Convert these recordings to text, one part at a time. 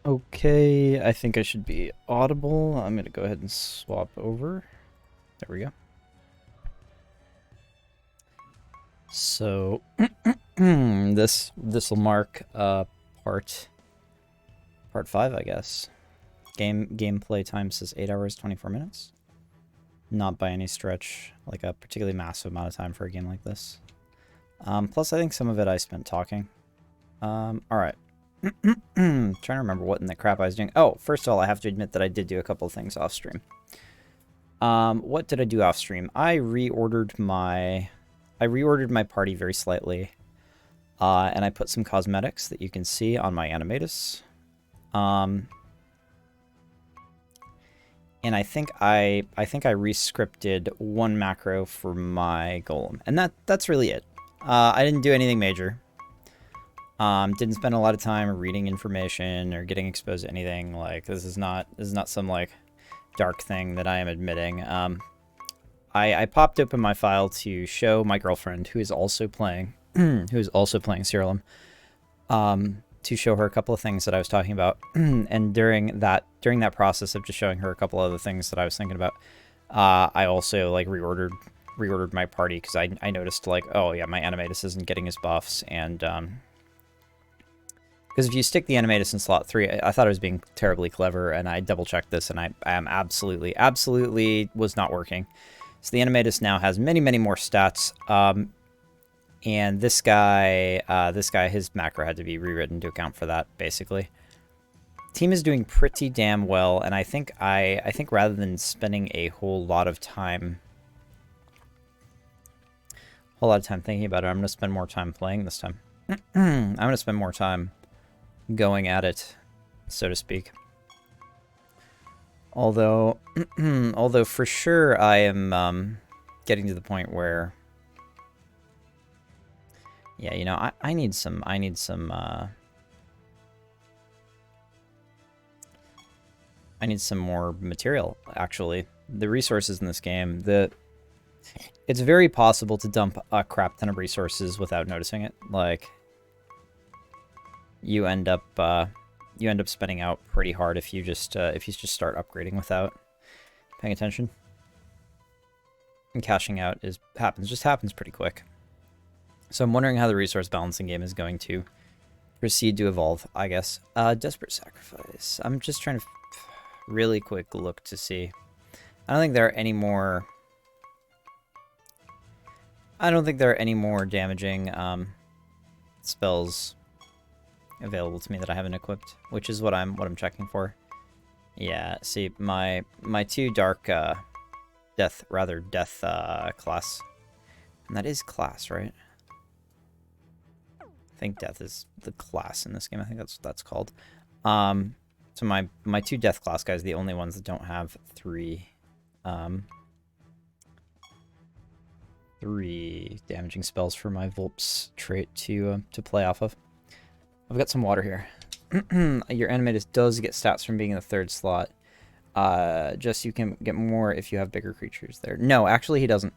Okay, I think I should be audible. I'm gonna go ahead and swap over. There we go. So this will mark part 5, I guess. Gameplay time says 8 hours 24 minutes. Not by any stretch like a particularly massive amount of time for a game like this. Plus I think some of it I spent talking. All right. Trying to remember what in the crap I was doing. Oh, first of all, I have to admit that I did do a couple of things off stream. What did I do off stream? I reordered my party very slightly, and I put some cosmetics that you can see on my animatus. And I think I rescripted one macro for my golem, and that's really it. I didn't do anything major. Didn't spend a lot of time reading information or getting exposed to anything. Like this is not some like dark thing that I am admitting. I popped open my file to show my girlfriend, who is also playing Siralim, to show her a couple of things that I was talking about. And during that process of just showing her a couple of other things that I was thinking about, I also like reordered my party because I noticed like, oh yeah, my animatus isn't getting his buffs, and because if you stick the animatus in slot 3, I thought I was being terribly clever, and I double-checked this, and I am absolutely was not working. So the animatus now has many more stats, and this guy, his macro had to be rewritten to account for that, basically. Team is doing pretty damn well, and I think rather than spending a whole lot of time thinking about it, I'm going to spend more time playing this time. I'm going to spend more time going at it, so to speak. Although for sure I am getting to the point where, yeah, you know, I need some more material. Actually, the resources in this game, it's very possible to dump a crap ton of resources without noticing it. Like, you end up spending out pretty hard if you just start upgrading without paying attention. And cashing out happens pretty quick. So I'm wondering how the resource balancing game is going to proceed to evolve, I guess. Desperate Sacrifice. I'm just trying to really quick look to see. I don't think there are any more damaging spells available to me that I haven't equipped, which is what I'm checking for. Yeah, see, my two dark death class, and that is class, right? I think death is the class in this game. I think that's what that's called. So my two death class guys are the only ones that don't have three damaging spells for my Volp's trait to play off of. I've got some water here. Your animatus does get stats from being in the 3rd slot. Just you can get more if you have bigger creatures there. No, actually he doesn't.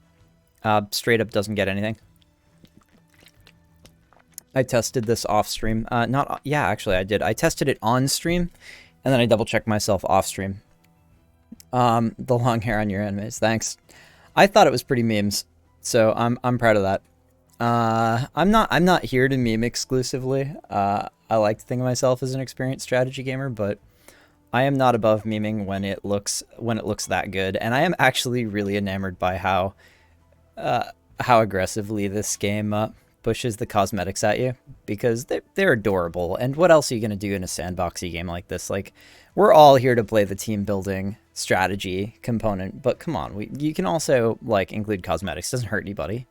Straight up doesn't get anything. I tested this off stream. Yeah, actually I did. I tested it on stream, and then I double checked myself off stream. The long hair on your animatus, thanks. I thought it was pretty memes, so I'm proud of that. I'm not here to meme exclusively. I like to think of myself as an experienced strategy gamer, but I am not above memeing when it looks that good. And I am actually really enamored by how aggressively this game pushes the cosmetics at you, because they're adorable. And what else are you gonna do in a sandboxy game like this? Like, we're all here to play the team building strategy component, but come on, you can also like include cosmetics. Doesn't hurt anybody.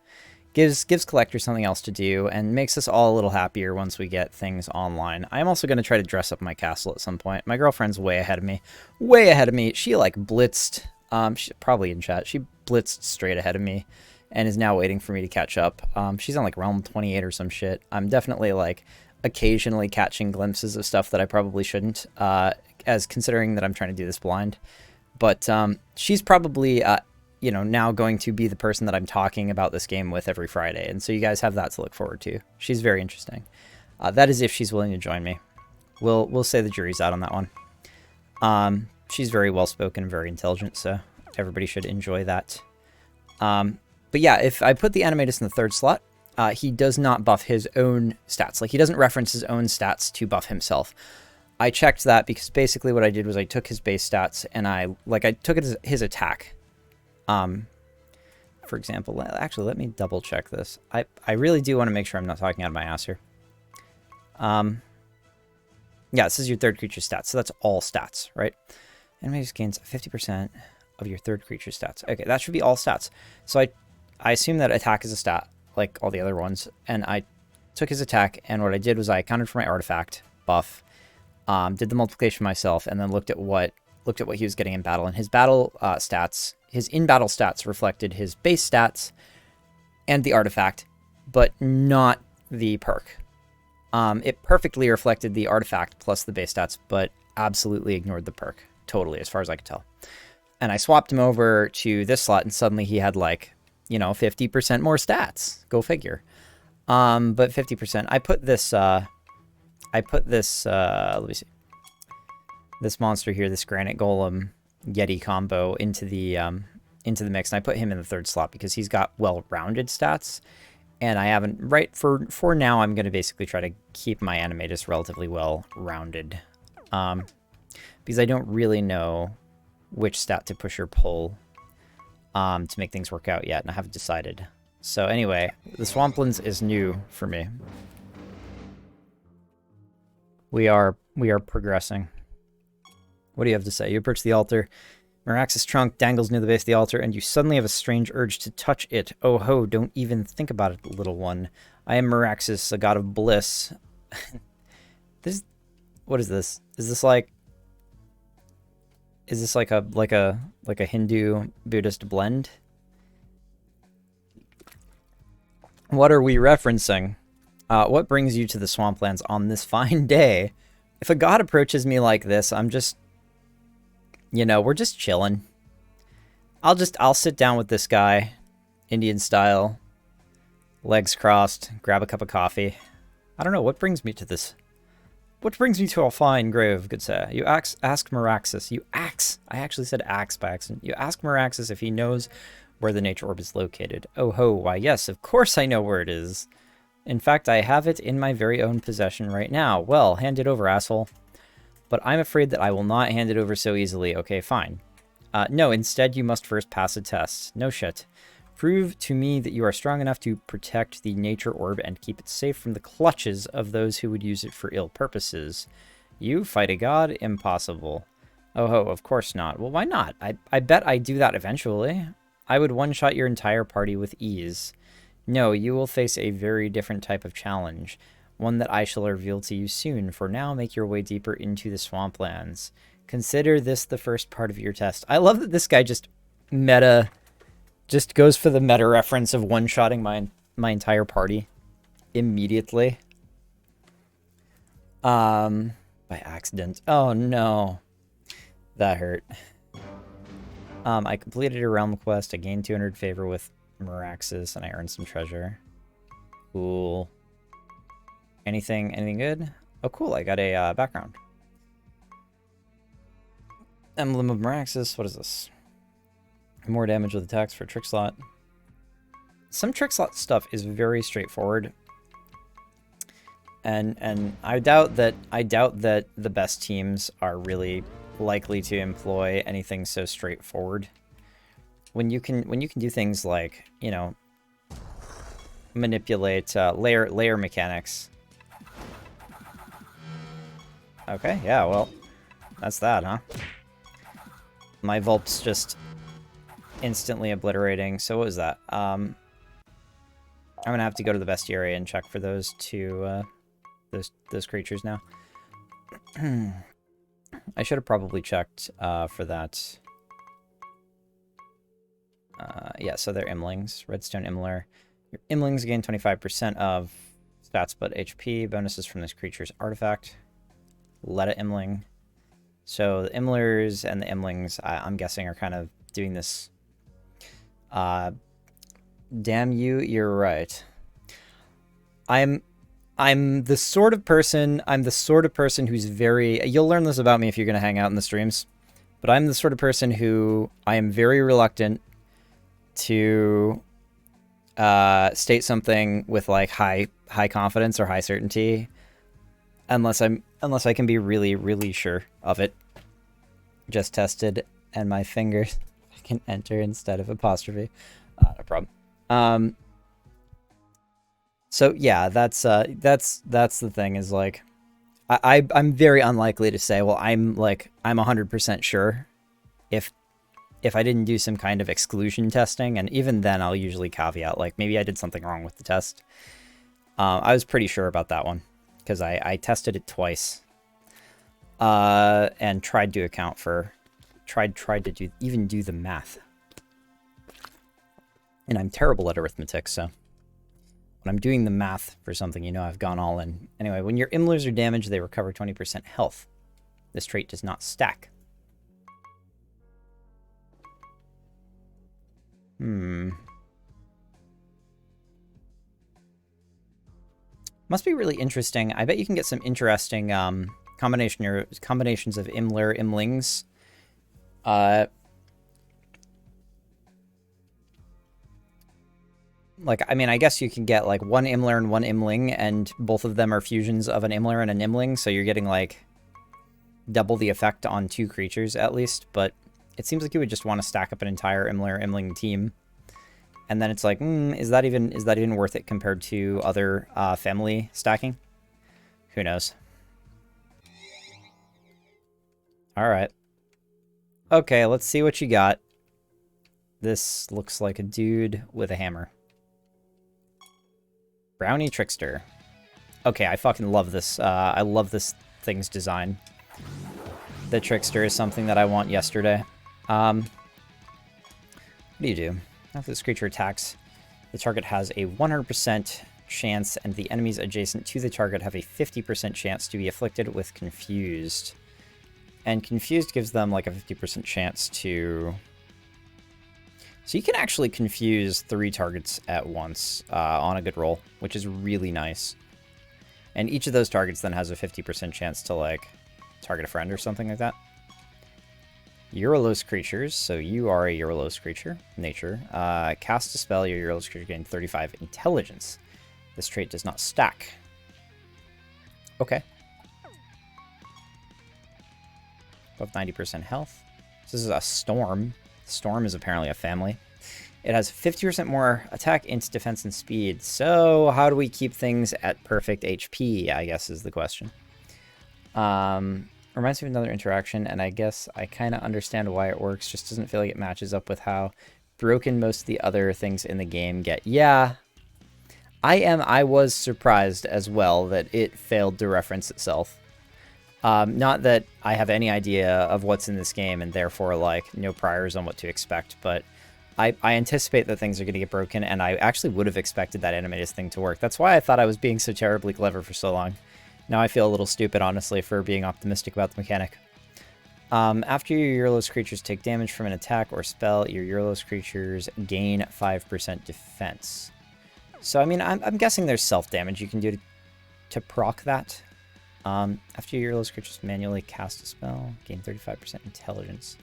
Gives collectors something else to do, and makes us all a little happier once we get things online. I'm also going to try to dress up my castle at some point. My girlfriend's way ahead of me. Way ahead of me. She, like, blitzed. She's probably in chat. She blitzed straight ahead of me and is now waiting for me to catch up. She's on, like, realm 28 or some shit. I'm definitely, like, occasionally catching glimpses of stuff that I probably shouldn't, as considering that I'm trying to do this blind. But she's probably... you know, now going to be the person that I'm talking about this game with every Friday. And so you guys have that to look forward to. She's very interesting. That is if she's willing to join me. We'll say the jury's out on that one. She's very well spoken, very intelligent, so everybody should enjoy that. But yeah, if I put the Animatus in the third slot, he does not buff his own stats. Like, he doesn't reference his own stats to buff himself. I checked that because basically what I did was I took his base stats and I took his attack. For example, actually, let me double check this. I really do want to make sure I'm not talking out of my ass here. Yeah, this is your third creature stats, so that's all stats, right? Animatus gains 50% of your third creature stats. Okay, that should be all stats. So I assume that attack is a stat, like all the other ones, and I took his attack, and what I did was I accounted for my artifact buff, did the multiplication myself, and then looked at what he was getting in battle, and his battle stats, his in-battle stats reflected his base stats and the artifact, but not the perk. It perfectly reflected the artifact plus the base stats, but absolutely ignored the perk, totally, as far as I could tell. And I swapped him over to this slot, and suddenly he had, like, 50% more stats. Go figure. But 50%. I put this, let me see. This monster here, this Granite Golem Yeti combo into the mix, and I put him in the third slot because he's got well-rounded stats. And I haven't, for now, I'm going to basically try to keep my Animatus relatively well-rounded. Because I don't really know which stat to push or pull to make things work out yet, and I haven't decided. So anyway, the Swamplands is new for me. We are progressing. What do you have to say? You approach the altar. Merax's trunk dangles near the base of the altar, and you suddenly have a strange urge to touch it. Oh ho, don't even think about it, little one. I am Meraxis, a god of bliss. What is this? Is this like a Hindu Buddhist blend? What are we referencing? What brings you to the Swamplands on this fine day? If a god approaches me like this, I'm just, we're just chilling. I'll sit down with this guy, Indian style, legs crossed, grab a cup of coffee. I don't know, what brings me to this? What brings me to a fine grave, good sir? You ask Meraxis. I actually said axe by accident. You ask Meraxis if he knows where the nature orb is located. Oh ho, why yes, of course I know where it is. In fact, I have it in my very own possession right now. Well, hand it over, asshole. But I'm afraid that I will not hand it over so easily. Okay, fine. No, instead you must first pass a test. No shit. Prove to me that you are strong enough to protect the nature orb and keep it safe from the clutches of those who would use it for ill purposes. You fight a god? Impossible. Oh ho, of course not. Well, why not? I bet I do that eventually. I would one-shot your entire party with ease. No, you will face a very different type of challenge. One that I shall reveal to you soon. For now, make your way deeper into the Swamplands. Consider this the first part of your test. I love that this guy just goes for the meta reference of one-shotting my entire party immediately. By accident. Oh no. That hurt. I completed a realm quest. I gained 200 favor with Meraxis, and I earned some treasure. Cool. Anything good? Oh, cool. I got a background. Emblem of Meraxis. What is this? More damage with attacks for trick slot. Some trick slot stuff is very straightforward. And I doubt that the best teams are really likely to employ anything so straightforward. When you can do things like, manipulate layer mechanics. Okay, yeah, well, that's that, huh? My Vulp's just instantly obliterating. So what was that? I'm gonna have to go to the bestiary and check for those two, those creatures now. I should have probably checked for that. Yeah, so they're Imlings. Redstone Imler. Your Imlings gain 25% of stats but HP. Bonuses from this creature's artifact. Letta Imling. So the Imlers and the Imlings, I'm guessing, are kind of doing this. Damn you, you're right. I'm I'm the sort of person who's very, you'll learn this about me if you're going to hang out in the streams, but I'm the sort of person who I am very reluctant to state something with like high confidence or high certainty unless I can be really, really sure of it. Just tested and my fingers I can enter instead of apostrophe. No problem. So yeah, that's the thing is like, I'm very unlikely to say, well, I'm 100% sure if I didn't do some kind of exclusion testing, and even then I'll usually caveat like maybe I did something wrong with the test. I was pretty sure about that one because I tested it twice, and tried to account for, tried to do the math, and I'm terrible at arithmetic, so. When I'm doing the math for something, you know I've gone all in. Anyway, when your Imlers are damaged, they recover 20% health. This trait does not stack. Must be really interesting. I bet you can get some interesting combinations of Imler, Imlings. Like, I mean, I guess you can get, like, one Imler and one Imling, and both of them are fusions of an Imler and an Imling, so you're getting, like, double the effect on 2 creatures, at least, but it seems like you would just want to stack up an entire Imler, Imling team, and then it's like, is that even worth it compared to other family stacking? Who knows? Alright. Okay, let's see what you got. This looks like a dude with a hammer. Brownie Trickster. Okay, I fucking love this. I love this thing's design. The Trickster is something that I want yesterday. What do you do? After this creature attacks, the target has a 100% chance, and the enemies adjacent to the target have a 50% chance to be afflicted with Confused. And Confused gives them like a 50% chance to... So you can actually confuse 3 targets at once on a good roll, which is really nice. And each of those targets then has a 50% chance to, like, target a friend or something like that. Eurolos creatures, so you are a Eurolos creature, nature. Cast a spell, your Eurolos creature gain 35 intelligence. This trait does not stack. Okay. Above 90% health. This is a storm. Storm is apparently a family. It has 50% more attack, int, defense, and speed. So how do we keep things at perfect HP, I guess is the question. Reminds me of another interaction, and I guess I kind of understand why it works. Just doesn't feel like it matches up with how broken most of the other things in the game get. Yeah, I was surprised as well that it failed to reference itself. Not that I have any idea of what's in this game and therefore, like, no priors on what to expect, but I anticipate that things are going to get broken, and I actually would have expected that animated thing to work. That's why I thought I was being so terribly clever for so long. Now I feel a little stupid, honestly, for being optimistic about the mechanic. After your Eurolos creatures take damage from an attack or spell, your Eurolos creatures gain 5% defense. So, I mean, I'm guessing there's self-damage you can do to proc that. After your Eurolos creatures manually cast a spell, gain 35% intelligence.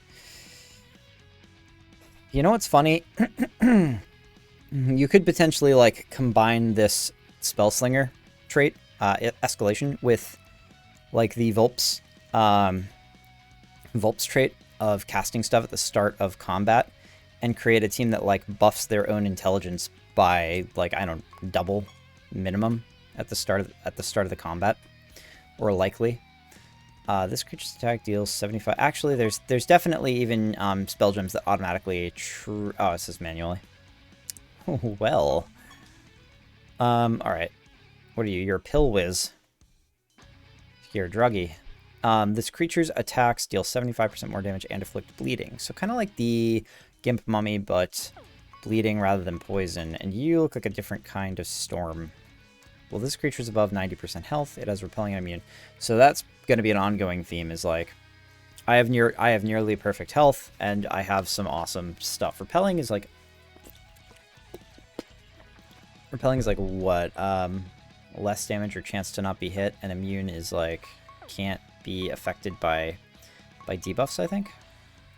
You know what's funny? You could potentially, like, combine this Spellslinger trait, escalation, with, like, the Vulp's trait of casting stuff at the start of combat, and create a team that, like, buffs their own intelligence by, like, I don't know, double minimum at the start of the combat. Or likely. This creature's attack deals 75. Actually, there's definitely even spell gems that automatically oh, it says manually. Well. Alright. What are you? You're a pill whiz. You're a druggie. This creature's attacks deal 75% more damage and inflict bleeding. So kind of like the Gimp Mummy, but bleeding rather than poison. And you look like a different kind of storm. Well, this creature's above 90% health. It has repelling and immune. So that's going to be an ongoing theme, is like, I have nearly perfect health, and I have some awesome stuff. Repelling is like what? less damage or chance to not be hit, and immune is like can't be affected by debuffs, I think.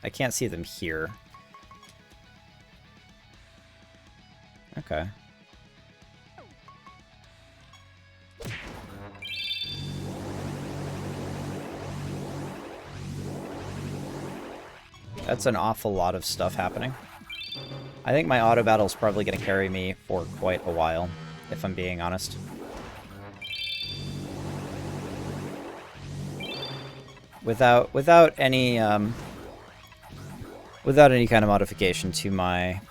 I can't see them here. Okay. That's an awful lot of stuff happening. I think my auto battle is probably going to carry me for quite a while, if I'm being honest. Without any kind of modification to my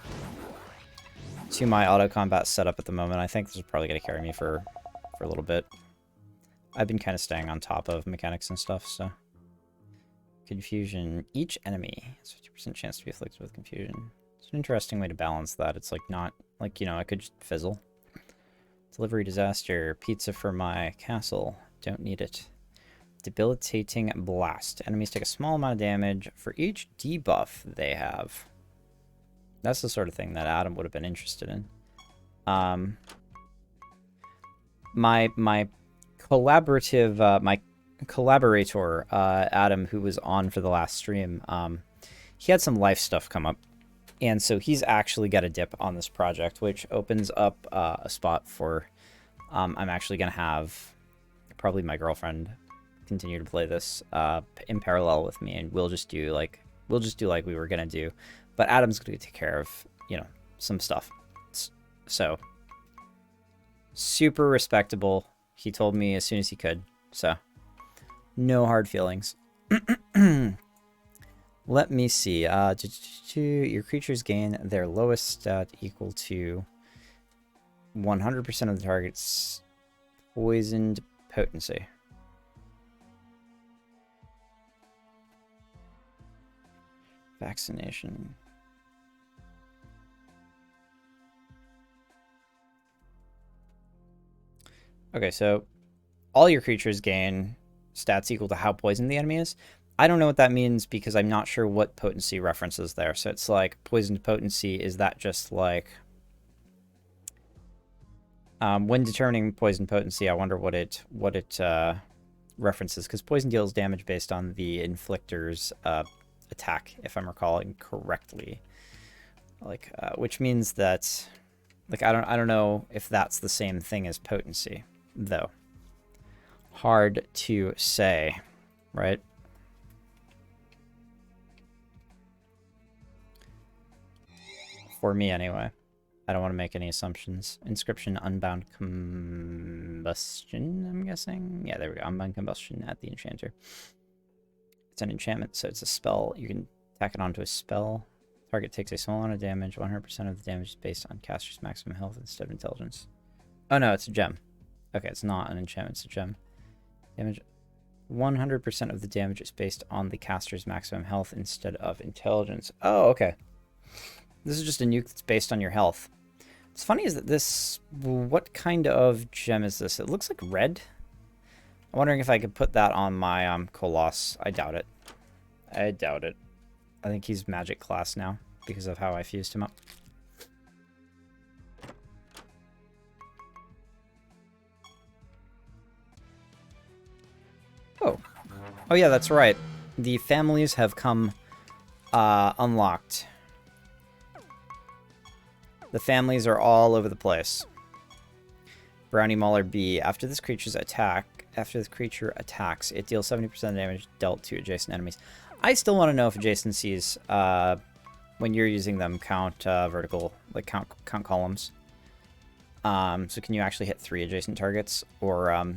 auto combat setup at the moment, I think this is probably going to carry me for a little bit. I've been kind of staying on top of mechanics and stuff, so. Confusion. Each enemy has 50% chance to be afflicted with confusion. It's an interesting way to balance that. It's like not, like, you know, I could just fizzle. Delivery disaster. Pizza for my castle. Don't need it. Debilitating blast. Enemies take a small amount of damage for each debuff they have. That's the sort of thing that Adam would have been interested in. My collaborative, my collaborator, Adam, who was on for the last stream, he had some life stuff come up. And so he's actually got a dip on this project, which opens up a spot for, I'm actually going to have probably my girlfriend continue to play this in parallel with me, and we'll just do like we were going to do. But Adam's going to take care of, you know, some stuff. So, super respectable. He told me as soon as he could. So, no hard feelings. Let me see. Your creatures gain their lowest stat equal to 100% of the target's poisoned potency. Vaccination. Okay, so all your creatures gain stats equal to how poisoned the enemy is. I don't know what that means because I'm not sure what potency references there. So it's like poisoned potency. Is that just like when determining poison potency? I wonder what it references, because poison deals damage based on the inflictor's attack, if I'm recalling correctly. Like which means that like I don't know if that's the same thing as potency though. Hard to say, right? For me, anyway. I don't want to make any assumptions. Inscription, Unbound Combustion, I'm guessing? Yeah, there we go. Unbound Combustion at the Enchanter. It's an enchantment, so it's a spell. You can tack it onto a spell. Target takes a small amount of damage. 100% of the damage is based on caster's maximum health instead of intelligence. Oh, no, it's a gem. Okay, it's not an enchantment, it's a gem. Damage. 100% of the damage is based on the caster's maximum health instead of intelligence. Oh, okay. This is just a nuke that's based on your health. What's funny is that this... What kind of gem is this? It looks like red. I'm wondering if I could put that on my Colossus. I doubt it. I doubt it. I think he's magic class now because of how I fused him up. Oh. Oh yeah, that's right. The families have come unlocked. The families are all over the place. Brownie Mauler B. After the creature attacks, it deals 70% of damage dealt to adjacent enemies. I still want to know if adjacencies, when you're using them, count vertical, like count columns. So can you actually hit 3 adjacent targets, or are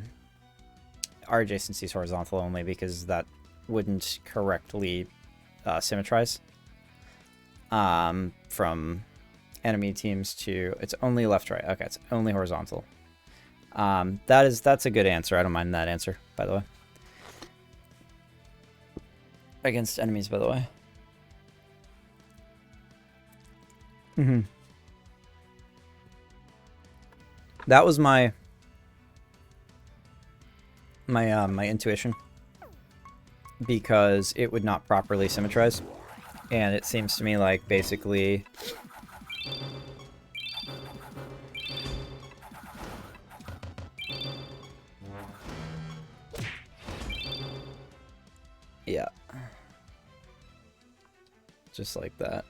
adjacencies horizontal only because that wouldn't correctly symmetrize from enemy teams to... It's only left-right. Okay, it's only horizontal. That's a good answer. I don't mind that answer, by the way. Against enemies, by the way. That was my intuition, because it would not properly symmetrize, and it seems to me like basically Yeah. Just like that.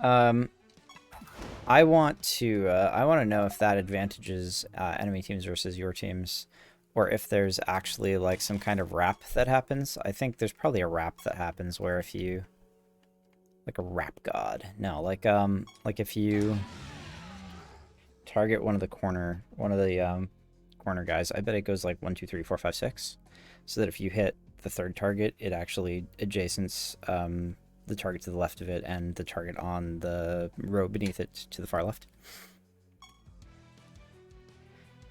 I want to know if that advantages enemy teams versus your teams, or if there's actually like some kind of wrap that happens. I think there's probably a wrap that happens where if you like a wrap god. No, like if you target one of the corner guys, I bet it goes like 1, 2, 3, 4, 5, 6. So that if you hit the third target, it actually adjacents the target to the left of it and the target on the row beneath it to the far left.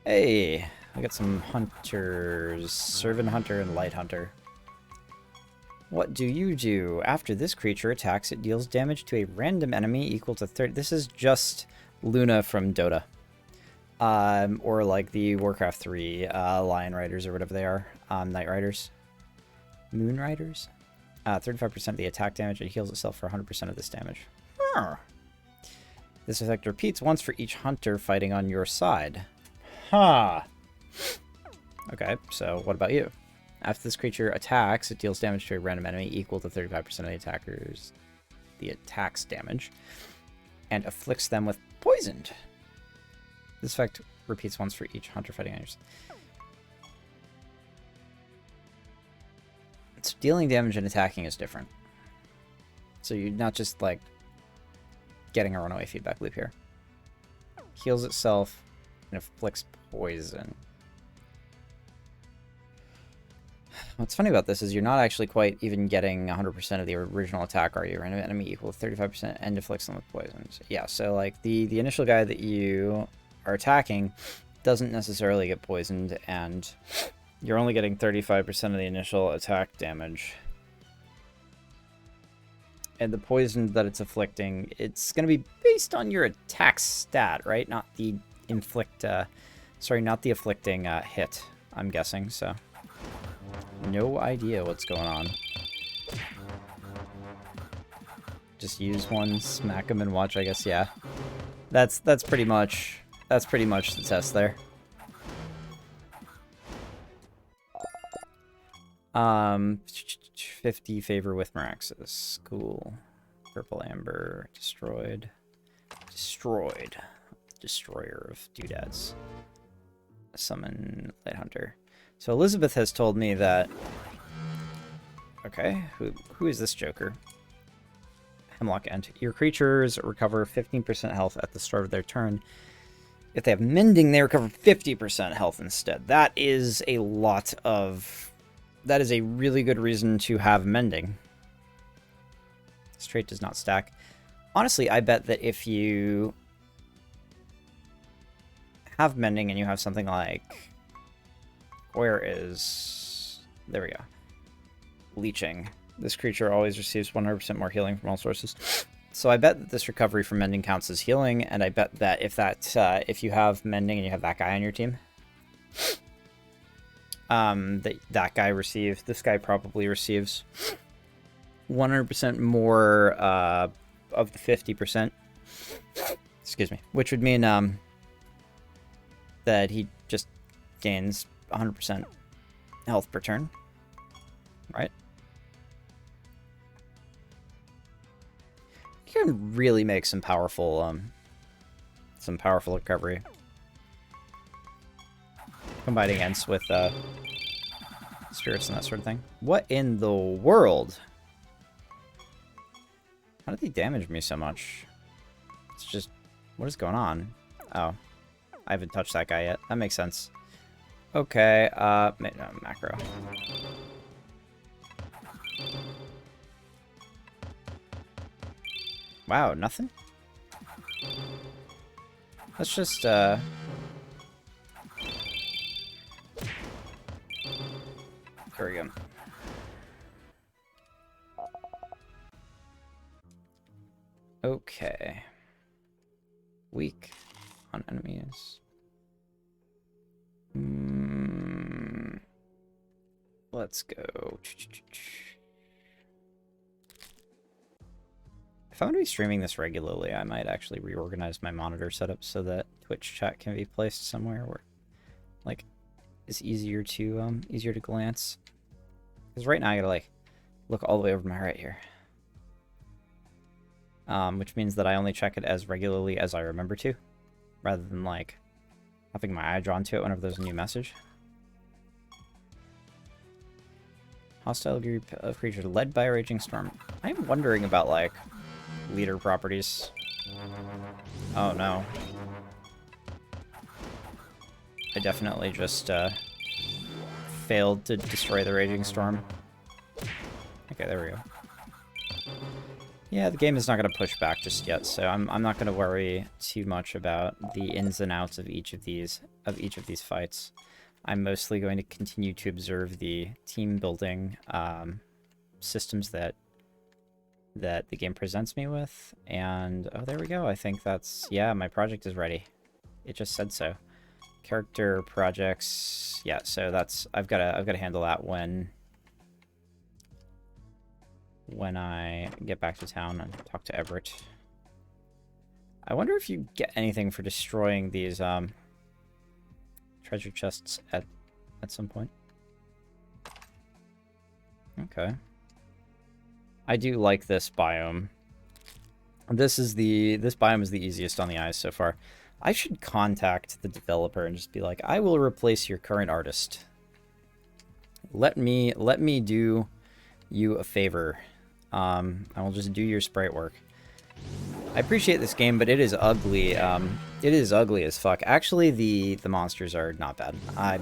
Hey, I got some hunters. Servant Hunter and Light Hunter. What do you do? After this creature attacks, it deals damage to a random enemy equal to 30. This is just Luna from Dota. Or like the Warcraft 3 Lion Riders or whatever they are. Night Riders. Moon Riders? 35% of the attack damage. It heals itself for 100% of this damage. Huh. This effect repeats once for each hunter fighting on your side. Huh. Okay, so what about you? After this creature attacks, it deals damage to a random enemy equal to 35% of the attack's damage, and afflicts them with poisoned. This effect repeats once for each hunter fighting on your side. So dealing damage and attacking is different. So you're not just like getting a runaway feedback loop here. Heals itself and inflicts poison. What's funny about this is you're not actually quite even getting 100% of the original attack, are you? Random enemy equal to 35% and afflicts them with poisons. Yeah, so like the initial guy that you are attacking doesn't necessarily get poisoned, and you're only getting 35% of the initial attack damage. And the poison that it's afflicting, it's going to be based on your attack stat, right? Not the not the afflicting hit, I'm guessing, so. No idea what's going on. Just use one, smack them, and watch, I guess, yeah. That's pretty much the test there. 50 favor with Meraxis. Cool. Purple Amber. Destroyed. Destroyer of doodads. Summon Light Hunter. So Elizabeth has told me that... Okay, who is this Joker? Hemlock End. Your creatures recover 15% health at the start of their turn. If they have Mending, they recover 50% health instead. That is a lot of... That is a really good reason to have Mending. This trait does not stack. Honestly, I bet that if you have Mending and you have something like... Where is... There we go. Leeching. This creature always receives 100% more healing from all sources. So I bet that this recovery from Mending counts as healing, and I bet that if you have Mending and you have that guy on your team, that guy receives... This guy probably receives 100% more of the 50%. Excuse me. Which would mean that he just gains 100% health per turn, right? You can really make some powerful recovery. Combined against with spirits and that sort of thing. What in the world? How did he damage me so much? It's just... What is going on? Oh. I haven't touched that guy yet. That makes sense. Okay, macro. Wow, nothing? Let's just, There we go. Okay. Weak on enemies. Let's go. If I'm going to be streaming this regularly, I might actually reorganize my monitor setup so that Twitch chat can be placed somewhere where, like, is easier to glance. Because right now I gotta like look all the way over my right here. Which means that I only check it as regularly as I remember to, rather than like having my eye drawn to it whenever there's a new message. Hostile group of creatures led by a raging storm. I'm wondering about like leader properties. Oh no. I definitely just failed to destroy the raging storm. Okay, there we go. Yeah, the game is not going to push back just yet, so I'm not going to worry too much about the ins and outs of each of these fights. I'm mostly going to continue to observe the team building systems that the game presents me with, and oh, there we go. I think that's, yeah, my project is ready. It just said so. Character projects, yeah. So that's I've got to handle that when I get back to town and talk to Everett. I wonder if you get anything for destroying these treasure chests at some point. Okay. I do like this biome. This biome is the easiest on the eyes so far. I should contact the developer and just be like, I will replace your current artist. Let me do you a favor. I will just do your sprite work. I appreciate this game, but it is ugly. It is ugly as fuck. Actually, the monsters are not bad. I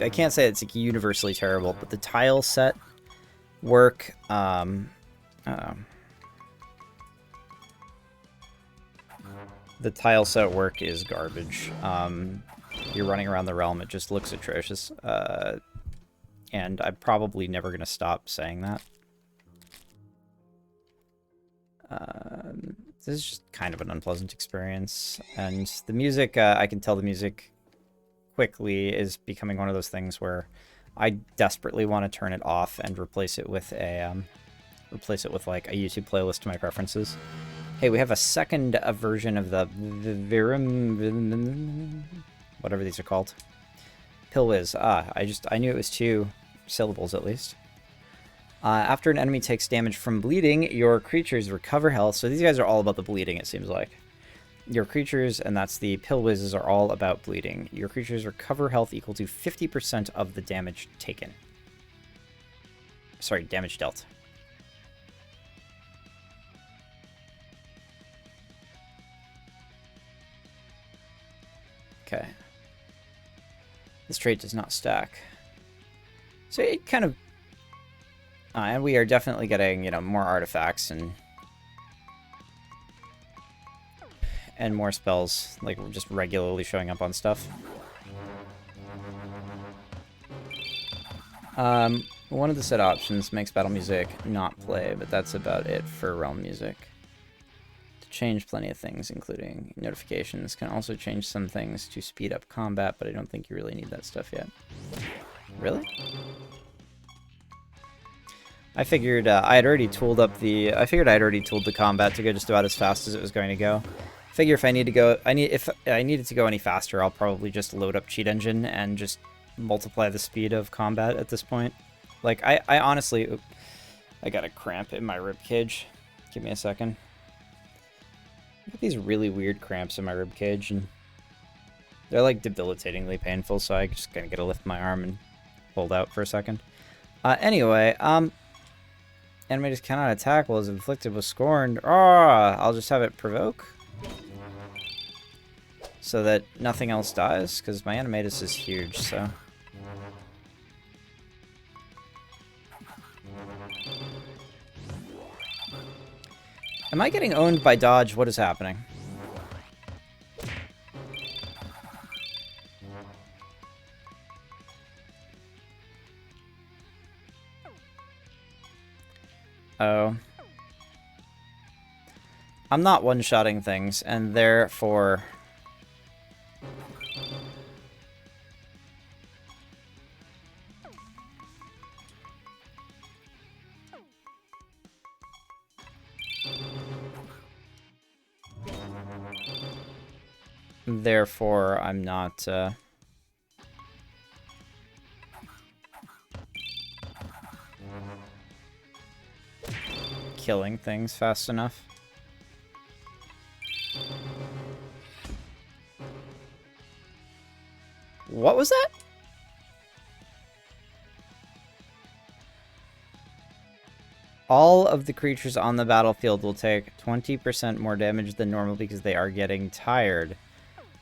can't say it's like universally terrible, but the tile set work. The tile set work is garbage. You're running around the realm. It just looks atrocious. And I'm probably never going to stop saying that. This is just kind of an unpleasant experience. And the music, I can tell the music quickly is becoming one of those things where I desperately want to turn it off and replace it with like a YouTube playlist to my preferences. Hey, we have a second version of the Virum, whatever these are called. Pillwiz. I knew it was 2 syllables at least. After an enemy takes damage from bleeding, your creatures recover health. So these guys are all about the bleeding, it seems like. Your creatures, and that's the Pillwizes, are all about bleeding. Your creatures recover health equal to 50% of the damage taken. Sorry, damage dealt. Okay. This trait does not stack. So it kind of... and we are definitely getting, you know, more artifacts and more spells, like just regularly showing up on stuff. One of the set options makes battle music not play, but that's about it for realm music. Change plenty of things, including notifications. Can also change some things to speed up combat, but I don't think you really need that stuff yet. Really? I figured I had already tooled up the. I figured I'd already tooled the combat to go just about as fast as it was going to go. Figure if I need to go, if I needed to go any faster, I'll probably just load up Cheat Engine and just multiply the speed of combat at this point. Like I honestly, I got a cramp in my rib cage. Give me a second. I got these really weird cramps in my rib cage, and they're like debilitatingly painful, so I just gotta lift my arm and hold out for a second. Anyway, animators cannot attack while is inflicted with scorn. I'll just have it provoke. So that nothing else dies, because my animatus is huge, so... Am I getting owned by Dodge? What is happening? Oh. I'm not one-shotting things, and therefore... Therefore, I'm not, killing things fast enough. What was that? All of the creatures on the battlefield will take 20% more damage than normal because they are getting tired.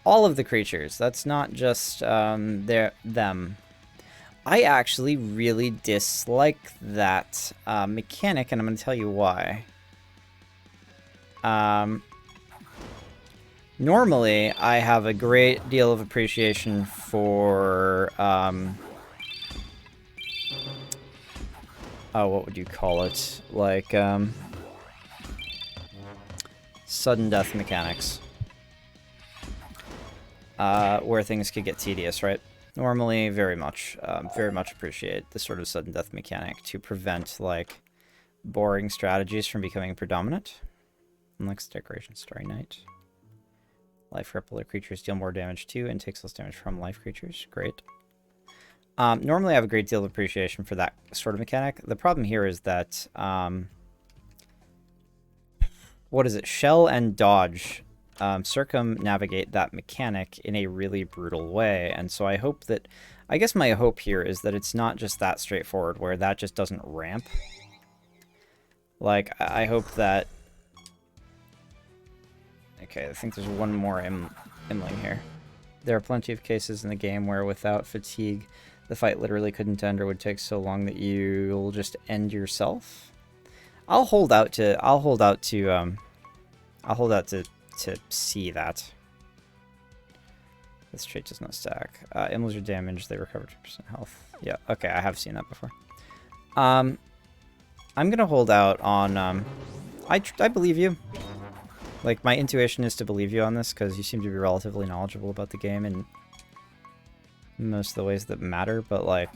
All of the creatures. That's not just them. I actually really dislike that mechanic, and I'm going to tell you why. Normally, I have a great deal of appreciation for... oh, what would you call it? Like, sudden death mechanics. Where things could get tedious, right? Normally, very much appreciate the sort of sudden death mechanic to prevent, like, boring strategies from becoming predominant. Next decoration, Starry Night. Life Rippler creatures deal more damage too and takes less damage from life creatures. Great. Normally I have a great deal of appreciation for that sort of mechanic. The problem here is that, what is it? Shell and dodge circumnavigate that mechanic in a really brutal way. And so I hope that, I guess my hope here is that it's not just that straightforward where that just doesn't ramp. Like, I hope that... Okay, I think there's one more Imling here. There are plenty of cases in the game where without fatigue, the fight literally couldn't end or would take so long that you'll just end yourself. I'll hold out to see that. This trait does not stack. Imlings are damaged, they recover 2% health. Yeah, okay, I have seen that before. I'm gonna hold out on, I believe you. Like, my intuition is to believe you on this, because you seem to be relatively knowledgeable about the game in most of the ways that matter, but, like...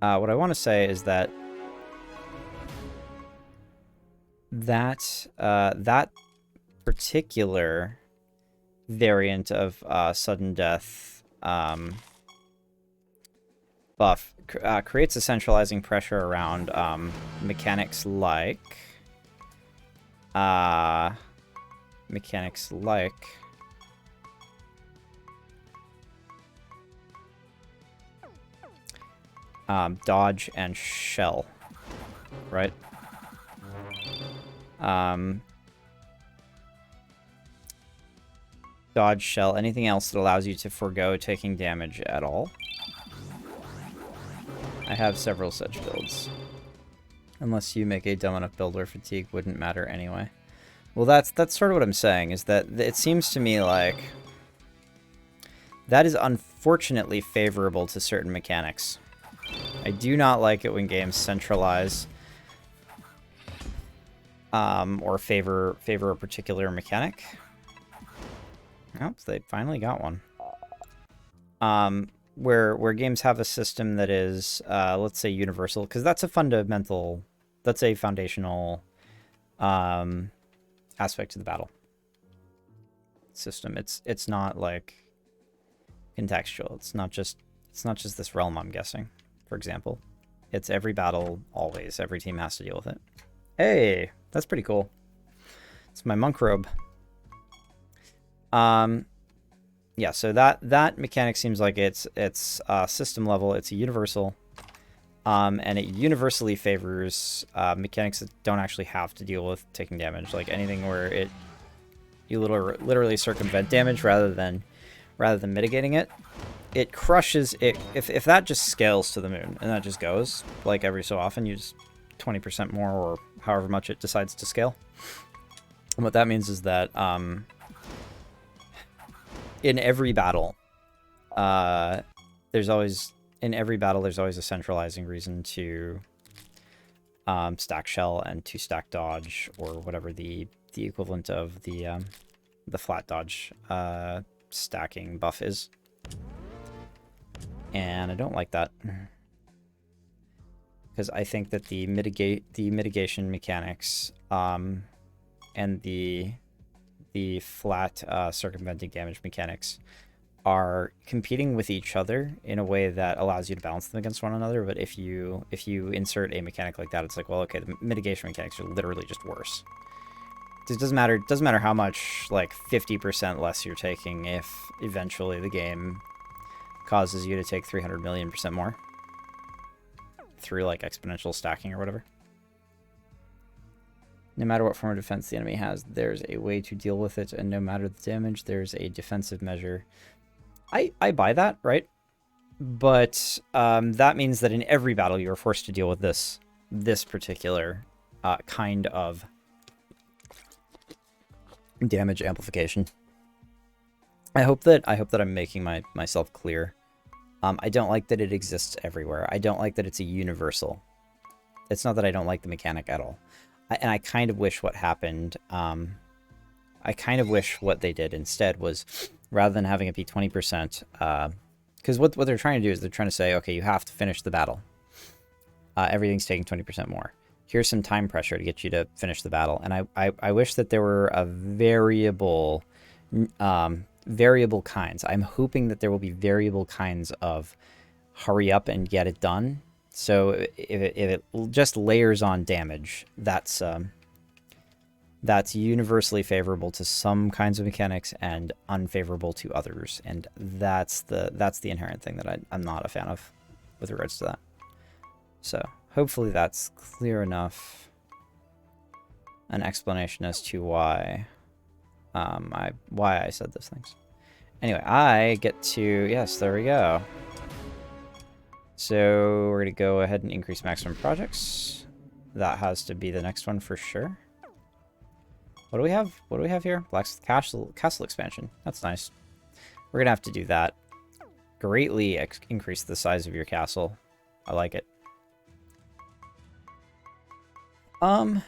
what I want to say is that... that particular variant of sudden death buff creates a centralizing pressure around mechanics like... dodge and shell, right? Dodge, shell, anything else that allows you to forego taking damage at all. I have several such builds. Unless you make a dumb enough build where fatigue wouldn't matter anyway. Well, that's sort of what I'm saying, is that it seems to me like that is unfortunately favorable to certain mechanics. I do not like it when games centralize or favor a particular mechanic. Oh, they finally got one. Where games have a system that is, let's say, universal, because that's a fundamental, that's a foundational aspect to the battle system. It's not like contextual. It's not just this realm, I'm guessing. For example, it's every battle always. Every team has to deal with it. Hey, that's pretty cool. It's my monk robe. Yeah, so that mechanic seems like it's system level. It's a universal, and it universally favors mechanics that don't actually have to deal with taking damage. Like anything where you literally circumvent damage rather than mitigating it. It crushes it. If that just scales to the moon and that just goes like every so often, you just 20% more or however much it decides to scale. And what that means is that in every battle, there's always a centralizing reason to stack shell and to stack dodge, or whatever the equivalent of the flat dodge stacking buff is. And I don't like that, because I think that the mitigation mechanics and the flat circumventing damage mechanics are competing with each other in a way that allows you to balance them against one another. But if you insert a mechanic like that, it's like, well, okay, the mitigation mechanics are literally just worse. It doesn't matter how much, like 50% less you're taking if eventually the game causes you to take 300 million% more through like exponential stacking or whatever. No matter what form of defense the enemy has, there's a way to deal with it, and no matter the damage, there's a defensive measure. I buy that, right? But that means that in every battle you are forced to deal with this particular kind of damage amplification. I hope that I'm making myself clear. I don't like that it exists everywhere. I don't like that it's a universal. It's not that I don't like the mechanic at all. And I kind of wish what happened, I kind of wish what they did instead was, rather than having it be 20%, because what they're trying to do is they're trying to say, okay, you have to finish the battle. Everything's taking 20% more. Here's some time pressure to get you to finish the battle. And I wish that there were a variable kinds. I'm hoping that there will be variable kinds of hurry up and get it done. So if it just layers on damage, that's universally favorable to some kinds of mechanics and unfavorable to others. And that's the inherent thing that I'm not a fan of with regards to that. So hopefully that's clear enough an explanation as to why I said those things. Anyway, I get to, yes, there we go. So we're going to go ahead and increase maximum projects. That has to be the next one for sure. What do we have? What do we have here? Black's castle expansion. That's nice. We're going to have to do that. Greatly increase the size of your castle. I like it. I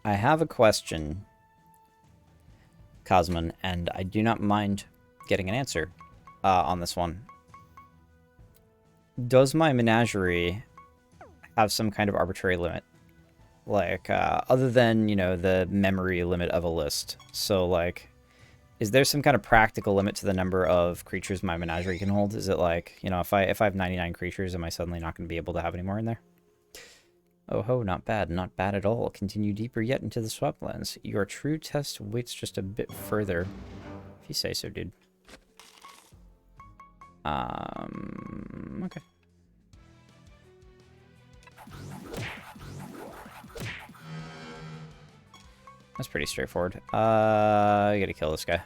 have a question, Cosman, and I do not mind getting an answer on this one. Does my menagerie have some kind of arbitrary limit? Like, other than, you know, the memory limit of a list. So, like, is there some kind of practical limit to the number of creatures my menagerie can hold? Is it like, you know, if I have 99 creatures, am I suddenly not going to be able to have any more in there? Oh ho, not bad at all. Continue deeper yet into the swamplands. Your true test waits just a bit further. If you say so, dude. Okay. That's pretty straightforward. I gotta kill this guy.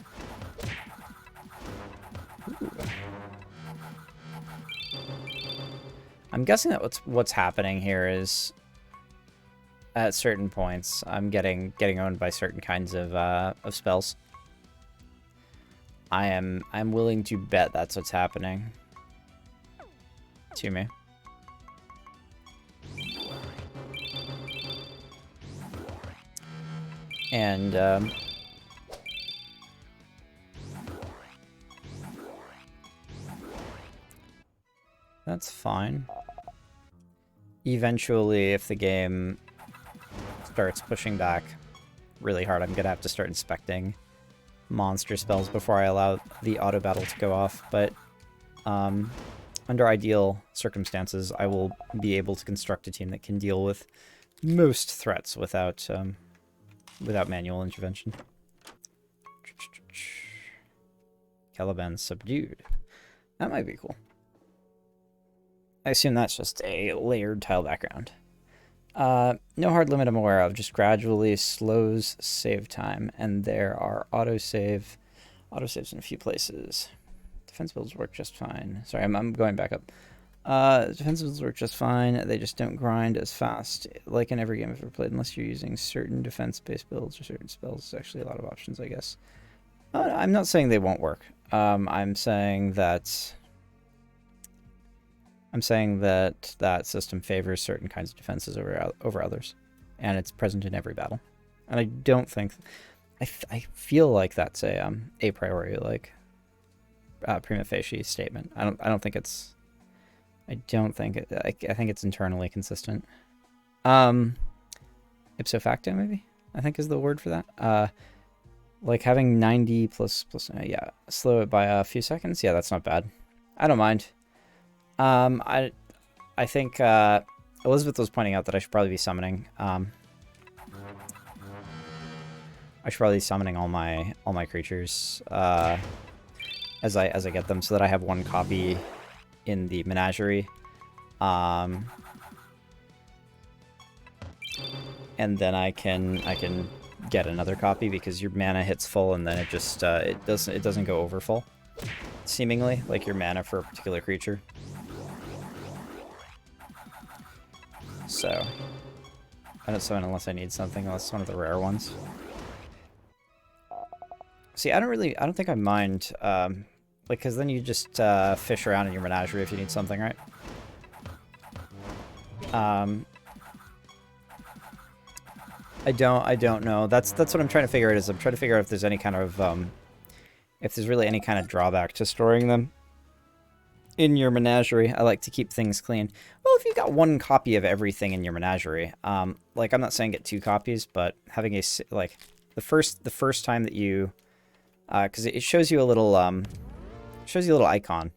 Ooh. I'm guessing that what's happening here is, at certain points, I'm getting owned by certain kinds of spells. I'm willing to bet that's what's happening to me. And that's fine. Eventually, if the game starts pushing back really hard, I'm gonna have to start inspecting monster spells before I allow the auto battle to go off. But under ideal circumstances, I will be able to construct a team that can deal with most threats without manual intervention. Caliban subdued. That might be cool. I assume that's just a layered tile background. No hard limit I'm aware of, just gradually slows save time, and there are autosaves in a few places. Defense builds work just fine. Sorry, I'm going back up. Defense builds work just fine, they just don't grind as fast, like in every game I've ever played, unless you're using certain defense-based builds or certain spells. There's actually a lot of options, I guess. I'm not saying they won't work. I'm saying that that system favors certain kinds of defenses over others, and it's present in every battle. And I don't think, I feel like that's a priori, like prima facie statement. I think it's internally consistent. Ipso facto, maybe. I think is the word for that. Like having 90 plus, yeah, slow it by a few seconds. Yeah, that's not bad. I don't mind. I think Elizabeth was pointing out that I should probably be summoning. I should probably be summoning all my creatures as I get them, so that I have one copy in the menagerie. And then I can get another copy, because your mana hits full and then it just it doesn't go over full, seemingly, like your mana for a particular creature. So I don't summon unless I need something, unless it's one of the rare ones. See, I don't think I mind, like, because then you just fish around in your menagerie if you need something, right? I don't know. That's what I'm trying to figure out. Is I'm trying to figure out if there's any kind of if there's really any kind of drawback to storing them in your menagerie. I like to keep things clean. Well, if you've got one copy of everything in your menagerie, like, I'm not saying get 2 copies, but having a, like, the first time that you, because it shows you a little icon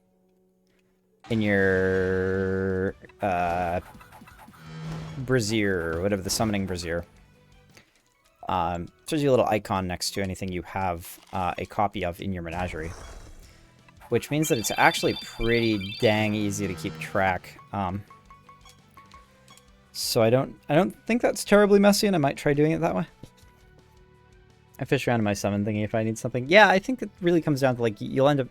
in your brazier, or whatever, the summoning brazier. Shows you a little icon next to anything you have a copy of in your menagerie, which means that it's actually pretty dang easy to keep track. So I don't think that's terribly messy, and I might try doing it that way. I fish around in my summon thingy if I need something. Yeah, I think it really comes down to, like, you'll end up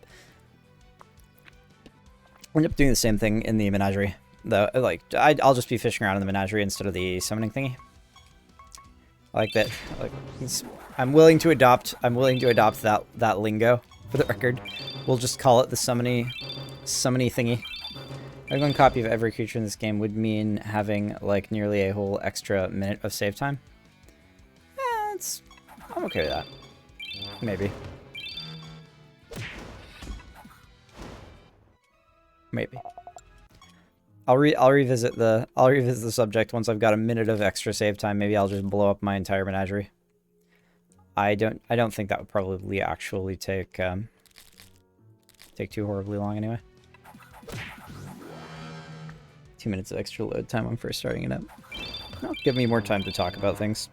doing the same thing in the menagerie, though. Like, I'll just be fishing around in the menagerie instead of the summoning thingy. Like that. Like, I'm willing to adopt that lingo, for the record. We'll just call it the summony thingy. Having one copy of every creature in this game would mean having, like, nearly a whole extra minute of save time. I'm okay with that. Maybe. Maybe. I'll revisit the subject once I've got a minute of extra save time. Maybe I'll just blow up my entire menagerie. I don't think that would probably actually take too horribly long anyway. 2 minutes of extra load time when first starting it up. That'll give me more time to talk about things,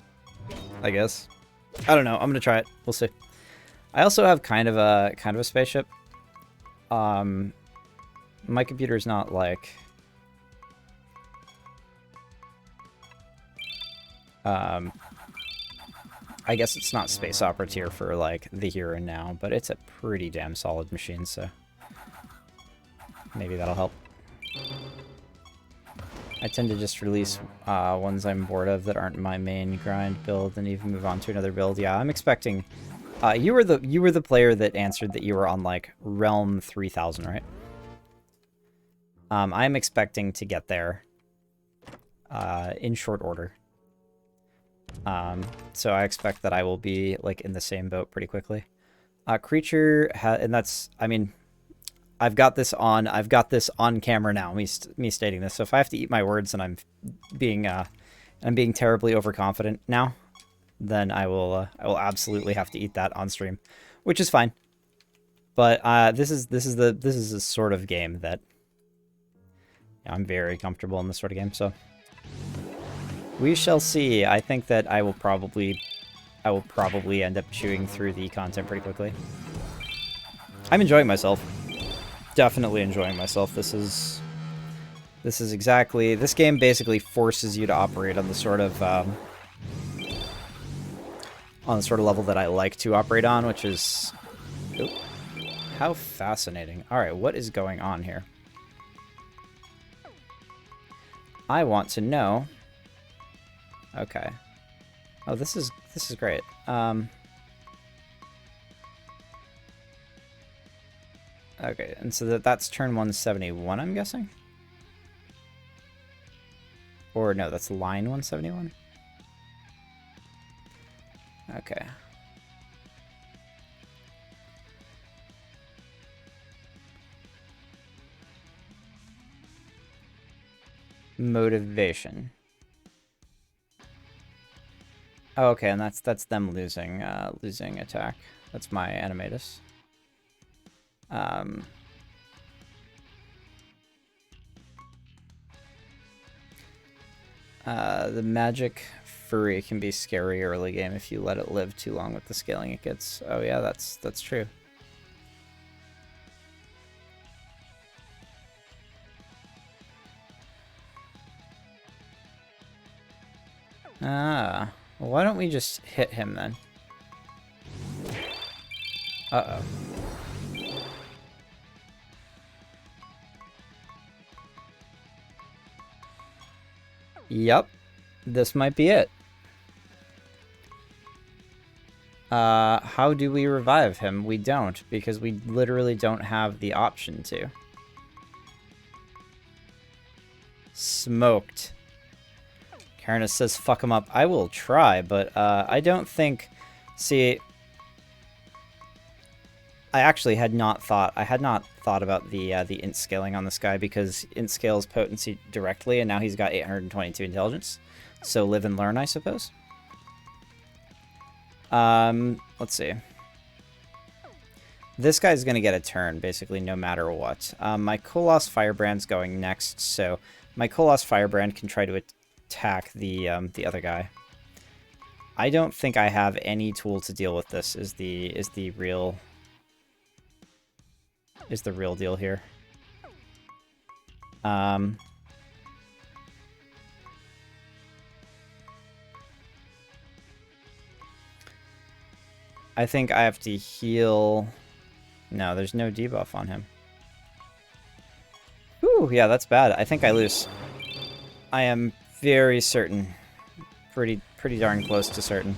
I guess. I don't know. I'm gonna try it. We'll see. I also have kind of a spaceship. My computer's not like I guess it's not space opera tier for, like, the here and now, but it's a pretty damn solid machine, so maybe that'll help. I tend to just release ones I'm bored of that aren't my main grind build, and even move on to another build. Yeah, I'm expecting. You were the player that answered that you were on, like, Realm 3000, right? I'm expecting to get there in short order. So I expect that I will be, like, in the same boat pretty quickly. Creature, and that's, I mean, I've got this on camera now, me stating this. So if I have to eat my words and I'm being terribly overconfident now, then I will absolutely have to eat that on stream, which is fine. But this is a sort of game that, yeah, I'm very comfortable in this sort of game, so we shall see. I think that I will probably end up chewing through the content pretty quickly. I'm enjoying myself. Definitely enjoying myself. This game basically forces you to operate on the sort of level that I like to operate on, which is, ooh, how fascinating. All right, what is going on here? I want to know. Okay. Oh, this is great. Okay, and so that's turn 171, I'm guessing? Or no, that's line 171? Okay. Motivation. Oh, okay, and that's them losing losing attack. That's my animatus. The magic furry can be scary early game if you let it live too long with the scaling it gets. Oh yeah, that's true. Ah, well, why don't we just hit him then? Uh-oh. Yep, this might be it. How do we revive him? We don't, because we literally don't have the option to. Smoked. Karenus says fuck him up. I will try, but I don't think... See, I actually had not thought about the int scaling on this guy, because int scales potency directly, and now he's got 822 intelligence. So live and learn, I suppose. Let's see. This guy's gonna get a turn, basically, no matter what. My Koloss Firebrand's going next, so my Koloss Firebrand can try to attack the other guy. I don't think I have any tool to deal with this, is the real deal here. I think I have to heal... No, there's no debuff on him. Ooh, yeah, that's bad. I think I lose. I am very certain. Pretty darn close to certain.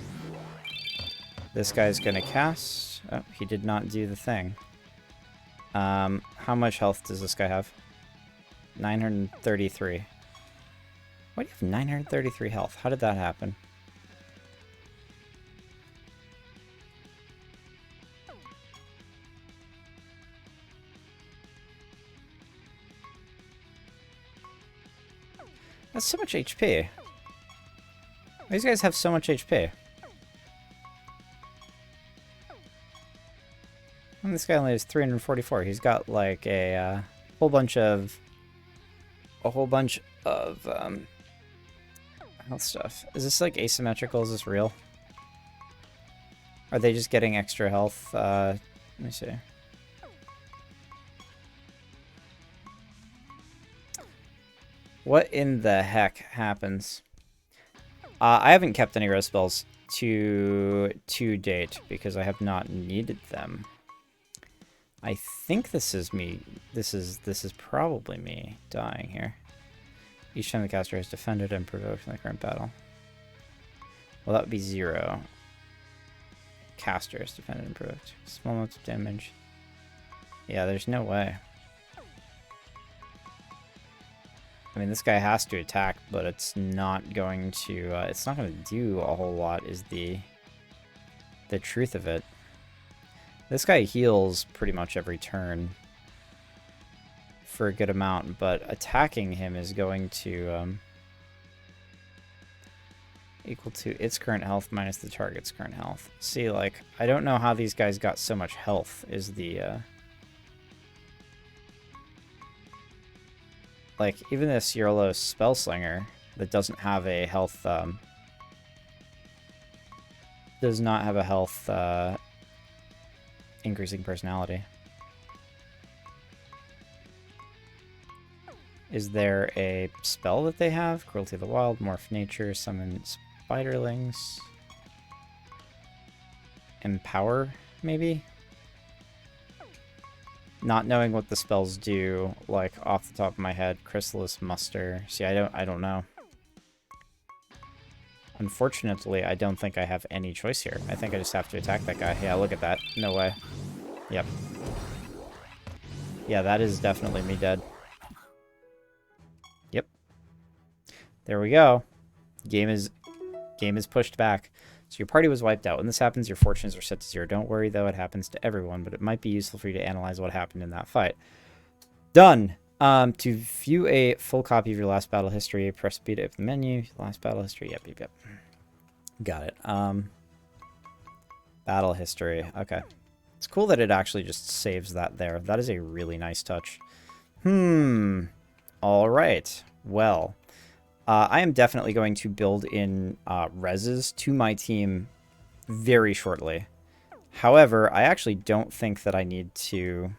This guy's gonna cast. Oh, he did not do the thing. How much health does this guy have? 933. Why do you have 933 health? How did that happen? That's so much HP. These guys have so much HP. And this guy only has 344. He's got like a whole bunch of health stuff. Is this like asymmetrical? Is this real? Are they just getting extra health? Let me see. What in the heck happens? I haven't kept any rose spells to date because I have not needed them. I think this is me. This is probably me dying here. Each time the caster has defended and provoked in the current battle. Well, that would be 0. Caster has defended and provoked. Small amounts of damage. Yeah, there's no way. I mean, this guy has to attack, but it's not going to. It's not going to do a whole lot. Is the truth of it. This guy heals pretty much every turn for a good amount, but attacking him is going to equal to its current health minus the target's current health. See, like, I don't know how these guys got so much health. Is the like, even this Siralim Spellslinger that doesn't have a health, does not have a health, increasing personality. Is there a spell that they have? Cruelty of the Wild, Morph Nature, Summon Spiderlings. Empower, maybe? Not knowing what the spells do, like, off the top of my head. Chrysalis Muster. See, I don't know. Unfortunately, I don't think I have any choice here. I think I just have to attack that guy. Yeah, look at that. No way. Yep. Yeah, that is definitely me dead. Yep. There we go. Game is pushed back. So your party was wiped out. When this happens, your fortunes are set to 0. Don't worry, though, it happens to everyone, but it might be useful for you to analyze what happened in that fight. Done! To view a full copy of your last battle history, press B to open the menu. Last battle history, yep. Got it. Battle history. Okay. It's cool that it actually just saves that there. That is a really nice touch. All right. Well, I am definitely going to build in reses to my team very shortly. However, I actually don't think that I need to...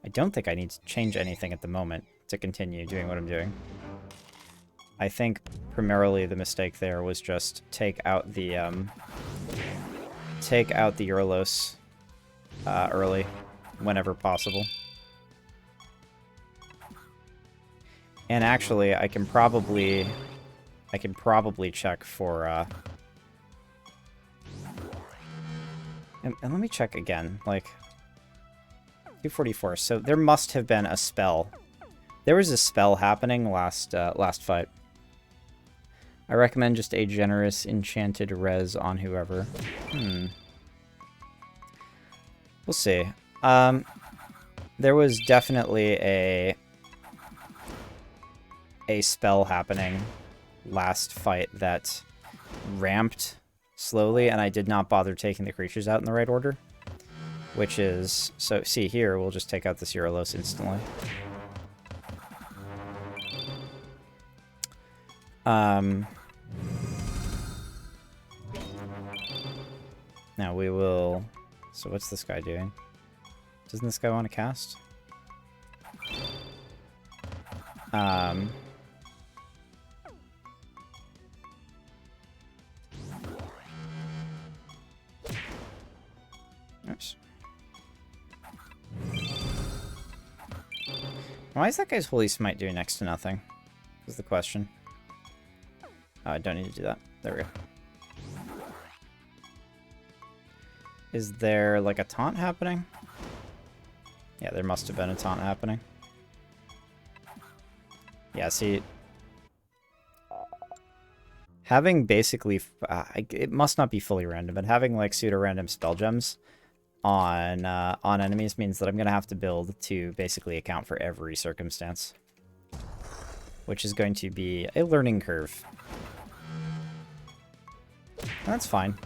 I don't think I need to change anything at the moment to continue doing what I'm doing. I think primarily the mistake there was just take out the Urlos early, whenever possible. And actually, I can probably check for and let me check again, like 244. So there must have been a spell. There was a spell happening last fight. I recommend just a generous enchanted res on whoever. We'll see. There was definitely a spell happening last fight that ramped slowly, and I did not bother taking the creatures out in the right order. Which is... So, see here, we'll just take out this Uralos instantly. Now we will... So what's this guy doing? Doesn't this guy want to cast? Oops. Why is that guy's Holy Smite doing next to nothing? Is the question. Oh, I don't need to do that. There we go. Is there, like, a taunt happening? Yeah, there must have been a taunt happening. Yeah, see... Having basically... it must not be fully random, but having, like, pseudo-random spell gems on enemies means that I'm going to have to build to basically account for every circumstance. Which is going to be a learning curve. That's fine.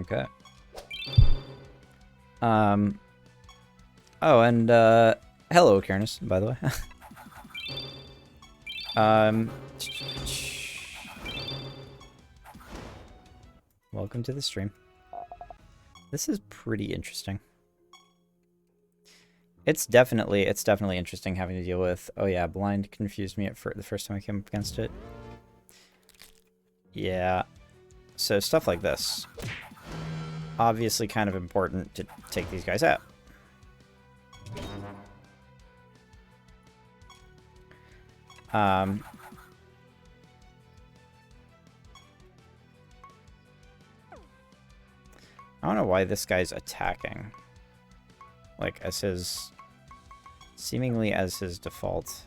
Okay. Oh, and, hello, Kiernis, by the way. Welcome to the stream. This is pretty interesting. It's definitely interesting having to deal with... Oh yeah, blind confused me the first time I came up against it. Yeah. So stuff like this. Obviously kind of important to take these guys out. I don't know why this guy's attacking. Like, as his... Seemingly as his default.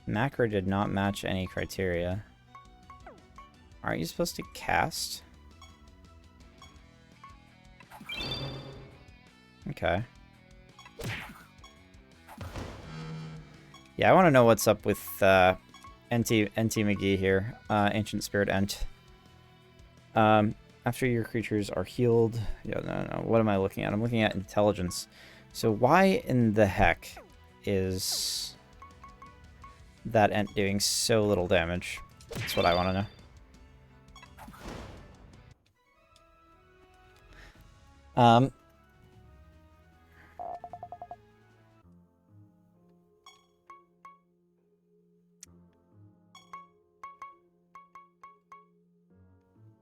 Macro did not match any criteria. Aren't you supposed to cast? Okay. Yeah, I want to know what's up with NT McGee here. Ancient Spirit Ent. After your creatures are healed... Yeah, no. What am I looking at? I'm looking at intelligence. So why in the heck is that Ent doing so little damage? That's what I want to know.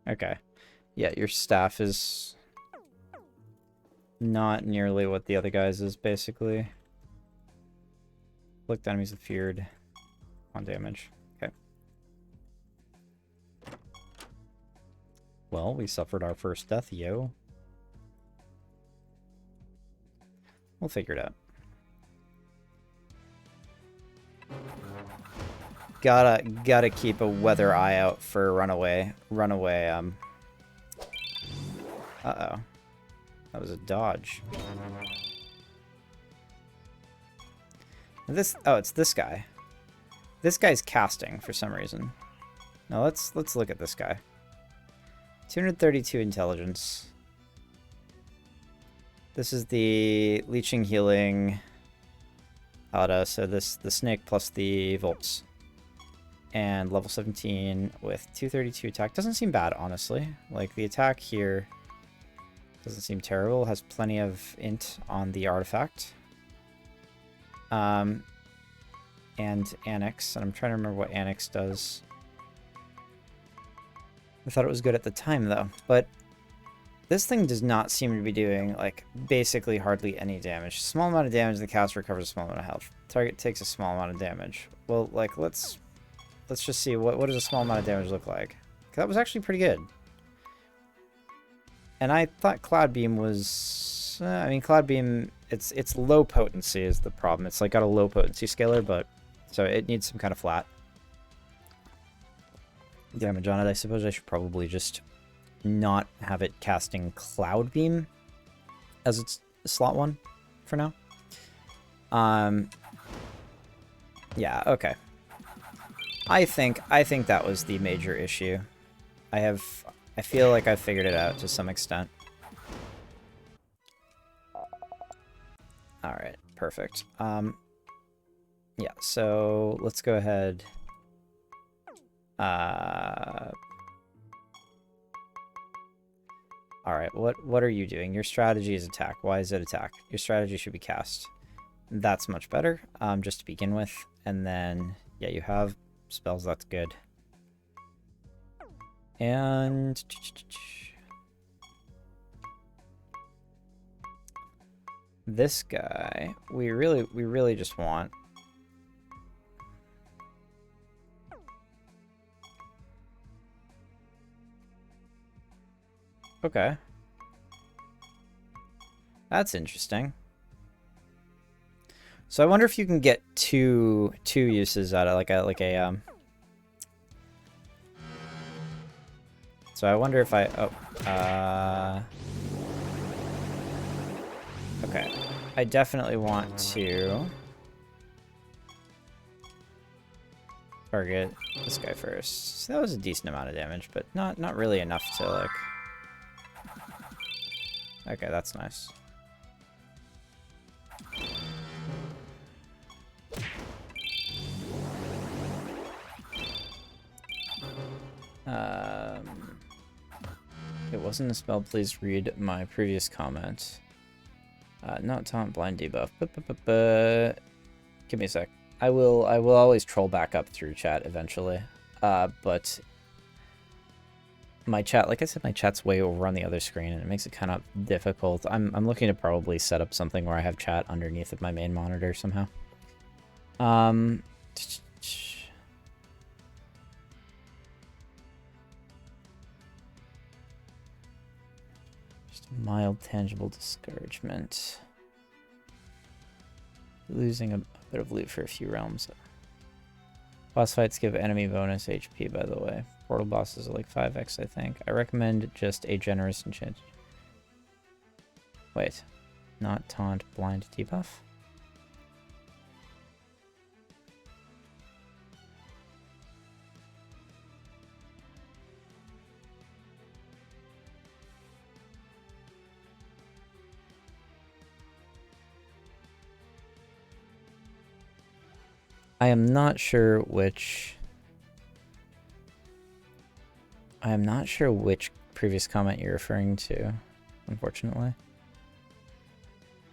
Okay. Yeah, your staff is not nearly what the other guys is, basically. Afflict enemies with feared 1 damage. Okay. Well, we suffered our first death, yo. We'll figure it out. Gotta keep a weather eye out for runaway Uh-oh. That was a dodge. Oh, it's this guy. This guy's casting for some reason. Now let's look at this guy. 232 intelligence. This is the leeching healing Ada, so the snake plus the volts. And level 17 with 232 attack. Doesn't seem bad, honestly. Like, the attack here doesn't seem terrible. Has plenty of int on the artifact. And Annex. And I'm trying to remember what Annex does. I thought it was good at the time, though. But this thing does not seem to be doing, like, basically hardly any damage. Small amount of damage, the cast recovers a small amount of health. Target takes a small amount of damage. Well, like, let's just see, what does a small amount of damage look like? That was actually pretty good. And I thought Cloud Beam was... I mean, Cloud Beam, it's low potency is the problem. It's, like, got a low potency scaler, but... So it needs some kind of flat damage on it. I suppose I should probably just not have it casting Cloud Beam as its slot 1 for now. Yeah, okay. I think that was the major issue. I feel like I've figured it out to some extent. Alright, perfect. Yeah, so let's go ahead. Alright, what are you doing? Your strategy is attack. Why is it attack? Your strategy should be cast. That's much better, just to begin with. And then, yeah, you have spells, that's good. And... this guy, we really just want... Okay. That's interesting. So I wonder if you can get two uses out of like a So I wonder if I okay. I definitely want to target this guy first. So that was a decent amount of damage, but not really enough to like. Okay, that's nice. It wasn't a spell, please read my previous comment. Not taunt blind debuff, but give me a sec. I will always troll back up through chat eventually. But my chat, like I said, my chat's way over on the other screen, and it makes it kind of difficult. I'm looking to probably set up something where I have chat underneath of my main monitor somehow. Just mild tangible discouragement. Losing a bit of loot for a few realms. Boss fights give enemy bonus HP, by the way. Portal bosses are like 5x, I think. I recommend just a generous enchant. Wait. Not taunt blind debuff? I am not sure which previous comment you're referring to, unfortunately.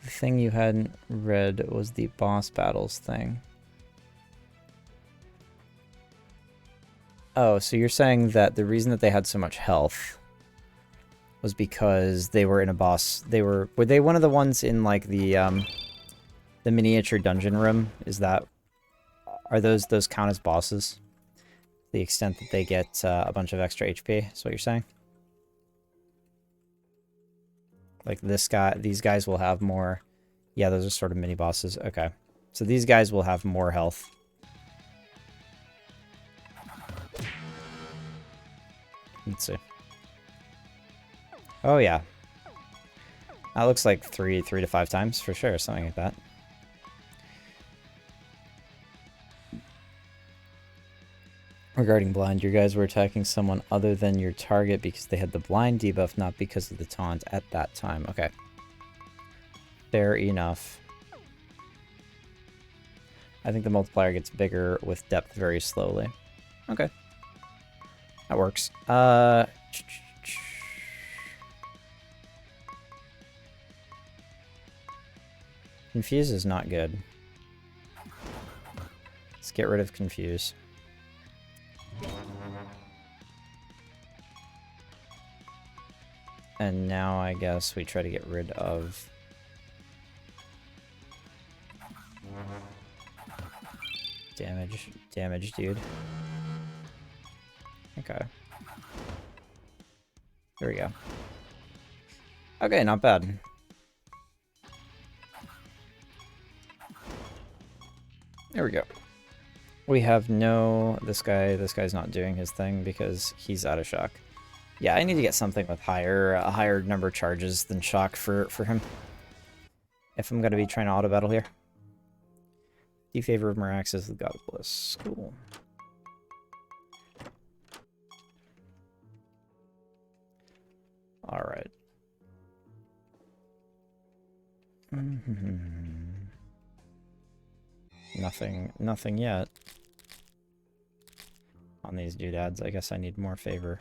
The thing you hadn't read was the boss battles thing. Oh, so you're saying that the reason that they had so much health was because they were in a boss. Were they one of the ones in like the miniature dungeon room? Are those count as bosses? The extent that they get a bunch of extra HP, is what you're saying? Like these guys will have more... Yeah, those are sort of mini bosses. Okay. So these guys will have more health. Let's see. Oh yeah, That looks like 3 to 5 times for sure, something like that. Regarding blind, your guys were attacking someone other than your target because they had the blind debuff, not because of the taunt at that time. Okay. Fair enough. I think the multiplier gets bigger with depth very slowly. Okay. That works. Confuse is not good. Let's get rid of Confuse. And now I guess we try to get rid of... Damage, dude. Okay. There we go. Okay, not bad. There we go. We have no... This guy's not doing his thing because he's out of shock. Yeah, I need to get something with a higher number of charges than shock for him. If I'm going to be trying to auto battle here. Defavor of Miraxis, the God of Bliss. Cool. Alright. Nothing yet. On these doodads, I guess I need more favor.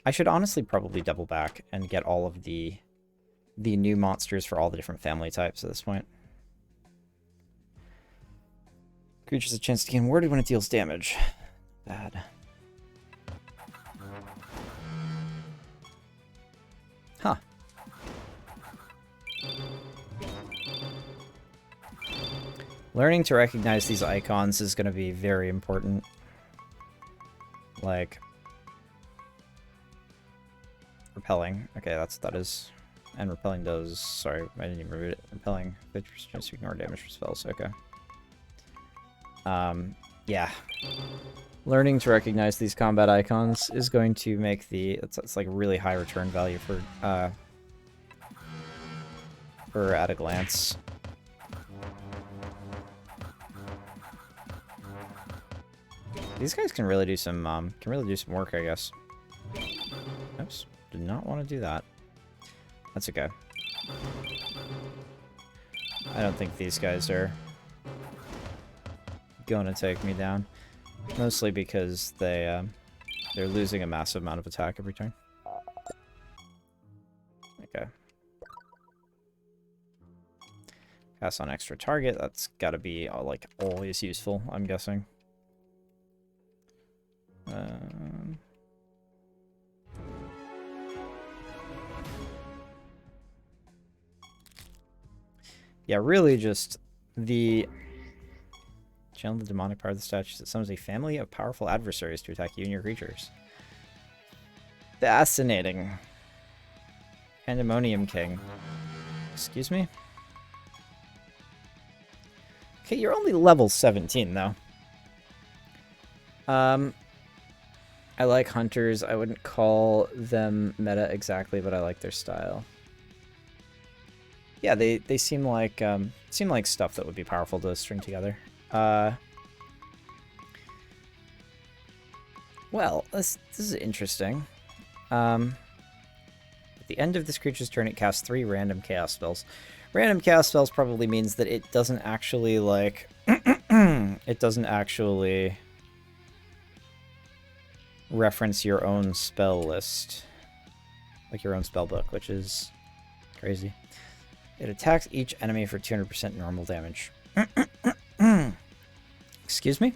I should honestly probably double back and get all of the new monsters for all the different family types at this point. Creature's a chance to gain worded when it deals damage. Bad. Huh. Learning to recognize these icons is going to be very important. Like... Repelling. Okay, that is... And repelling does... Sorry, I didn't even read it. Repelling. 50% chance to ignore damage for spells. Okay. Yeah. Learning to recognize these combat icons is going to make the... It's like a really high return value for at a glance. These guys can really do some work, I guess. Oops. Did not want to do that. That's okay. I don't think these guys are gonna take me down. Mostly because they're losing a massive amount of attack every turn. Okay. Pass on extra target. That's gotta be like always useful, I'm guessing. Yeah, really just the... Channel the demonic part of the statue that summons a family of powerful adversaries to attack you and your creatures. Fascinating. Pandemonium King. Excuse me? Okay, you're only level 17, though. I like hunters. I wouldn't call them meta exactly, but I like their style. Yeah, they seem like stuff that would be powerful to string together. Well, this is interesting. At the end of this creature's turn, it casts 3 random chaos spells. Random chaos spells probably means that it doesn't actually, like... it doesn't actually reference your own spell list. Like your own spell book, which is crazy. It attacks each enemy for 200% normal damage. Excuse me?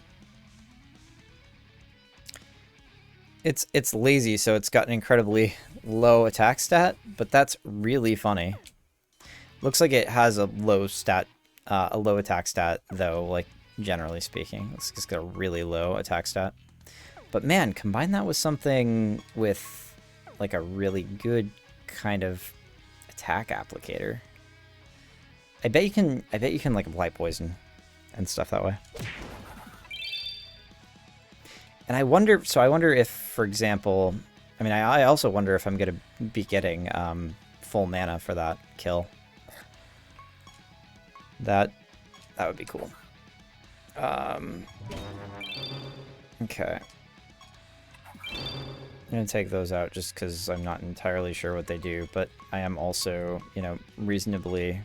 It's lazy, so it's got an incredibly low attack stat, but that's really funny. Looks like it has a low attack stat, though, like, generally speaking. It's just got a really low attack stat. But man, combine that with something with, like, a really good kind of attack applicator. I bet you can like apply poison and stuff that way. And I wonder if, for example, I mean, I also wonder if I'm going to be getting full mana for that kill. That would be cool. Okay. I'm going to take those out just because I'm not entirely sure what they do, but I am also, you know, reasonably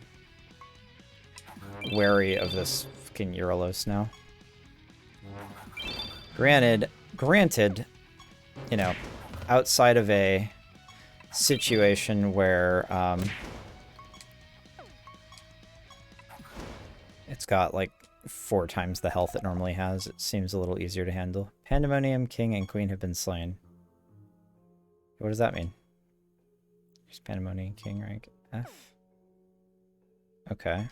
wary of this fucking Uralos now. Granted, you know, outside of a situation where it's got like 4 times the health it normally has, it seems a little easier to handle. Pandemonium, King, and Queen have been slain. What does that mean? Here's Pandemonium, King, rank F. Okay.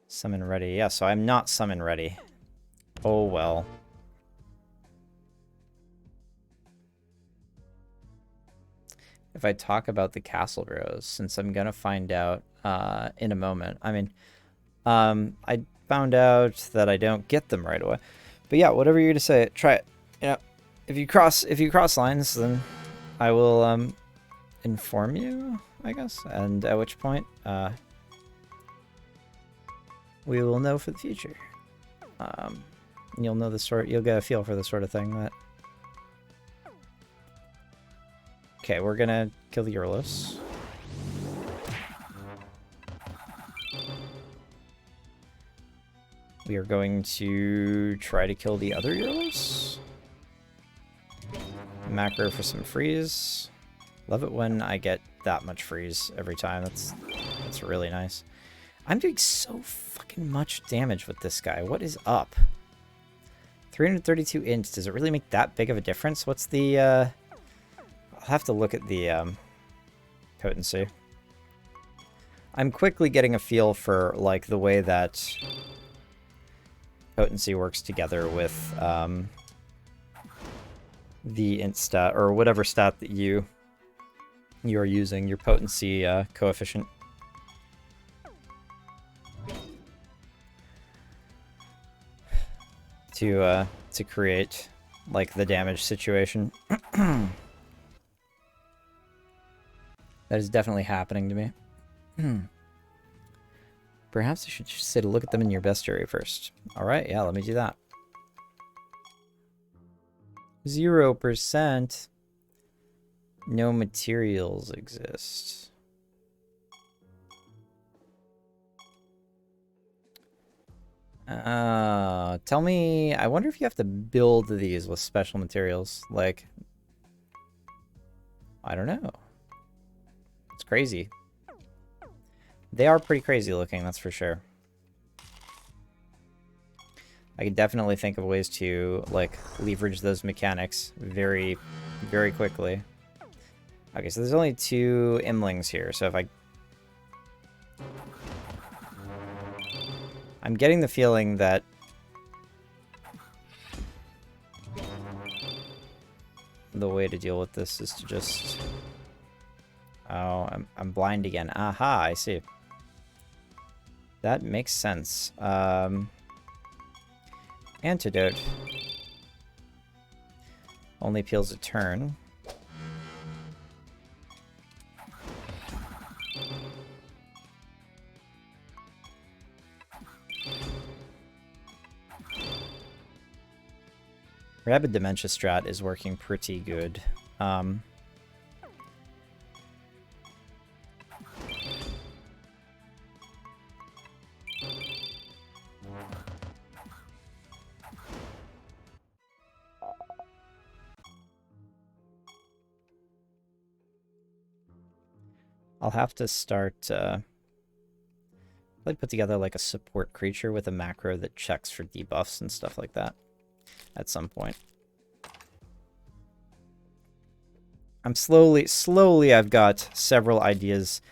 Summon ready. Yeah, so I'm not summon ready. Oh well. If I talk about the Castle Bros, since I'm gonna find out in a moment. I mean, I found out that I don't get them right away. But yeah, whatever you're gonna say, try it. You know, if you cross lines, then I will inform you, I guess. And at which point, we will know for the future. You'll know you'll get a feel for the sort of thing that. Okay, we're gonna kill the Uralos. We are going to try to kill the other Uralos. Macro for some freeze. Love it when I get that much freeze every time. That's really nice. I'm doing so fucking much damage with this guy. What is up? 332 int. Does it really make that big of a difference? What's the I'll have to look at the potency. I'm quickly getting a feel for like the way that potency works together with the int stat, or whatever stat that you are using, your potency coefficient. To create like the damage situation. That is definitely happening to me. Perhaps I should just say to look at them in your bestiary first. Alright, yeah, let me do that. 0%. No materials exist. Tell me, I wonder if you have to build these with special materials. Like, I don't know. It's crazy. They are pretty crazy looking, that's for sure. I could definitely think of ways to, like, leverage those mechanics very, very quickly. Okay, so there's only 2 Imlings here, so if I'm getting the feeling that the way to deal with this is to just... Oh, I'm blind again. Aha, I see. That makes sense. Antidote. Only appeals a turn. Rapid Dementia strat is working pretty good. I'll have to start, I'd put together like a support creature with a macro that checks for debuffs and stuff like that at some point. I'm slowly I've got several ideas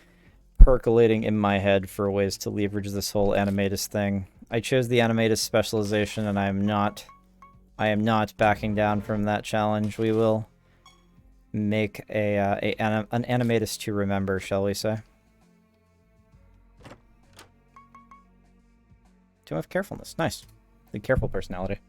percolating in my head for ways to leverage this whole Animatus thing. I chose the Animatus specialization and I am not backing down from that challenge. We will make an Animatus to remember, shall we say. Tome of Carefulness. Nice. The careful personality.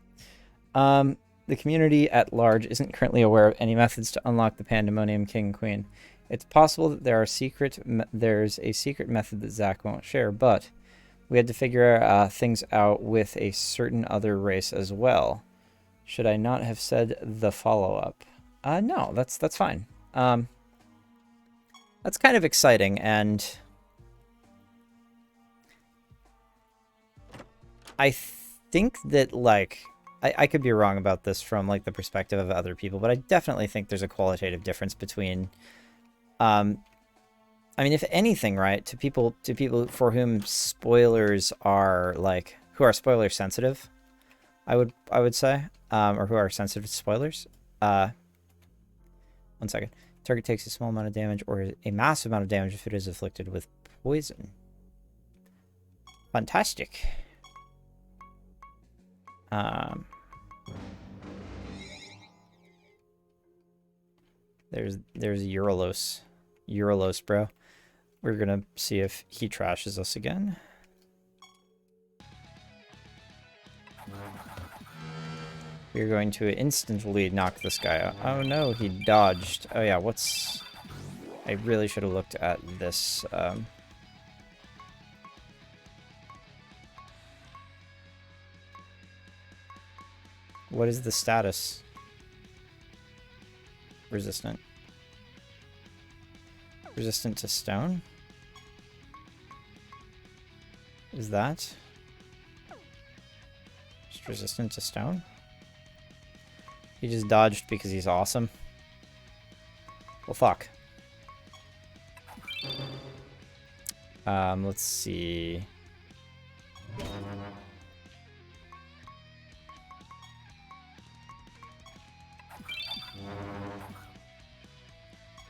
The community at large isn't currently aware of any methods to unlock the Pandemonium King and Queen. It's possible that there's a secret method that Zach won't share, but we had to figure things out with a certain other race as well. Should I not have said the follow-up? No, that's fine. That's kind of exciting, and I think that, like, I could be wrong about this from, like, the perspective of other people, but I definitely think there's a qualitative difference between, I mean, if anything, right, to people for whom spoilers are, like, who are spoiler sensitive, I would say, or who are sensitive to spoilers. 1 second. Target takes a small amount of damage or a massive amount of damage if it is afflicted with poison. Fantastic. There's Eurolos, bro. We're gonna see if he trashes us again. We're going to instantly knock this guy out. Oh no, he dodged. Oh yeah, I really should have looked at this. What is the status? Resistant. Resistant to stone? Is that? Just resistant to stone? He just dodged because he's awesome. Well, fuck. Let's see.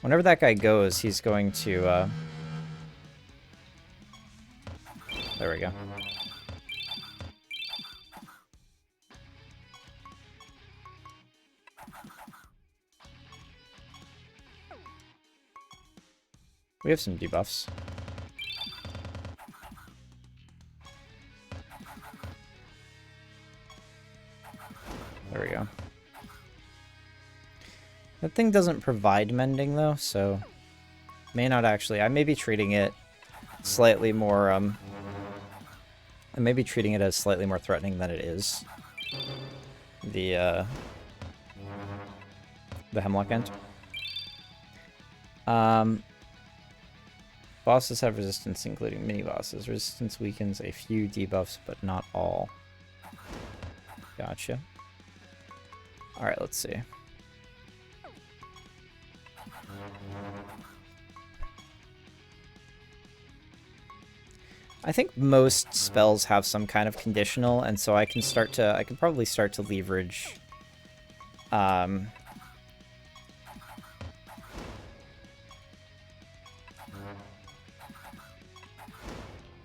Whenever that guy goes, he's going to, there we go. We have some debuffs. There we go. That thing doesn't provide mending, though, so may not actually. I may be treating it slightly more, I may be treating it as slightly more threatening than it is. The Hemlock Ant. Bosses have resistance, including mini-bosses. Resistance weakens a few debuffs, but not all. Gotcha. Alright, let's see. I think most spells have some kind of conditional, and so I can probably start to leverage, I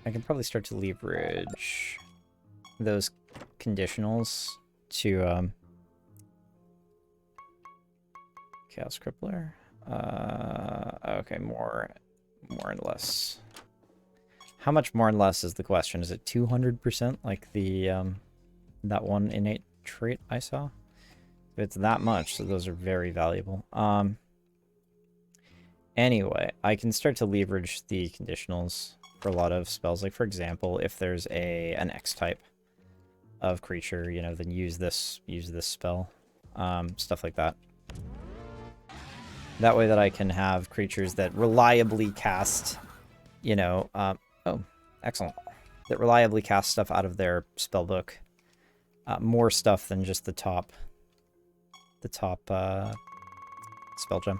can probably start to leverage those conditionals to, Chaos Crippler. Okay, more and less. How much more and less is the question? Is it 200% like the that one innate trait I saw? If it's that much, so those are very valuable. Anyway, I can start to leverage the conditionals for a lot of spells. Like, for example, if there's an X type of creature, you know, then use this spell. Stuff like that. That way that I can have creatures that reliably cast, you know, oh, excellent. That reliably cast stuff out of their spellbook. More stuff than just the top spell gem.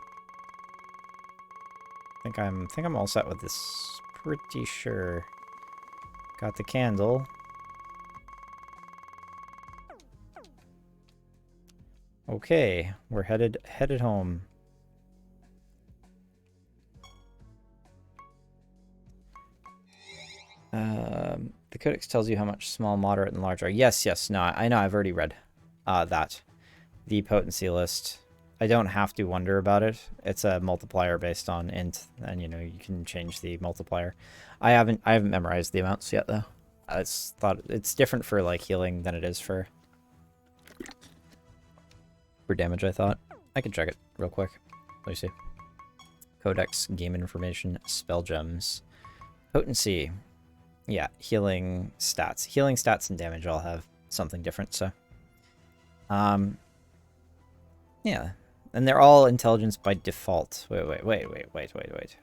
I think I'm all set with this. Pretty sure. Got the candle. Okay, we're headed home. The codex tells you how much small, moderate, and large are. Yes, no, I know, I've already read that. The potency list. I don't have to wonder about it. It's a multiplier based on int, and, you know, you can change the multiplier. I haven't memorized the amounts yet, though. I thought it's different for, like, healing than it is for For damage, I thought. I can check it real quick. Let me see. Codex, game information, spell gems. Potency. Yeah, healing stats. Healing stats and damage all have something different, so. Yeah. And they're all intelligence by default. Wait.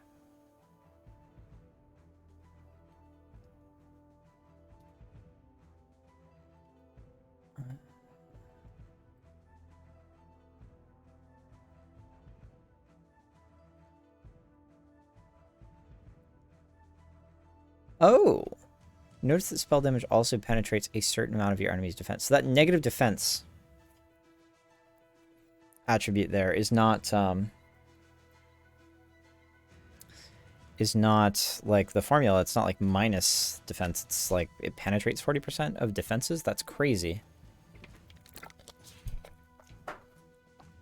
Oh! Notice that spell damage also penetrates a certain amount of your enemy's defense. So that negative defense attribute there is not like the formula. It's not like minus defense. It's like it penetrates 40% of defenses. That's crazy.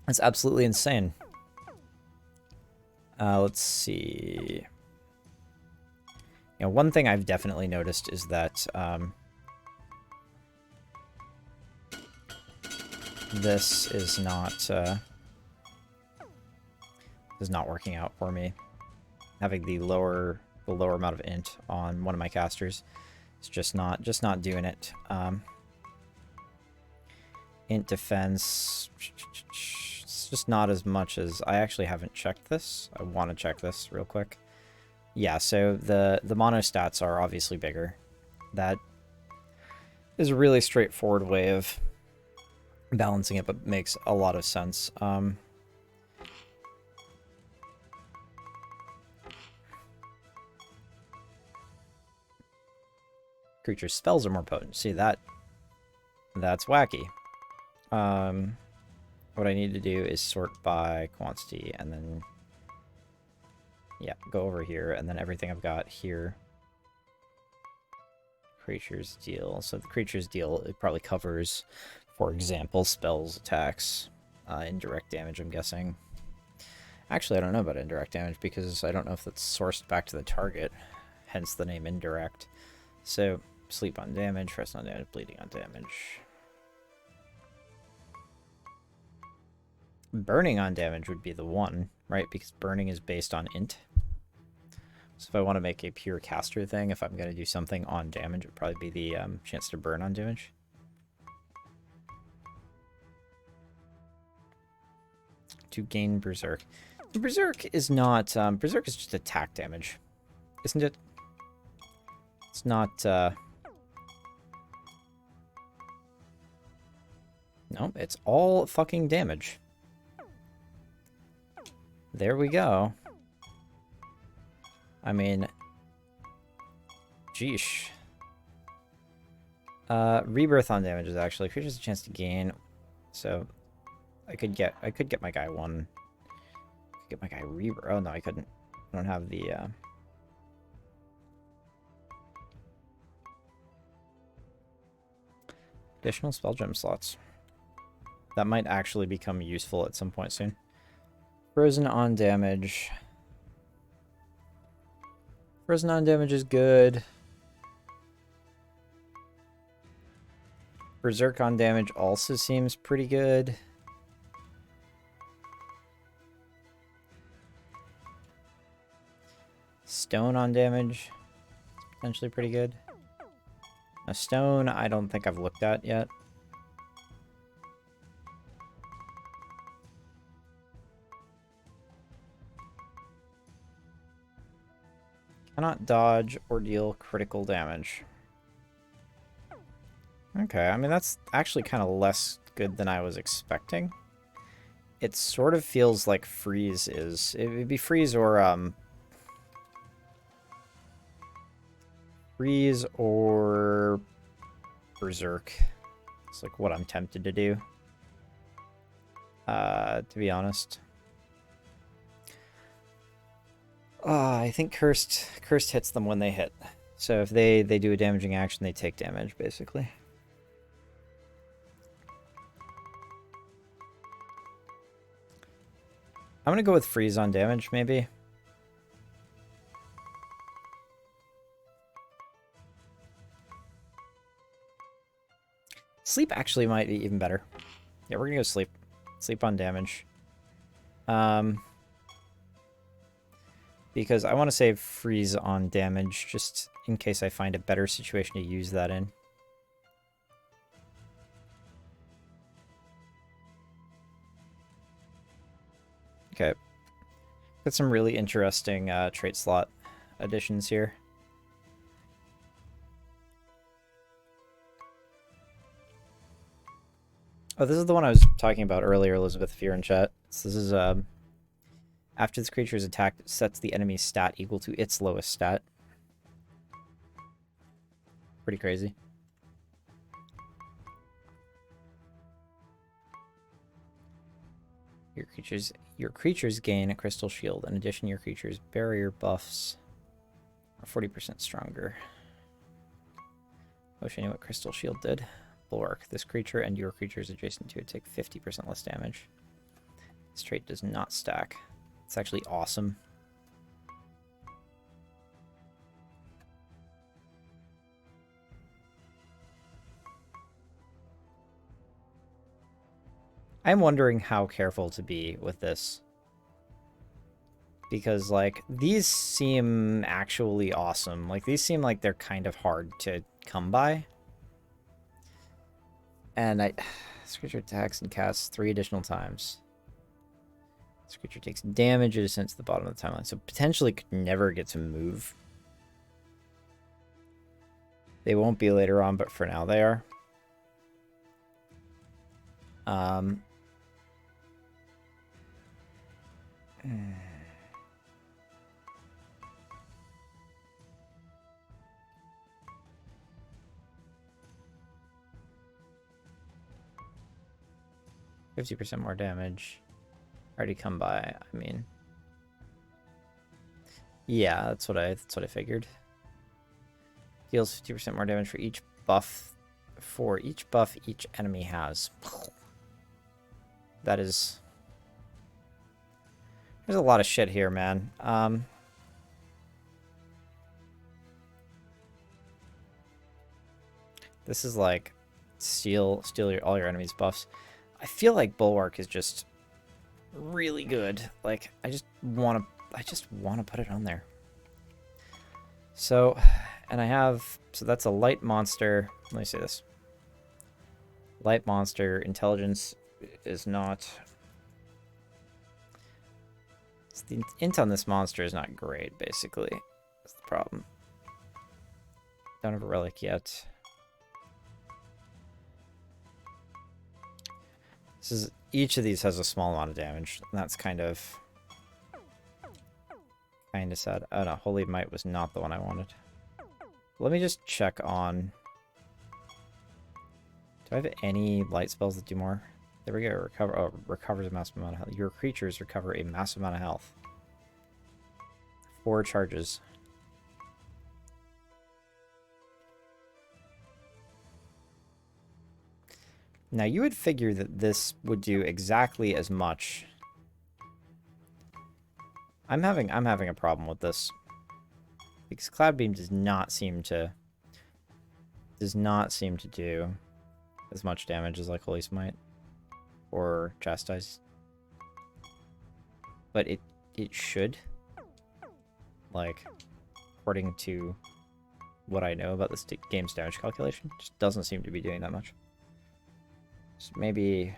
That's absolutely insane. Let's see. You know, one thing I've definitely noticed is that this is not working out for me. Having the lower amount of int on one of my casters, it's just not doing it. Int defense, it's just not as much as I actually haven't checked this. I want to check this real quick. Yeah, so the mono stats are obviously bigger. That is a really straightforward way of balancing it, but makes a lot of sense. Creature spells are more potent. See, that's wacky. What I need to do is sort by quantity, and then yeah, go over here, and then everything I've got here. Creatures deal. So the creatures deal, it probably covers, for example, spells, attacks, indirect damage, I'm guessing. Actually, I don't know about indirect damage, because I don't know if that's sourced back to the target, hence the name indirect. So, sleep on damage, rest on damage, bleeding on damage. Burning on damage would be the one, right? Because burning is based on int. So if I want to make a pure caster thing, if I'm going to do something on damage, it would probably be the chance to burn on damage. To gain Berserk. Berserk is not... Berserk is just attack damage, isn't it? It's not... No, it's all fucking damage. There we go. I mean... Jeesh. Rebirth on damage is actually creatures a chance to gain. So I could get my guy one. Get my guy Rebirth. Oh no, I couldn't. I don't have the additional spell gem slots. That might actually become useful at some point soon. Frozen on damage. Frozen on damage is good. Berserk on damage also seems pretty good. Stone on damage is potentially pretty good. A stone I don't think I've looked at yet. Cannot dodge or deal critical damage. Okay, I mean, that's actually kind of less good than I was expecting. It sort of feels like freeze is... It would be freeze or, freeze or berserk. It's like what I'm tempted to do. To be honest. I think cursed hits them when they hit. So if they do a damaging action, they take damage, basically. I'm gonna go with freeze on damage, maybe. Sleep actually might be even better. Yeah, we're gonna go sleep. Sleep on damage. Because I want to save freeze on damage, just in case I find a better situation to use that in. Okay. Got some really interesting trait slot additions here. Oh, this is the one I was talking about earlier, Elizabeth, if you're in chat. So this is, after this creature is attacked, it sets the enemy's stat equal to its lowest stat. Pretty crazy. Your creatures gain a crystal shield. In addition, your creature's barrier buffs are 40% stronger. Wish I knew what crystal shield did. Bulwark. This creature and your creatures adjacent to it take 50% less damage. This trait does not stack. It's actually awesome. I'm wondering how careful to be with this. Because, like, these seem actually awesome. Like, these seem like they're kind of hard to come by. And this creature attacks and casts 3 additional times. This creature takes damage at ascent to the bottom of the timeline, so potentially could never get to move. They won't be later on, but for now they are. 50% more damage. Already come by, I mean. Yeah, that's what I figured. Deals 50% more damage for each buff each enemy has. That is... There's a lot of shit here, man. This is like steal all your enemies' buffs. I feel like Bulwark is just really good. Like, I just want to put it on there. So, and I have, so that's a light monster. Let me say this. Light monster intelligence is not, the int on this monster is not great, basically. That's the problem. Don't have a relic yet. This is, each of these has a small amount of damage, and that's kind of sad. Oh no, Holy Might was not the one I wanted. Let me just check on... Do I have any light spells that do more? There we go. Recover. Oh, recovers a massive amount of health. Your creatures recover a massive amount of health. 4 charges. Now you would figure that this would do exactly as much. I'm having a problem with this. Because Cloud Beam does not seem to do as much damage as like Holy Smite or Chastise. But it should. Like, according to what I know about this game's damage calculation, just doesn't seem to be doing that much. So maybe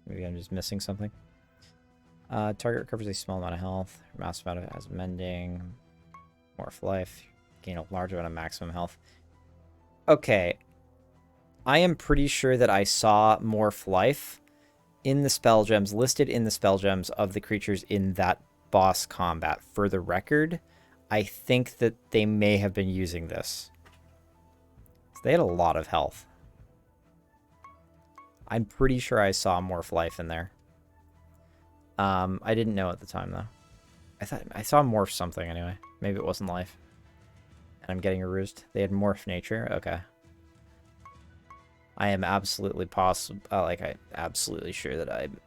I'm just missing something. Target recovers a small amount of health, massive amount of as mending, more life, gain a large amount of maximum health. Okay, I am pretty sure that I saw Morph Life in the spell gems, listed in the spell gems of the creatures in that boss combat. For the record, I think that they may have been using this. So they had a lot of health. I'm pretty sure I saw Morph Life in there. I didn't know at the time, though. I thought I saw Morph something anyway. Maybe it wasn't Life. And I'm getting rused. They had Morph Nature? Okay. I am absolutely absolutely sure that I'm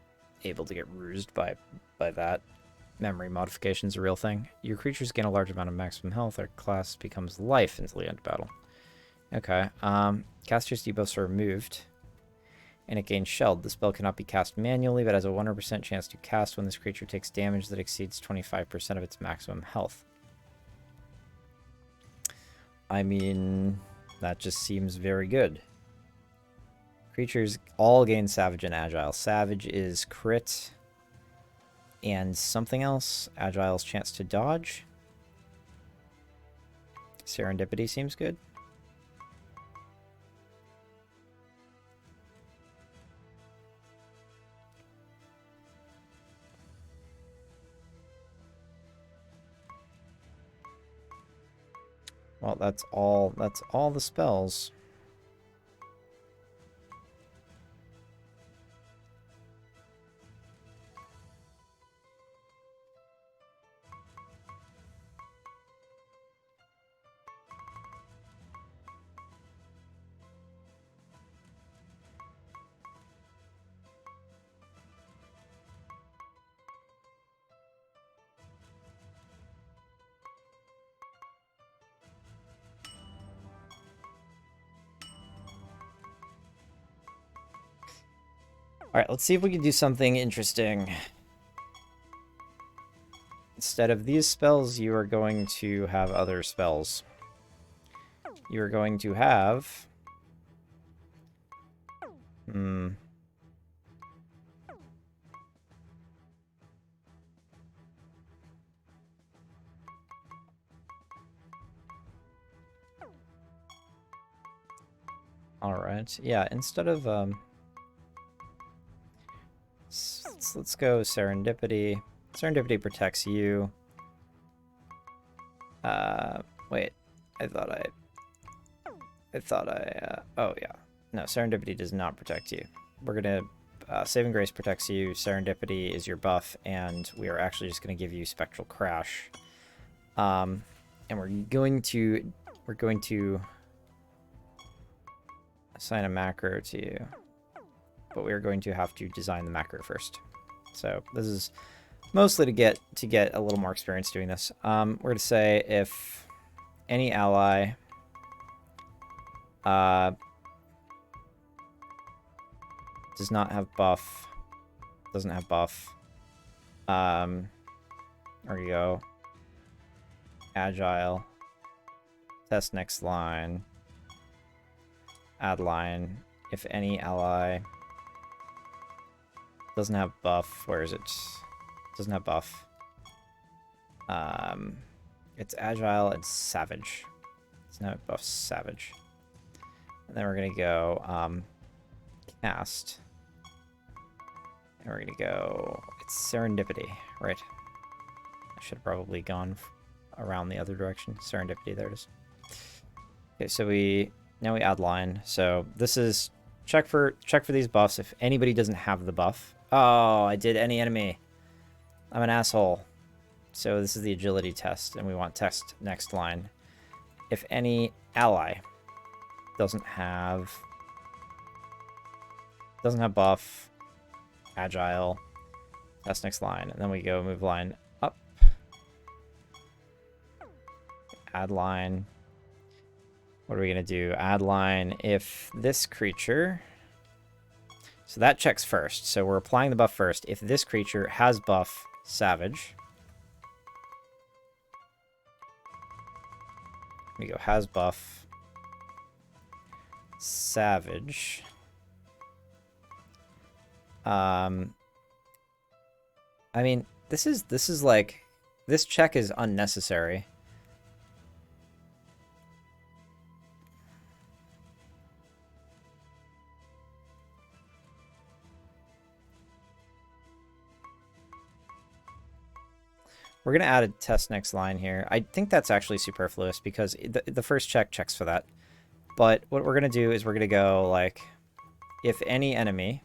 able to get rused by that. Memory modification's a real thing. Your creatures gain a large amount of maximum health. Their class becomes Life until the end of battle. Okay. Caster's debuffs are removed. and it gains Shelled. The spell cannot be cast manually, but has a 100% chance to cast when this creature takes damage that exceeds 25% of its maximum health. I mean, that just seems very good. Creatures all gain Savage and Agile. Savage is crit and something else. Agile's chance to dodge. Serendipity seems good. Well, that's all the spells. Alright, let's see if we can do something interesting. Instead of these spells, you are going to have other spells. You are going to have... Alright, yeah, instead of... Let's go Serendipity. Serendipity protects you. Wait. Oh, yeah. No, Serendipity does not protect you. We're gonna... Saving Grace protects you, Serendipity is your buff, and we are actually just gonna give you Spectral Crash. And we're going to assign a macro to you. But we're going to have to design the macro first. So this is mostly to get a little more experience doing this. We're going to say if any ally does not have buff, doesn't have buff, there we go, agile, test next line, add line, if any ally doesn't have buff, where is it? Doesn't have buff. It's agile and savage. It's not buff, savage. And then we're gonna go cast. And we're gonna go, it's serendipity, right? I should have probably gone around the other direction. Serendipity, there it is. Okay, so now we add line. So this is check for these buffs if anybody doesn't have the buff. Oh, I did any enemy. I'm an asshole. So this is the agility test, and we want test next line. If any ally doesn't have buff, agile, test next line, and then we go move line up, add line. What are we gonna do? Add line if this creature. So that checks first. So we're applying the buff first. If this creature has buff, savage. We go has buff, savage. I mean, this is like, this check is unnecessary. We're going to add a test next line here. I think that's actually superfluous because the first check checks for that. But what we're going to do is we're going to go, like, if any enemy...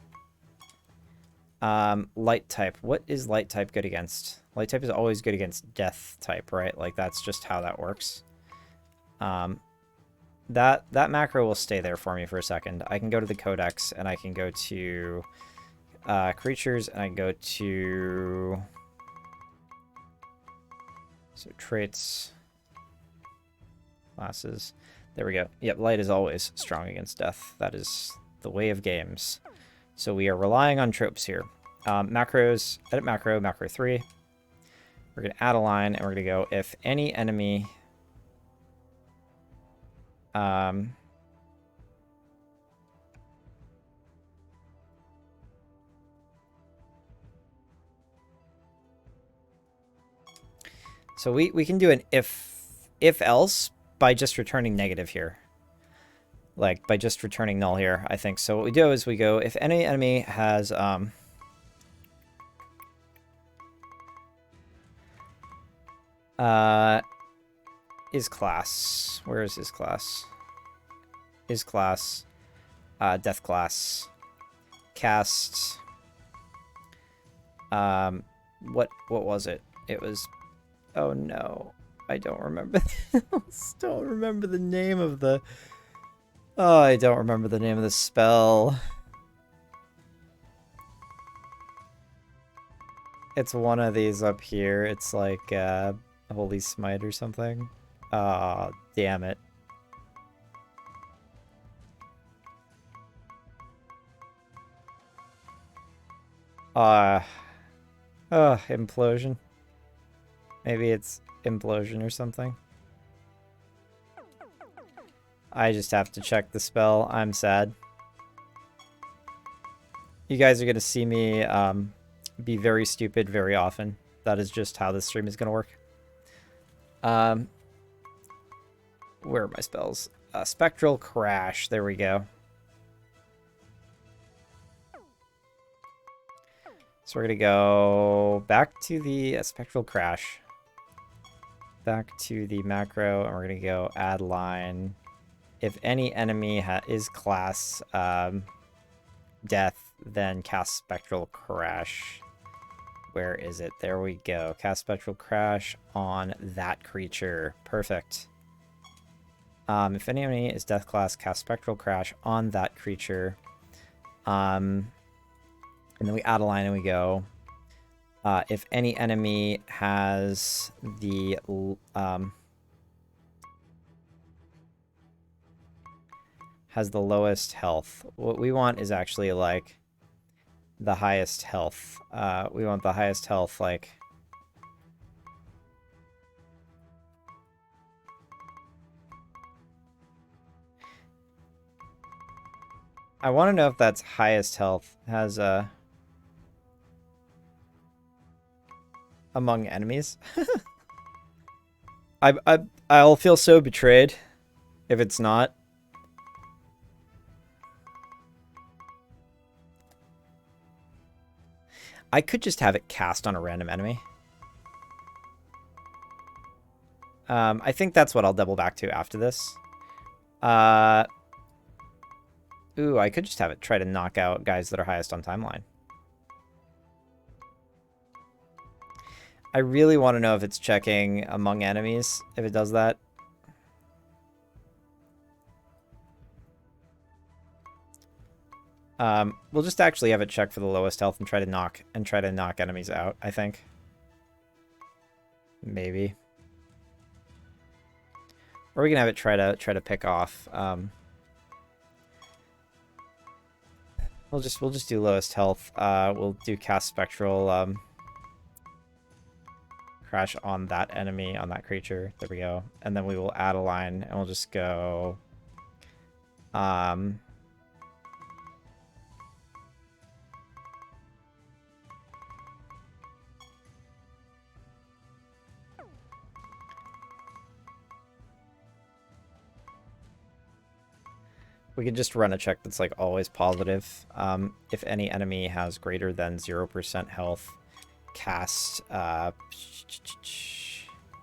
light type. What is light type good against? Light type is always good against death type, right? Like, that's just how that works. That macro will stay there for me for a second. I can go to the codex, and I can go to creatures, and I can go to... So traits, classes, there we go. Yep, light is always strong against death. That is the way of games. So we are relying on tropes here. Macros, edit macro, macro 3. We're going to add a line, and we're going to go if any enemy... So we can do an if else by just returning negative here. Like, by just returning null here, I think. So what we do is we go, if any enemy has... is class. Where is his class? Is class. Death class. Cast. What was it? It was... Oh no. I don't remember. Don't remember the name of the... Oh, I don't remember the name of the spell. It's one of these up here. It's like Holy Smite or something. Oh, damn it. Implosion. Maybe it's implosion or something. I just have to check the spell. I'm sad. You guys are going to see me be very stupid very often. That is just how this stream is going to work. Where are my spells? Spectral Crash. There we go. So we're going to go back to the Spectral Crash. Back to the macro, and we're going to go add line. If any enemy is class death, then cast Spectral Crash. Where is it? There we go. Cast Spectral Crash on that creature. Perfect. If any enemy is death class, cast Spectral Crash on that creature. And then we add a line and we go, if any enemy has the lowest health. What we want is actually like the highest health. We want the highest health, like... I want to know if that's highest health has among enemies. I'll feel so betrayed if it's not. I could just have it cast on a random enemy. I think that's what I'll double back to after this. Ooh, I could just have it try to knock out guys that are highest on timeline. I really want to know if it's checking among enemies, if it does that. We'll just actually have it check for the lowest health and try to knock enemies out, I think. Maybe. Or we can have it try to pick off. We'll just do lowest health. We'll do cast Spectral Crash on that enemy, on that creature. There we go. And then we will add a line and we'll just go we can just run a check that's like always positive. If any enemy has greater than 0% health, cast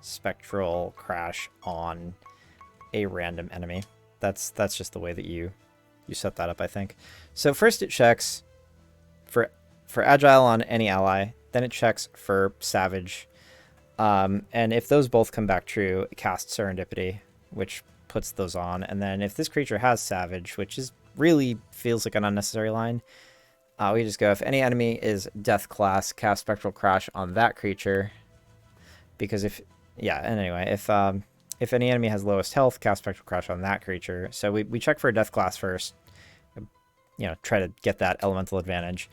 Spectral Crash on a random enemy. That's just the way that you set that up, I think. So first it checks for Agile on any ally, then it checks for Savage. And if those both come back true, it casts Serendipity, which puts those on. And then if this creature has Savage, which is really feels like an unnecessary line, we just go, if any enemy is death class, cast Spectral Crash on that creature. Because if any enemy has lowest health, cast Spectral Crash on that creature. So we check for a death class first. you know, try to get that elemental advantage.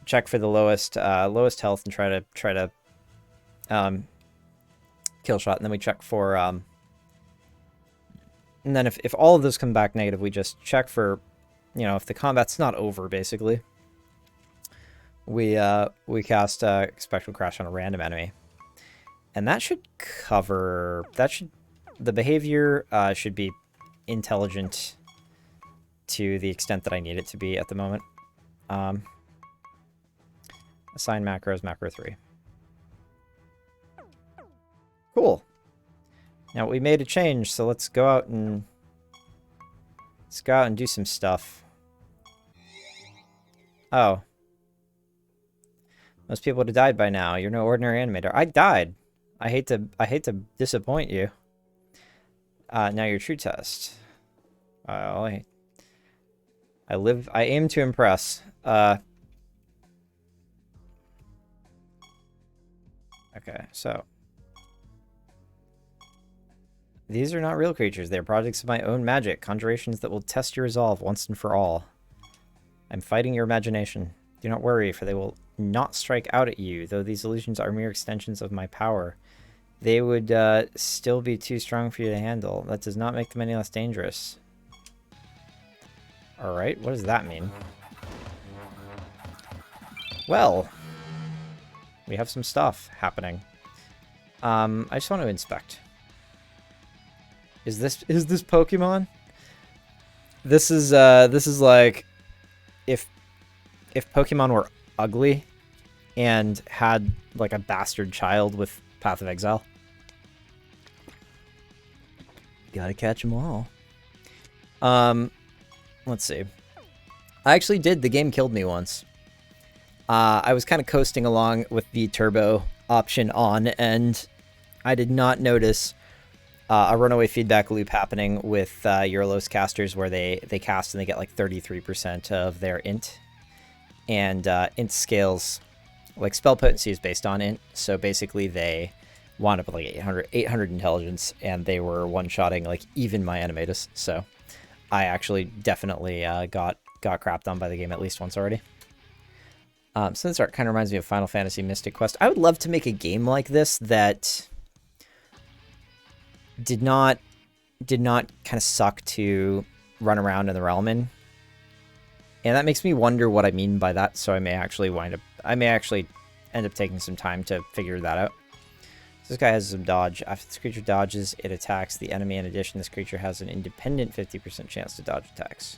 Check for the lowest health and try to kill shot, and then we check for and then if all of those come back negative, we just check for, you know, if the combat's not over, basically. We cast Spectral Crash on a random enemy, and that should cover. The behavior should be intelligent to the extent that I need it to be at the moment. Assign macros, macro 3. Cool. Now we made a change, so let's go out and do some stuff. Oh. Most people would have died by now. You're no ordinary animator. I died. I hate to disappoint you. Now your true test. I aim to impress. Okay, so these are not real creatures. They are projects of my own magic, conjurations that will test your resolve once and for all. I'm fighting your imagination. Do not worry, for they will not strike out at you, though these illusions are mere extensions of my power. They would still be too strong for you to handle. That does not make them any less dangerous. Alright, what does that mean? Well, we have some stuff happening. I just want to inspect. Is this Pokemon? This is like if Pokemon were ugly and had like a bastard child with Path of Exile. Gotta catch them all. Let's see. I actually did. The game killed me once. I was kind of coasting along with the turbo option on, and I did not notice a runaway feedback loop happening with Eurolos casters where they cast and they get like 33% of their int. And int scales, like spell potency is based on int, so basically they wound up with like 800 intelligence, and they were one-shotting like even my animatus, so I actually definitely got crapped on by the game at least once already. So this art kind of reminds me of Final Fantasy Mystic Quest. I would love to make a game like this that did not kind of suck to run around in the realm in. And that makes me wonder what I mean by that, so I may actually end up taking some time to figure that out. So this guy has some dodge. After this creature dodges, it attacks the enemy. In addition, this creature has an independent 50% chance to dodge attacks.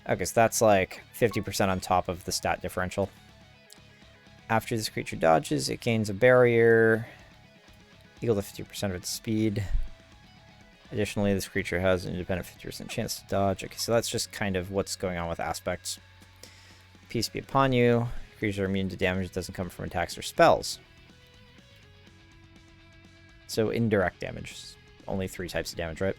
Okay, so that's like 50% on top of the stat differential. After this creature dodges, it gains a barrier equal to 50% of its speed. Additionally, this creature has an independent 50% chance to dodge. Okay, so that's just kind of what's going on with aspects. Peace be upon you. Creatures are immune to damage that doesn't come from attacks or spells. So indirect damage. Only 3 types of damage, right?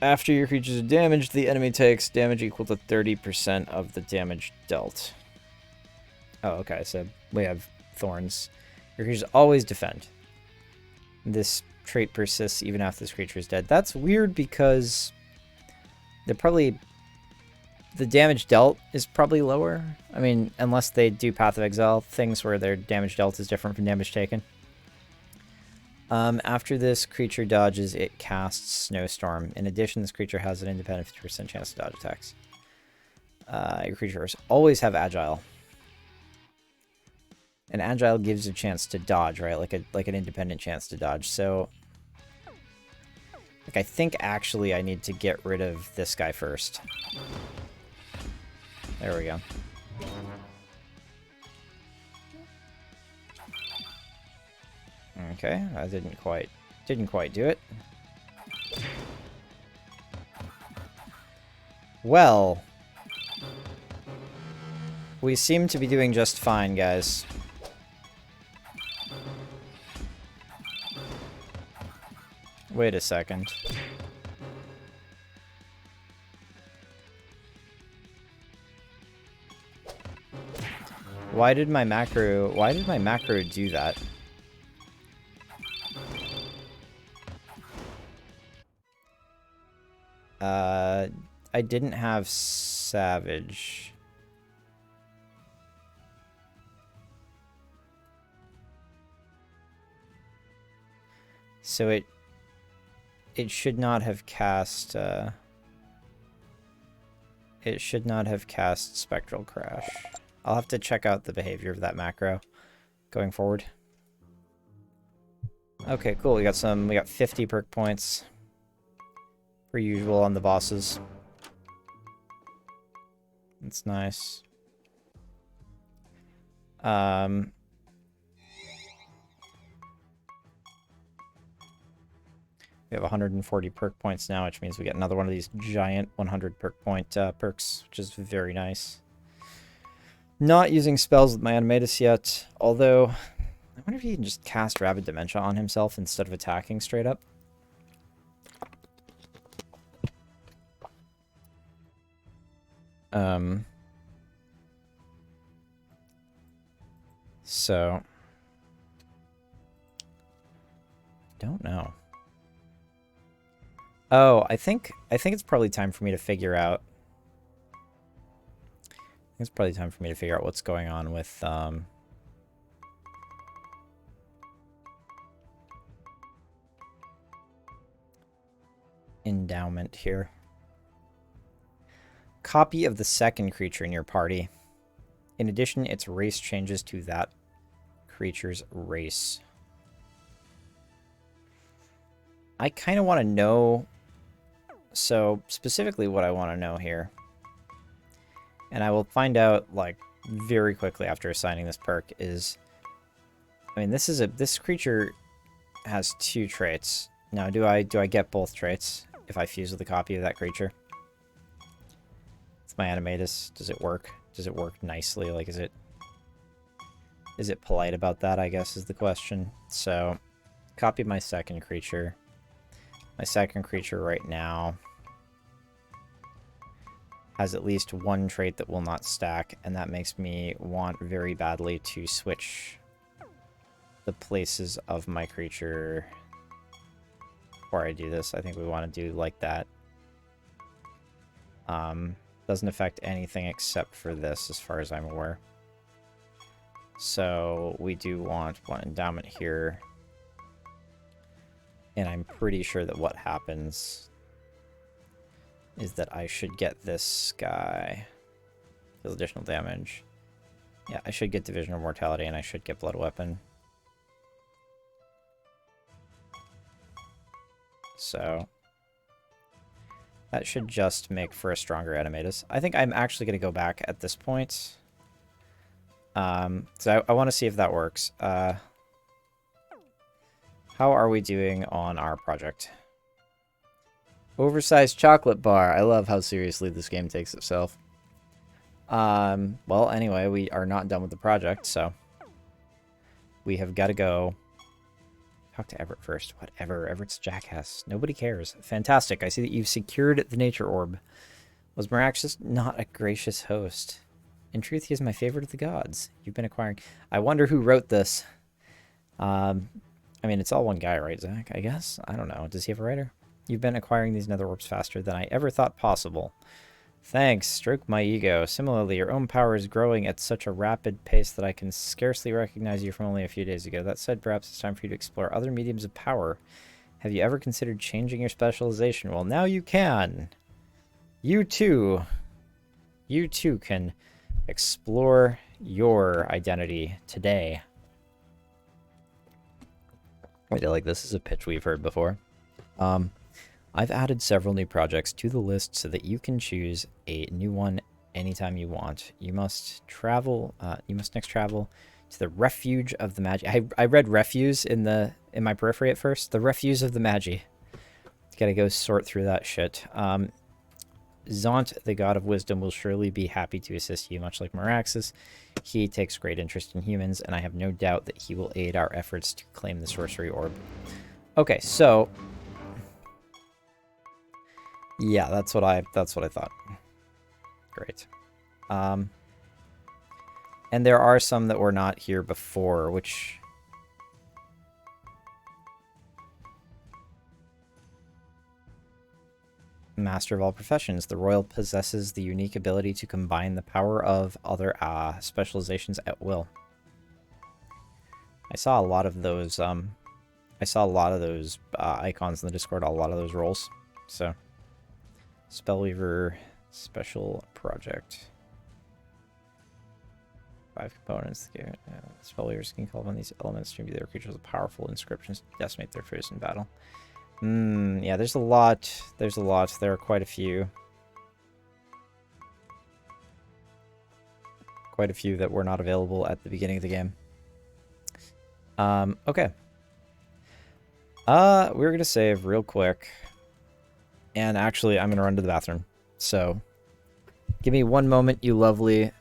After your creatures are damaged, the enemy takes damage equal to 30% of the damage dealt. Oh, okay, so we have thorns. Your creatures always defend. This trait persists even after this creature is dead. That's weird because they're probably... the damage dealt is probably lower. I mean, unless they do Path of Exile, things where their damage dealt is different from damage taken. After this creature dodges, it casts Snowstorm. In addition, this creature has an independent 50% chance to dodge attacks. Your creatures always have Agile. And Agile gives a chance to dodge, right? Like an independent chance to dodge. So, like, I think actually I need to get rid of this guy first. There we go. Okay, I didn't quite do it. Well, we seem to be doing just fine, guys. Wait a second. Why did my macro do that? I didn't have Savage. So it should not have cast it should not have cast Spectral Crash. I'll have to check out the behavior of that macro going forward. Okay, cool. We got 50 perk points. Per usual on the bosses. That's nice. We have 140 perk points now, which means we get another one of these giant 100 perk point perks, which is very nice. Not using spells with my Animatus yet, although I wonder if he can just cast Rabid Dementia on himself instead of attacking straight up. So don't know. Oh, I think it's probably time for me to figure out. It's probably time for me to figure out what's going on with endowment here. Copy of the second creature in your party. In addition, its race changes to that creature's race. I kind of want to know. So, specifically what I want to know here. And I will find out, like, very quickly after assigning this perk is... I mean, this creature has 2 traits. Now, do I get both traits if I fuse with a copy of that creature? It's my Animatus. Does it work? Does it work nicely? Like, is it polite about that, I guess, is the question. So, copy my second creature. My second creature right now has at least 1 trait that will not stack, and that makes me want very badly to switch the places of my creature before I do this. I think we want to do like that. Doesn't affect anything except for this, as far as I'm aware. So we do want 1 endowment here. And I'm pretty sure that what happens is that I should get this guy. Deals additional damage. Yeah, I should get Division of Mortality, and I should get Blood Weapon. So that should just make for a stronger Animatus. I think I'm actually going to go back at this point. So I want to see if that works. How are we doing on our project? Oversized chocolate bar. I love how seriously this game takes itself. Well, anyway, we are not done with the project, so we have got to go talk to Everett first. Whatever. Everett's jackass. Nobody cares. Fantastic. I see that you've secured the nature orb. Was Miraxus not a gracious host? In truth, he is my favorite of the gods. You've been acquiring... I wonder who wrote this. I mean, it's all one guy, right, Zach? I guess? I don't know. Does he have a writer? You've been acquiring these nether orbs faster than I ever thought possible. Thanks. Stroke my ego. Similarly, your own power is growing at such a rapid pace that I can scarcely recognize you from only a few days ago. That said, perhaps it's time for you to explore other mediums of power. Have you ever considered changing your specialization? Well, now you can. You too can explore your identity today. I feel like this is a pitch we've heard before. I've added several new projects to the list so that you can choose a new one anytime you want. You must travel. You must next travel to the Refuge of the Magi. I read Refuse in my periphery at first. The Refuse of the Magi. Gotta go sort through that shit. Zont, the god of wisdom, will surely be happy to assist you, much like Miraxus. He takes great interest in humans, and I have no doubt that he will aid our efforts to claim the sorcery orb. Okay, so yeah, that's what I thought. Great. And there are some that were not here before, which Master of all professions. The royal possesses the unique ability to combine the power of other specializations at will. I saw a lot of those. Icons in the Discord. A lot of those roles. So, Spellweaver special project. 5 components. Spellweavers can call upon these elements to imbue their creatures with powerful inscriptions to decimate their foes in battle. Yeah, there's a lot. There's a lot. There are quite a few. Quite a few that were not available at the beginning of the game. Okay. We're gonna save real quick. And actually, I'm gonna run to the bathroom. So, give me one moment, you lovely,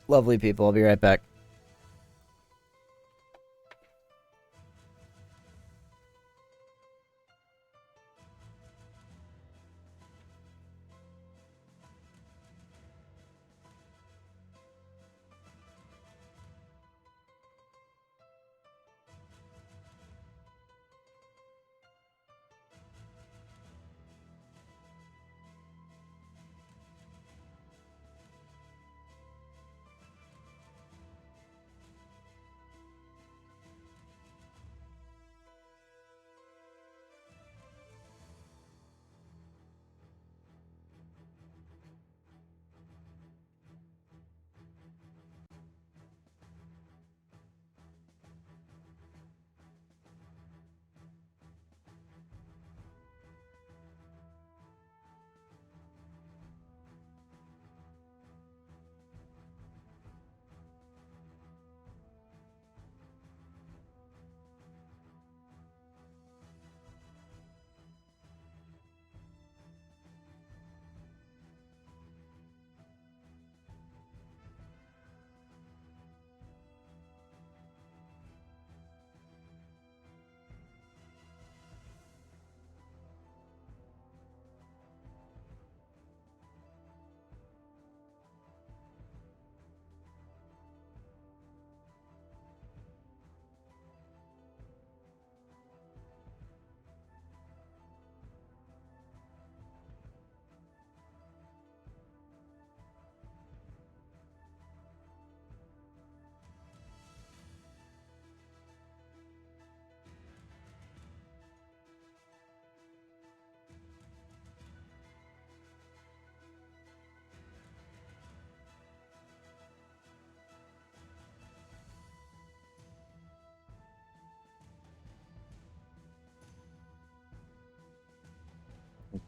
lovely people. I'll be right back.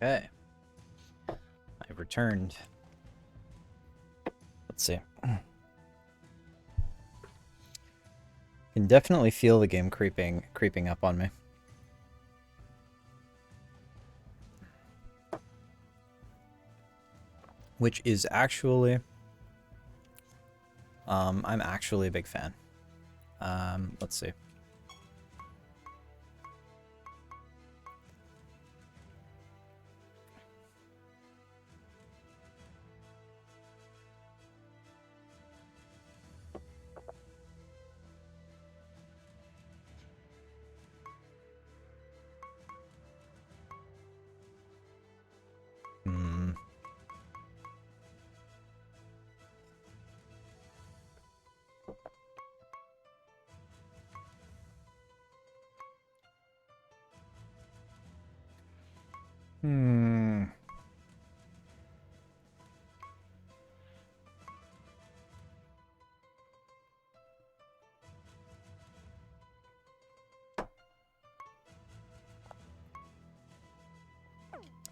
Okay. I've returned. Let's see. Can definitely feel the game creeping up on me. Which is actually I'm actually a big fan. Let's see.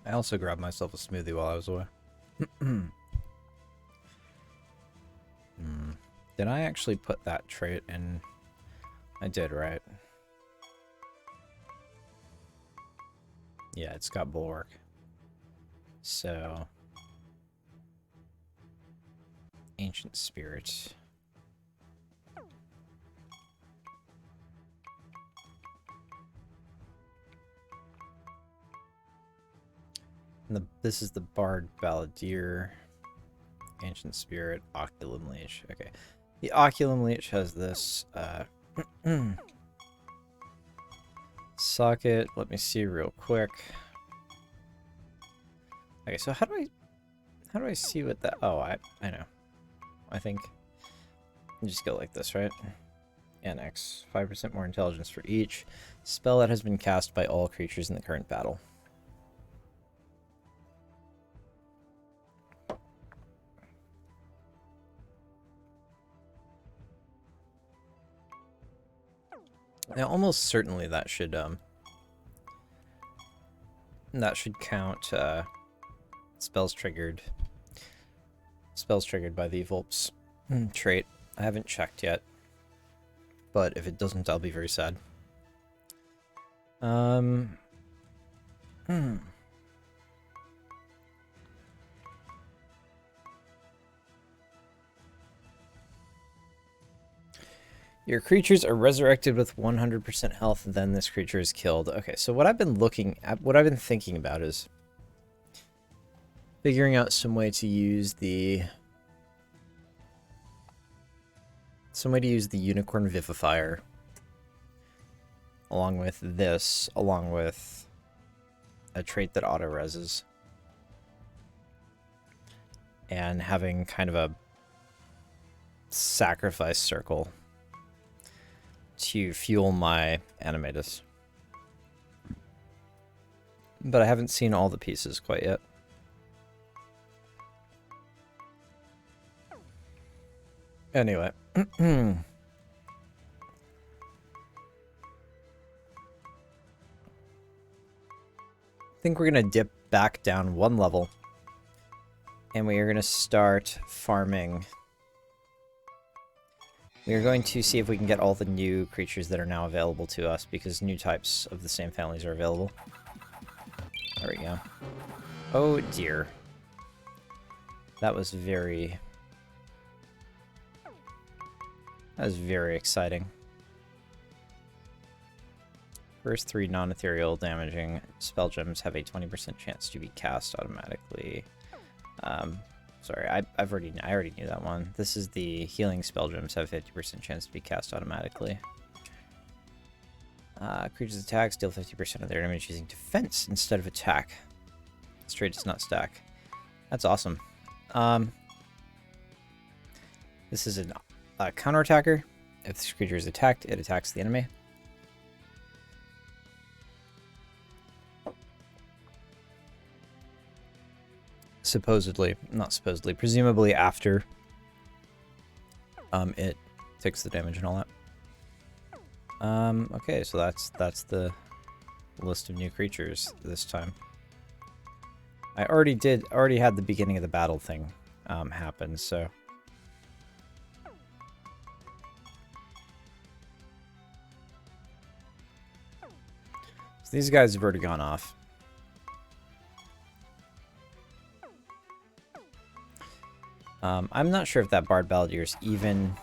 I also grabbed myself a smoothie while I was away. Did I actually put that trait in? I did, right? Yeah, it's got bulwark. So, ancient spirit. And this is the Bard Balladeer. Ancient Spirit, Oculum Leech. Okay. The Oculum Leech has this socket. Let me see real quick. Okay, so how do I see what that? Oh, I know. I think you just go like this, right? Annex 5% more intelligence for each spell that has been cast by all creatures in the current battle. Now, almost certainly that should count spells triggered by the Volp's trait. I haven't checked yet, but if it doesn't, I'll be very sad. Your creatures are resurrected with 100% health, then this creature is killed. Okay, so what I've been thinking about is figuring out some way to use the Unicorn Vivifier along with a trait that auto-reses, and having kind of a sacrifice circle to fuel my Animatus. But I haven't seen all the pieces quite yet. Anyway. I think we're going to dip back down one level. And we are going to start farming. We are going to see if we can get all the new creatures that are now available to us, because new types of the same families are available. There we go. Oh dear. That was very exciting. First 3 non-ethereal damaging spell gems have a 20% chance to be cast automatically. Sorry, I already knew that one. This is the healing spell gems have a 50% chance to be cast automatically. Creatures attacks deal 50% of their damage using defense instead of attack. This trait does not stack. That's awesome. This is a counterattacker. If this creature is attacked, it attacks the enemy. Presumably after it takes the damage and all that. Okay, so that's the list of new creatures this time. I already had the beginning of the battle thing happen, so these guys have already gone off. I'm not sure if that Bard Balladeer is even...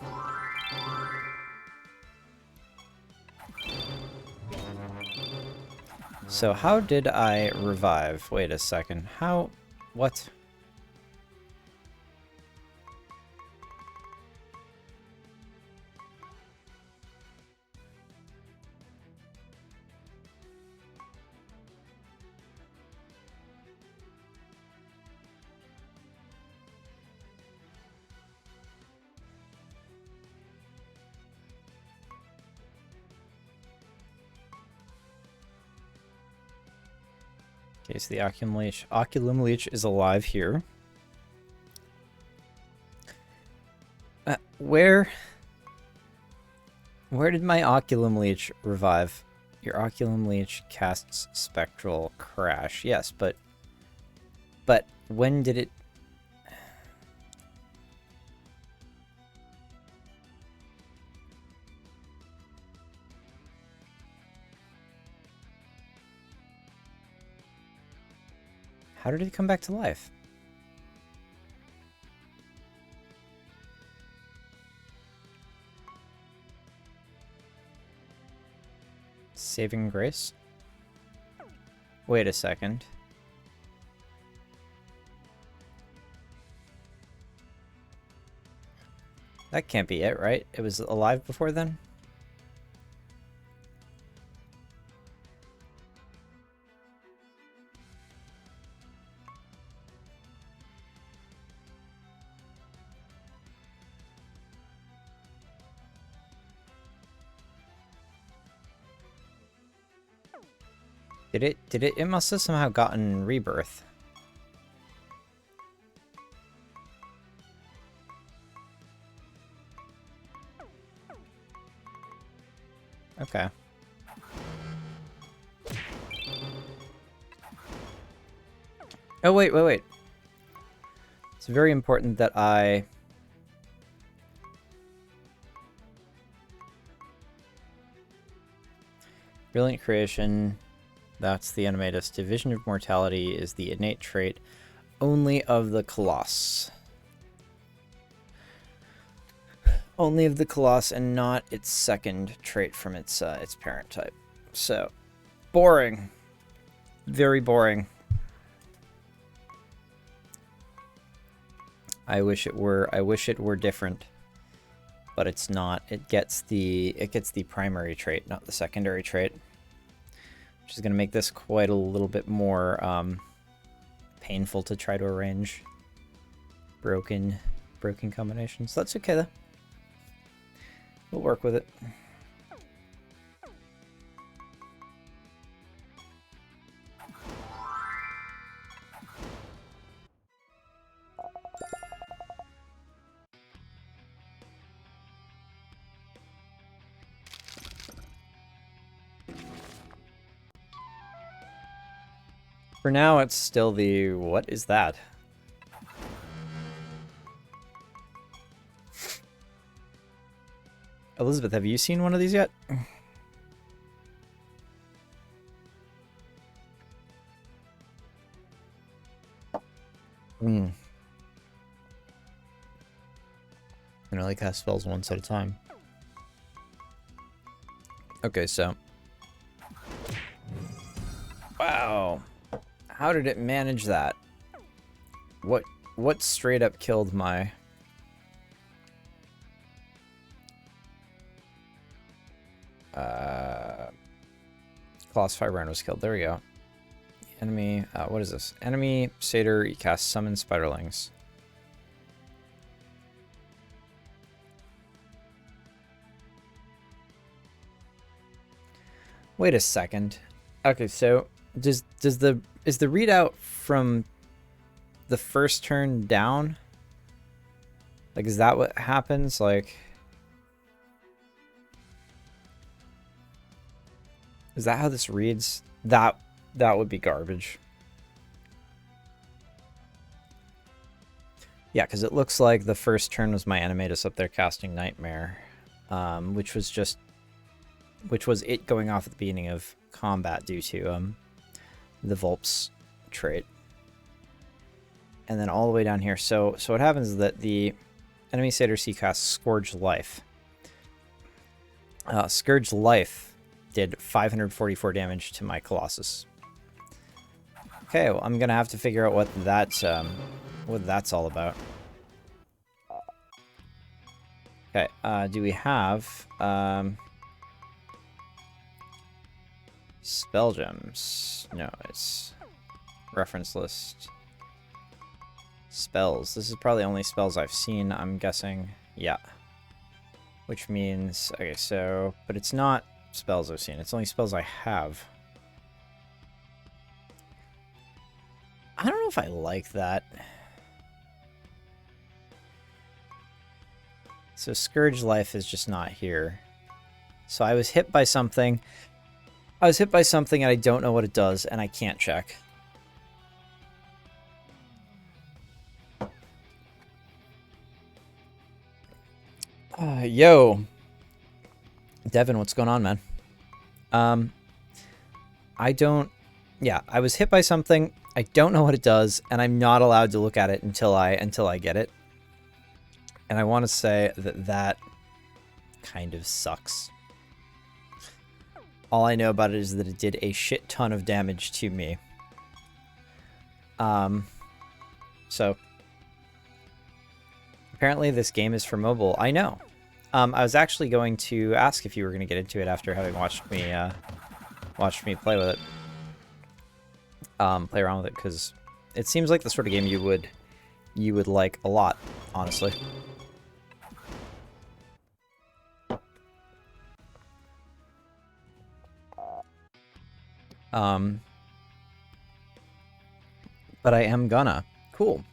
So how did I revive? Wait a second. How... What? Okay, so the Oculum Leech is alive here. Where did my Oculum Leech revive? Your Oculum Leech casts Spectral Crash. Yes, but when did it... How did it come back to life? Saving Grace? Wait a second. That can't be it, right? It was alive before then? It must have somehow gotten rebirth. Okay. Oh, wait. It's very important that I... Brilliant creation. That's the animatus. Division of mortality is the innate trait only of the Colossus. Only of the Colossus and not its second trait from its parent type. So, boring. Very boring. I wish it were different, but it's not. It gets the primary trait, not the secondary trait, which is going to make this quite a little bit more painful to try to arrange broken combinations. That's okay though. We'll work with it. For now, it's still the... What is that? Elizabeth, have you seen one of these yet? I can only cast spells once at a time. Okay, so... Wow. How did it manage that? What straight up killed my... Colossus Firebrand was killed. There we go. Enemy... what is this? Enemy Satyr, you cast Summon Spiderlings. Wait a second. Okay, so... is the readout from the first turn down? Like, is that what happens? Like, is that how this reads? That would be garbage. Yeah, because it looks like the first turn was my animatus up there casting Nightmare, which was it going off at the beginning of combat due to the Vulp's trait. And then all the way down here. So what happens is that the enemy Satyr C casts Scourge Life. Scourge Life did 544 damage to my Colossus. Okay, well, I'm gonna have to figure out what that's all about. Okay, do we have spell gems? No, it's reference list. Spells. This is probably only spells I've seen, I'm guessing. Yeah. Which means... Okay, so... But it's not spells I've seen. It's only spells I have. I don't know if I like that. So Scourge Life is just not here. So I was hit by something. And I don't know what it does, and I can't check. Yo. Devin, what's going on, man? Yeah, I was hit by something. I don't know what it does, and I'm not allowed to look at it until I get it. And I want to say that kind of sucks. All I know about it is that it did a shit ton of damage to me. So apparently this game is for mobile. I know. I was actually going to ask if you were going to get into it after having watched me play with it. Play around with it, because it seems like the sort of game you would like a lot, honestly. But I am gonna. Cool.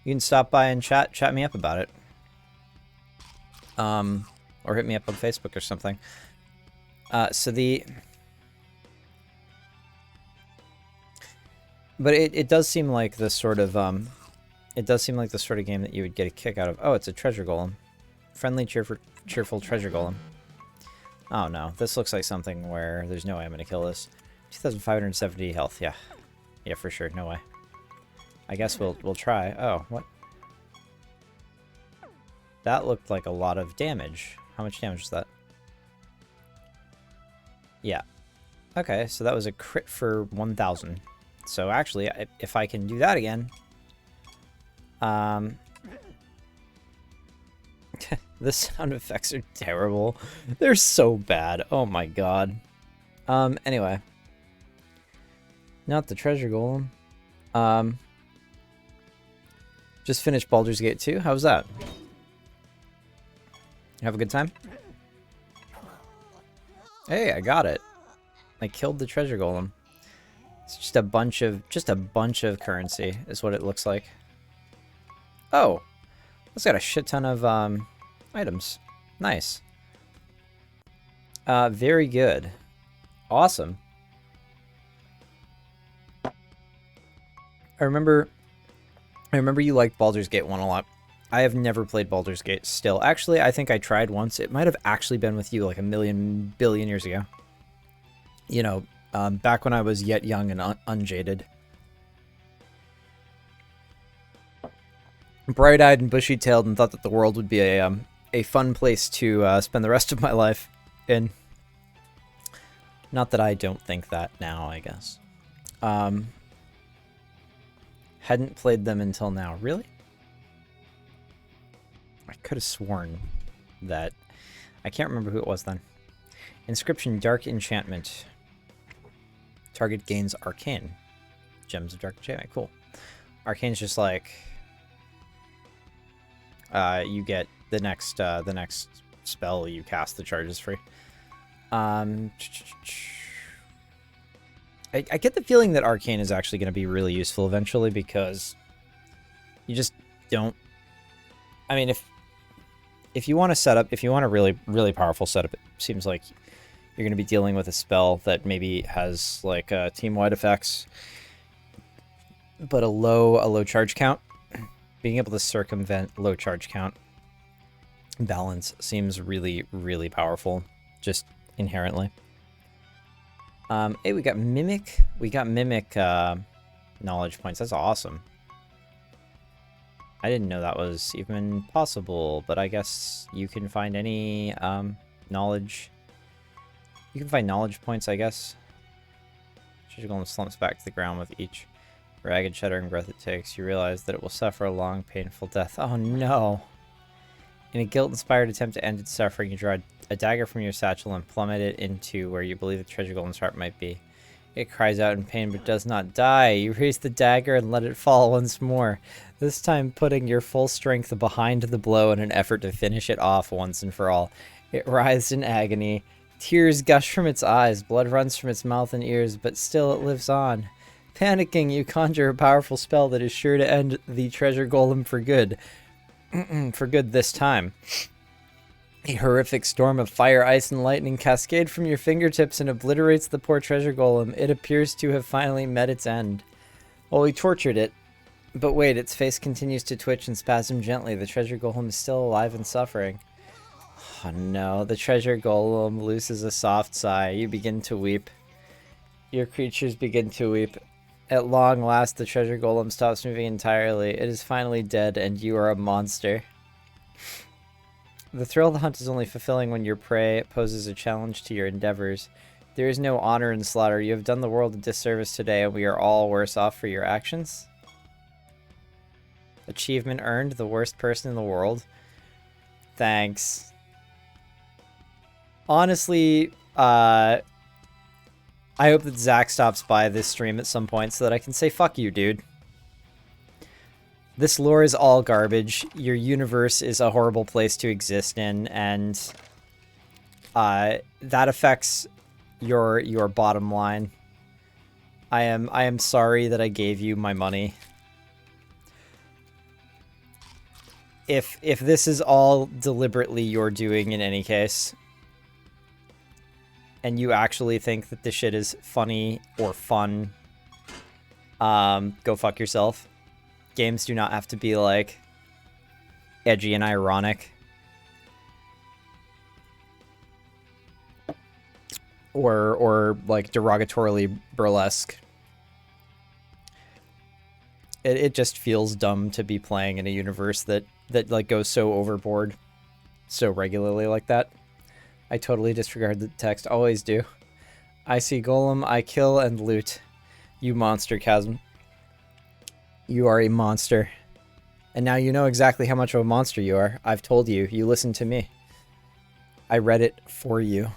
You can stop by and chat me up about it. Or hit me up on Facebook or something. But it does seem like the sort of it does seem like the sort of game that you would get a kick out of. Oh, it's a treasure golem. Friendly, cheerful treasure golem. Oh no, this looks like something where there's no way I'm gonna kill this. 2,570 health, yeah. Yeah, for sure, no way. I guess we'll try. Oh, what? That looked like a lot of damage. How much damage was that? Yeah. Okay, so that was a crit for 1,000. So actually, if I can do that again... the sound effects are terrible. They're so bad. Oh my god. Anyway. Not the treasure golem. Just finished Baldur's Gate 2. How was that? Have a good time? Hey, I got it. I killed the treasure golem. It's just a bunch of currency is what it looks like. Oh, it's got a shit ton of items. Nice. Very good. Awesome. I remember you liked Baldur's Gate 1 a lot. I have never played Baldur's Gate still. Actually, I think I tried once. It might have actually been with you like a million billion years ago. You know, back when I was yet young and unjaded. Bright-eyed and bushy-tailed, and thought that the world would be a fun place to spend the rest of my life in. Not that I don't think that now, I guess. Hadn't played them until now. Really? I could have sworn that... I can't remember who it was then. Inscription, Dark Enchantment. Target gains Arcane. Gems of Dark Enchantment. Cool. Arcane's just like... you get the next spell you cast, the charge is free. I get the feeling that Arcane is actually going to be really useful eventually, because you just don't... I mean, if you want to set up, if you want a really, really powerful setup, it seems like you're going to be dealing with a spell that maybe has like team-wide effects, but a low charge count. Being able to circumvent low charge count balance seems really, really powerful, just inherently. Hey, we got Mimic. We got Mimic knowledge points. That's awesome. I didn't know that was even possible, but I guess you can find any knowledge. You can find knowledge points, I guess. Treasure golem slumps back to the ground with each ragged, shuddering breath it takes. You realize that it will suffer a long, painful death. Oh no! In a guilt-inspired attempt to end its suffering, you draw a dagger from your satchel and plummet it into where you believe the treasure golem's heart might be. It cries out in pain but does not die. You raise the dagger and let it fall once more, this time putting your full strength behind the blow in an effort to finish it off once and for all. It writhes in agony. Tears gush from its eyes, blood runs from its mouth and ears, but still it lives on. Panicking, you conjure a powerful spell that is sure to end the treasure golem for good. For good this time. A horrific storm of fire, ice, and lightning cascade from your fingertips and obliterates the poor treasure golem. It appears to have finally met its end. Well, we tortured it. But wait, its face continues to twitch and spasm gently. The treasure golem is still alive and suffering. Oh no, the treasure golem looses a soft sigh. You begin to weep. Your creatures begin to weep. At long last, the treasure golem stops moving entirely. It is finally dead, and you are a monster. The thrill of the hunt is only fulfilling when your prey poses a challenge to your endeavors. There is no honor in slaughter. You have done the world a disservice today, and we are all worse off for your actions. Achievement earned, the worst person in the world. Thanks. Honestly, I hope that Zach stops by this stream at some point so that I can say, fuck you, dude. This lore is all garbage. Your universe is a horrible place to exist in, and that affects your bottom line. I am sorry that I gave you my money. If this is all deliberately you're doing in any case, and you actually think that this shit is funny or fun, go fuck yourself. Games do not have to be, like, edgy and ironic. Or like, derogatorily burlesque. It just feels dumb to be playing in a universe that like goes so overboard so regularly like that. I totally disregard the text. Always do. I see Golem, I kill and loot. You monster, Chasm. You are a monster. And now you know exactly how much of a monster you are. I've told you. You listened to me. I read it for you.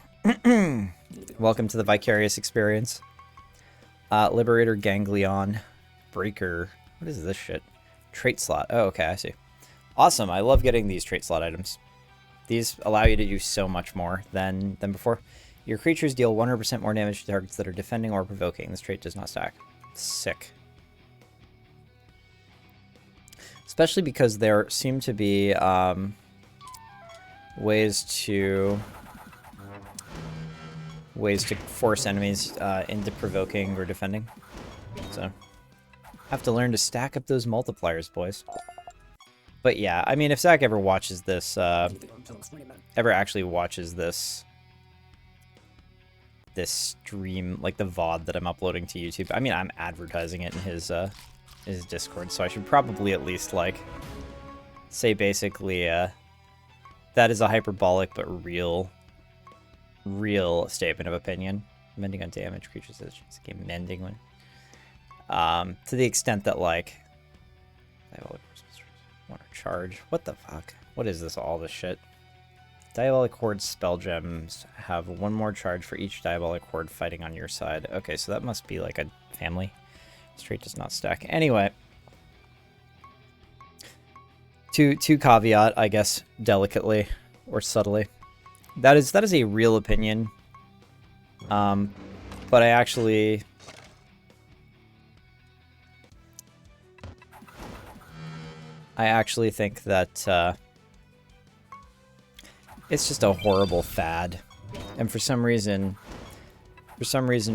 Welcome to the vicarious experience. Liberator Ganglion. Breaker. What is this shit? Trait slot. Oh, okay, I see. Awesome. I love getting these trait slot items. These allow you to do so much more than before. Your creatures deal 100% more damage to targets that are defending or provoking. This trait does not stack. Sick. Especially because there seem to be ways to force enemies into provoking or defending. So have to learn to stack up those multipliers, boys. But yeah, I mean, if Zach ever watches this, ever actually watches this stream, like the VOD that I'm uploading to YouTube, I mean, I'm advertising it in his Discord, so I should probably at least, like, say basically, that is a hyperbolic but real statement of opinion. Mending on damage creatures, it's game mending when, to the extent that, like, want to charge. What the fuck? What is this? All this shit. Diabolic Horde spell gems have one more charge for each Diabolic Horde fighting on your side. Okay, so that must be like a family. Straight does not stack. Anyway, to caveat, I guess, delicately or subtly, that is a real opinion. But I actually think that it's just a horrible fad, and for some reason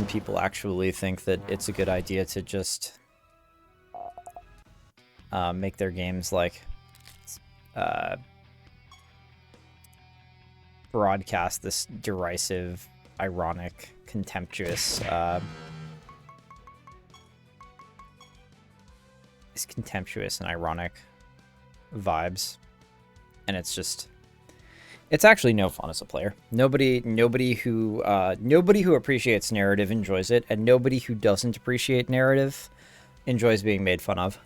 people actually think that it's a good idea to just make their games like broadcast this derisive, ironic, contemptuous and ironic vibes, and it's actually no fun as a player. Nobody who appreciates narrative enjoys it, and nobody who doesn't appreciate narrative enjoys being made fun of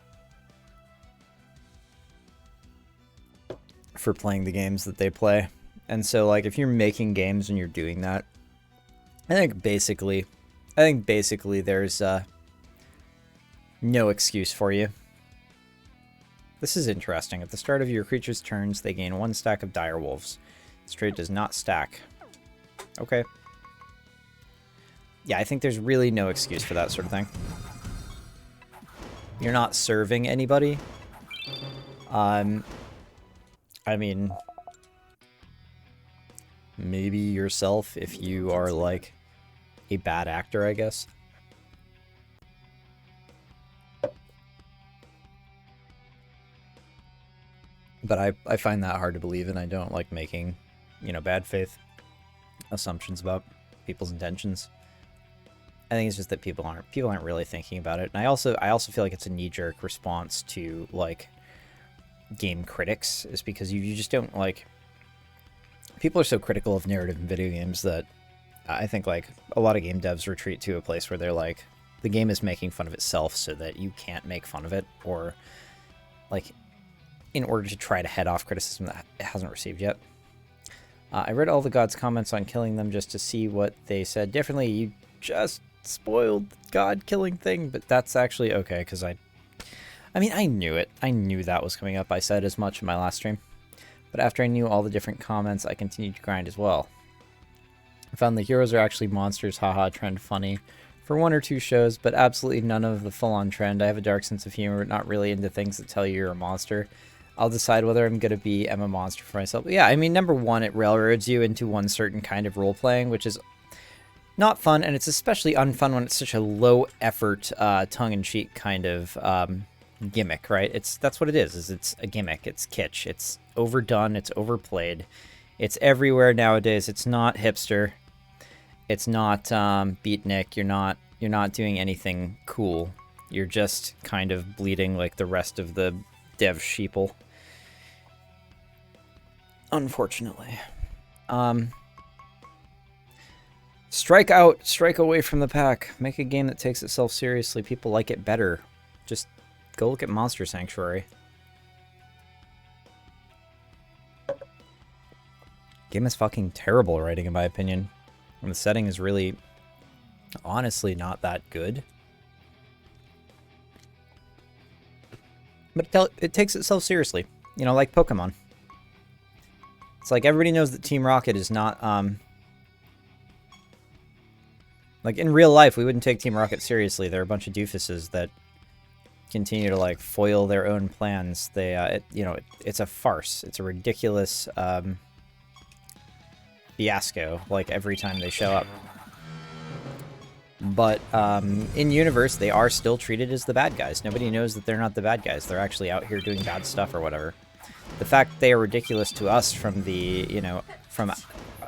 for playing the games that they play. And so, like, if you're making games and you're doing that, I think basically there's no excuse for you. This is interesting. At the start of your creature's turns, they gain 1 stack of dire wolves. This trait does not stack. Okay. Yeah, I think there's really no excuse for that sort of thing. You're not serving anybody. I mean, maybe yourself if you are, like, a bad actor, I guess. But I find that hard to believe, and I don't like making, bad faith assumptions about people's intentions. I think it's just that people aren't really thinking about it. And I also feel like it's a knee-jerk response to, like, game critics, is because you just don't, like, people are so critical of narrative in video games that I think, like, a lot of game devs retreat to a place where they're like, the game is making fun of itself so that you can't make fun of it, or, like, in order to try to head off criticism that it hasn't received yet. I read all the gods' comments on killing them just to see what they said differently. You just spoiled the god killing thing, but that's actually okay, because I mean, I knew it. I knew that was coming up. I said as much in my last stream. But after I knew all the different comments, I continued to grind as well. I found the heroes are actually monsters, haha, trend funny. for 1 or 2 shows, but absolutely none of the full-on trend. I have a dark sense of humor, but not really into things that tell you you're a monster. I'll decide whether I'm going to am a monster for myself. But yeah, I mean, number one, it railroads you into one certain kind of role-playing, which is not fun, and it's especially unfun when it's such a low-effort, tongue-in-cheek kind of gimmick, right? That's what it is it's a gimmick. It's kitsch. It's overdone. It's overplayed. It's everywhere nowadays. It's not hipster. It's not beatnik. You're not doing anything cool. You're just kind of bleeding like the rest of the dev sheeple. Unfortunately. Strike out, strike away from the pack. Make a game that takes itself seriously. People like it better. Just go look at Monster Sanctuary. Game is fucking terrible writing, in my opinion. And the setting is really, honestly, not that good. But it takes itself seriously. You know, like Pokemon. It's like everybody knows that Team Rocket is not, like, in real life, we wouldn't take Team Rocket seriously. They're a bunch of doofuses that continue to, like, foil their own plans. It's a farce. It's a ridiculous, fiasco, like, every time they show up. But, in universe, they are still treated as the bad guys. Nobody knows that they're not the bad guys. They're actually out here doing bad stuff or whatever. The fact they are ridiculous to us from the, from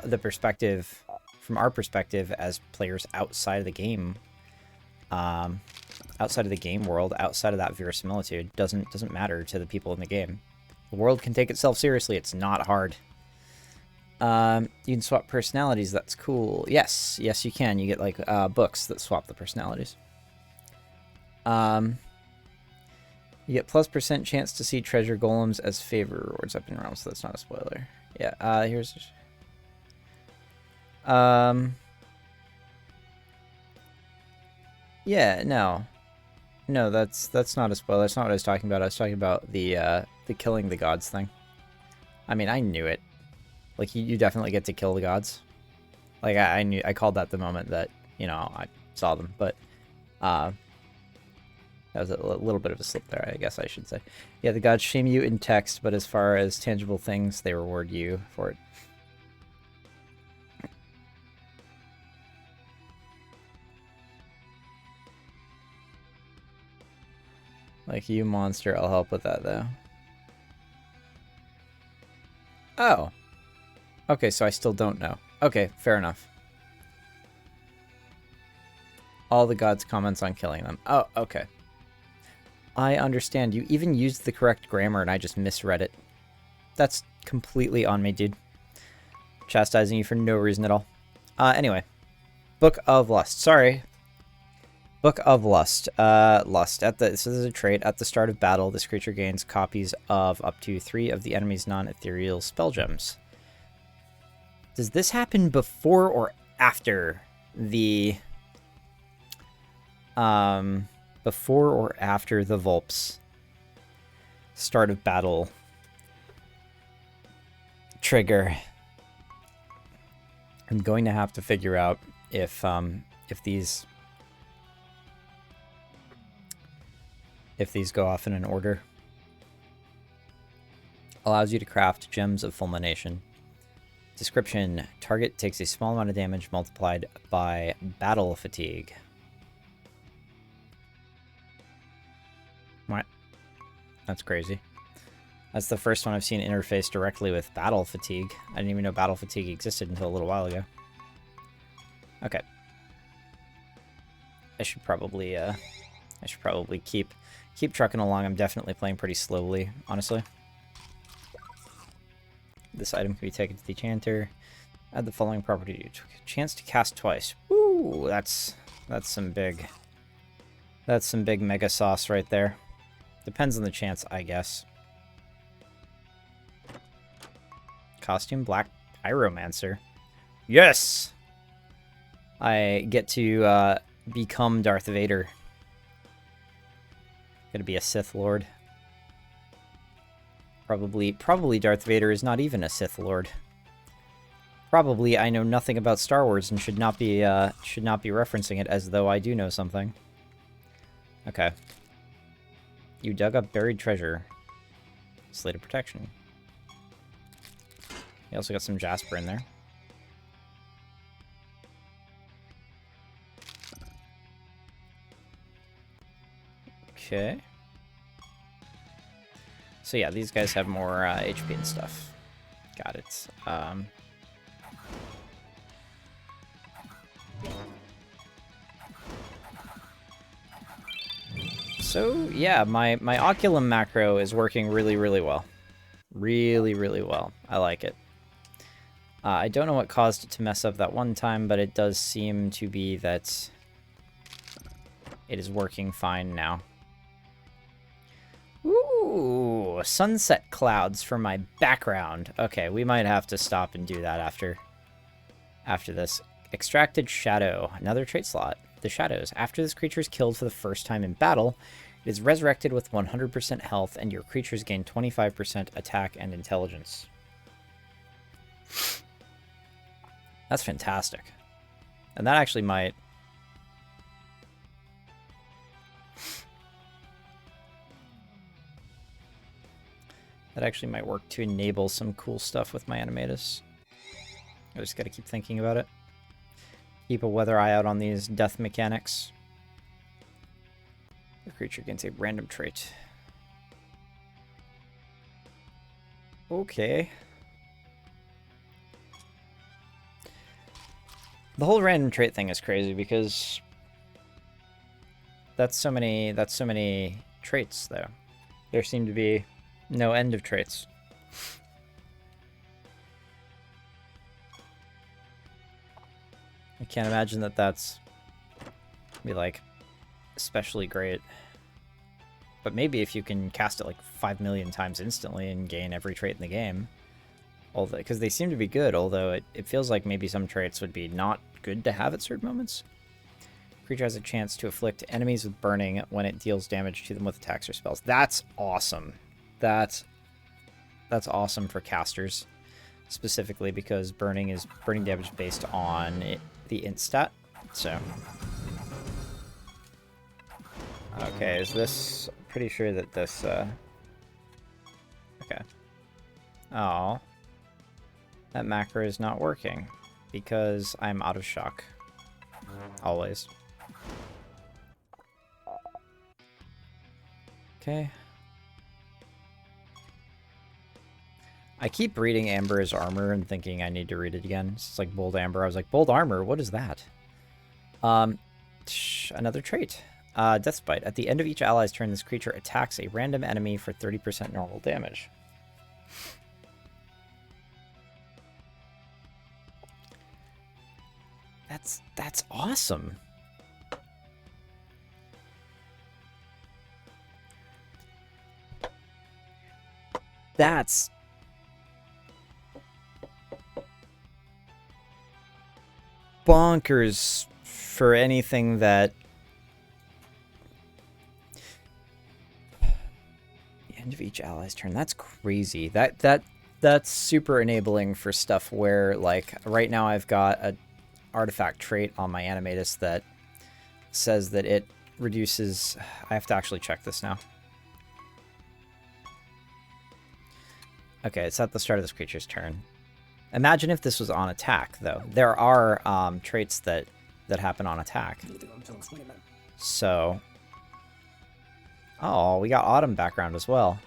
the perspective, from our perspective as players outside of the game, outside of the game world, outside of that verisimilitude, doesn't matter to the people in the game. The world can take itself seriously. It's not hard. You can swap personalities. That's cool. Yes, you can. You get, like, books that swap the personalities. You get +% chance to see treasure golems as favor rewards up in realms, so that's not a spoiler. Yeah, here's... Yeah, no. No, that's not a spoiler. That's not what I was talking about. I was talking about the killing the gods thing. I mean, I knew it. Like, you definitely get to kill the gods. Like, I called that the moment that, I saw them, but, that was a little bit of a slip there, I guess I should say. Yeah, the gods shame you in text, but as far as tangible things, they reward you for it. Like, you monster, I'll help with that, though. Oh. Okay, so I still don't know. Okay, fair enough. All the gods' comments on killing them. Oh, okay. I understand. You even used the correct grammar and I just misread it. That's completely on me, dude. Chastising you for no reason at all. Anyway. Book of Lust. Sorry. Book of Lust. Lust. So this is a trait. At the start of battle, this creature gains copies of up to 3 of the enemy's non-ethereal spell gems. Does this happen before or after the... before or after the Vulp's start of battle trigger? I'm going to have to figure out if these go off in an order. Allows you to craft gems of fulmination. Description: target takes a small amount of damage multiplied by battle fatigue. What? That's crazy. That's the first one I've seen interface directly with battle fatigue. I didn't even know battle fatigue existed until a little while ago. Okay. I should probably keep trucking along. I'm definitely playing pretty slowly, honestly. This item can be taken to the enchanter. Add the following property: chance to cast twice. Ooh, that's some big mega sauce right there. Depends on the chance, I guess. Costume Black Pyromancer. Yes! I get to become Darth Vader. Gonna be a Sith Lord. Probably Darth Vader is not even a Sith Lord. Probably I know nothing about Star Wars and should not be referencing it as though I do know something. Okay. You dug up buried treasure. Slate of protection. You also got some jasper in there. Okay. So yeah, these guys have more HP and stuff. Got it. So yeah, my Oculum macro is working really, really well. Really, really well. I like it. I don't know what caused it to mess up that one time, but it does seem to be that it is working fine now. Ooh, sunset clouds for my background. Okay, we might have to stop and do that after this. Extracted Shadow, another trait slot. The Shadows. After this creature is killed for the first time in battle, it is resurrected with 100% health, and your creatures gain 25% attack and intelligence. That's fantastic. And that actually might... That actually might work to enable some cool stuff with my Animatus. I just gotta keep thinking about it. Keep a weather eye out on these death mechanics. The creature gains a random trait. Okay. The whole random trait thing is crazy because that's so many traits though. There seem to be no end of traits. I can't imagine that that's be like especially great. But maybe if you can cast it like 5 million times instantly and gain every trait in the game. Although, because they seem to be good, although it feels like maybe some traits would be not good to have at certain moments. Creature has a chance to afflict enemies with burning when it deals damage to them with attacks or spells. That's awesome. That's awesome for casters, specifically because burning damage based on the int stat. So, okay, is this? Pretty sure that this. Okay. Oh, that macro is not working because I'm out of shock. Always. Okay. I keep reading Amber as armor and thinking I need to read it again. It's like bold amber. I was like, bold armor, what is that? Another trait. Death Bite. At the end of each ally's turn, this creature attacks a random enemy for 30% normal damage. That's awesome. That's bonkers for anything that... The end of each ally's turn. That's crazy. That's super enabling for stuff where, like, right now I've got a artifact trait on my Animatus that says that it reduces... I have to actually check this now. Okay, it's at the start of this creature's turn. Imagine if this was on attack, though. There are traits that happen on attack. So... Oh, we got Autumn background as well.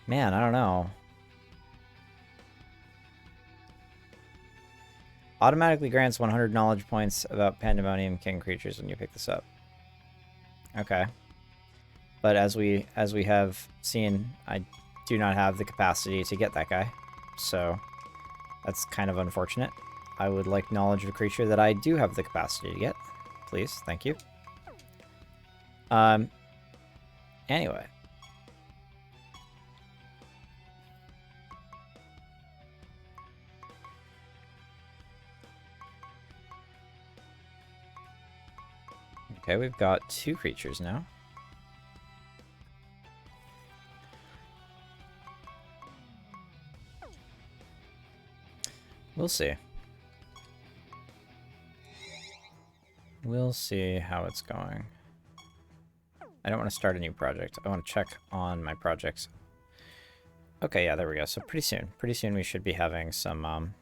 Man, I don't know. Automatically grants 100 knowledge points about Pandemonium King creatures when you pick this up. Okay. But as we have seen, I do not have the capacity to get that guy. So that's kind of unfortunate. I would like knowledge of a creature that I do have the capacity to get. Please, thank you. Anyway. Okay, we've got 2 creatures now. We'll see. We'll see how it's going. I don't want to start a new project. I want to check on my projects. Okay, yeah, there we go. So pretty soon we should be having some,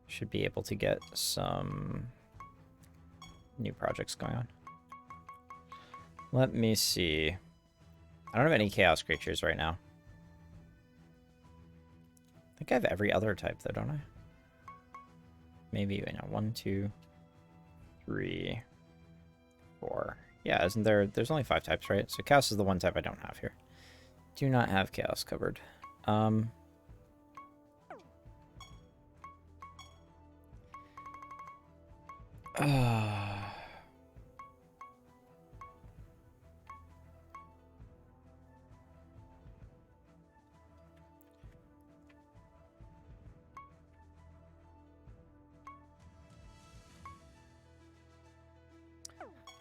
should be able to get some new projects going on. Let me see. I don't have any chaos creatures right now. I think I have every other type though, don't I? Maybe, you know, 1, 2, 3, 4. Yeah, isn't there? There's only 5 types, right? So chaos is the one type I don't have here. Do not have chaos covered.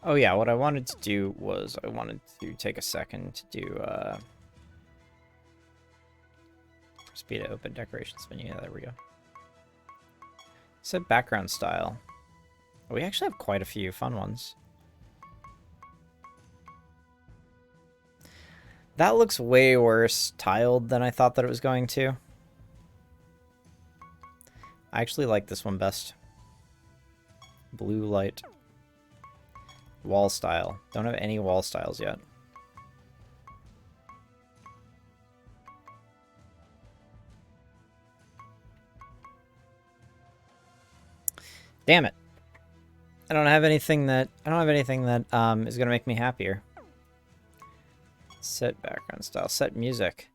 Oh yeah, what I wanted to do was I wanted to take a second to do speed to open decorations menu. Yeah, there we go. Set background style. We actually have quite a few fun ones. That looks way worse tiled than I thought that it was going to. I actually like this one best. Blue light. Wall style. Don't have any wall styles yet. Damn it. I don't have anything that is gonna make me happier. Set background style. Set music.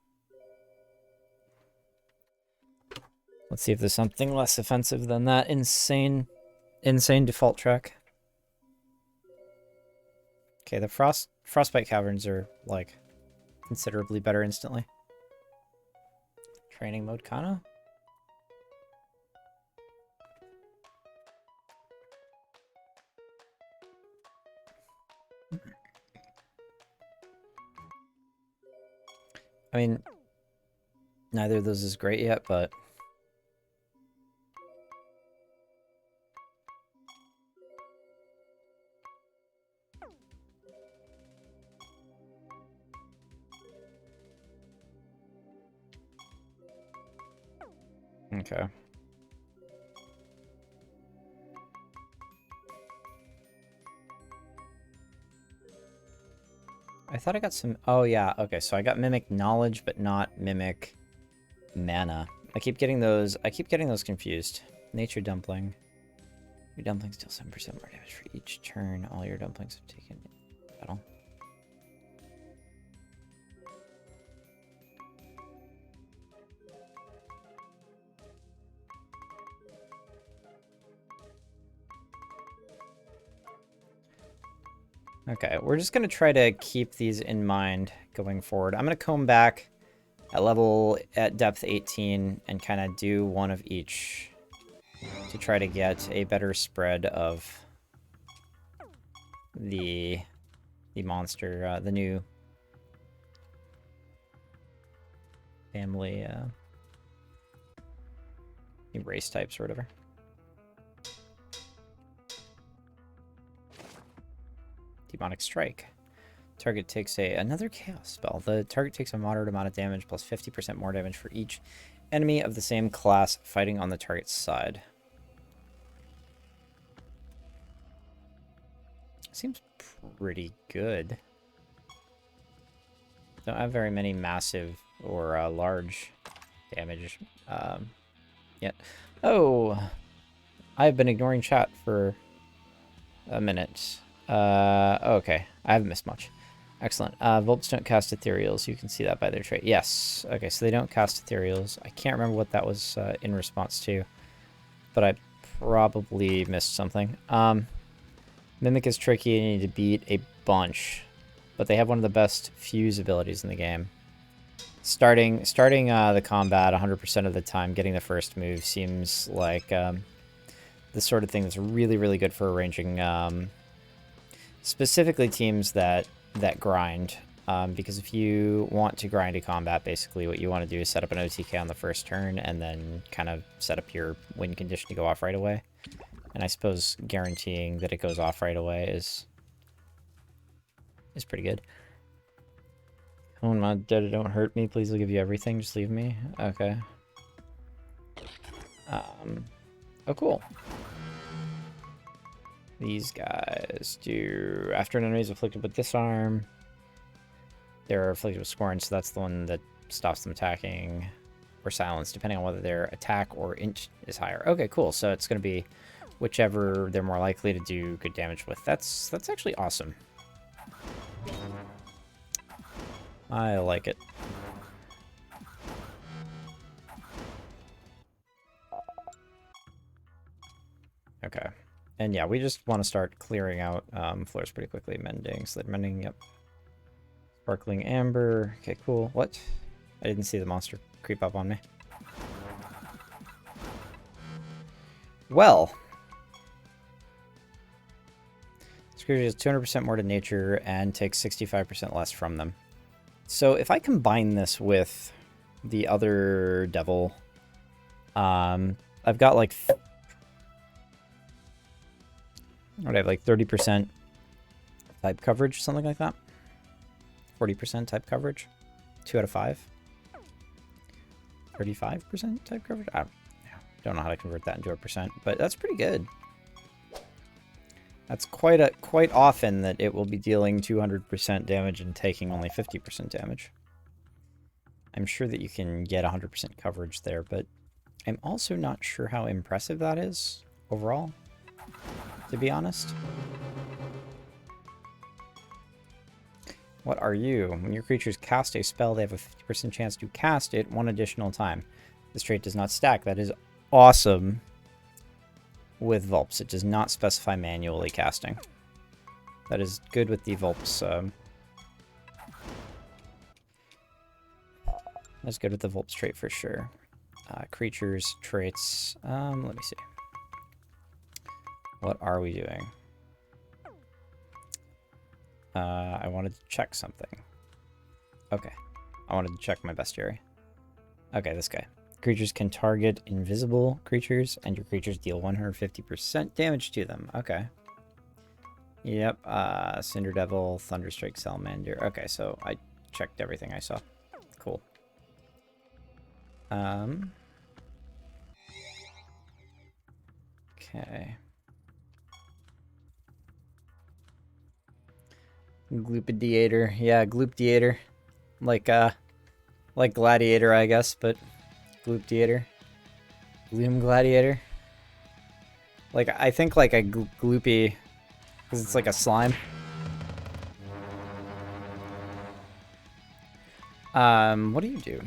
Let's see if there's something less offensive than that insane default track. Okay, the Frostbite Caverns are, like, considerably better instantly. Training mode, kinda? I mean, neither of those is great yet, but... Okay. I thought I got some... Oh, yeah. Okay, so I got Mimic Knowledge, but not Mimic Mana. I keep getting those confused. Nature Dumpling. Your dumplings deal 7% more damage for each turn. All your dumplings have taken battle. Okay, we're just going to try to keep these in mind going forward. I'm going to comb back at depth 18 and kind of do one of each to try to get a better spread of the monster, the new family, new race types or whatever. Demonic Strike. Target takes another chaos spell. The target takes a moderate amount of damage plus 50% more damage for each enemy of the same class fighting on the target's side. Seems pretty good. Don't have very many massive or large damage yet. Oh! I've been ignoring chat for a minute. Okay. I haven't missed much. Excellent. Volps don't cast ethereals. You can see that by their trait. Yes. Okay, so they don't cast ethereals. I can't remember what that was in response to, but I probably missed something. Mimic is tricky and you need to beat a bunch, but they have one of the best fuse abilities in the game. Starting the combat 100% of the time, getting the first move seems like the sort of thing that's really, really good for arranging... specifically teams that grind. Because if you want to grind a combat, basically what you want to do is set up an OTK on the first turn and then kind of set up your win condition to go off right away. And I suppose guaranteeing that it goes off right away is pretty good. Oh, my dead, don't hurt me. Please, I'll give you everything. Just leave me. Okay. Oh, cool. These guys do... After an enemy is afflicted with disarm, they're afflicted with scorn, so that's the one that stops them attacking, or silence, depending on whether their attack or int is higher. Okay, cool. So it's going to be whichever they're more likely to do good damage with. That's actually awesome. I like it. Okay. And yeah, we just want to start clearing out floors pretty quickly. Mending, slid mending, yep. Sparkling amber. Okay, cool. What? I didn't see the monster creep up on me. Well. This creature is 200% more to nature and takes 65% less from them. So if I combine this with the other devil, I've got like... What do I have, like 30% type coverage, something like that? 40% type coverage? 2 out of 5? 35% type coverage? I don't know how to convert that into a percent, but that's pretty good. That's quite often that it will be dealing 200% damage and taking only 50% damage. I'm sure that you can get 100% coverage there, but I'm also not sure how impressive that is overall, to be honest. What are you? When your creatures cast a spell, they have a 50% chance to cast it one additional time. This trait does not stack. That is awesome with Vulps. It does not specify manually casting. That is good with the Vulps. That's good with the Vulps trait for sure. Creatures, traits. Let me see. What are we doing? I wanted to check something. Okay. I wanted to check my bestiary. Okay, this guy. Creatures can target invisible creatures, and your creatures deal 150% damage to them. Okay. Yep. Cinder Devil, Thunderstrike, Salamander. Okay, so I checked everything I saw. Cool. Okay. Gloopidator. Yeah, Gloopdiator. Like Gladiator, I guess, but Gloopdiator. Gloom Gladiator. Like, I think like a Gloopy, because it's like a slime. What do you do?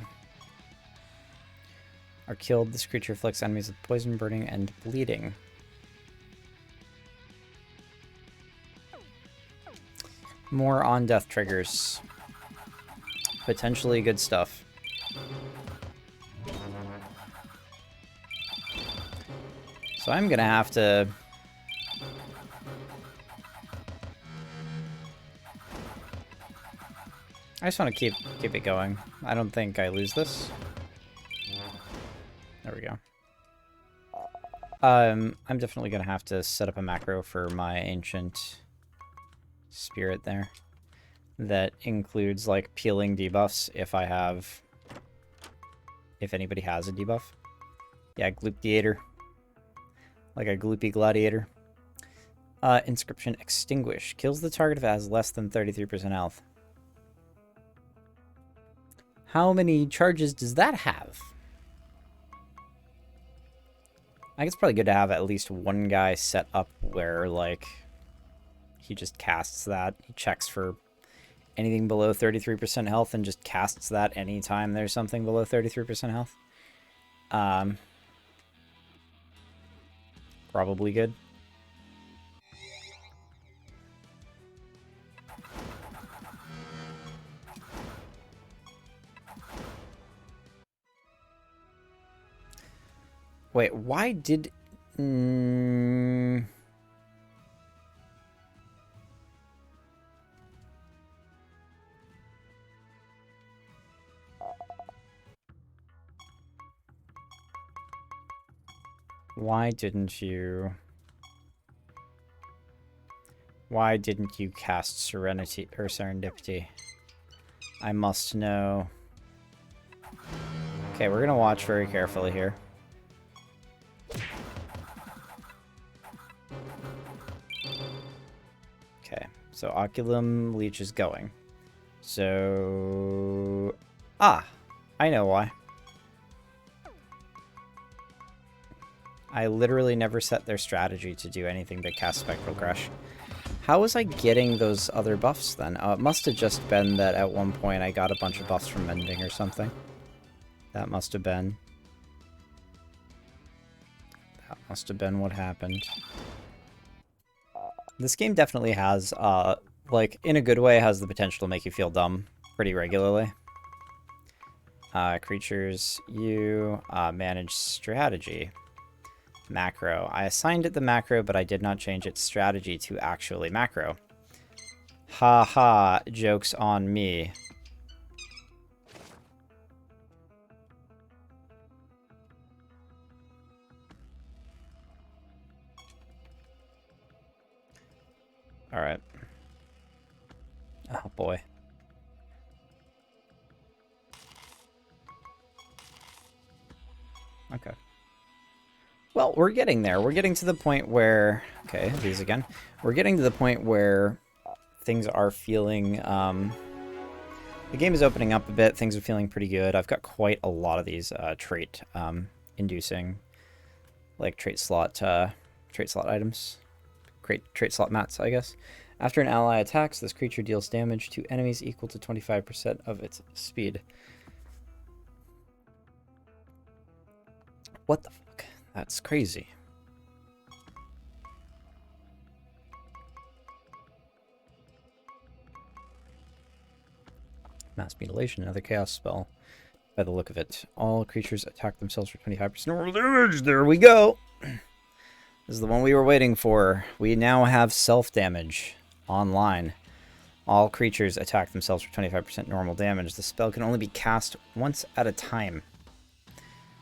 Are killed. This creature afflicts enemies with poison, burning, and bleeding. More on-death triggers. Potentially good stuff. So I'm gonna have to... I just want to keep it going. I don't think I lose this. There we go. I'm definitely gonna have to set up a macro for my ancient spirit there. That includes like peeling debuffs if I have... If anybody has a debuff. Yeah, Gloopdiator. Like a gloopy gladiator. Inscription Extinguish. Kills the target if it has less than 33% health. How many charges does that have? I think it's probably good to have at least one guy set up where, like, he just casts that. He checks for anything below 33% health and just casts that anytime there's something below 33% health. Probably good. Wait, why did... Why didn't you cast Serenity or Serendipity? I must know. Okay, we're gonna watch very carefully here. Okay, so Oculum Leech is going. So... Ah! I know why. I literally never set their strategy to do anything but cast Spectral Crush. How was I getting those other buffs then? It must have just been that at one point I got a bunch of buffs from Mending or something. That must have been. That must have been what happened. This game definitely has, like, in a good way, has the potential to make you feel dumb pretty regularly. Creatures, you manage strategy. Macro. I assigned it the macro, but I did not change its strategy to actually macro. Ha ha, joke's on me. Alright. Oh boy. Okay. Well, we're getting there. We're getting to the point where... Okay, these again. We're getting to the point where things are feeling... the game is opening up a bit. Things are feeling pretty good. I've got quite a lot of these trait inducing, like trait slot items. Trait slot mats, I guess. After an ally attacks, this creature deals damage to enemies equal to 25% of its speed. What the fuck? That's crazy. Mass Mutilation, another chaos spell. By the look of it, all creatures attack themselves for 25% normal damage. There we go. This is the one we were waiting for. We now have self-damage online. All creatures attack themselves for 25% normal damage. The spell can only be cast once at a time.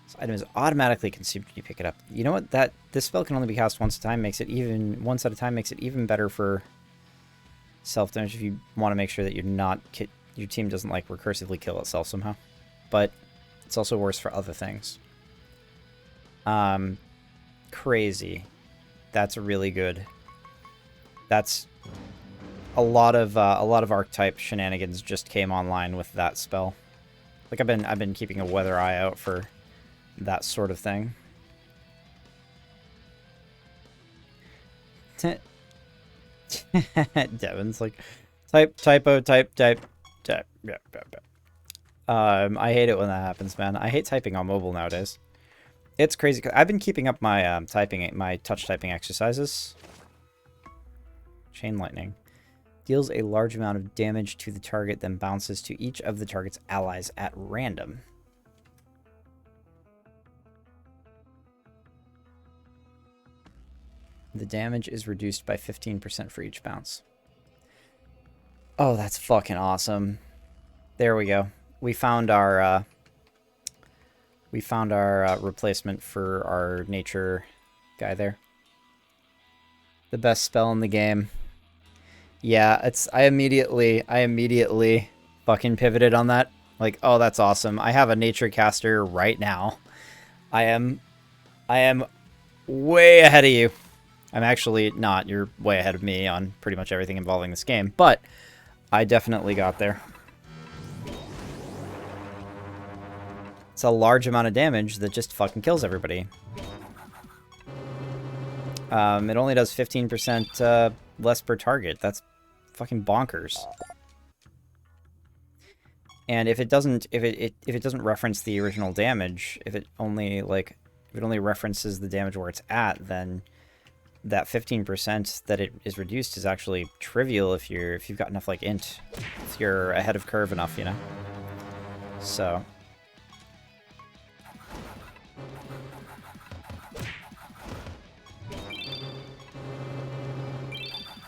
This item is automatically consumed when you pick it up. You know what? This spell can only be cast once at a time makes it even better for self-damage if you want to make sure that your team doesn't like recursively kill itself somehow. But it's also worse for other things. Crazy. That's really good. That's a lot of archetype shenanigans just came online with that spell. Like I've been keeping a weather eye out for that sort of thing. Devin's like typo. I hate it when that happens, man. I hate typing on mobile nowadays. It's crazy. I've been keeping up my my touch typing exercises. Chain Lightning deals a large amount of damage to the target, then bounces to each of the target's allies at random. The damage is reduced by 15% for each bounce. Oh, that's fucking awesome. There we go. We found our replacement for our nature guy there. The best spell in the game. Yeah, I immediately fucking pivoted on that. Like, oh, that's awesome. I have a nature caster right now. I am way ahead of you. I'm actually not. You're way ahead of me on pretty much everything involving this game, but I definitely got there. It's a large amount of damage that just fucking kills everybody. It only does 15% less per target. That's fucking bonkers. And if it doesn't reference the original damage, if it only references the damage where it's at, then that 15% that it is reduced is actually trivial if you've got enough like int, if you're ahead of curve enough, you know. So.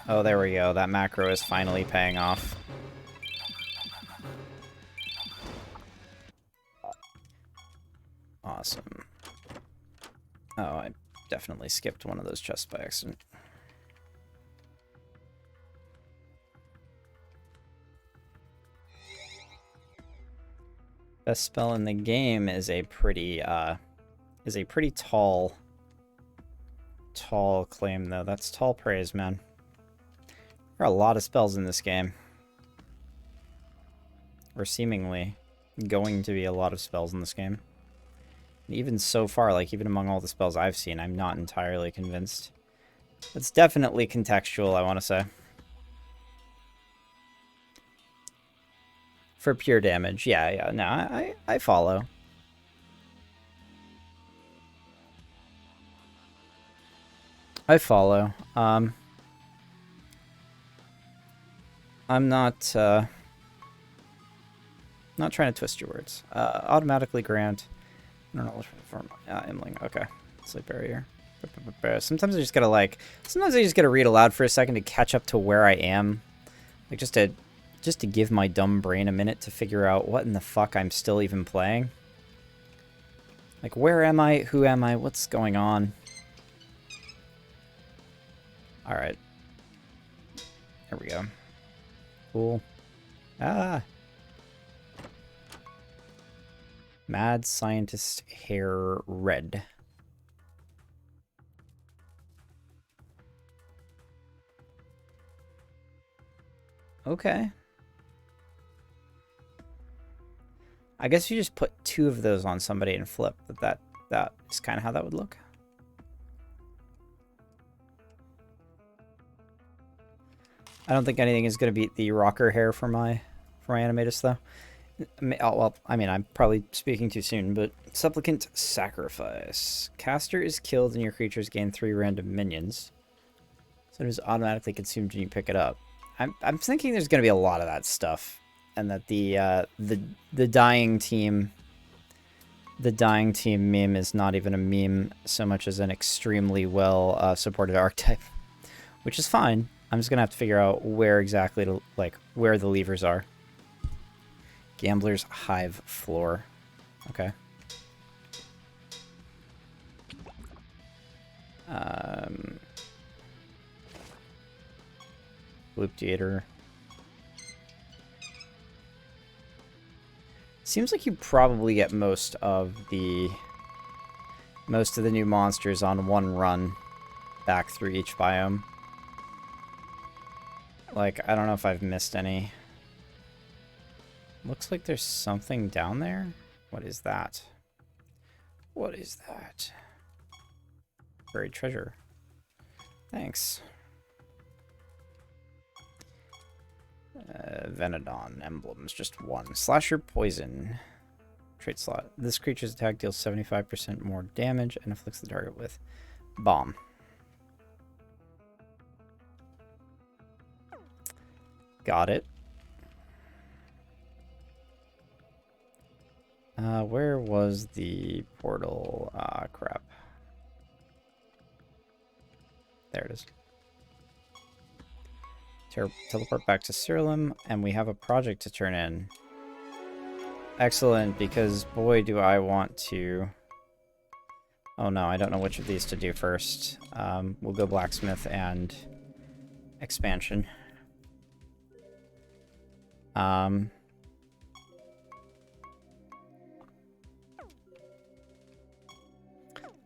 Oh, there we go. That macro is finally paying off. Awesome. Oh, definitely skipped one of those chests by accident. Best spell in the game is a pretty tall claim, though. That's tall praise, man. There are a lot of spells in this game. Or seemingly going to be a lot of spells in this game. And even so far, like, even among all the spells I've seen, I'm not entirely convinced. It's definitely contextual, I want to say. For pure damage, yeah, no, I follow. I follow. I'm not trying to twist your words. Automatically grant. I don't know from Imling. Okay, sleep barrier. Sometimes I just gotta read aloud for a second to catch up to where I am, like just to give my dumb brain a minute to figure out what in the fuck I'm still even playing. Like, where am I? Who am I? What's going on? All right. There we go. Cool. Ah. Mad Scientist Hair Red. Okay. I guess you just put 2 of those on somebody and flip. That is kind of how that would look. I don't think anything is going to beat the rocker hair for my Animatus, though. Well, I mean, I'm probably speaking too soon, but Supplicant Sacrifice. Caster is killed and your creatures gain 3 random minions. So it is automatically consumed when you pick it up. I'm thinking there's going to be a lot of that stuff, and that the dying team meme is not even a meme so much as an extremely well supported archetype, which is fine. I'm just gonna have to figure out where exactly to, like, where the levers are. Gambler's Hive Floor. Okay. Loop Theater. Seems like you probably get most of the new monsters on one run back through each biome. Like, I don't know if I've missed any. Looks like there's something down there. What is that? What is that? Buried treasure. Thanks. Venodon emblems, just 1. Slasher Poison. Trait slot. This creature's attack deals 75% more damage and afflicts the target with bomb. Got it. Where was the portal? Crap. There it is. Teleport back to Siralim, and we have a project to turn in. Excellent, because boy do I want to... Oh no, I don't know which of these to do first. We'll go Blacksmith and Expansion.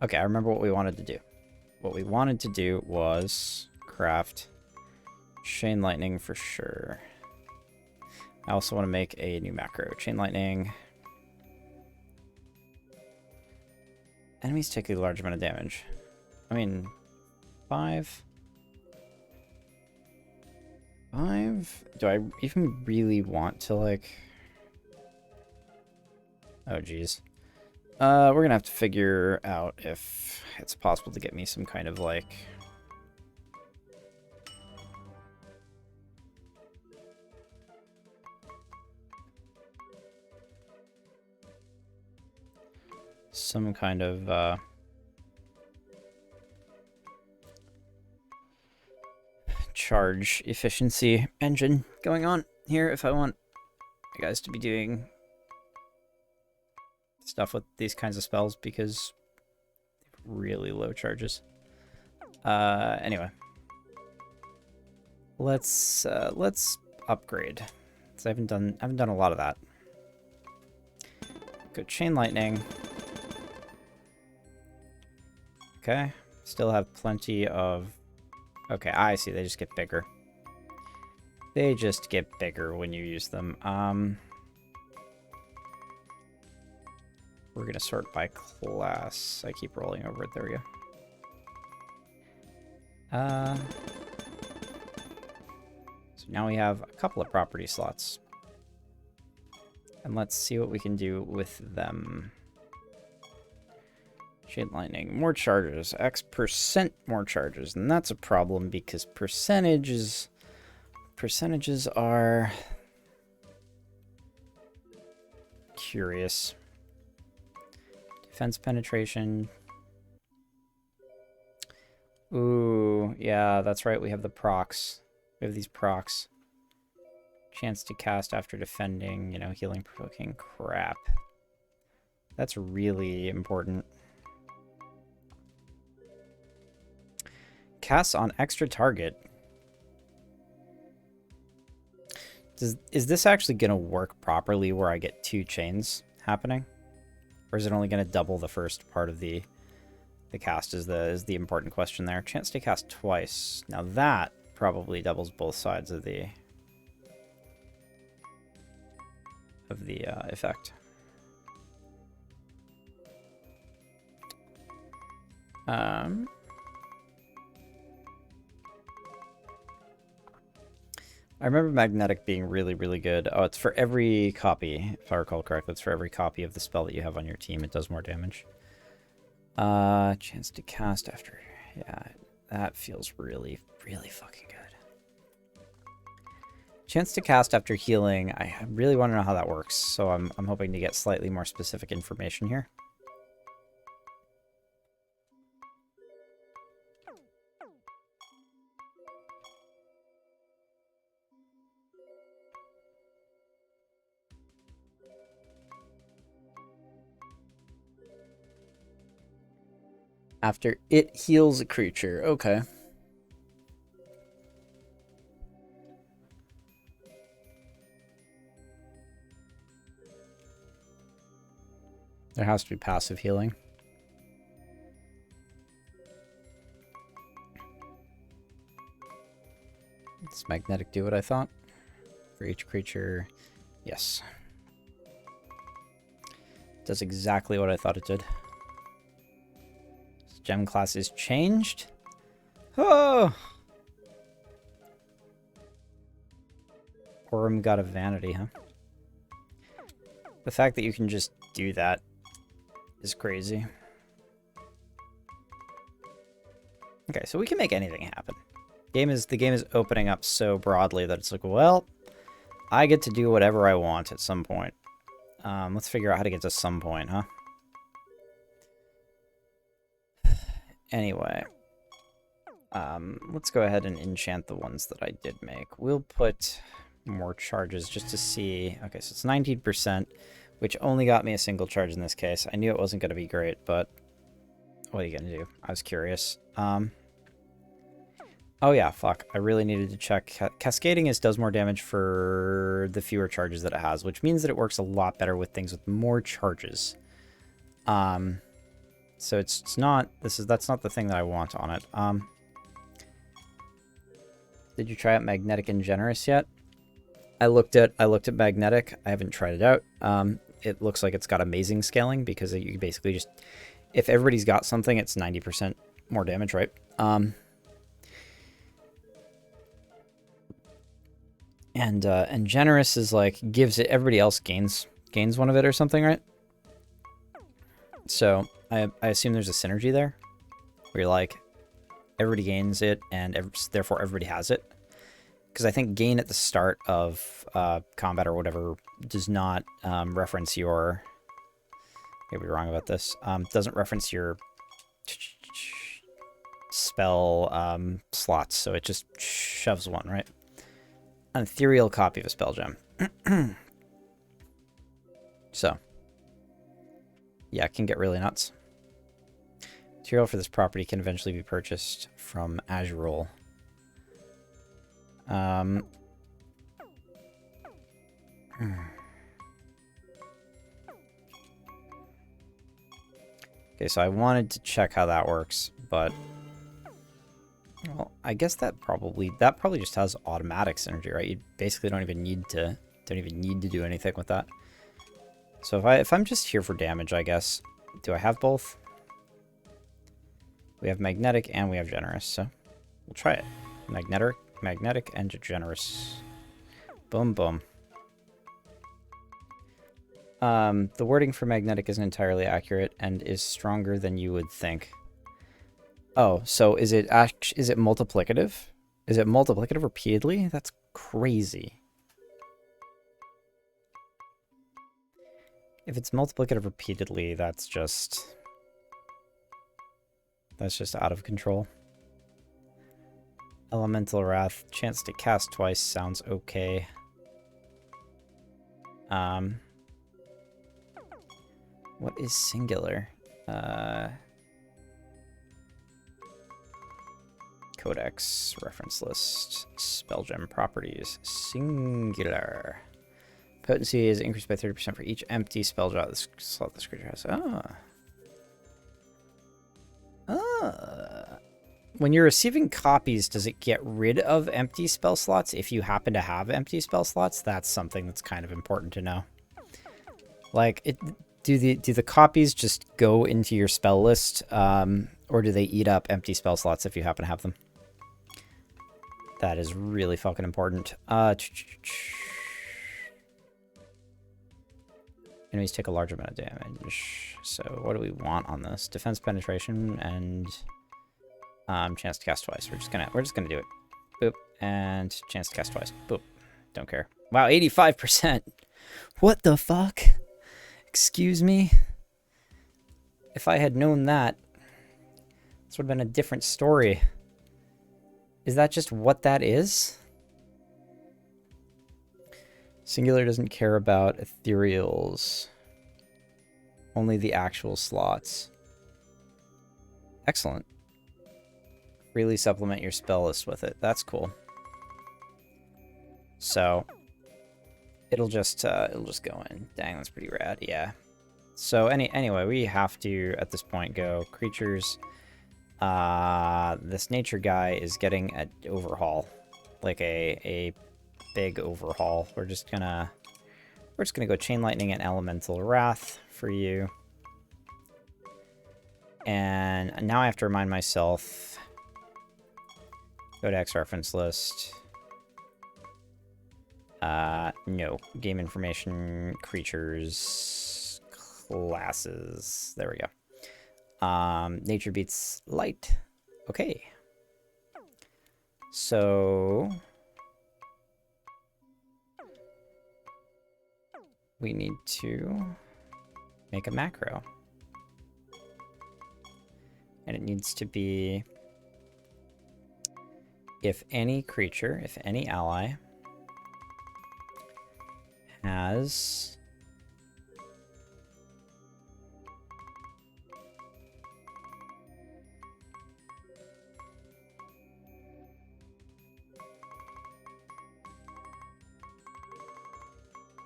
Okay, I remember what we wanted to do. What we wanted to do was craft Chain Lightning for sure. I also want to make a new macro. Chain Lightning. Enemies take a large amount of damage. I mean, 5? 5? Do I even really want to, like... Oh, geez. We're gonna have to figure out if it's possible to get me some kind of, like... some kind of, charge efficiency engine going on here if I want you guys to be doing stuff with these kinds of spells, because really low charges. Anyway. Let's upgrade. 'Cause I haven't done a lot of that. Go Chain Lightning. Okay. Still have plenty of... Okay, I see. They just get bigger. They just get bigger when you use them. We're going to sort by class. I keep rolling over it. There we go. So now we have a couple of property slots. And let's see what we can do with them. Chain Lightning, more charges, X% more charges, and that's a problem because percentages are curious. Defense penetration. Ooh, yeah, that's right. We have the procs. We have these procs. Chance to cast after defending, you know, healing, provoking. Crap. That's really important. Cast on extra target. Is this actually going to work properly where I get 2 chains happening? Or is it only going to double the first part of the cast is the important question there. Chance to cast twice. Now that probably doubles both sides of the effect. I remember Magnetic being really, really good. Oh, it's for every copy, if I recall correctly. It's for every copy of the spell that you have on your team. It does more damage. Chance to cast after... Yeah, that feels really, really fucking good. Chance to cast after healing. I really want to know how that works, so I'm hoping to get slightly more specific information here. After it heals a creature. Okay. There has to be passive healing. Does Magnetic do what I thought? For each creature, yes. Does exactly what I thought it did. Gem class is changed. Oh! Orm got a vanity, huh? The fact that you can just do that is crazy. Okay, so we can make anything happen. The game is opening up so broadly that it's like, well, I get to do whatever I want at some point. Let's figure out how to get to some point, huh? Anyway, let's go ahead and enchant the ones that I did make. We'll put more charges just to see. Okay, so it's 19%, which only got me a single charge in this case. I knew it wasn't going to be great, but what are you going to do? I was curious. Oh yeah, fuck. I really needed to check. Cascading does more damage for the fewer charges that it has, which means that it works a lot better with things with more charges. So it's not, that's not the thing that I want on it. Did you try out Magnetic and Generous yet? I looked at Magnetic. I haven't tried it out. It looks like it's got amazing scaling because you basically just, if everybody's got something, it's 90% more damage, right? And Generous is like, gives it, everybody else gains one of it or something, right? So I assume there's a synergy there where you're like, everybody gains it and therefore everybody has it. Because I think gain at the start of combat or whatever does not reference your... I could be wrong about this. Doesn't reference your spell slots, so it just shoves one, right? An ethereal copy of a spell gem. So, yeah, it can get really nuts. Material for this property can eventually be purchased from Azurol. Okay, so I wanted to check how that works, but well, I guess that probably just has automatic synergy, right? You basically don't even need to do anything with that. So if I'm just here for damage, I guess, do I have both? We have magnetic and we have generous, so we'll try it. Magnetic and generous. Boom, boom. The wording for magnetic isn't entirely accurate and is stronger than you would think. Oh, so is it multiplicative? Is it multiplicative repeatedly? That's crazy. If it's multiplicative repeatedly, that's just out of control. Elemental Wrath, chance to cast twice sounds okay. What is singular? Codex, reference list, spell gem properties, singular. Potency is increased by 30% for each empty spell slot this creature has. When you're receiving copies, does it get rid of empty spell slots if you happen to have empty spell slots? That's something that's kind of important to know. Like, do the copies just go into your spell list, or do they eat up empty spell slots if you happen to have them? That is really fucking important. Enemies take a large amount of damage. So what do we want on this? Defense penetration and chance to cast twice. We're just gonna do it. Boop. And chance to cast twice. Boop. Don't care. Wow, 85%. What the fuck? Excuse me? If I had known that, this would have been a different story. Is that just what that is? Singular doesn't care about ethereals. Only the actual slots. Excellent. Freely supplement your spell list with it. That's cool. So it'll just go in. Dang, that's pretty rad. Yeah. So anyway, we have to at this point go creatures. This nature guy is getting an overhaul, like a big overhaul. We're just gonna go chain lightning and elemental wrath for you. And now I have to remind myself. Codex reference list. No. Game information, creatures, classes. There we go. Nature beats light. Okay. So we need to make a macro. And it needs to be if any creature, if any ally has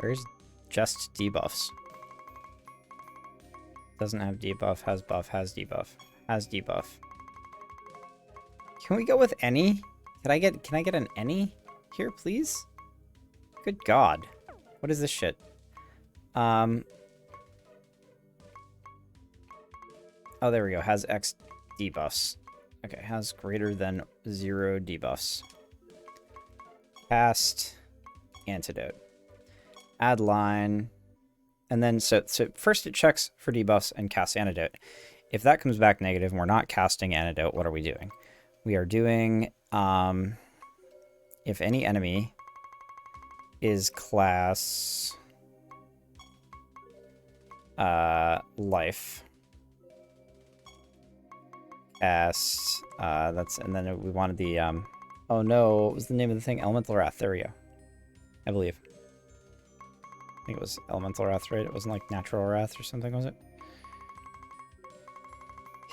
where's just debuffs? Doesn't have debuff, has buff, has debuff, has debuff. Can we go with any? Can I get an any here, please? Good God. What is this shit? Oh, there we go. Has X debuffs. Okay, has greater than 0 debuffs. Cast antidote. Add line. And then, so first it checks for debuffs and casts antidote. If that comes back negative and we're not casting antidote, what are we doing? We are doing, if any enemy is class life, cast, and then we wanted the, oh no, what was the name of the thing? Elemental Wrath, there we go. I believe. I think it was Elemental Wrath, right? It wasn't like Natural Wrath or something, was it?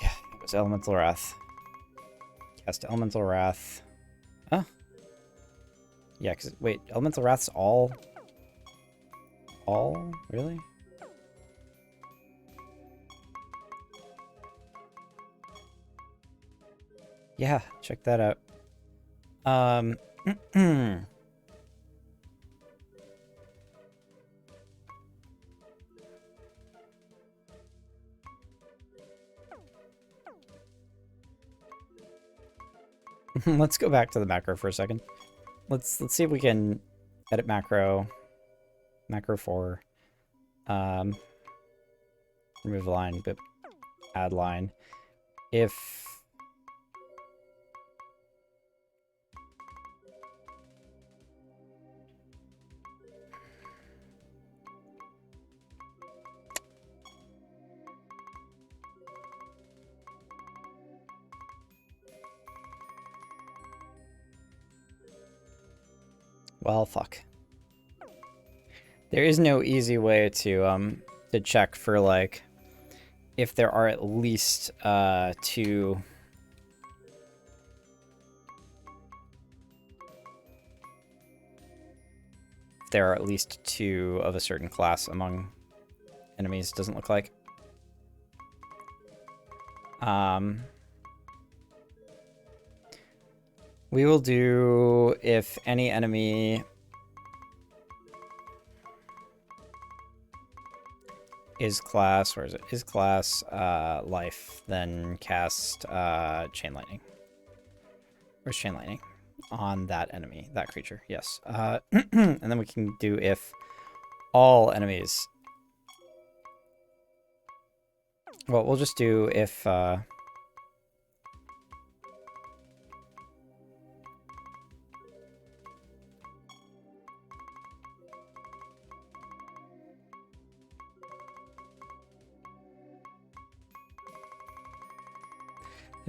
Yeah, it It's Elemental Wrath. Cast Elemental Wrath. Oh. Yeah, because, wait, Elemental Wrath's all? All? Really? Yeah, check that out. Let's go back to the macro for a second. Let's see if we can edit macro 4, remove line, but add line. If well, fuck. There is no easy way to check for, like, if there are at least 2 there are at least 2 of a certain class among enemies, doesn't look like. We will do if any enemy is class, where is it? Is class life, then cast Chain Lightning. Where's Chain Lightning? On that enemy, that creature, yes. And then we can do if all enemies. Well, we'll just do if there's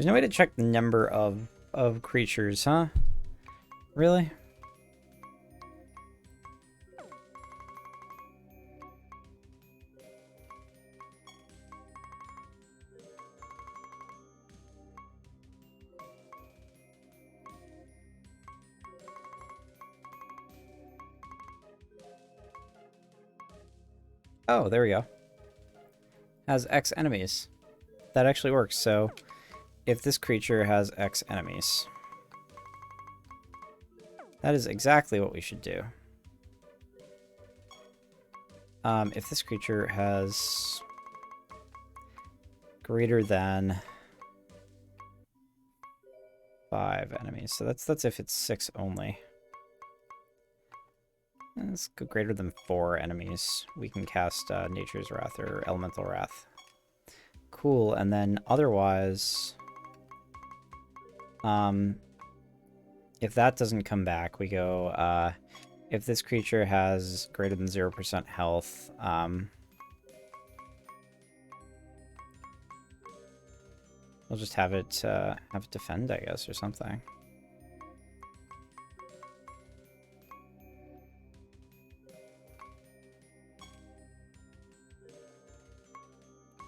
no way to check the number of creatures, huh? Really? Oh, there we go. Has X enemies. That actually works, so if this creature has X enemies. That is exactly what we should do. If this creature has greater than 5 enemies, so that's if it's 6 only. Let's go greater than 4 enemies. We can cast Nature's Wrath or Elemental Wrath. Cool, and then otherwise, if that doesn't come back, we go, if this creature has greater than 0% health, we'll just have it defend, I guess, or something.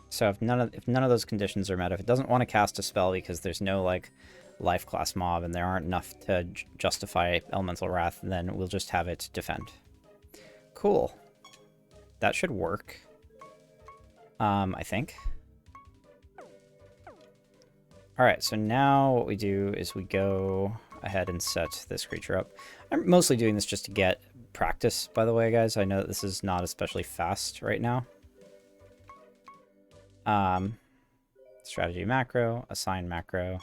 So if none of those conditions are met, if it doesn't want to cast a spell because there's no, like, life class mob and there aren't enough to justify Elemental Wrath, then we'll just have it defend. Cool. That should work. I think. Alright, so now what we do is we go ahead and set this creature up. I'm mostly doing this just to get practice, by the way, guys. I know that this is not especially fast right now. Strategy macro, assign macro,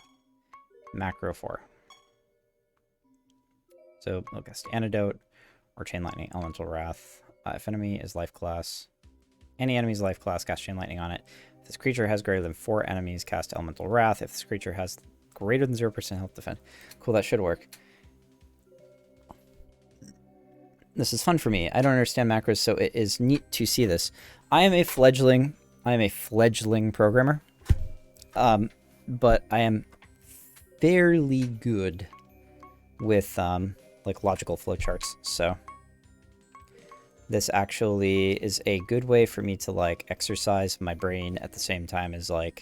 macro 4. So we'll cast Antidote or Chain Lightning, Elemental Wrath. If enemy is life class, any enemy's life class, cast Chain Lightning on it. If this creature has greater than 4 enemies, cast Elemental Wrath. If this creature has greater than 0% health, defend. Cool, that should work. This is fun for me. I don't understand macros, so it is neat to see this. I am a fledgling programmer, but I am fairly good with like logical flowcharts. So this actually is a good way for me to like exercise my brain at the same time as like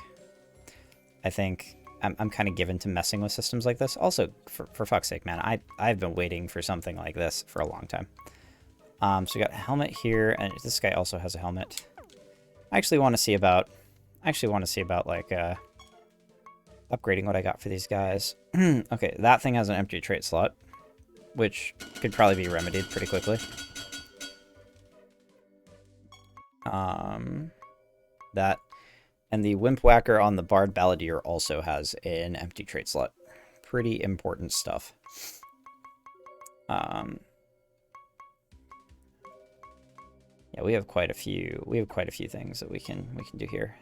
I think I'm kind of given to messing with systems like this. Also, for fuck's sake, man, I've been waiting for something like this for a long time. So we got a helmet here, and this guy also has a helmet. I actually want to see about, like upgrading what I got for these guys. Okay, that thing has an empty trait slot, which could probably be remedied pretty quickly. That, and the Wimp Whacker on the Bard Balladeer also has an empty trait slot. Pretty important stuff. Yeah, we have quite a few. We have quite a few things that we can do here.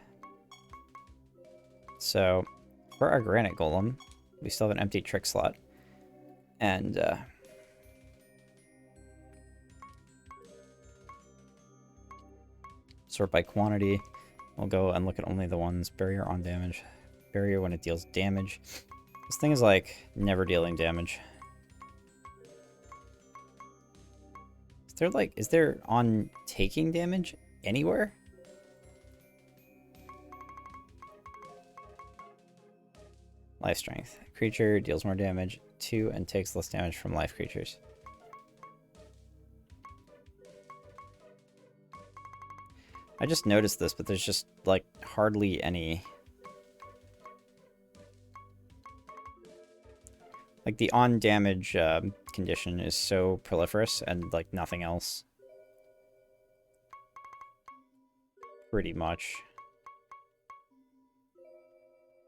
So, for our Granite Golem, we still have an empty trick slot, and sort by quantity. We'll go and look at only the ones. Barrier on damage. Barrier when it deals damage. This thing is like never dealing damage. Is there on taking damage anywhere? Life strength. Creature deals more damage to and takes less damage from life creatures. I just noticed this, but there's just like hardly any. Like, the on-damage condition is so proliferous, and, like, nothing else. Pretty much.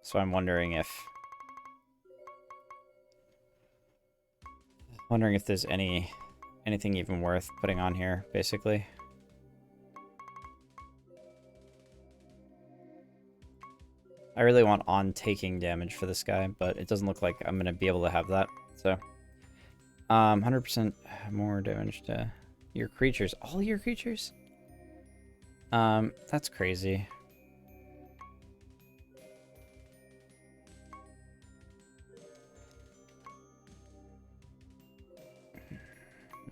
So I'm wondering if... there's anything even worth putting on here, basically. I really want on-taking damage for this guy, but it doesn't look like I'm going to be able to have that. So, 100% more damage to your creatures. All your creatures? That's crazy.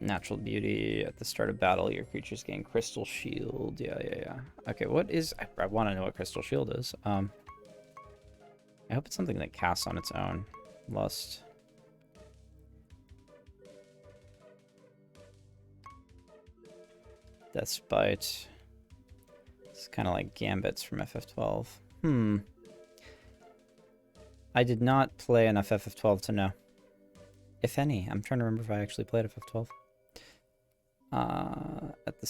Natural beauty. At the start of battle, your creatures gain crystal shield. Yeah. Okay, what is... I want to know what crystal shield is. I hope it's something that casts on its own. Lust. Deathbite. It's kind of like Gambits from FF12. I did not play enough FF12 to know. If any. I'm trying to remember if I actually played FF12. At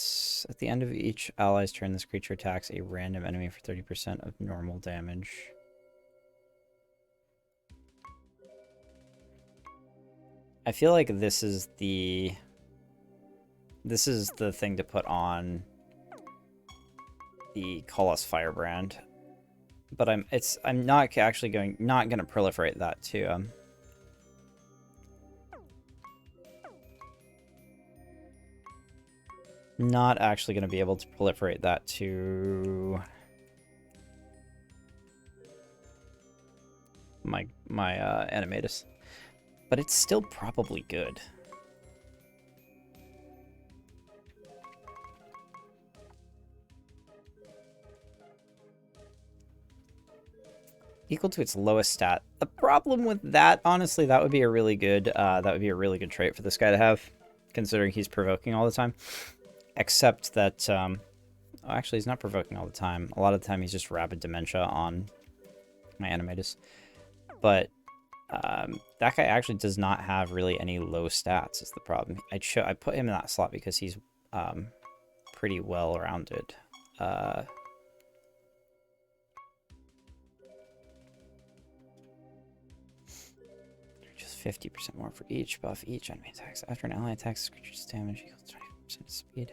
the end of each ally's turn, this creature attacks a random enemy for 30% of normal damage. I feel like this is the thing to put on the Colossus Firebrand, but I'm not actually not gonna proliferate that to not actually gonna be able to proliferate that to my Animatus. But it's still probably good. Equal to its lowest stat. The problem with that, honestly, that would be a really good trait for this guy to have, considering he's provoking all the time. Except that, actually, he's not provoking all the time. A lot of the time, he's just Rapid Dementia on my Animatus. But that guy actually does not have really any low stats is the problem. I put him in that slot because he's pretty well-rounded. Just 50% more for each buff. Each enemy attacks. After an ally attacks, creature's damage equals 20% speed.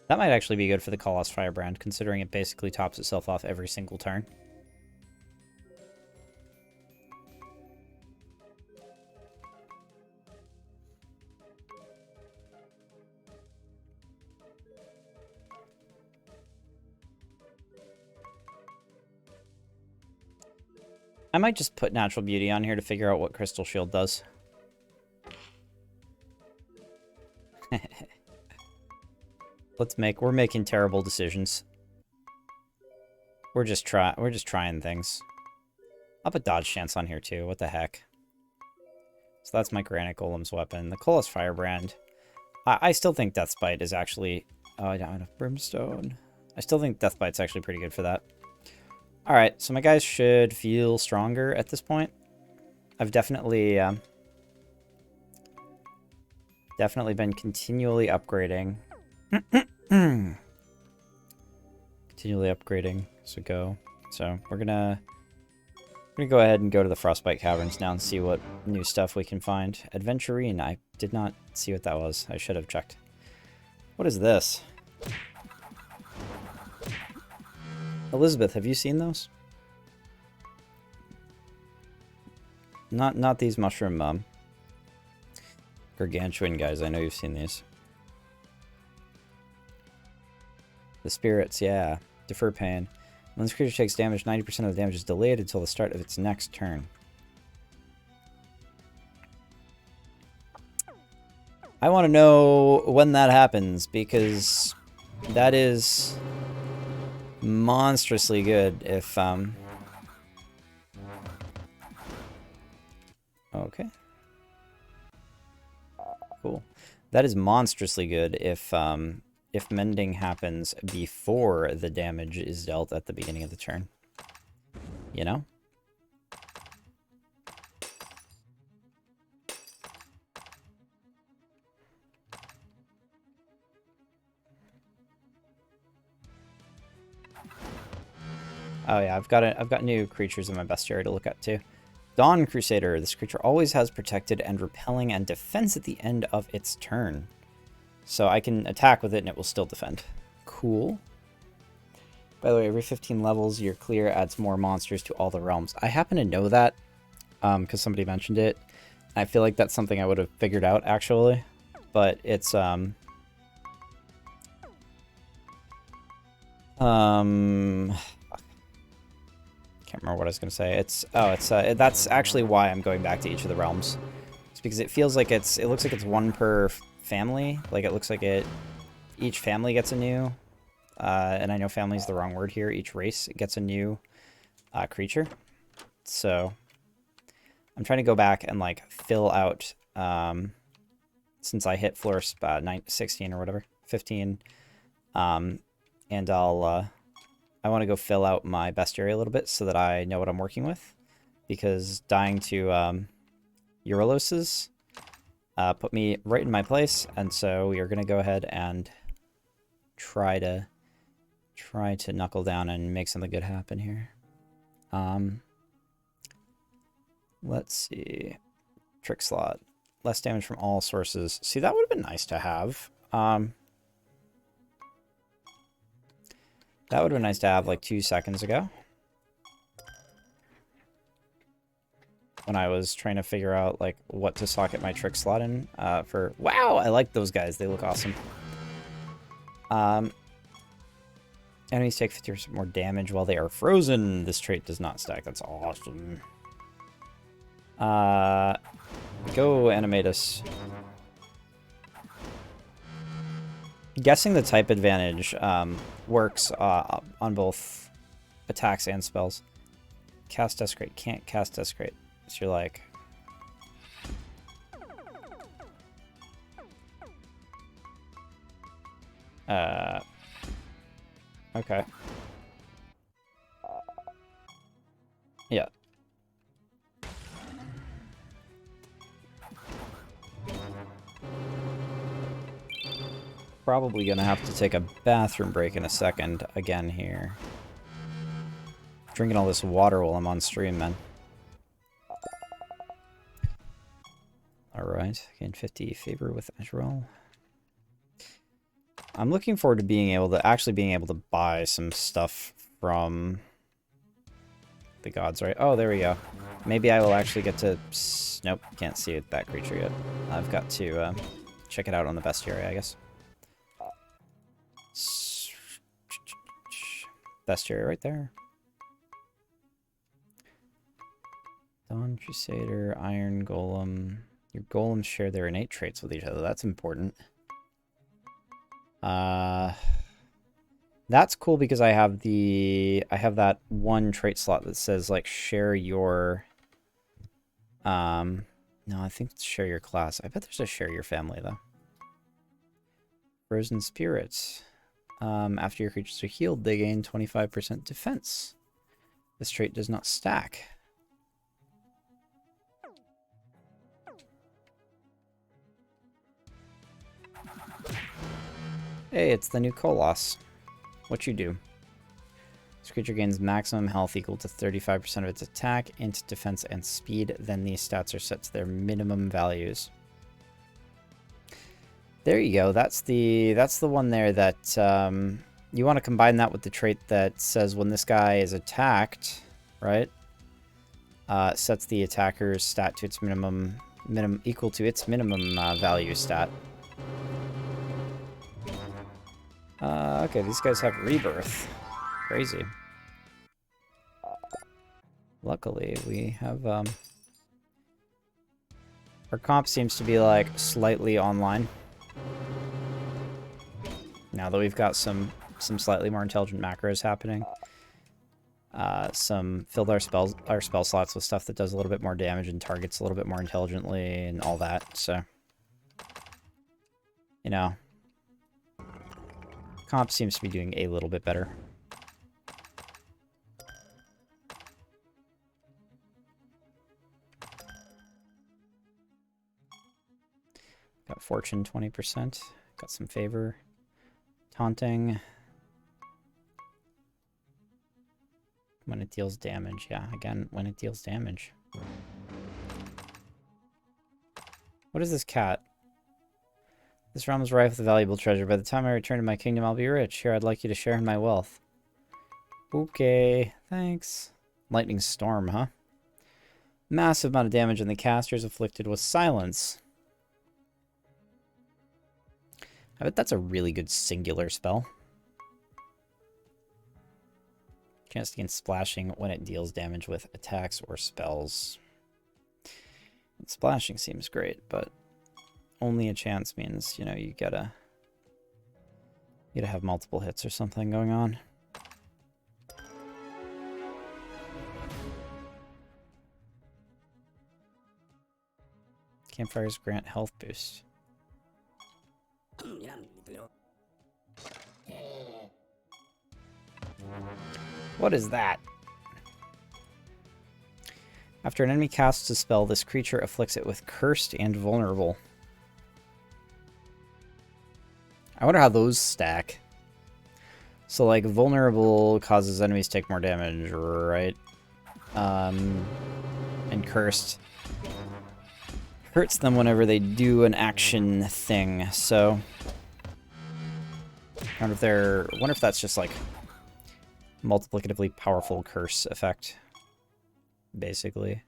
That might actually be good for the Colossus Firebrand, considering it basically tops itself off every single turn. I might just put Natural Beauty on here to figure out what Crystal Shield does. We're making terrible decisions. We're just trying things. I'll put Dodge Chance on here too. What the heck? So that's my Granite Golem's weapon. The Colas Firebrand. I still think Deathbite is actually... Oh, I don't have enough Brimstone. I still think Deathbite's actually pretty good for that. Alright, so my guys should feel stronger at this point. I've definitely... definitely been continually upgrading. Continually upgrading as we go. So we're gonna go ahead and go to the Frostbite Caverns now and see what new stuff we can find. Adventurine, I did not see what that was. I should have checked. What is this? Elizabeth, have you seen those? Not these mushroom gargantuan guys. I know you've seen these. The spirits, yeah. Defer pain. When this creature takes damage, 90% of the damage is delayed until the start of its next turn. I want to know when that happens, because that is monstrously good if, Okay. Cool. That is monstrously good if mending happens before the damage is dealt at the beginning of the turn. You know? Oh yeah, I've got new creatures in my bestiary to look at too. Dawn Crusader. This creature always has protected and repelling and defense at the end of its turn. So I can attack with it and it will still defend. Cool. By the way, every 15 levels, your clear adds more monsters to all the realms. I happen to know that because somebody mentioned it. I feel like that's something I would have figured out, actually. But it's... can't remember what I was going to say. That's actually why I'm going back to each of the realms. It's because it feels like it looks like it's one per family. Like it looks like each family gets a new, and I know family is the wrong word here. Each race gets a new creature. So I'm trying to go back and like fill out, since I hit floor 16 or whatever, 15, and I want to go fill out my bestiary a little bit so that I know what I'm working with, because dying to Euroloses put me right in my place, and so we are going to go ahead and try to knuckle down and make something good happen here. Let's see. Trick slot. Less damage from all sources. See, that would have been nice to have. That would have been nice to have like 2 seconds ago, when I was trying to figure out like what to socket my trick slot in for... Wow, I like those guys. They look awesome. Enemies take 50% more damage while they are frozen. This trait does not stack. That's awesome. Go Animatus. Guessing the type advantage works on both attacks and spells. Cast Desecrate. Can't cast Desecrate. So you're like... Okay. Yeah. Probably gonna have to take a bathroom break in a second again here. Drinking all this water while I'm on stream, man. Alright, gain 50 favor with Azrael. I'm looking forward to being able to buy some stuff from the gods, right? Oh, there we go. Maybe I will actually get to... Nope, can't see that creature yet. I've got to check it out on the bestiary, I guess. Bestiary right there. Dawn Crusader, Iron Golem. Your golems share their innate traits with each other. That's important. That's cool because I have that one trait slot that says like share your no, I think it's share your class. I bet there's a share your family though. Frozen Spirits. After your creatures are healed, they gain 25% defense. This trait does not stack. Hey, it's the new Koloss. What you do? This creature gains maximum health equal to 35% of its attack, int, defense, and speed. Then these stats are set to their minimum values. There you go. That's the one there that you want to combine that with the trait that says when this guy is attacked, right? Sets the attacker's stat to its minimum equal to its minimum value stat. Okay, these guys have rebirth. Crazy. Luckily, we have our comp seems to be like slightly online. Now that we've got some slightly more intelligent macros happening. Filled our spell slots with stuff that does a little bit more damage and targets a little bit more intelligently and all that, so you know. Comp seems to be doing a little bit better. Got fortune 20%. Got some favor. Taunting. When it deals damage. Yeah, again, when it deals damage. What is this cat? This realm is rife with valuable treasure. By the time I return to my kingdom, I'll be rich. Here, I'd like you to share in my wealth. Okay, thanks. Lightning storm, huh? Massive amount of damage, and the caster is afflicted with silence. I bet that's a really good singular spell. Chance to gain splashing when it deals damage with attacks or spells. And splashing seems great, but only a chance means, you know, you gotta have multiple hits or something going on. Campfires grant health boost. What is that? After an enemy casts a spell, this creature afflicts it with cursed and vulnerable. I wonder how those stack. So, like, vulnerable causes enemies to take more damage, right? And cursed hurts them whenever they do an action thing. So, I wonder if that's just like multiplicatively powerful curse effect, basically.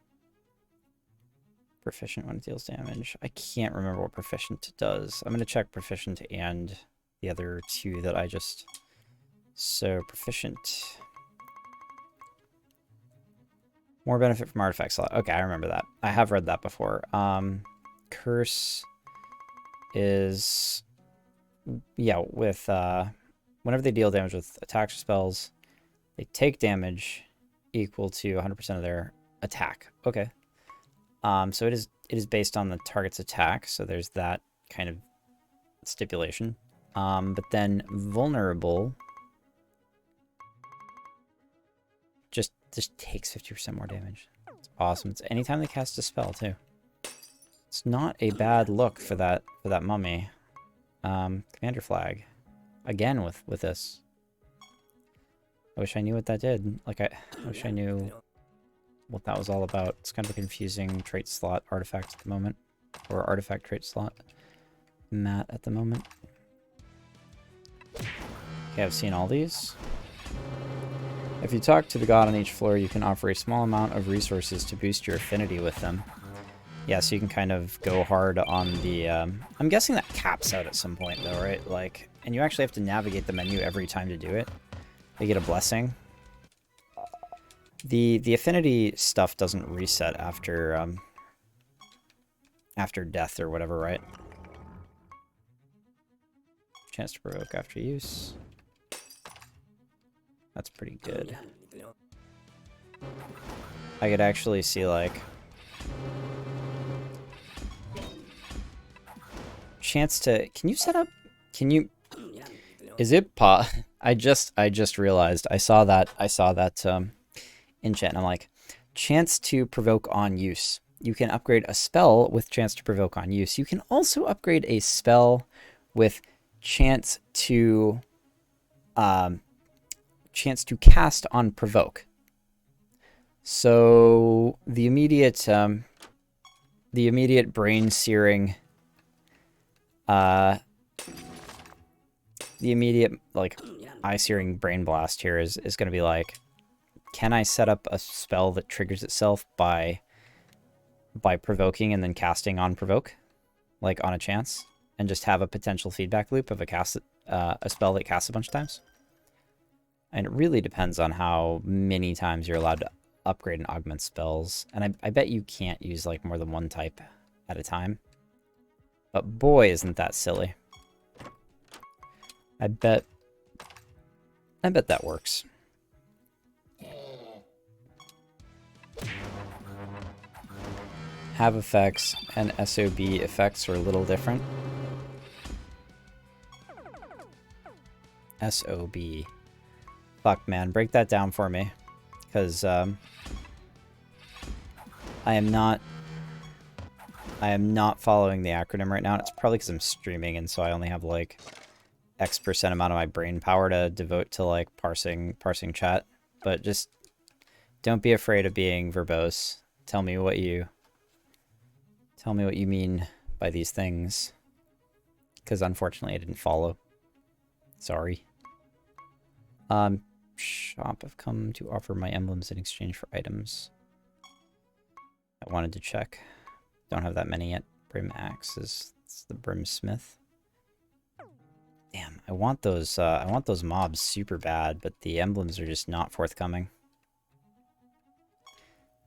Proficient when it deals damage. I can't remember what proficient does. I'm going to check proficient and the other two that I just... So, proficient. More benefit from artifact slot. Okay, I remember that. I have read that before. Curse is... Yeah, with... whenever they deal damage with attacks or spells, they take damage equal to 100% of their attack. Okay. So it is based on the target's attack, so there's that kind of stipulation. But then vulnerable just takes 50% more damage. It's awesome. It's anytime they cast a spell too. It's not a bad look for that mummy. Commander flag. Again with this. I wish I knew what that did. Like I wish I knew what that was all about. It's kind of a confusing trait slot artifact at the moment. Or artifact trait slot mat at the moment. Okay, I've seen all these. If you talk to the god on each floor, you can offer a small amount of resources to boost your affinity with them. Yeah, so you can kind of go hard on the... I'm guessing that caps out at some point, though, right? Like, and you actually have to navigate the menu every time to do it. They get a blessing. The affinity stuff doesn't reset after after death or whatever, right? Chance to provoke after use. That's pretty good. I could actually see, like, chance to... Can you set up... Can you... Is it I just realized. I saw that in chat, and I'm like, chance to provoke on use. You can upgrade a spell with chance to provoke on use. You can also upgrade a spell with chance to cast on provoke. So the immediate brain searing, the immediate like eye searing brain blast here is going to be like, can I set up a spell that triggers itself by provoking and then casting on provoke, like on a chance, and just have a potential feedback loop of a spell that casts a bunch of times? And it really depends on how many times you're allowed to upgrade and augment spells. And I bet you can't use like more than one type at a time. But boy, isn't that silly. I bet that works. Have effects and SOB effects are a little different. SOB. Fuck, man. Break that down for me. Because, I am not following the acronym right now. It's probably because I'm streaming, and so I only have, like, X% amount of my brain power to devote to, like, parsing chat. But just don't be afraid of being verbose. Tell me what you mean by these things. Because, unfortunately, I didn't follow. Sorry. Shop, I've come to offer my emblems in exchange for items. I wanted to check. Don't have that many yet. Brim Axe is the Brimsmith. Damn, I want those mobs super bad, but the emblems are just not forthcoming.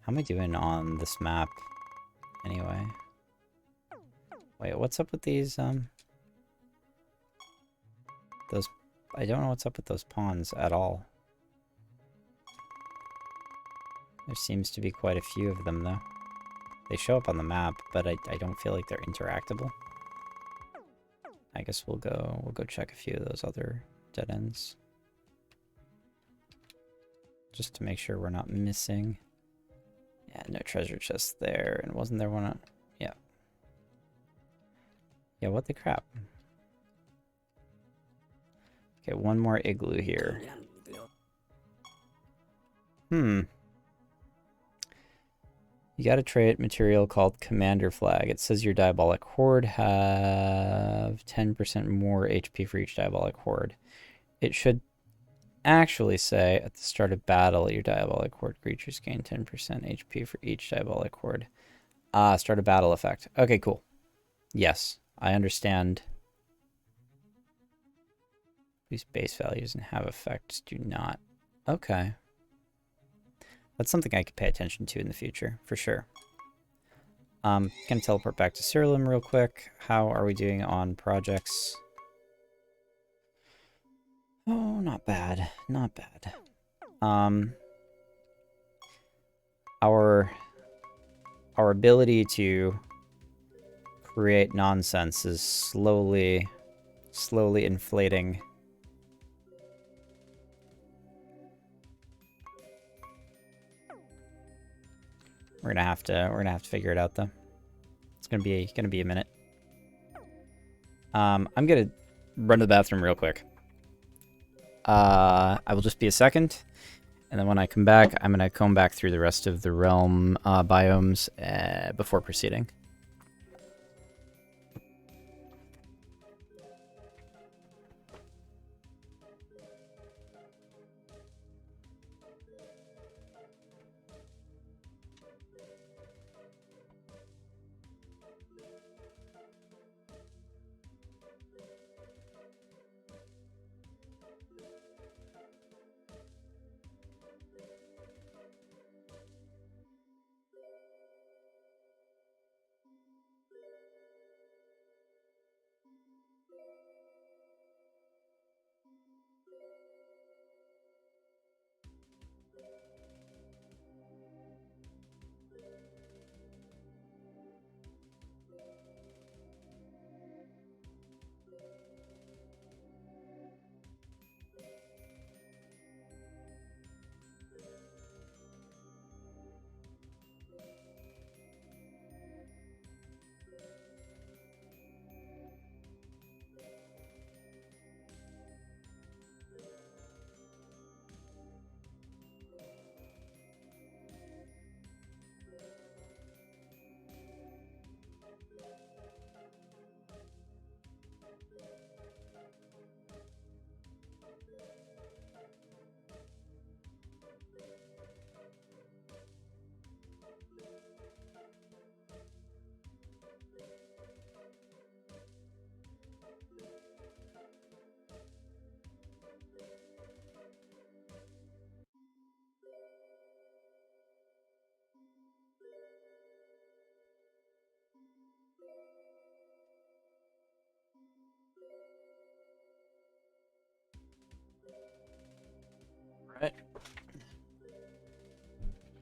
How am I doing on this map anyway? Wait, what's up with these those I don't know what's up with those pawns at all. There seems to be quite a few of them, though. They show up on the map, but I don't feel like they're interactable. I guess we'll go check a few of those other dead ends. Just to make sure we're not missing. Yeah, no treasure chest there. And wasn't there one? Yeah. Yeah, what the crap? Okay, one more igloo here. You got a trait material called Commander Flag. It says your Diabolic Horde have 10% more HP for each Diabolic Horde. It should actually say at the start of battle, your Diabolic Horde creatures gain 10% HP for each Diabolic Horde. Start of battle effect. Okay, cool. Yes, I understand. These base values and have effects do not. Okay. That's something I could pay attention to in the future, for sure. Gonna teleport back to Siralim real quick. How are we doing on projects? Oh, not bad. Not bad. Our ability to create nonsense is slowly inflating. We're gonna have to figure it out, though. It's gonna be a minute. I'm gonna run to the bathroom real quick. I will just be a second, and then when I come back, I'm gonna comb back through the rest of the realm biomes before proceeding.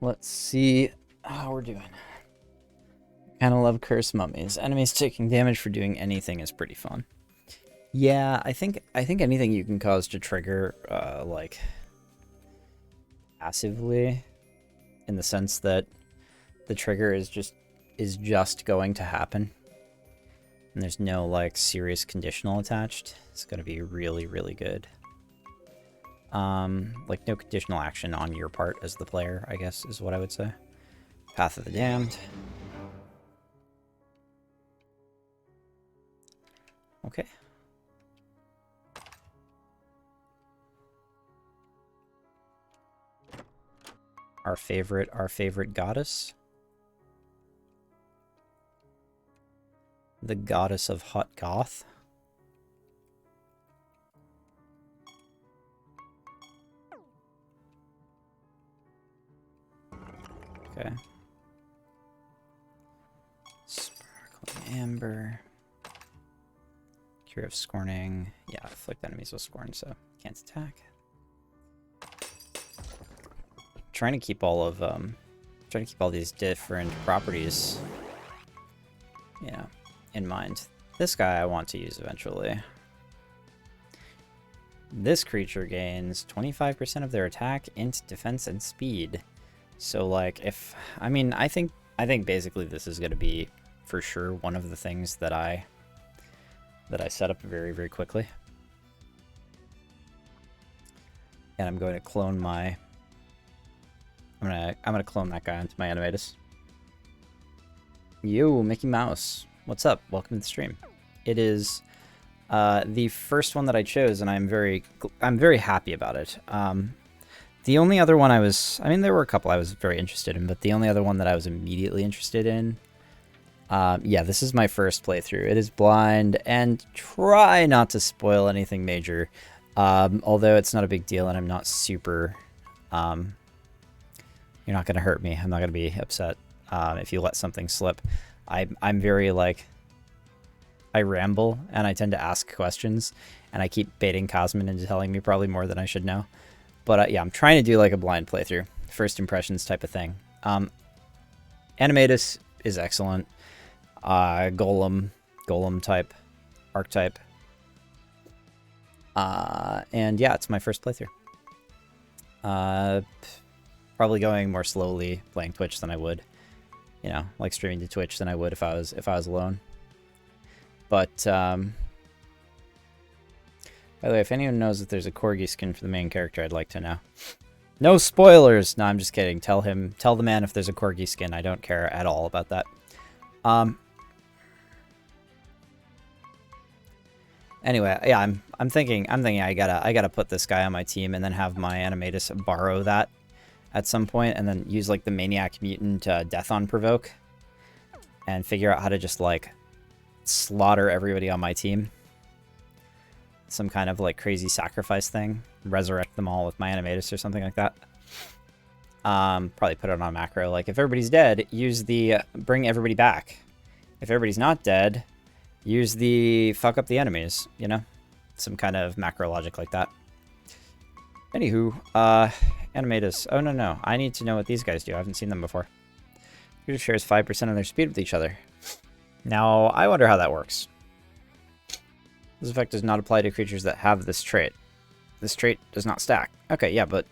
Let's see how we're doing. Kind of love curse mummies. Enemies taking damage for doing anything is pretty fun. Yeah, I think anything you can cause to trigger, like, passively, in the sense that the trigger is just going to happen, and there's no like serious conditional attached. It's gonna be really, really good. Like no conditional action on your part as the player, I guess, is what I would say. Path of the Damned. Okay. Our favorite goddess. The goddess of hot goth. Okay. Sparkling Amber. Cure of Scorning. Yeah, afflict enemies with Scorn, so can't attack. Trying to keep all these different properties, you know, in mind. This guy I want to use eventually. This creature gains 25% of their attack, int, defense, and speed. So like I think basically this is going to be for sure one of the things that I set up very, very quickly. And I'm going to clone my I'm gonna clone that guy onto my Animatus. Yo, Mickey Mouse. What's up? Welcome to the stream. It is the first one that I chose, and I'm very happy about it. The only other one there were a couple I was very interested in, but the only other one that I was immediately interested in, yeah, this is my first playthrough. It is blind, and try not to spoil anything major, although it's not a big deal, and I'm not super, you're not going to hurt me. I'm not going to be upset if you let something slip. I'm very, like, I ramble, and I tend to ask questions, and I keep baiting Cosmin into telling me probably more than I should know. But yeah, I'm trying to do like a blind playthrough, first impressions type of thing. Animatus is excellent. Golem type, archetype. And yeah, it's my first playthrough. Probably going more slowly playing Twitch than I would, you know, like streaming to Twitch than I would if I was alone. But by the way, if anyone knows if there's a corgi skin for the main character, I'd like to know. No spoilers. No, I'm just kidding. Tell the man if there's a corgi skin. I don't care at all about that. Anyway, yeah, I'm thinking I gotta put this guy on my team and then have my Animatus borrow that at some point, and then use like the Maniac Mutant Death on Provoke, and figure out how to just like slaughter everybody on my team. Some kind of like crazy sacrifice thing. Resurrect them all with my Animatus or something like that. Probably put it on a macro. Like if everybody's dead, use the bring everybody back. If everybody's not dead, use the fuck up the enemies, you know? Some kind of macro logic like that. Anywho, Animatus. Oh, no. I need to know what these guys do. I haven't seen them before. Creature shares 5% of their speed with each other. Now, I wonder how that works. This effect does not apply to creatures that have this trait. This trait does not stack. Okay, yeah, but...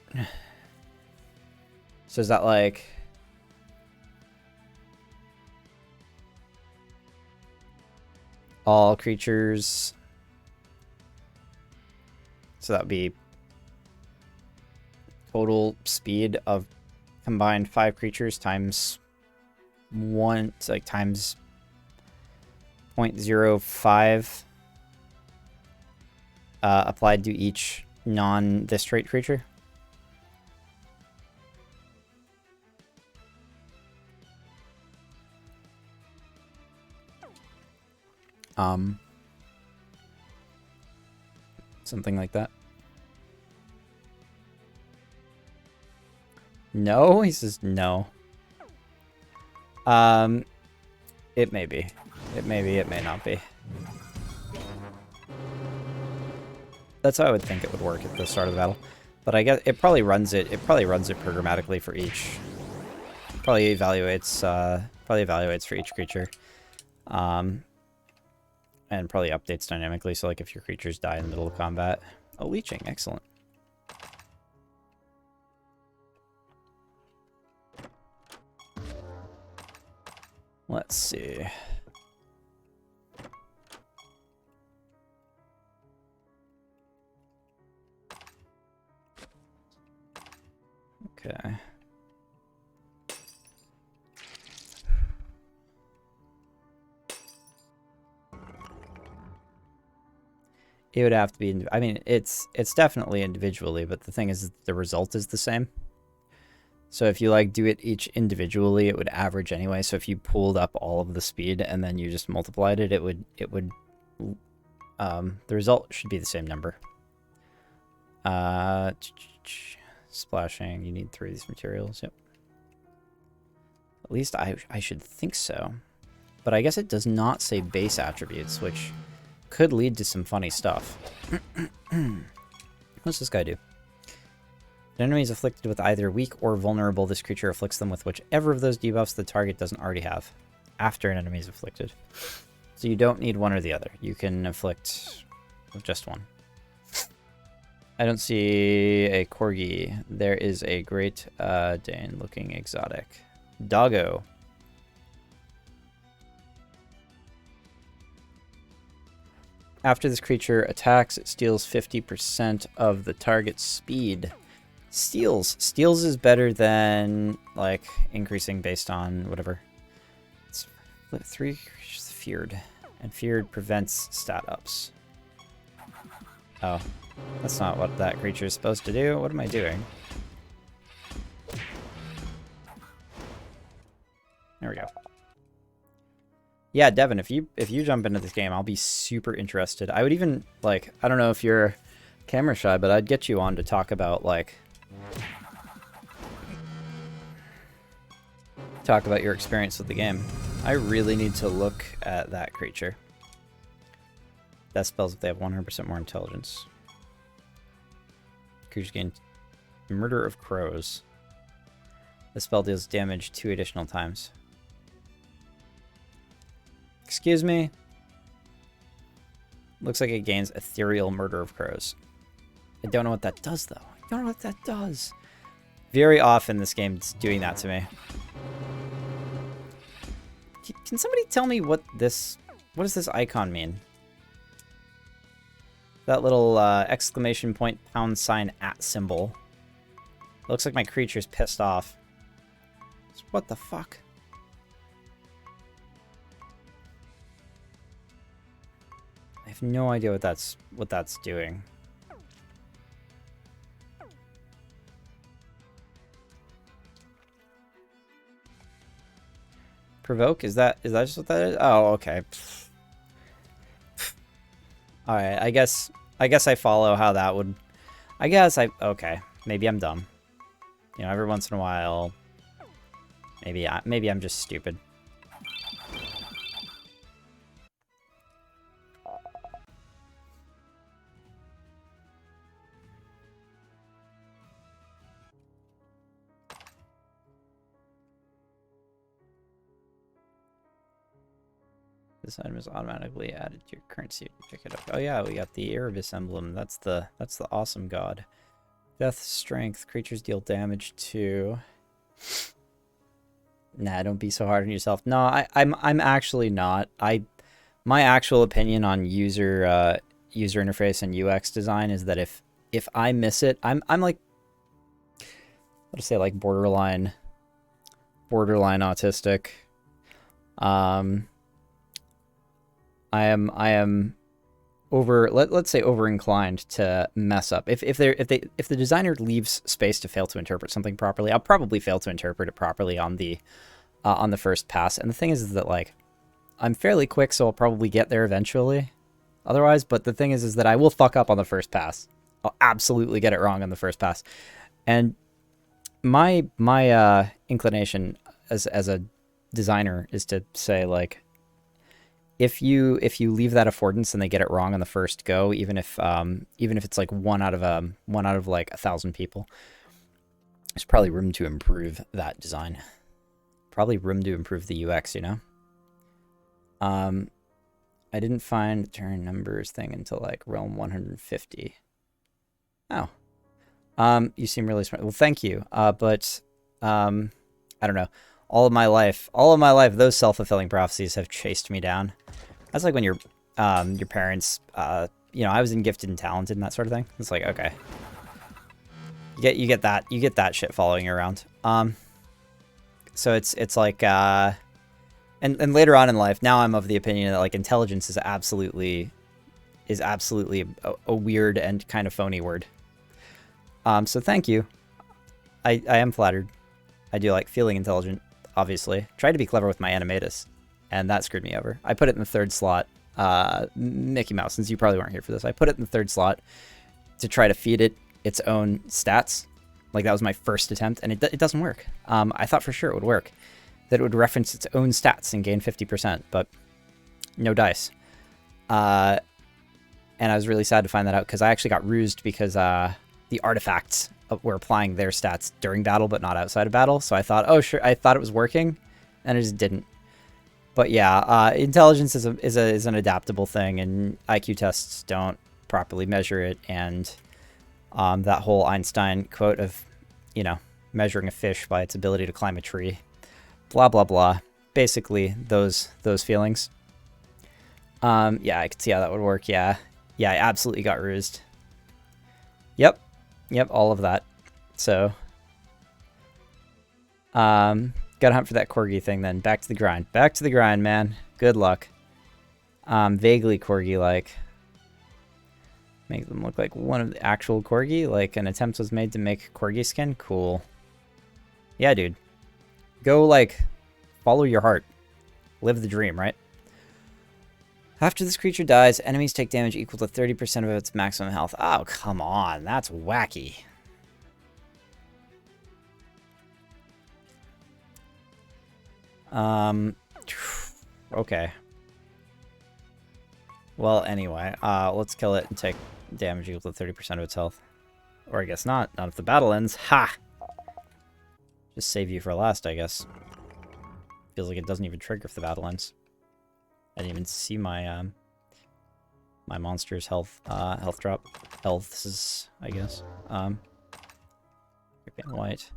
So is that like... all creatures... So that would be... total speed of combined 5 creatures times 1, like times 0.05 applied to each non-this trait creature. Something like that. No? He says no. It may be. It may be, it may not be. That's how I would think it would work at the start of the battle. But I guess it probably runs it programmatically for each Probably evaluates for each creature. And probably updates dynamically, so like if your creatures die in the middle of combat. Oh, leeching, excellent. Let's see. Okay. It would have to be, I mean, it's definitely individually, but the thing is the result is the same. So if you like do it each individually, it would average anyway. So if you pulled up all of the speed and then you just multiplied it, the result should be the same number. Splashing, you need 3 of these materials, yep. At least I should think so. But I guess it does not say base attributes, which could lead to some funny stuff. What's this guy do? An enemy is afflicted with either weak or vulnerable. This creature afflicts them with whichever of those debuffs the target doesn't already have after an enemy is afflicted. So you don't need one or the other. You can afflict with just one. I don't see a Corgi. There is a Great Dane looking exotic. Doggo. After this creature attacks, it steals 50% of the target's speed. Steals is better than, like, increasing based on whatever. It's 3 feared. And feared prevents stat ups. Oh. That's not what that creature is supposed to do. What am I doing? There we go. Yeah, Devin, if you jump into this game, I'll be super interested. I would even, like, I don't know if you're camera shy, but I'd get you on to talk about, like, your experience with the game. I really need to look at that creature. That spells if they have 100% more intelligence. Creatures gain Murder of Crows. The spell deals damage 2 additional times. Excuse me? Looks like it gains Ethereal Murder of Crows. I don't know what that does, though. I don't know what that does. Very often this game's doing that to me. Can somebody tell me what does this icon mean? That little exclamation point pound sign @ symbol. It looks like my creature's pissed off. What the fuck? I have no idea what that's doing. Provoke? Is that just what that is? Oh, okay. Alright, I guess I follow how that would... okay, maybe I'm dumb. You know, every once in a while, maybe I'm just stupid. This item is automatically added to your currency. Pick it up. Oh yeah, we got the Erebus emblem. That's the awesome god. Death, strength. Creatures deal damage to. Nah, don't be so hard on yourself. No, I'm actually not. My actual opinion on user interface and UX design is that if I miss it, I'm like, let's say like borderline autistic. I am over, let's say over inclined to mess up. If the designer leaves space to fail to interpret something properly, I'll probably fail to interpret it properly on the first pass. And the thing is that, like, I'm fairly quick, so I'll probably get there eventually. Otherwise, but the thing is that I will fuck up on the first pass. I'll absolutely get it wrong on the first pass. And my inclination as a designer is to say, like, if you leave that affordance and they get it wrong on the first go, even if it's like one out of like 1,000 people, there's probably room to improve that design. Probably room to improve the UX, you know? I didn't find the turn numbers thing until like realm 150. Oh. You seem really smart. Well, thank you. But I don't know. All of my life, those self-fulfilling prophecies have chased me down. That's like when your parents, you know, I was in gifted and talented and that sort of thing. It's like, okay. You get that shit following you around. So it's like, and later on in life, now I'm of the opinion that like intelligence is absolutely a weird and kind of phony word. So thank you. I am flattered. I do like feeling intelligent, obviously. Tried to be clever with my animatus, and that screwed me over. I put it in the third slot. Mickey Mouse, since you probably weren't here for this, I put it in the third slot to try to feed it its own stats. Like, that was my first attempt, and it doesn't work. I thought for sure it would work, that it would reference its own stats and gain 50%, but no dice. And I was really sad to find that out, because I actually got rused because the artifacts were applying their stats during battle, but not outside of battle. So I thought, oh, sure, I thought it was working, and it just didn't. But yeah, intelligence is an adaptable thing, and IQ tests don't properly measure it, and that whole Einstein quote of, you know, measuring a fish by its ability to climb a tree, blah, blah, blah. Basically, those feelings. Yeah, I could see how that would work, yeah. Yeah, I absolutely got rused. Yep, all of that. So, gotta hunt for that corgi thing then. Back to the grind. Back to the grind, man. Good luck. Vaguely corgi-like. Make them look like one of the actual corgi. Like, an attempt was made to make corgi skin. Cool. Yeah, dude. Go, like, follow your heart. Live the dream, right? After this creature dies, enemies take damage equal to 30% of its maximum health. Oh, come on. That's wacky. Okay. Well, anyway, let's kill it and take damage equal to 30% of its health. Or I guess not. Not if the battle ends. Ha! Just save you for last, I guess. Feels like it doesn't even trigger if the battle ends. I didn't even see my my monster's health drop. Healths, I guess. Getting white.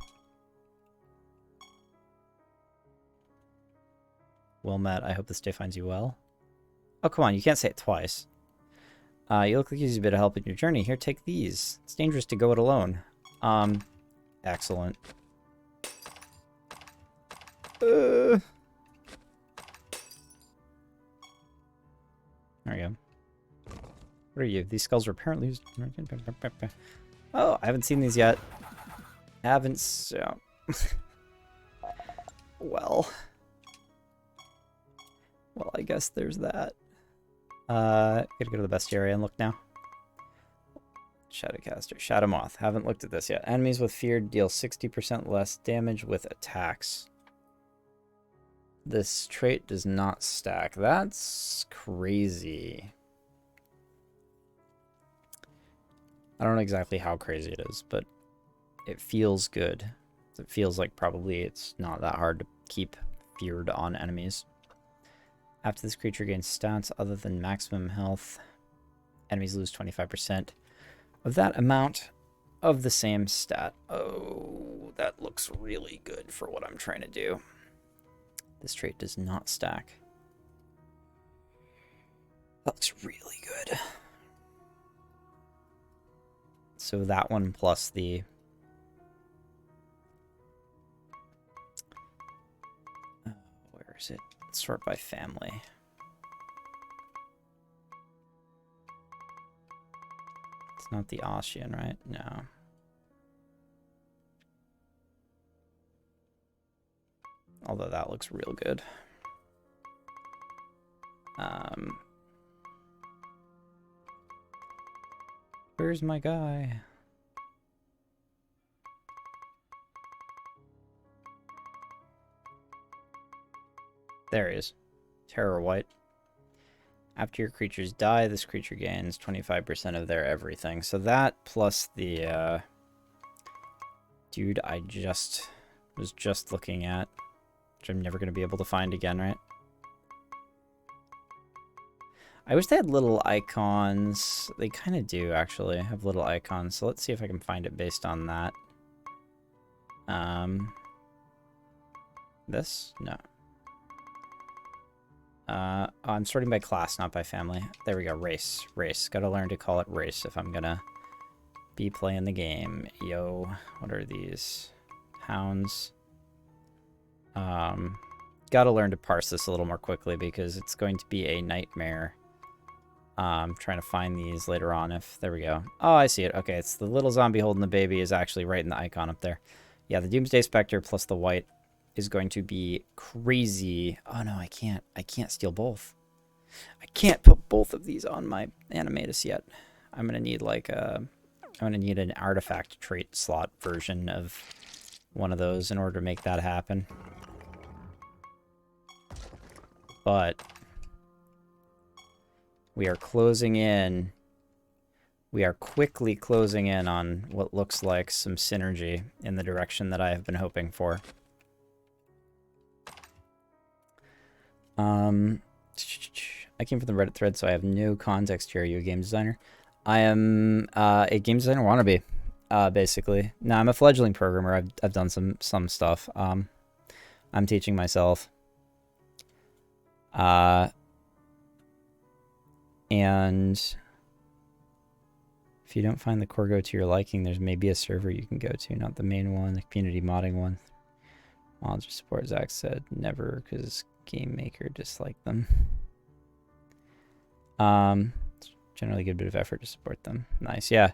Well met. I hope this day finds you well. Oh, come on. You can't say it twice. You look like you use a bit of help in your journey. Here, take these. It's dangerous to go it alone. Excellent. There we go. What are you? These skulls were apparently used... Oh, I haven't seen these yet. Haven't... So... Well, I guess there's that. Gotta go to the bestiary and look now. Shadowcaster. Shadow Moth. Haven't looked at this yet. Enemies with fear deal 60% less damage with attacks. This trait does not stack. That's crazy. I don't know exactly how crazy it is, but it feels good. It feels like probably it's not that hard to keep feared on enemies. After this creature gains stats other than maximum health, enemies lose 25% of that amount of the same stat. Oh, that looks really good for what I'm trying to do. This trait does not stack. That looks really good. So that one plus the... where is it? Sort by family. It's not the Ossian, right? No. Although that looks real good. Where's my guy? There he is. Terror White. After your creatures die, this creature gains 25% of their everything. So that plus the dude I was just looking at. which I'm never going to be able to find again, right? I wish they had little icons. They kind of do, actually, have little icons. So let's see if I can find it based on that. This? No. Oh, I'm sorting by class, not by family. There we go, race. Race. Gotta learn to call it race if I'm gonna be playing the game. Yo, what are these? Hounds. Gotta learn to parse this a little more quickly because it's going to be a nightmare. Trying to find these later on if... There we go. Oh, I see it. Okay, it's the little zombie holding the baby is actually right in the icon up there. Yeah, the Doomsday Spectre plus the white is going to be crazy. Oh, no, I can't. I can't steal both. I can't put both of these on my Animatus yet. I'm going to need, like, I'm going to need an artifact trait slot version of one of those in order to make that happen. But... we are closing in. We are quickly closing in on what looks like some synergy in the direction that I have been hoping for. I came from the Reddit thread, so I have no context here. Are you a game designer? I am a game designer wannabe, basically. No, I'm a fledgling programmer. I've done some stuff. I'm teaching myself. And if you don't find the core go to your liking, there's maybe a server you can go to, not the main one, the community modding one. Mods support, Zach said, never, because Game Maker disliked them. Generally get a bit of effort to support them. Nice, yeah.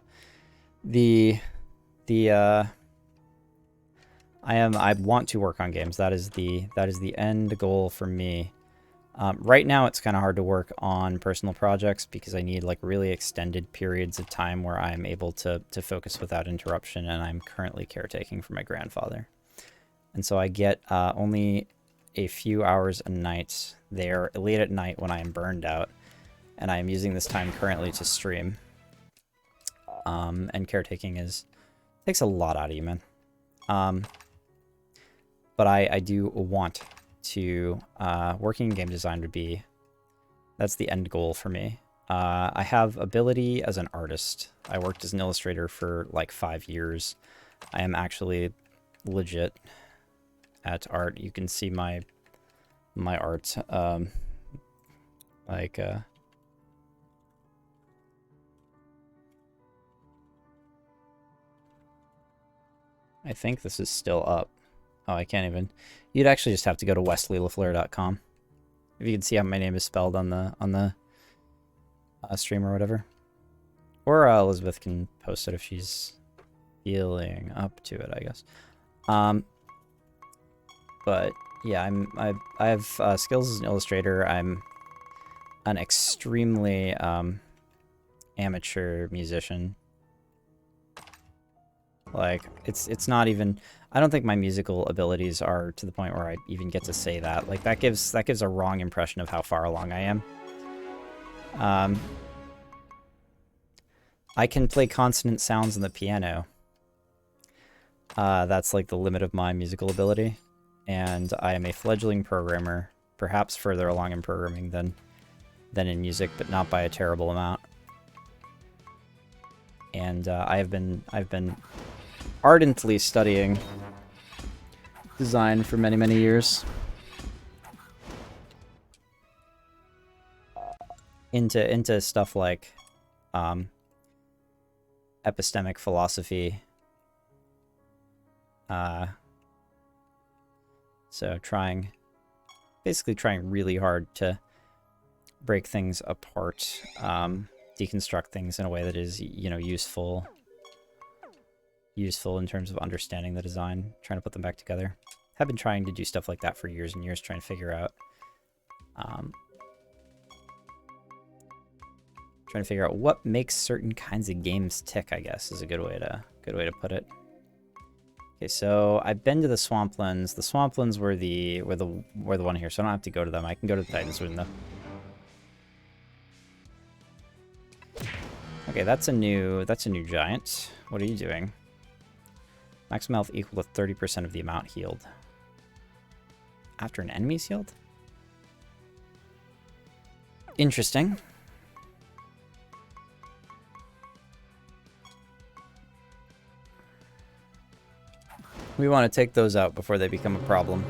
I want to work on games. That is the end goal for me. Right now, it's kind of hard to work on personal projects because I need like really extended periods of time where I'm able to focus without interruption, and I'm currently caretaking for my grandfather. And so I get only a few hours a night there, late at night when I am burned out, and I am using this time currently to stream. And caretaking takes a lot out of you, man. But I do want to working in game design would be, that's the end goal for me. I have ability as an artist. I worked as an illustrator for like 5 years. I am actually legit at art. You can see my art. I think this is still up. Oh, I can't even. You'd actually just have to go to westlylafleur.com. If you can see how my name is spelled on the stream or whatever. Or Elizabeth can post it if she's feeling up to it, I guess. But yeah, I have skills as an illustrator. I'm an extremely amateur musician. Like, it's not even... I don't think my musical abilities are to the point where I even get to say that. Like, that gives a wrong impression of how far along I am. I can play consonant sounds on the piano. That's like the limit of my musical ability. And I am a fledgling programmer, perhaps further along in programming than in music, but not by a terrible amount. And I've been ardently studying design for many, many years. Into stuff like epistemic philosophy. So basically trying really hard to break things apart, deconstruct things in a way that is, you know, useful in terms of understanding the design, trying to put them back together. Have been trying to do stuff like that for years and years, trying to figure out what makes certain kinds of games tick, I guess, is a good way to put it. Okay, so I've been to the Swamplands. The Swamplands were the one here, so I don't have to go to them. I can go to the Titan's Wound though. Okay, that's a new giant. What are you doing? Maximum health equal to 30% of the amount healed. After an enemy's healed? Interesting. We want to take those out before they become a problem.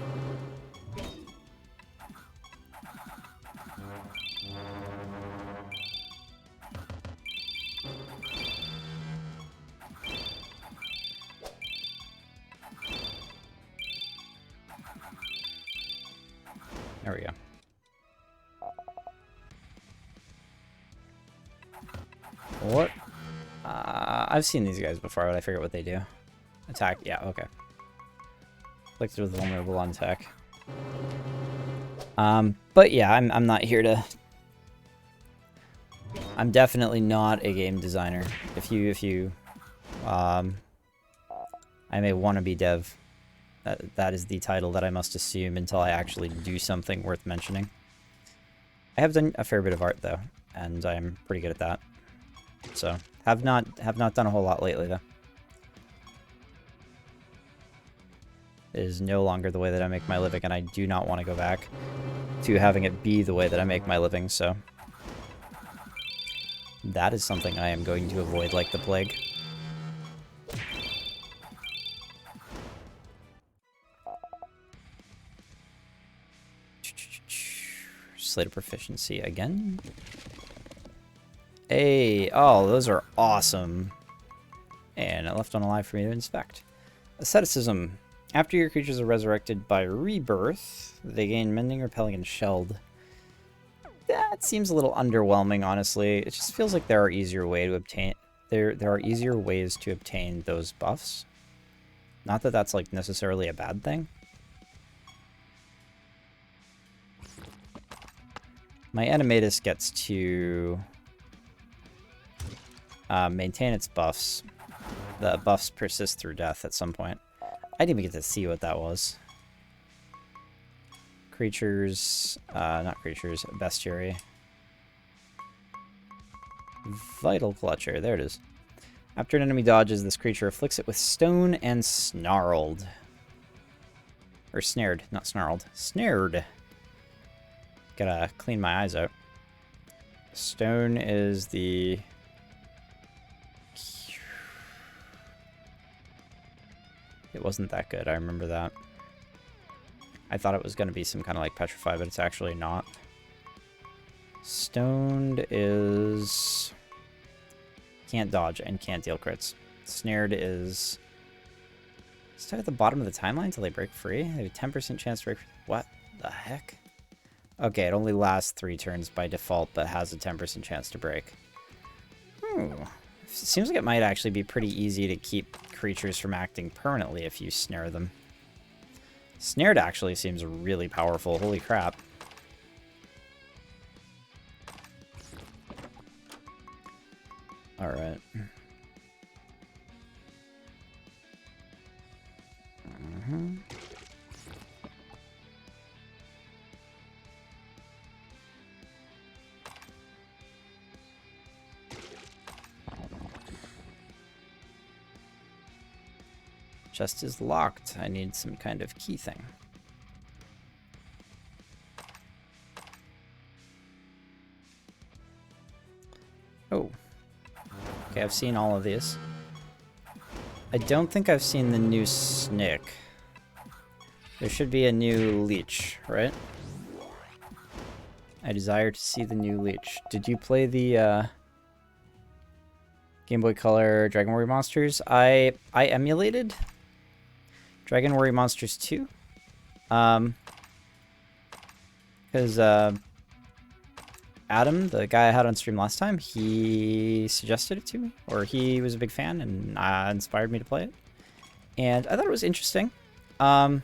There we go. What? I've seen these guys before, but I forget what they do. Attack, yeah, okay. Afflicted with vulnerable on attack. But yeah, I'm not here to... I'm definitely not a game designer. I'm a wannabe dev. That is the title that I must assume until I actually do something worth mentioning. I have done a fair bit of art though, and I'm pretty good at that. So, have not done a whole lot lately though. It is no longer the way that I make my living, and I do not want to go back to having it be the way that I make my living, so... That is something I am going to avoid like the plague. Slate of proficiency again. Hey, oh, those are awesome. And it left one alive for me to inspect. Asceticism. After your creatures are resurrected by rebirth, they gain mending, repelling, and shelled. That seems a little underwhelming, honestly. It just feels like there are easier ways to obtain those buffs. Not that that's like necessarily a bad thing. My Animatus gets to maintain its buffs. The buffs persist through death at some point. I didn't even get to see what that was. Creatures, not creatures, bestiary. Vital Clutcher, there it is. After an enemy dodges, this creature afflicts it with stone and snarled. Or snared, not snarled. Snared. Gotta clean my eyes out. Stone is the... It wasn't that good, I remember that. I thought it was going to be some kind of like petrify, but it's actually not. Stoned is... Can't dodge and can't deal crits. Snared is... Start at the bottom of the timeline until they break free? They have a 10% chance to break free. What the heck? Okay, it only lasts 3 turns by default, but has a 10% chance to break. Seems like it might actually be pretty easy to keep creatures from acting permanently if you snare them. Snared actually seems really powerful. Holy crap. Alright. Chest is locked. I need some kind of key thing. Oh. Okay, I've seen all of these. I don't think I've seen the new Snick. There should be a new Leech, right? I desire to see the new Leech. Did you play the Game Boy Color Dragon Warrior Monsters? I emulated Dragon Warrior Monsters 2. Because Adam, the guy I had on stream last time, he suggested it to me, or he was a big fan and inspired me to play it. And I thought it was interesting. I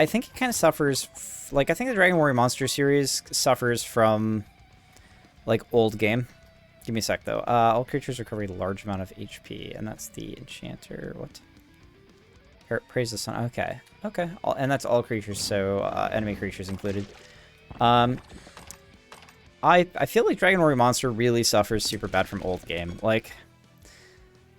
think it kind of suffers, like, I think the Dragon Warrior Monster series suffers from, like, old game. Give me a sec, though. All creatures recover a large amount of HP, and that's the Enchanter. What? Praise the Sun. Okay. Okay. And that's all creatures, so enemy creatures included. I feel like Dragon Warrior Monster really suffers super bad from old game. Like,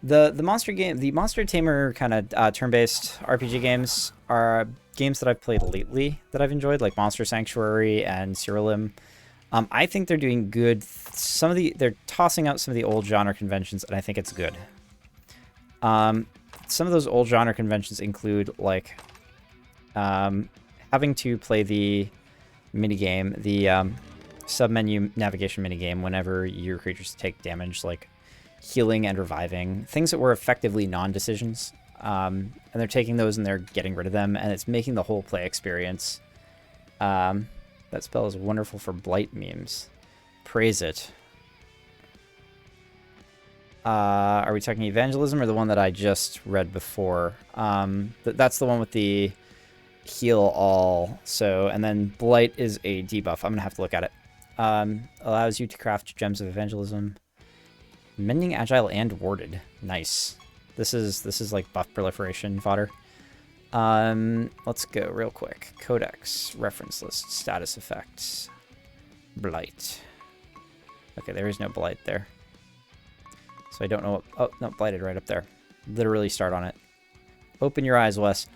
The Monster Tamer kind of turn-based RPG games are games that I've played lately that I've enjoyed, like Monster Sanctuary and Siralim. I think they're doing good. They're tossing out some of the old genre conventions, and I think it's good. Some of those old genre conventions include like having to play the minigame, the sub-menu navigation minigame whenever your creatures take damage, like healing and reviving, things that were effectively non-decisions. And they're taking those and they're getting rid of them, and it's making the whole play experience. That spell is wonderful for blight memes. Praise it. Are we talking evangelism or the one that I just read before? That's the one with the heal all. So, and then blight is a debuff. I'm gonna have to look at it. Allows you to craft gems of evangelism. Mending, agile, and warded. Nice. This is like buff proliferation fodder. Let's go real quick. Codex, reference list, status effects, blight. Okay, there is no blight there. So I don't know what... Oh, no, blighted right up there. Literally start on it. Open your eyes, Wes.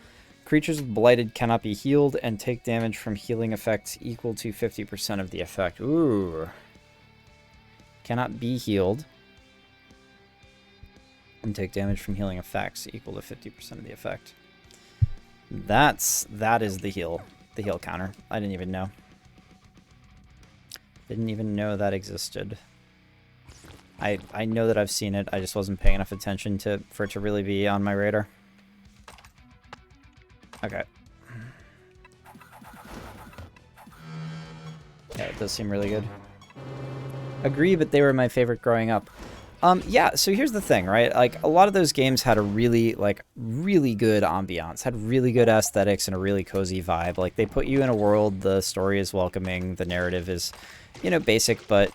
Creatures blighted cannot be healed and take damage from healing effects equal to 50% of the effect. Ooh. Cannot be healed and take damage from healing effects equal to 50% of the effect. That is the heal counter. I didn't even know. Didn't even know that existed. I know that I've seen it. I just wasn't paying enough attention for it to really be on my radar. Okay. Yeah, it does seem really good. Agree, but they were my favorite growing up. Yeah, so here's the thing, right? Like, a lot of those games had a really good ambiance, had really good aesthetics and a really cozy vibe. Like, they put you in a world, the story is welcoming, the narrative is, you know, basic but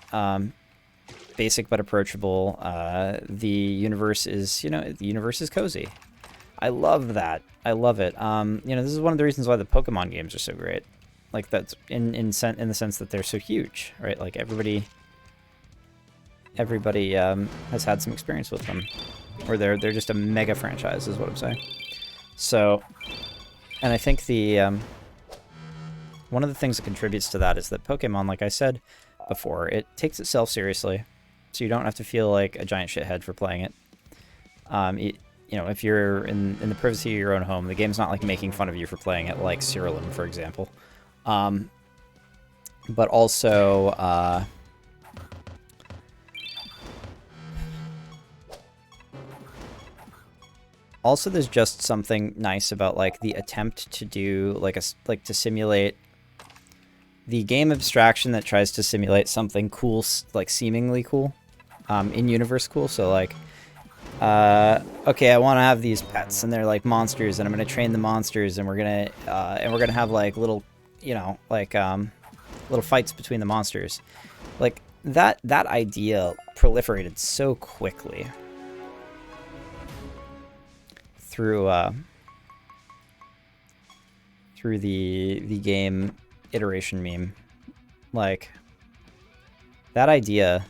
approachable. The universe is cozy. I love that. I love it. You know, this is one of the reasons why the Pokemon games are so great. Like, that's in the sense that they're so huge, right? Like, everybody has had some experience with them, or they're just a mega franchise, is what I'm saying. So, and I think the one of the things that contributes to that is that Pokemon, like I said before, it takes itself seriously, so you don't have to feel like a giant shithead for playing it. You know, if you're in the privacy of your own home, the game's not like making fun of you for playing it, like Siralim, for example. But also, there's just something nice about like the attempt to do like to simulate the game abstraction that tries to simulate something cool, like seemingly cool, in universe cool. So like, okay, I want to have these pets, and they're like monsters, and I'm gonna train the monsters, and we're gonna have like little, you know, like little fights between the monsters. Like that idea proliferated so quickly through the game iteration meme. Like, that idea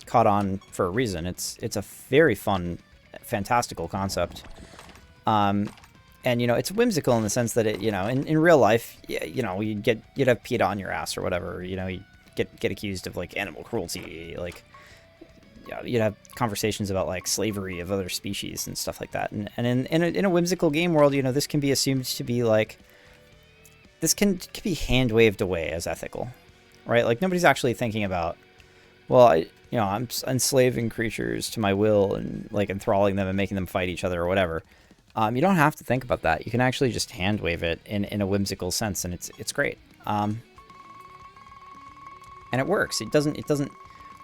caught on for a reason. It's a very fun, fantastical concept. And you know, it's whimsical in the sense that it, you know, in real life, you know, you'd have PETA on your ass or whatever, you know, you'd get accused of like animal cruelty, like, you'd have conversations about like slavery of other species and stuff like that. And in a whimsical game world, you know, this can be assumed to be like, this can be hand waved away as ethical, right? Like, nobody's actually thinking about, well, I'm enslaving creatures to my will and like enthralling them and making them fight each other or whatever. You don't have to think about that. You can actually just hand wave it in a whimsical sense, and it's great. And it works. It doesn't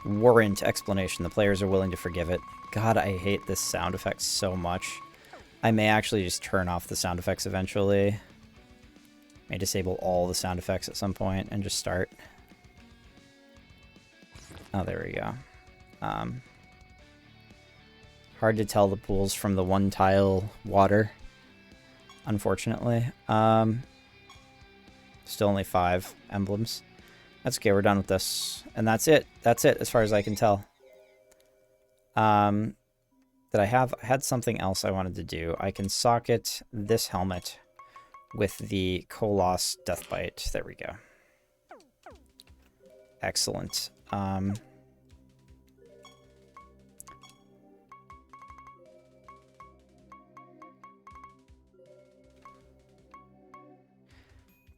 warrant explanation. The players are willing to forgive it. God, I hate this sound effect so much. I may actually just turn off the sound effects eventually. May disable all the sound effects at some point and just start. Oh, there we go. Hard to tell the pools from the one tile water, unfortunately. Still only 5 emblems. That's okay, we're done with this. And that's it. That's it, as far as I can tell. The that I had something else I wanted to do. I can socket this helmet with the Koloss Deathbite. There we go. Excellent.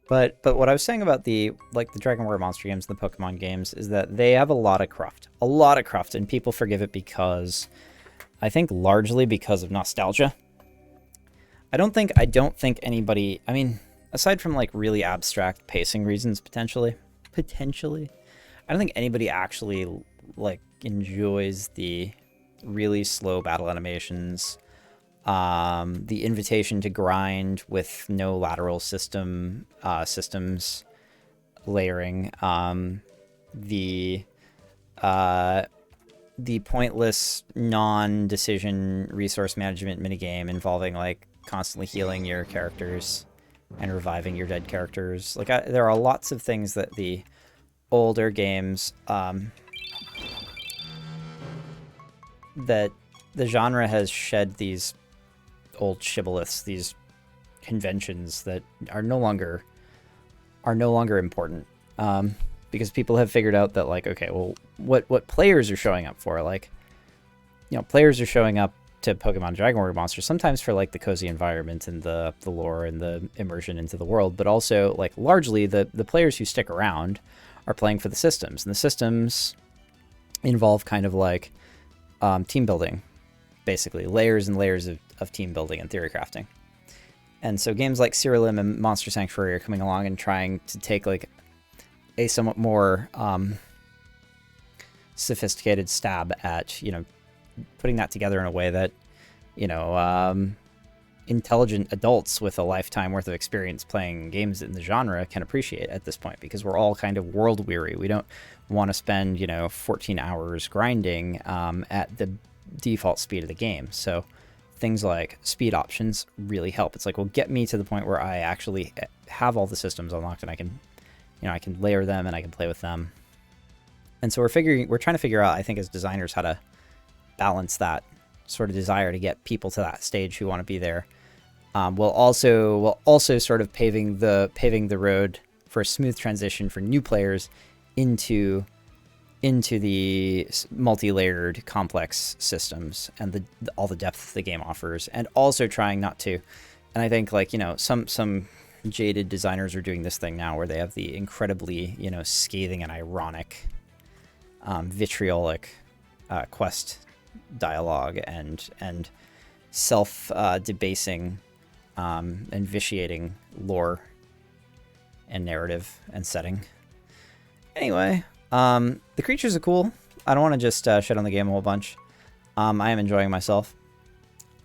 But what I was saying about the Dragon Warrior monster games and the Pokemon games is that they have a lot of cruft, and people forgive it because, I think, largely because of nostalgia. I don't think anybody, I mean, aside from like really abstract pacing reasons, potentially, I don't think anybody actually like enjoys the really slow battle animations, the invitation to grind with no lateral systems layering, the pointless non-decision resource management minigame involving like constantly healing your characters and reviving your dead characters. Like there are lots of things that the older games that the genre has shed these old shibboleths, these conventions that are no longer important, because people have figured out that, like, okay, well, what players are showing up for, like, you know, players are showing up to Pokemon Dragon Warrior monsters sometimes for like the cozy environment and the lore and the immersion into the world, but also like largely the players who stick around are playing for the systems, and the systems involve kind of like team building, basically layers and layers of team building and theory crafting. And so games like Siralim and Monster Sanctuary are coming along and trying to take like a somewhat more sophisticated stab at, you know, putting that together in a way that, you know, intelligent adults with a lifetime worth of experience playing games in the genre can appreciate at this point, because we're all kind of world weary. We don't want to spend, you know, 14 hours grinding at the default speed of the game. So things like speed options really help. It's like, well, get me to the point where I actually have all the systems unlocked and I can, you know, I can layer them and I can play with them. And so we're trying to figure out, I think, as designers, how to balance that sort of desire to get people to that stage who want to be there, while also sort of paving the road for a smooth transition for new players into the multi-layered complex systems and all the depth the game offers, and also trying not to, and I think, like, you know, some jaded designers are doing this thing now where they have the incredibly, you know, scathing and ironic, vitriolic quest dialogue and self debasing and vitiating lore and narrative and setting. Anyway, the creatures are cool. I don't want to just shit on the game a whole bunch. I am enjoying myself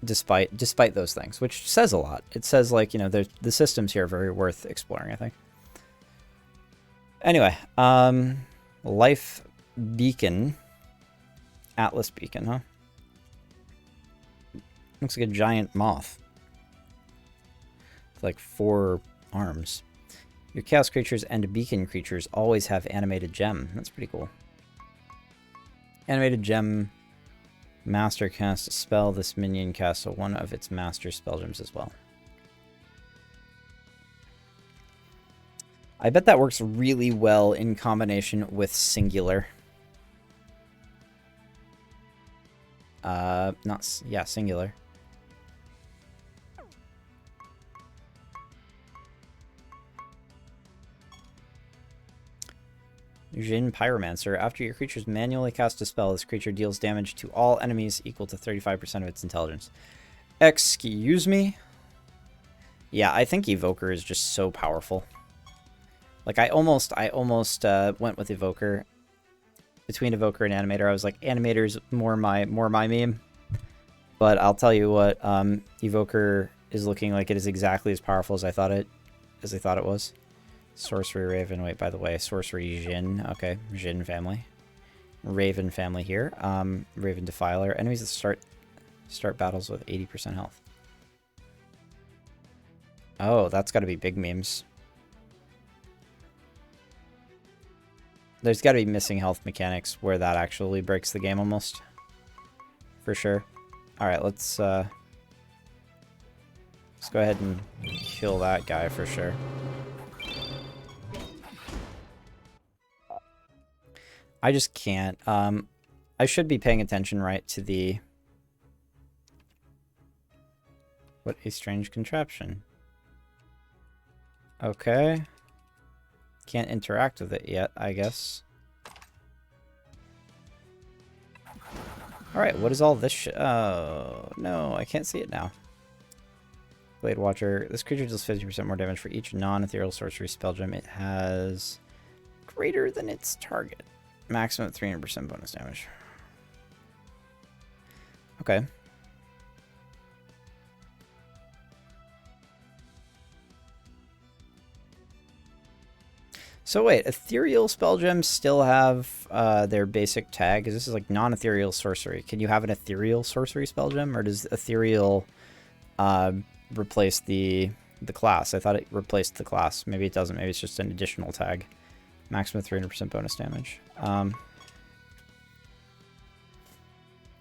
despite those things, which says a lot. It says, like, you know, the systems here are very worth exploring, I think. Anyway, Life Beacon. Atlas Beacon, huh? Looks like a giant moth with like 4 arms. Your chaos creatures and beacon creatures always have animated gem. That's pretty cool. Animated gem. Master casts a spell. This minion casts one of its master spell gems as well. I bet that works really well in combination with Singular. Singular. Jin Pyromancer. After your creatures manually cast a spell, this creature deals damage to all enemies equal to 35% of its intelligence. Excuse me? Yeah, I think Evoker is just so powerful. Like, I almost went with Evoker. Between Evoker and Animator, I was like, Animator's more my meme. But I'll tell you what, Evoker is looking like it is exactly as powerful as I thought it was. Sorcery Raven. Wait, by the way, Sorcery Jin. Okay, Jin family. Raven family here. Raven Defiler. Enemies that start battles with 80% health. Oh, that's got to be big memes. There's got to be missing health mechanics where that actually breaks the game almost. For sure. Alright, let's go ahead and kill that guy for sure. I just can't. I should be paying attention, right, to the... What a strange contraption. Okay. Can't interact with it yet, I guess. Alright, what is all this shit? Oh, no, I can't see it now. Blade Watcher. This creature deals 50% more damage for each non-ethereal sorcery spell gem it has greater than its target. Maximum 300% bonus damage. Okay. So wait, ethereal spell gems still have their basic tag? Because this is like non-ethereal sorcery. Can you have an ethereal sorcery spell gem, or does ethereal replace the class? I thought it replaced the class. Maybe it doesn't. Maybe it's just an additional tag. Maximum 300% bonus damage.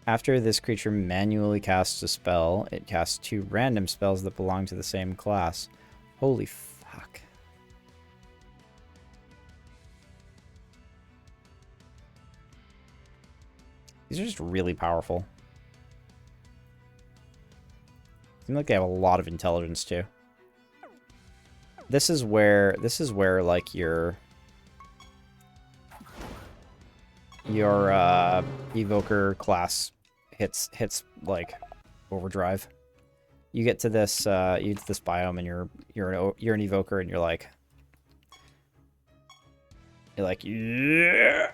After this creature manually casts a spell, it casts 2 random spells that belong to the same class. Holy fuck. These are just really powerful. Seem like they have a lot of intelligence too. This is where like your evoker class hits like overdrive. You get to this biome and you're an evoker and you're like yeah.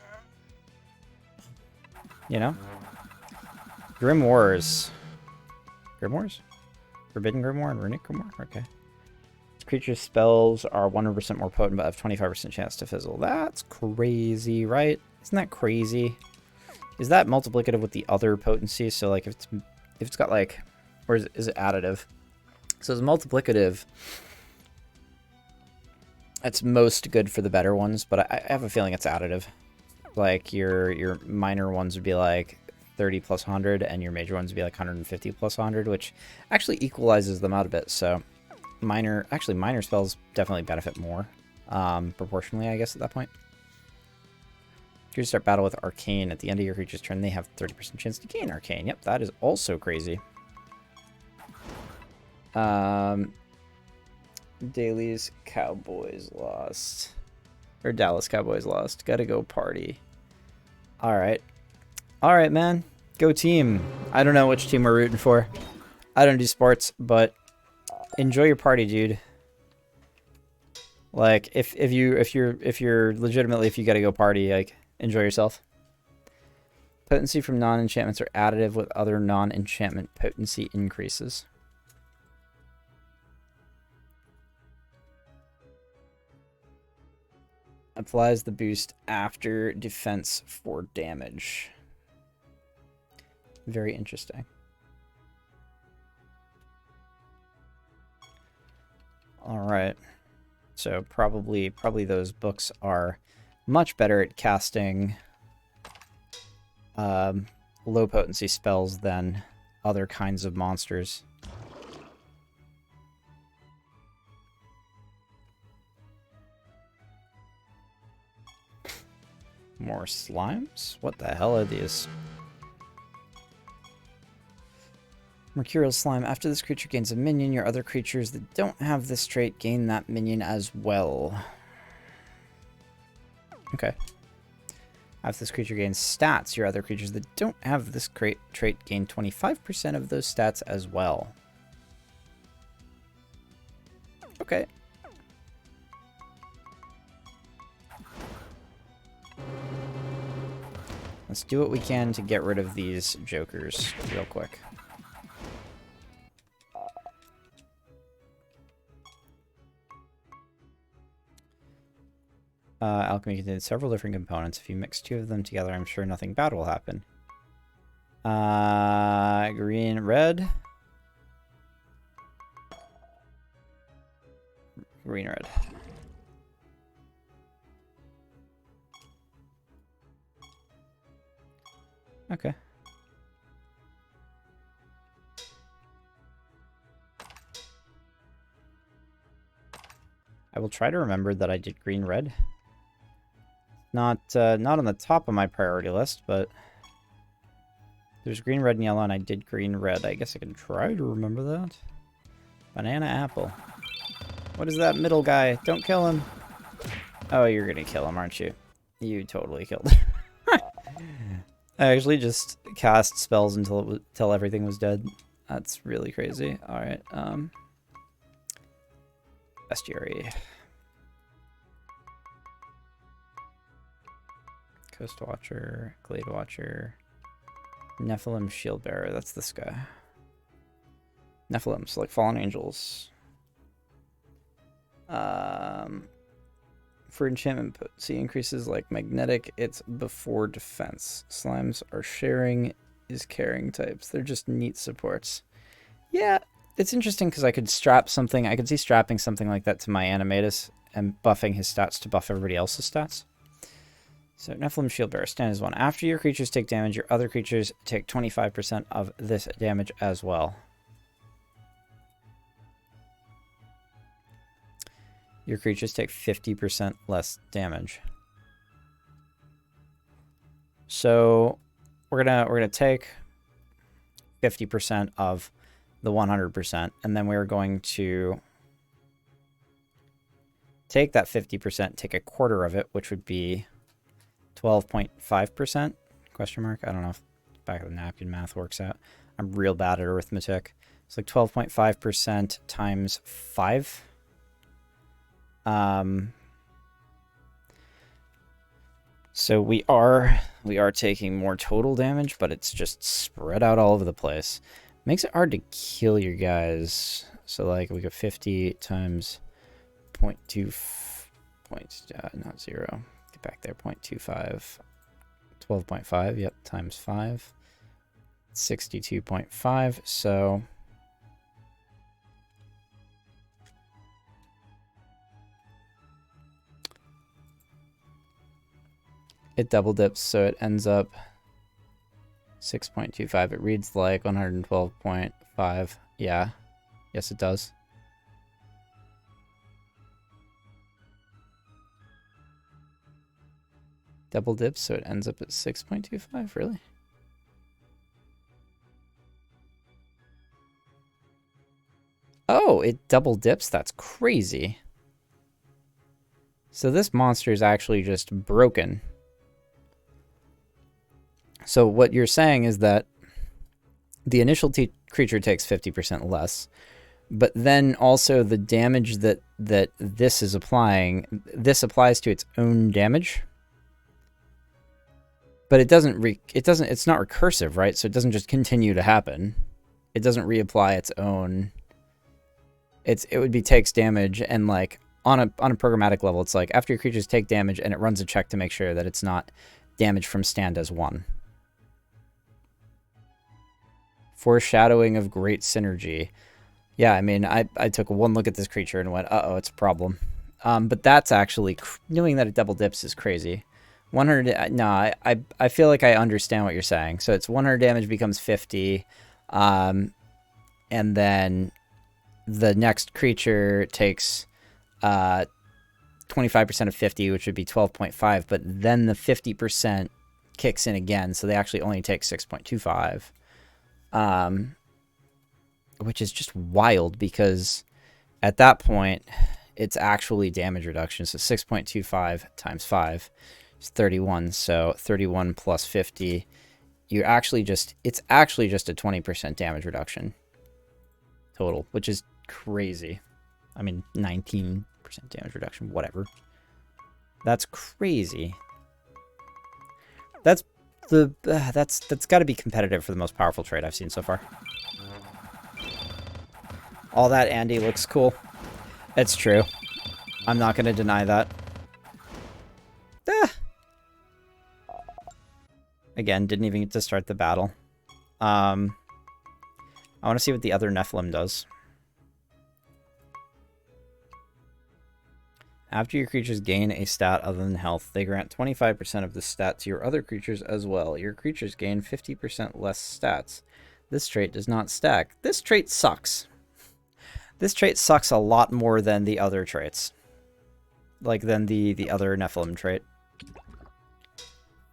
You know? Grimoires. Grimoires? Forbidden Grimoire and Runic Grimoire? Okay. Creature's spells are 100% more potent but have 25% chance to fizzle. That's crazy, right? Isn't that crazy? Is that multiplicative with the other potencies? So like if it's got like, or is it additive? So it's multiplicative. It's most good for the better ones, but I have a feeling it's additive. Like your minor ones would be like 30 plus 100 and your major ones would be like 150 plus 100, which actually equalizes them out a bit. So minor spells definitely benefit more proportionally, I guess, at that point. You start battle with Arcane at the end of your creature's turn. They have 30% chance to gain Arcane. Yep, that is also crazy. Daly's Cowboys lost. Or Dallas Cowboys lost. Gotta go party. Alright. Alright, man. Go team. I don't know which team we're rooting for. I don't do sports, but enjoy your party, dude. Like, if you're legitimately, if you gotta go party, like, enjoy yourself. Potency from non-enchantments are additive with other non-enchantment potency increases. Applies the boost after defense for damage. Very interesting. All right. So probably those books are much better at casting low potency spells than other kinds of monsters. More slimes? What the hell are these? Mercurial slime. After this creature gains a minion, your other creatures that don't have this trait gain that minion as well. Okay. After this creature gains stats, your other creatures that don't have this trait gain 25% of those stats as well. Okay. Let's do what we can to get rid of these jokers real quick. Alchemy contains several different components. If you mix 2 of them together, I'm sure nothing bad will happen. Green, red. Green, red. Okay. I will try to remember that I did green-red. Not on the top of my priority list, but there's green, red, and yellow, and I did green, red. I guess I can try to remember that. Banana, apple. What is that middle guy? Don't kill him. Oh, you're gonna kill him, aren't you? You totally killed him. I actually just cast spells until everything was dead. That's really crazy. All right. Bestiary. Coast Watcher, Glade Watcher, Nephilim Shield Bearer. That's this guy. Nephilim, so like Fallen Angels. For enchantment potency increases like magnetic, it's before defense. Slimes are sharing, is carrying types. They're just neat supports. Yeah, it's interesting because I could strap something. I could see strapping something like that to my Animatus and buffing his stats to buff everybody else's stats. So Nephilim Shield Bearer, stand as one. After your creatures take damage, your other creatures take 25% of this damage as well. Your creatures take 50% less damage. So we're gonna take 50% of the 100%, and then we're going to take that 50%, take a quarter of it, which would be 12.5%? Question mark? I don't know if back of the napkin math works out. I'm real bad at arithmetic. It's like 12.5% times 5. So we are taking more total damage, but it's just spread out all over the place. Makes it hard to kill your guys. So like we go 50 times 0.2 not 0. Get back there, 0.25. 12.5, yep, times 5. 62.5, so it double dips, so it ends up 6.25. It reads like 112.5. Yeah. Yes, it does. Double dips, so it ends up at 6.25. Really? Oh, it double dips? That's crazy. So this monster is actually just broken. So what you're saying is that the initial creature takes 50% less, but then also the damage that this is applying, this applies to its own damage. But it's not recursive, right? So it doesn't just continue to happen. It doesn't reapply its own. It would be takes damage, and like on a programmatic level, it's like after your creatures take damage, and it runs a check to make sure that it's not damage from stand as one. Foreshadowing of great synergy. Yeah, I mean, I took one look at this creature and went, uh-oh, it's a problem. But that's actually, knowing that it double dips is crazy. 100, no, I feel like I understand what you're saying. So it's 100 damage becomes 50, and then the next creature takes 25% of 50, which would be 12.5, but then the 50% kicks in again, so they actually only take 6.25. Which is just wild because at that point it's actually damage reduction. So 6.25 times 5 is 31. So 31 plus 50, it's actually just a 20% damage reduction total, which is crazy. I mean, 19% damage reduction, whatever. That's crazy. That's got to be competitive for the most powerful trait I've seen so far. All that Andy looks cool. It's true. I'm not going to deny that. Again, didn't even get to start the battle. I want to see what the other Nephilim does. After your creatures gain a stat other than health, they grant 25% of the stat to your other creatures as well. Your creatures gain 50% less stats. This trait does not stack. This trait sucks. This trait sucks a lot more than the other traits. like than the other Nephilim trait.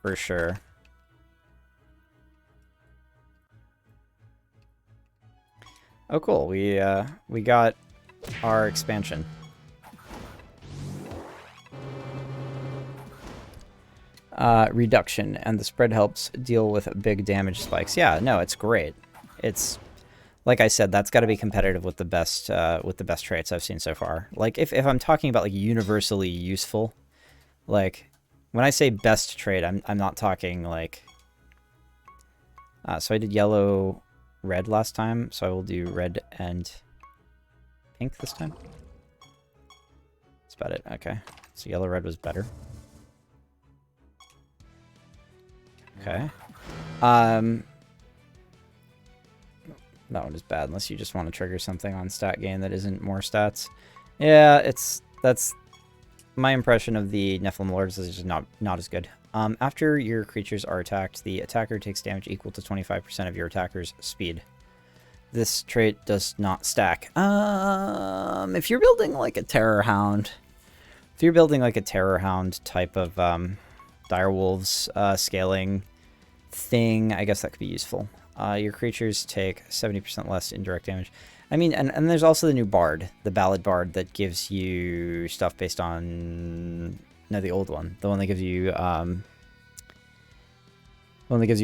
For sure. Oh, cool. We got our expansion. Reduction, and the spread helps deal with big damage spikes. Yeah, no, it's great. It's, like I said, that's got to be competitive with the best traits I've seen so far. Like, if I'm talking about, like, universally useful, like, when I say best trait, I'm not talking, like... so I did yellow, red last time, so I will do red and pink this time. That's about it. Okay. So yellow, red was better. Okay. That one is bad, unless you just want to trigger something on stat gain that isn't more stats. Yeah, that's my impression of the Nephilim Lords is just not as good. After your creatures are attacked, the attacker takes damage equal to 25% of your attacker's speed. This trait does not stack. If you're building like a Terror Hound, type of direwolves scaling thing, I guess that could be useful. Your creatures take 70% less indirect damage. I mean, and there's also the new Bard, the Ballad Bard, that gives you stuff based on... No, the old one. The one that gives you...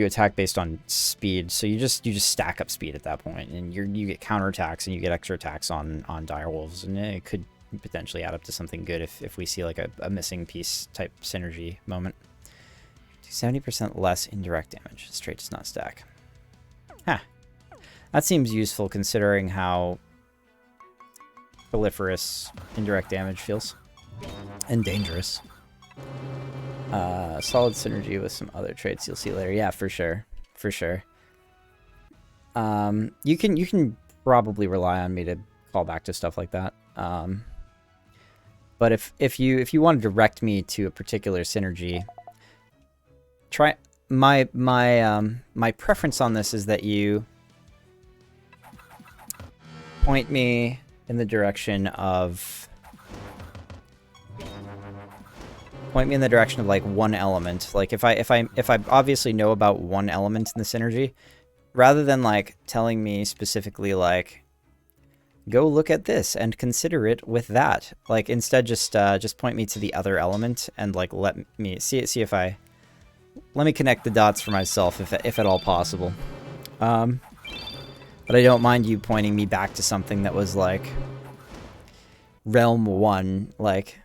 attack based on speed. So you just stack up speed at that point, and you get counterattacks and you get extra attacks on direwolves, and it could potentially add up to something good if we see like a missing piece type synergy moment. 70% less indirect damage. This trait does not stack. Huh. That seems useful considering how proliferous indirect damage feels. And dangerous. Solid synergy with some other traits you'll see later. Yeah, for sure. For sure. You can probably rely on me to call back to stuff like that. But if you want to direct me to a particular synergy, try my preference on this is that you point me in the direction of like one element. Like if I obviously know about one element in the synergy, rather than like telling me specifically like go look at this and consider it with that. Like instead just point me to the other element and like let me let me connect the dots for myself if at all possible. But I don't mind you pointing me back to something that was like Realm 1, like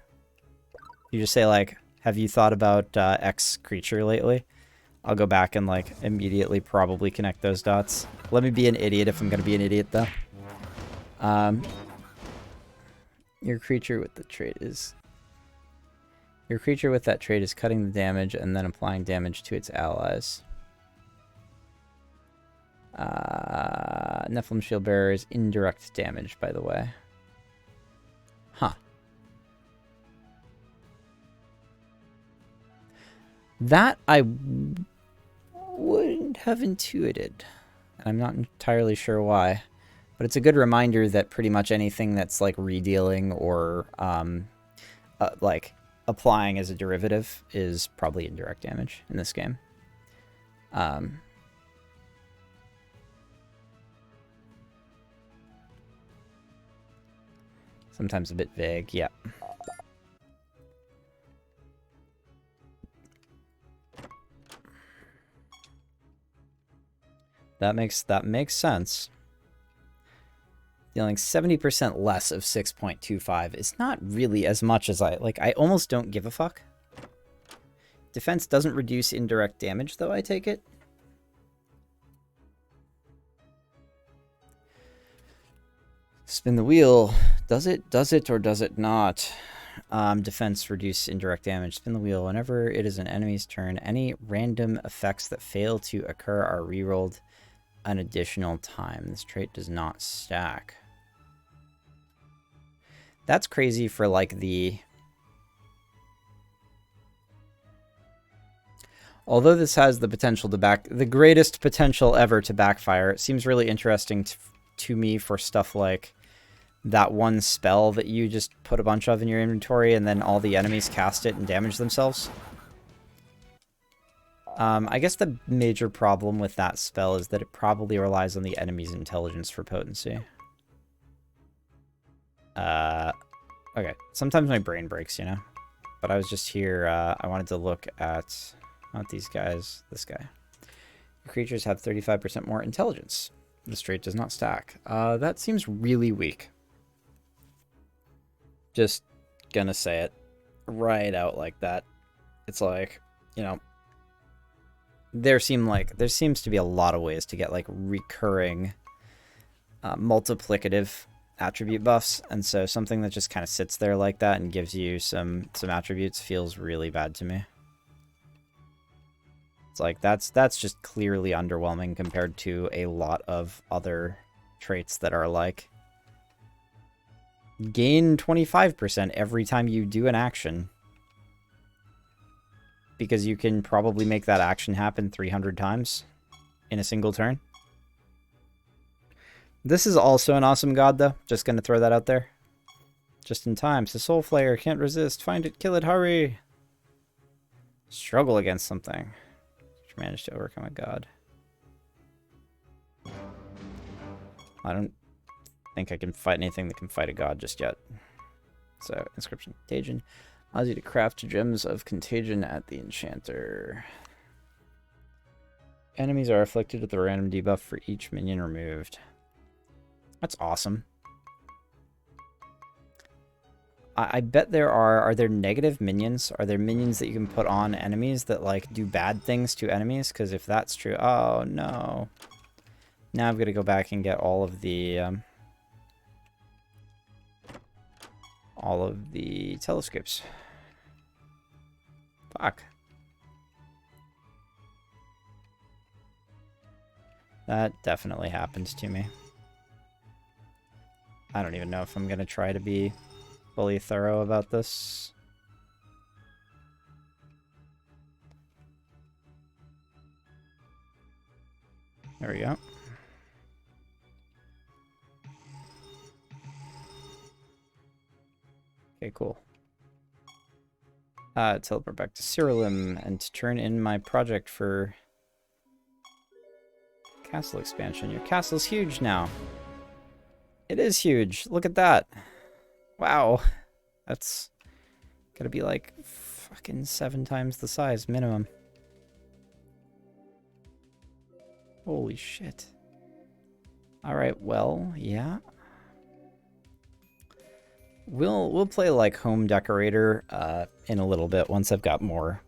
you just say like, have you thought about X creature lately? I'll go back and like immediately probably connect those dots. Let me be an idiot if I'm gonna be an idiot though. Your creature with that trait is cutting the damage and then applying damage to its allies. Nephilim Shield Bearer is indirect damage, by the way. Huh. That I would have intuited. I'm not entirely sure why. But it's a good reminder that pretty much anything that's like redealing or like applying as a derivative is probably indirect damage in this game. Sometimes a bit vague, yeah. That makes sense. Dealing 70% less of 6.25 is not really as much as I almost don't give a fuck. Defense doesn't reduce indirect damage, though, I take it. Spin the wheel. Does it or does it not? Defense reduce indirect damage. Spin the wheel. Whenever it is an enemy's turn, any random effects that fail to occur are rerolled an additional time. This trait does not stack. That's crazy for like the... Although this has the potential to the greatest potential ever to backfire, it seems really interesting to me for stuff like that one spell that you just put a bunch of in your inventory and then all the enemies cast it and damage themselves. I guess the major problem with that spell is that it probably relies on the enemy's intelligence for potency. Okay, sometimes my brain breaks, you know? But I was just here, I wanted to look at, not these guys, this guy. Your creatures have 35% more intelligence. The straight does not stack. That seems really weak. Just gonna say it right out like that. It's like, you know, there seems to be a lot of ways to get like recurring multiplicative attribute buffs, and so something that just kind of sits there like that and gives you some attributes feels really bad to me. It's like that's just clearly underwhelming compared to a lot of other traits that are like gain 25% every time you do an action, because you can probably make that action happen 300 times in a single turn. This is also an awesome god, though. Just gonna throw that out there. Just in time. So Soul Flayer, can't resist. Find it, kill it, hurry. Struggle against something. Manage to overcome a god. I don't think I can fight anything that can fight a god just yet. So, Inscription Contagion allows you to craft gems of contagion at the enchanter. Enemies are afflicted with a random debuff for each minion removed. That's awesome. I bet there are there negative minions? Are there minions that you can put on enemies that, like, do bad things to enemies? Because if that's true, oh no. Now I've got to go back and get all of the telescopes. Fuck. That definitely happens to me. I don't even know if I'm going to try to be fully thorough about this. There we go. Okay, cool. Teleport back to Siralim and to turn in my project for castle expansion. Your castle's huge now. It is huge. Look at that. Wow. That's gotta be like fucking 7 times the size minimum. Holy shit. Alright, well, yeah. We'll play like home decorator in a little bit once I've got more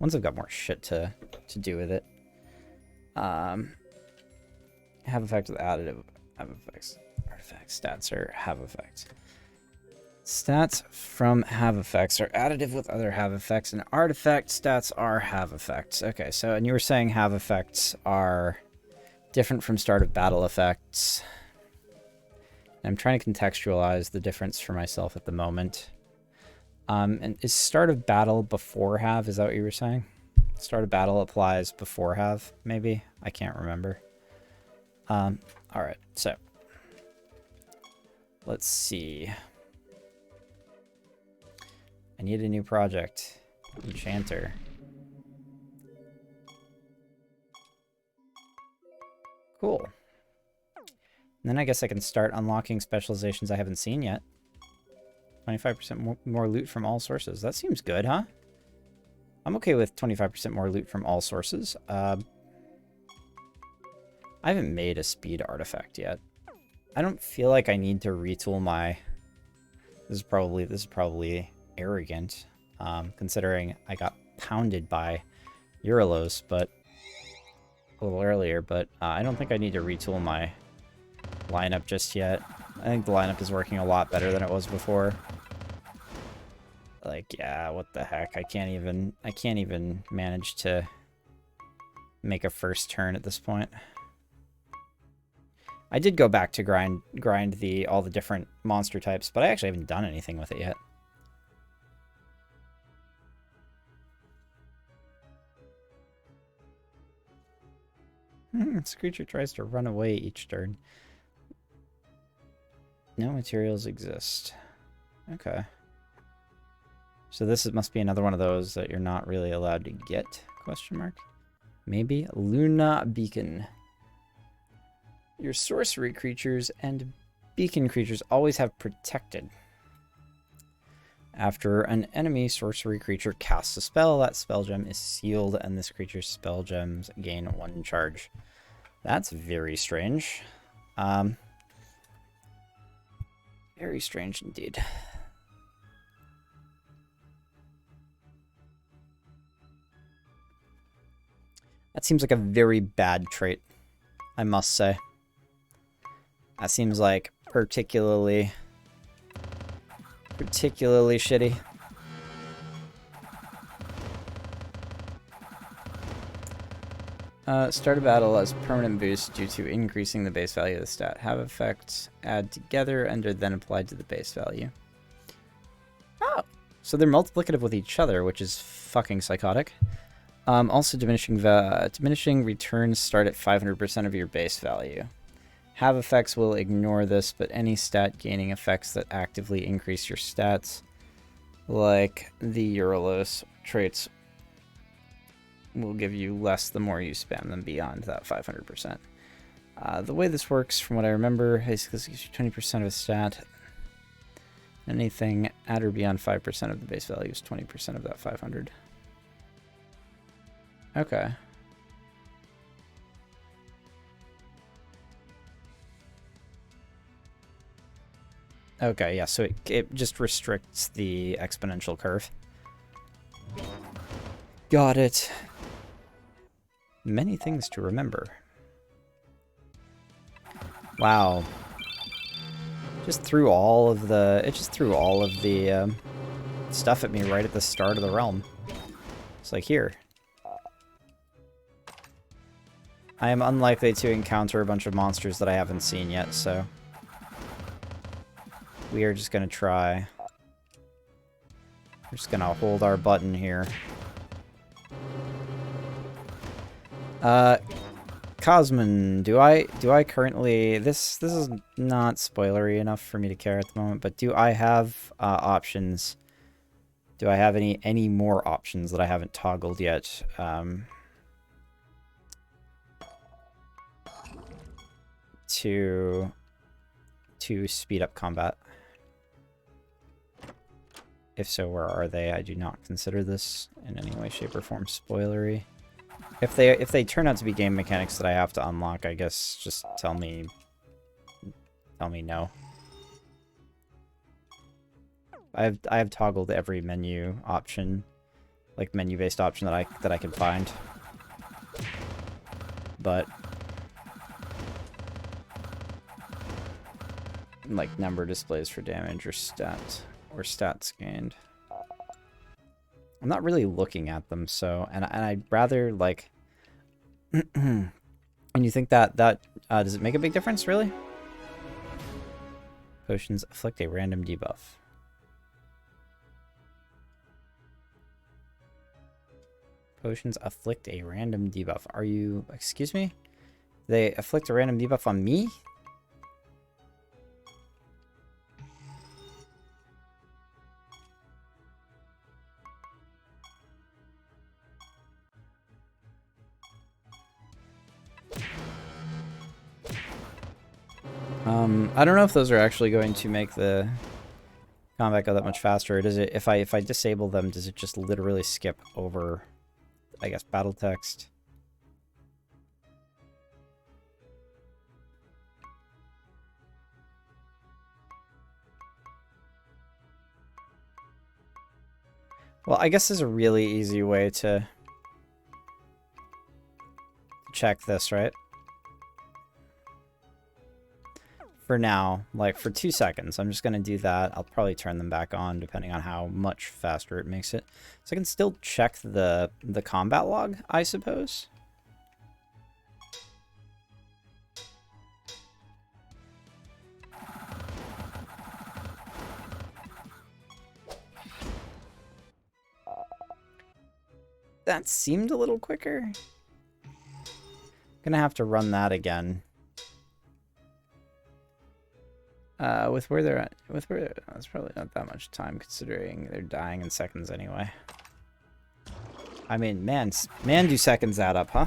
shit to do with it. Have effect with additive have effects. Artifacts stats are have effects. Stats from have effects are additive with other have effects, and artifact stats are have effects. Okay, so and you were saying have effects are different from start of battle effects. I'm trying to contextualize the difference for myself at the moment. And is start of battle before have? Is that what you were saying? Start of battle applies before have, maybe? I can't remember. Alright, so. Let's see. I need a new project. Enchanter. Cool. And then I guess I can start unlocking specializations I haven't seen yet. 25% more loot from all sources. That seems good, huh? I'm okay with 25% more loot from all sources. I haven't made a speed artifact yet. I don't feel like I need to retool my... This is probably arrogant, considering I got pounded by Uralos, but a little earlier, but I don't think I need to retool my lineup just yet. I think the lineup is working a lot better than it was before. Like, yeah, what the heck? I can't even manage to make a first turn at this point. I did go back to grind all the different monster types, but I actually haven't done anything with it yet. This creature tries to run away each turn. No materials exist. Okay. So this must be another one of those that you're not really allowed to get? Question mark. Maybe Luna Beacon. Your sorcery creatures and beacon creatures always have protected. After an enemy sorcery creature casts a spell, that spell gem is sealed, and this creature's spell gems gain 1 charge. That's very strange. Very strange indeed. That seems like a very bad trait, I must say. That seems like particularly shitty. Start a battle as permanent boost due to increasing the base value of the stat. Have effects add together and are then applied to the base value. Oh, so they're multiplicative with each other, which is fucking psychotic. Also, diminishing returns start at 500% of your base value. Have effects will ignore this, but any stat gaining effects that actively increase your stats, like the Eurolos traits, will give you less the more you spam them beyond that 500%. The way this works, from what I remember, basically gives you 20% of a stat. Anything at or beyond 5% of the base value is 20% of that 500. Okay. Okay, yeah, so it just restricts the exponential curve. Got it. Many things to remember. Wow. Just threw all of the... It just threw all of the stuff at me right at the start of the realm. It's like, here. I am unlikely to encounter a bunch of monsters that I haven't seen yet, so... We are just gonna try. We're just gonna hold our button here. Cosmin, do I currently... This is not spoilery enough for me to care at the moment, but do I have options? Do I have any more options that I haven't toggled yet? To speed up combat. If so, where are they? I do not consider this in any way, shape, or form spoilery. If they turn out to be game mechanics that I have to unlock, I guess just tell me no. I have toggled every menu option, like menu-based option that I can find. But like number displays for damage or stats gained. I'm not really looking at them, so and I'd rather like. And you think that does it make a big difference, really? Potions afflict a random debuff. Potions afflict a random debuff. Are you... Excuse me? They afflict a random debuff on me? I don't know if those are actually going to make the combat go that much faster. Does it, if I disable them, does it just literally skip over, I guess, battle text? Well, I guess there's a really easy way to check this, right? For now, like for 2 seconds, I'm just going to do that. I'll probably turn them back on depending on how much faster it makes it. So I can still check the combat log, I suppose. That seemed a little quicker. Gonna have to run that again. With where they're at, that's probably not that much time considering they're dying in seconds anyway. I mean, man, do seconds add up, huh?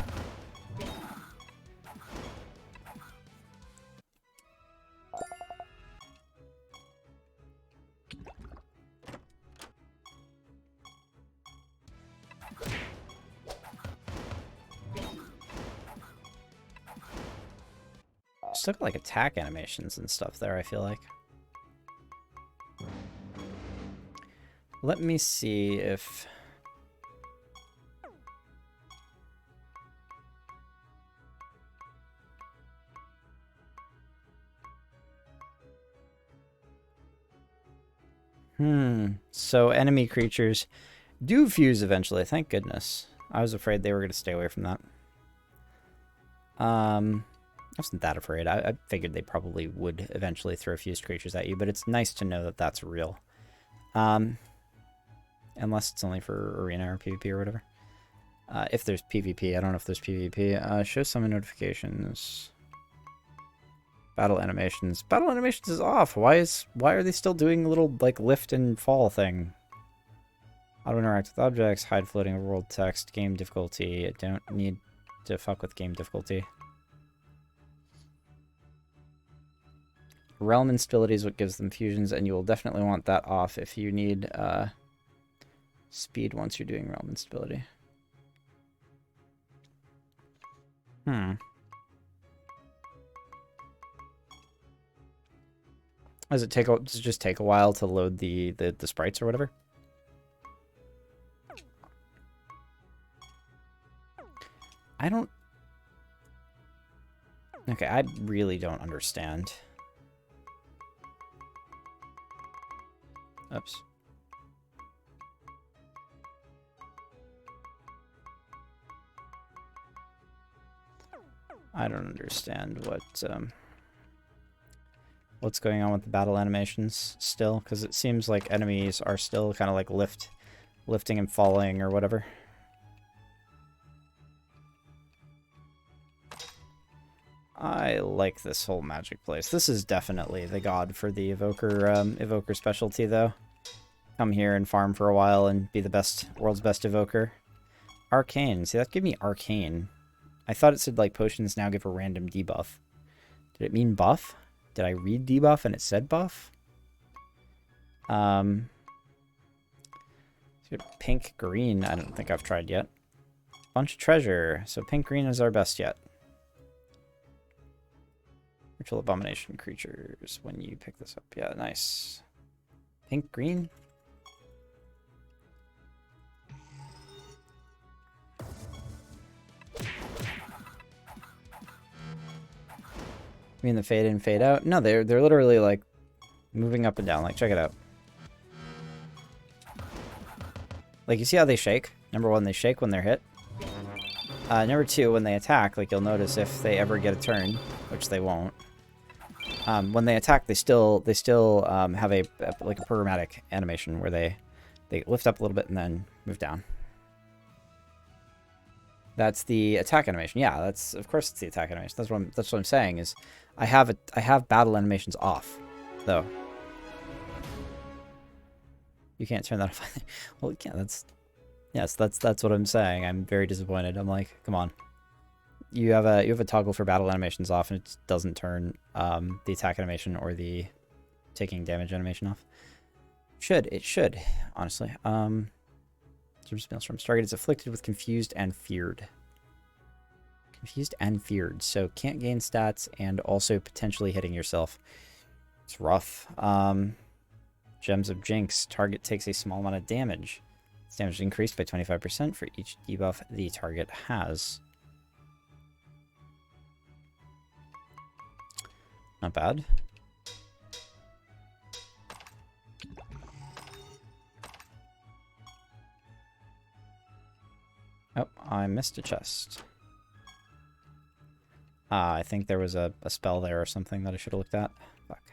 Still got, like, attack animations and stuff there, I feel like. Let me see if... So enemy creatures do fuse eventually, thank goodness. I was afraid they were going to stay away from that. I wasn't that afraid. I figured they probably would eventually throw fused creatures at you, but it's nice to know that that's real. Unless it's only for arena or PvP or whatever. If there's PvP, I don't know if there's PvP. Show summon notifications. Battle animations. Battle animations is off. Why are they still doing a little like lift and fall thing? Auto interact with objects, hide floating overworld text, game difficulty. I don't need to fuck with game difficulty. Realm instability is what gives them fusions, and you will definitely want that off if you need speed once you're doing realm instability. Does it just take a while to load the sprites or whatever? I don't... Okay, I really don't understand. Oops. I don't understand what's going on with the battle animations still, because it seems like enemies are still kind of like lifting and falling or whatever. I like this whole magic place. This is definitely the god for the evoker specialty, though. Come here and farm for a while and be the world's best evoker. Arcane. See, that gave me arcane. I thought it said like potions now give a random debuff. Did it mean buff? Did I read debuff and it said buff? Pink green. I don't think I've tried yet. Bunch of treasure. So pink green is our best yet. Ritual abomination creatures when you pick this up. Yeah, nice. Pink green. You mean the fade in, fade out? No, they're literally like moving up and down. Like, check it out. Like, you see how they shake? Number one, they shake when they're hit. Number two, when they attack, like you'll notice if they ever get a turn, which they won't. When they attack, they still have a like a programmatic animation where they lift up a little bit and then move down. That's the attack animation. Yeah, of course it's the attack animation. That's what I'm saying is I have battle animations off, though. You can't turn that off. Well, you can't. That's what I'm saying. I'm very disappointed. I'm like, come on. You have a toggle for battle animations off, and it doesn't turn the attack animation or the taking damage animation off. It should, honestly. Maelstrom. Target is afflicted with confused and feared. Confused and feared. So can't gain stats and also potentially hitting yourself. It's rough. Gems of Jinx. Target takes a small amount of damage. Its damage is increased by 25% for each debuff the target has. Not bad. Oh, I missed a chest. I think there was a spell there or something that I should have looked at. Fuck.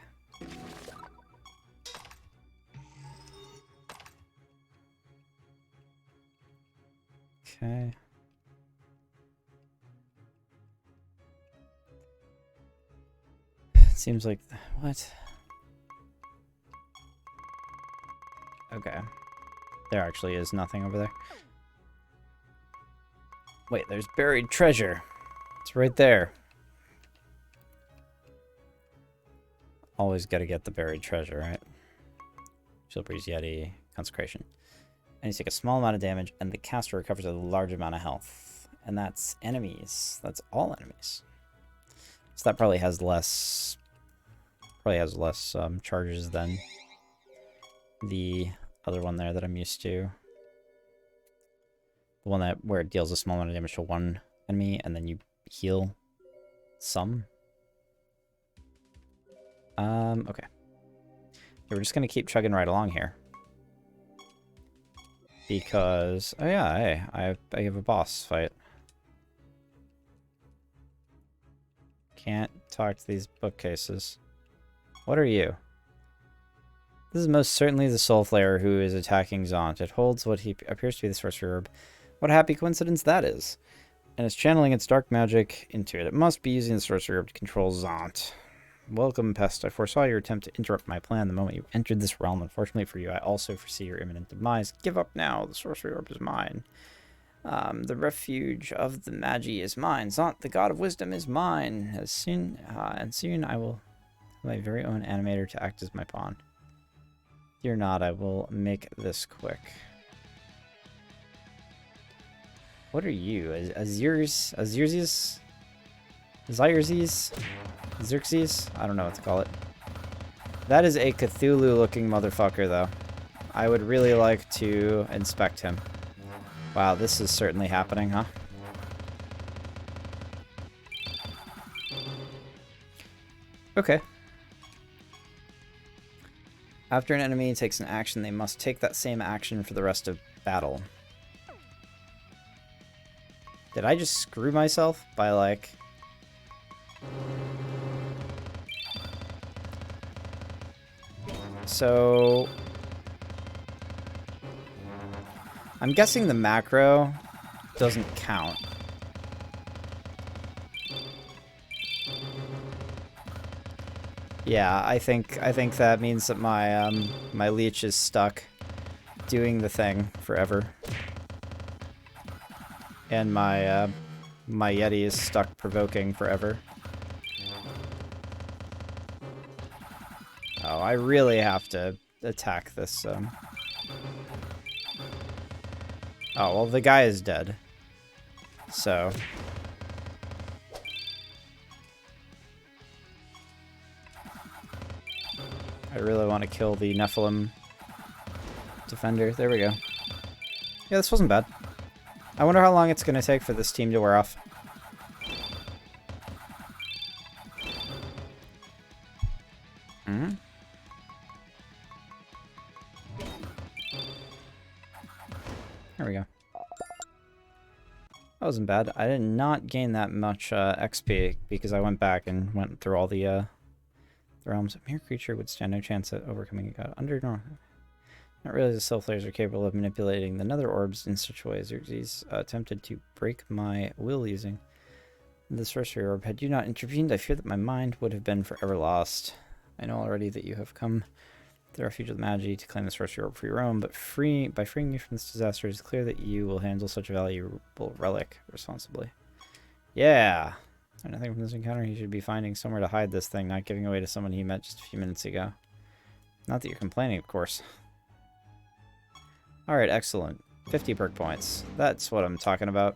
Okay. It seems like... What? Okay. There actually is nothing over there. Wait, there's buried treasure. It's right there. Always gotta get the buried treasure, right? Shield Breeze, Yeti, Consecration. And you take a small amount of damage, and the caster recovers a large amount of health. And that's enemies. That's all enemies. So that probably has less... charges than the other one there that I'm used to. The one where it deals a small amount of damage to one enemy, and then you heal some. Okay. Yeah, we're just gonna keep chugging right along here. Because, oh yeah, hey, I have a boss fight. Can't talk to these bookcases. What are you? This is most certainly the Soul Flayer who is attacking Zont. It holds what he appears to be the sorcery orb. What a happy coincidence that is. And it's channeling its dark magic into it. It must be using the sorcery orb to control Zont. Welcome, Pest. I foresaw your attempt to interrupt my plan the moment you entered this realm. Unfortunately for you, I also foresee your imminent demise. Give up now. The sorcery orb is mine. The refuge of the Magi is mine. Zont, the god of wisdom, is mine. And soon I will have my very own animator to act as my pawn. Fear not, I will make this quick. What are you? Xerxes? I don't know what to call it. That is a Cthulhu-looking motherfucker, though. I would really like to inspect him. Wow, this is certainly happening, huh? Okay. After an enemy takes an action, they must take that same action for the rest of battle. Did I just screw myself by, like... So... I'm guessing the macro doesn't count. Yeah, I think that means that my my leech is stuck doing the thing forever. And my my Yeti is stuck provoking forever. Oh, I really have to attack this. Oh, well, the guy is dead. So... I really want to kill the Nephilim defender. There we go. Yeah, this wasn't bad. I wonder how long it's going to take for this team to wear off. Hmm? There we go. That wasn't bad. I did not gain that much XP because I went back and went through all the realms. A mere creature would stand no chance at overcoming a god. Not really the Soul Flayers are capable of manipulating the nether orbs in such a way. Xerxes attempted to break my will using the sorcery orb. Had you not intervened, I fear that my mind would have been forever lost. I know already that you have come to the refuge of the Magi to claim the sorcery orb for your own, but by freeing you from this disaster, it is clear that you will handle such a valuable relic responsibly. Yeah! Nothing from this encounter, he should be finding somewhere to hide this thing, not giving away to someone he met just a few minutes ago. Not that you're complaining, of course. Alright, excellent. 50 perk points. That's what I'm talking about.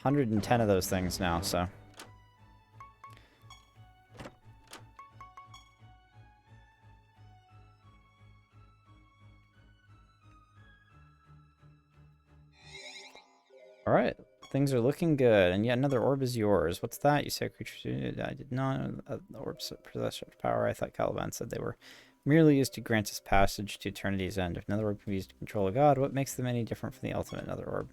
110 of those things now, so... Alright, things are looking good, and yet another orb is yours. What's that? You say a creature... I did not know the orbs possess such power. I thought Caliban said they were merely used to grant us passage to eternity's end. If another orb can be used to control a god, what makes them any different from the ultimate nether orb?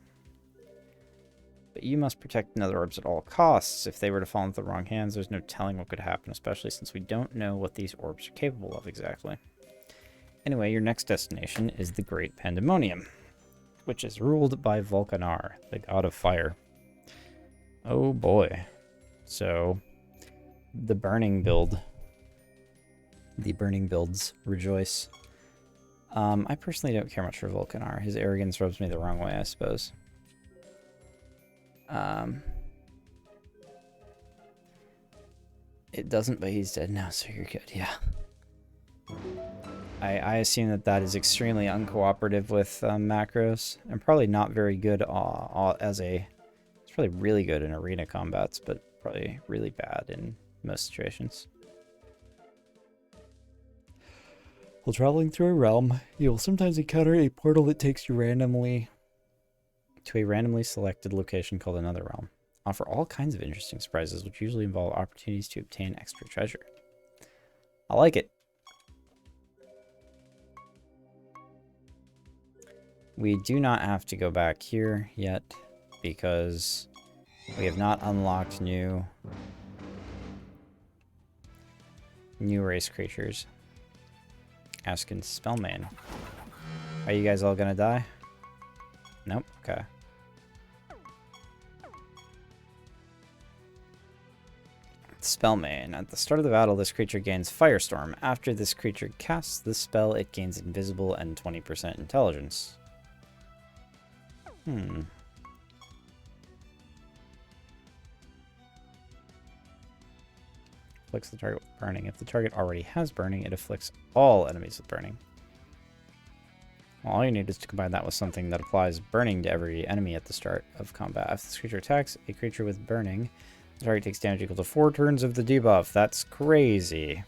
But you must protect nether orbs at all costs. If they were to fall into the wrong hands, there's no telling what could happen, especially since we don't know what these orbs are capable of exactly. Anyway, your next destination is the Great Pandemonium, which is ruled by Vulcanar, the god of fire. Oh boy. So, the burning builds rejoice. I personally don't care much for Volcanar. His arrogance rubs me the wrong way, I suppose. It doesn't, but he's dead now, so you're good. Yeah. I assume that that is extremely uncooperative with macros, and probably not very good as a... It's probably really good in arena combats, but probably really bad in most situations. While traveling through a realm, you will sometimes encounter a portal that takes you randomly to a randomly selected location called another realm. Offer all kinds of interesting surprises, which usually involve opportunities to obtain extra treasure. I like it. We do not have to go back here yet, because we have not unlocked new race creatures. Asking Spellman. Are you guys all gonna die? Nope. Okay. Spellman. At the start of the battle, this creature gains Firestorm. After this creature casts this spell, it gains Invisible and 20% Intelligence. Afflicts the target with burning. If the target already has burning, it afflicts all enemies with burning. Well, all you need is to combine that with something that applies burning to every enemy at the start of combat. If this creature attacks a creature with burning, the target takes damage equal to 4 turns of the debuff. That's crazy.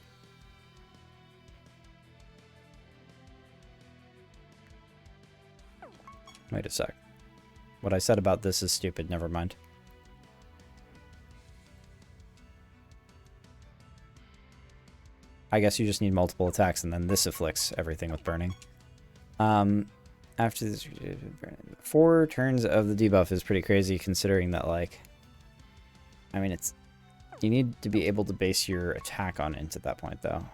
Wait a sec. What I said about this is stupid. Never mind. I guess you just need multiple attacks, and then this afflicts everything with burning. After this, 4 turns of the debuff is pretty crazy, considering that, like, I mean, it's, you need to be able to base your attack on int at that point, though.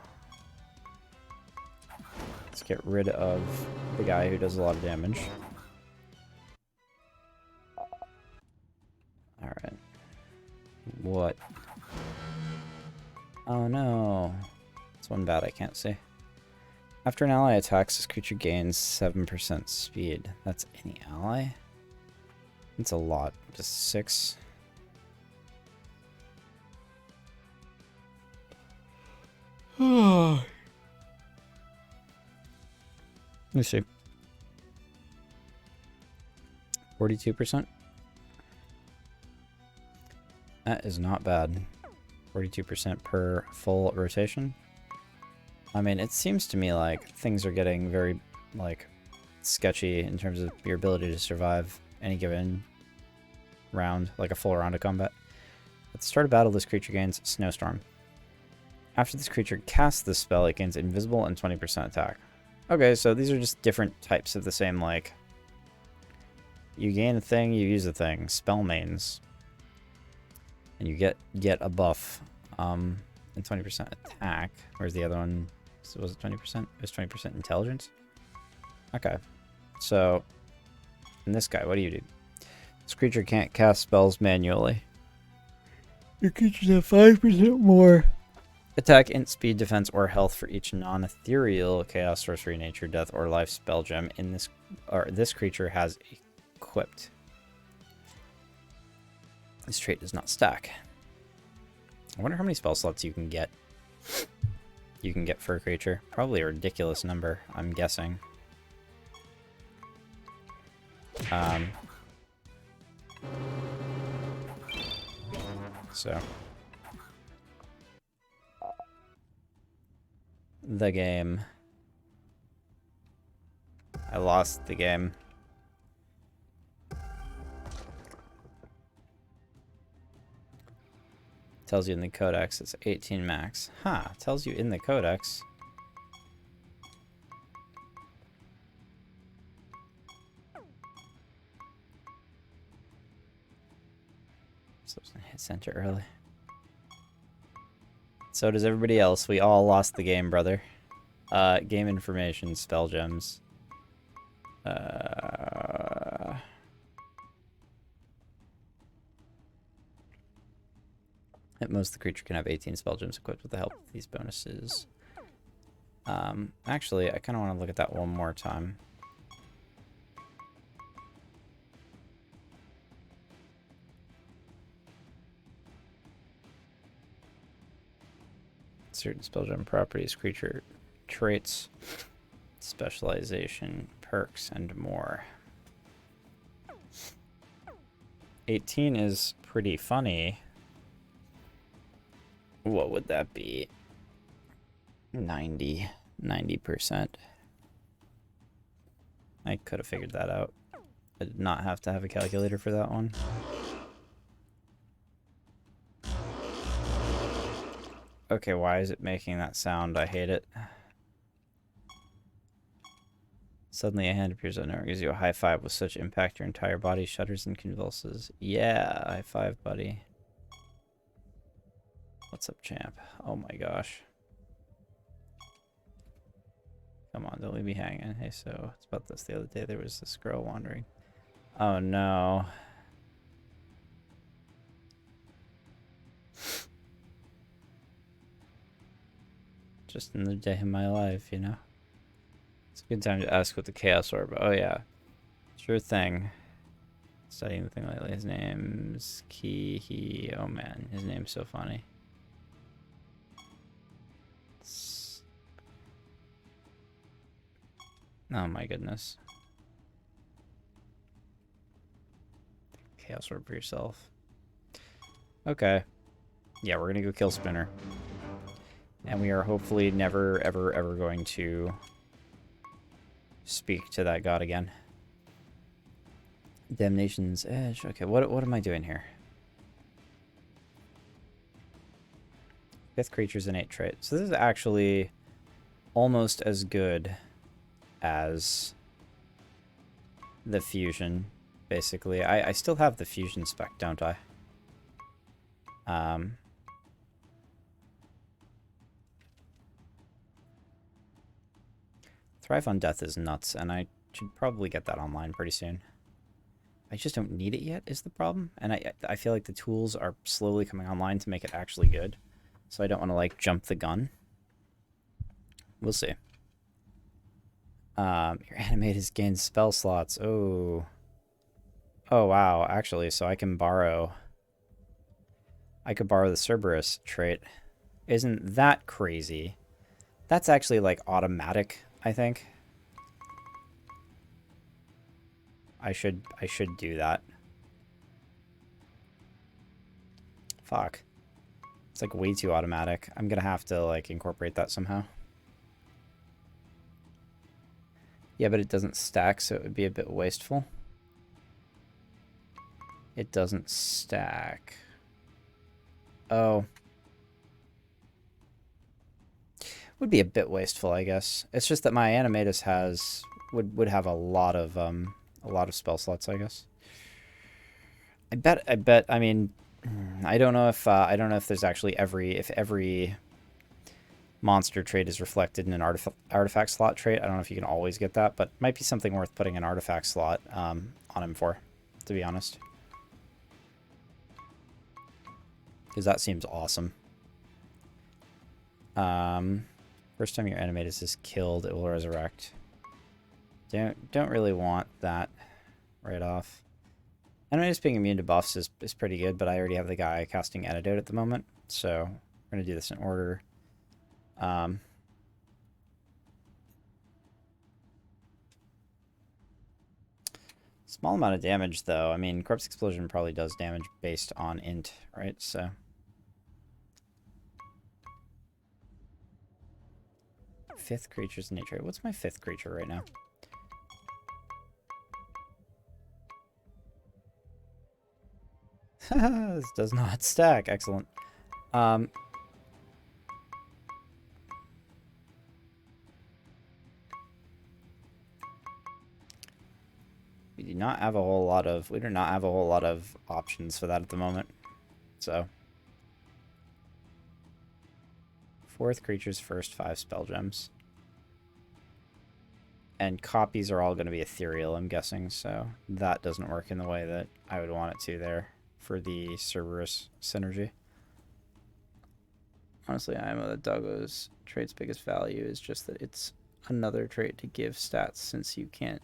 Let's get rid of the guy who does a lot of damage. Alright. What? Oh no. It's one bad I can't see. After an ally attacks, this creature gains 7% speed. That's any ally? That's a lot. Just 6. Let me see. 42%? That is not bad. 42% per full rotation. I mean, it seems to me like things are getting very, like, sketchy in terms of your ability to survive any given round, like a full round of combat. At the start of battle, this creature gains Snowstorm. After this creature casts this spell, it gains Invisible and 20% attack. Okay, so these are just different types of the same, like, you gain a thing, you use a thing. Spell mains. And you get a buff. And 20% attack. Where's the other one? So was it 20%? It was 20% intelligence? Okay. So, and this guy, what do you do? This creature can't cast spells manually. Your creatures have 5% more attack, int, speed, defense, or health for each non-ethereal chaos, sorcery, nature, death, or life spell gem in this, or this creature has equipped. This trait does not stack. I wonder how many spell slots you can get. You can get for a creature. Probably a ridiculous number, I'm guessing. So. The game. I lost the game. Tells you in the codex it's 18 max. Huh, tells you in the codex. So I hit center early. So does everybody else. We all lost the game, brother. Game information, spell gems. At most, the creature can have 18 spell gems equipped with the help of these bonuses. Actually, I kind of want to look at that one more time. Certain spellgem properties, creature traits, specialization, perks, and more. 18 is pretty funny. What would that be? 90%. I could have figured that out. I did not have to have a calculator for that one. Okay, why is it making that sound? I hate it. Suddenly a hand appears on it, gives you a high five with such impact your entire body shudders and convulses. Yeah, high five, buddy. What's up, champ? Oh my gosh. Come on, don't leave me hanging. Hey, so it's about this. The other day there was this girl wandering. Oh no. Just another day in my life, you know? It's a good time to ask what the Chaos Orb. Oh yeah. Sure thing. Studying the thing lately. His name's He. Oh man, his name's so funny. Oh my goodness. Chaos Orb for yourself. Okay. Yeah, we're gonna go kill Spinner. And we are hopefully never, ever, ever going to speak to that god again. Damnation's Edge. Okay, what am I doing here? 5th creature's innate trait. So this is actually almost as good as the fusion, basically. I still have the fusion spec, don't I? Thrive on Death is nuts, and I should probably get that online pretty soon. I just don't need it yet is the problem, and I feel like the tools are slowly coming online to make it actually good, so I don't want to like jump the gun. We'll see. Your animate has gained spell slots. Oh wow, actually, so I could borrow the Cerberus trait. Isn't that crazy? That's actually like automatic, I think. I should do that. Fuck. It's like way too automatic. I'm gonna have to like incorporate that somehow. Yeah, but it doesn't stack, so it would be a bit wasteful. It doesn't stack. Oh. Would be a bit wasteful, I guess. It's just that my Animatus would have a lot of spell slots, I guess. I bet. I mean, I don't know if there's actually every monster trait is reflected in an artifact slot trait. I don't know if you can always get that, but might be something worth putting an artifact slot on him for, to be honest. Because that seems awesome. First time your Animatus is killed, it will resurrect. Don't really want that right off. Animatus being immune to buffs is pretty good, but I already have the guy casting Antidote at the moment, so we're going to do this in order. Small amount of damage, though. I mean, Corpse Explosion probably does damage based on int, right? So... Fifth creature's nature. What's my 5th creature right now? This does not stack. Excellent. We do not have a whole lot of options for that at the moment. So 4th creature's first 5 spell gems. And copies are all going to be ethereal, I'm guessing, so that doesn't work in the way that I would want it to there for the Cerberus synergy. Honestly, I'm the doggo's trait's biggest value is just that it's another trait to give stats, since you can't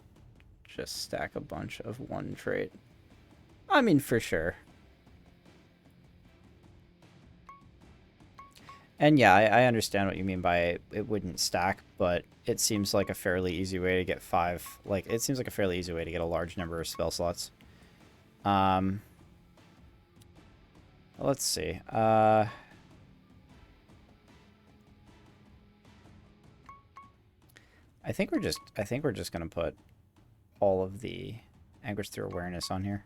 just stack a bunch of one trait. I mean, for sure. And yeah, I understand what you mean by it wouldn't stack, but it seems like a fairly easy way to get 5. Like, it seems like a fairly easy way to get a large number of spell slots. Let's see. I think we're just gonna put all of the Anguish Through Awareness on here.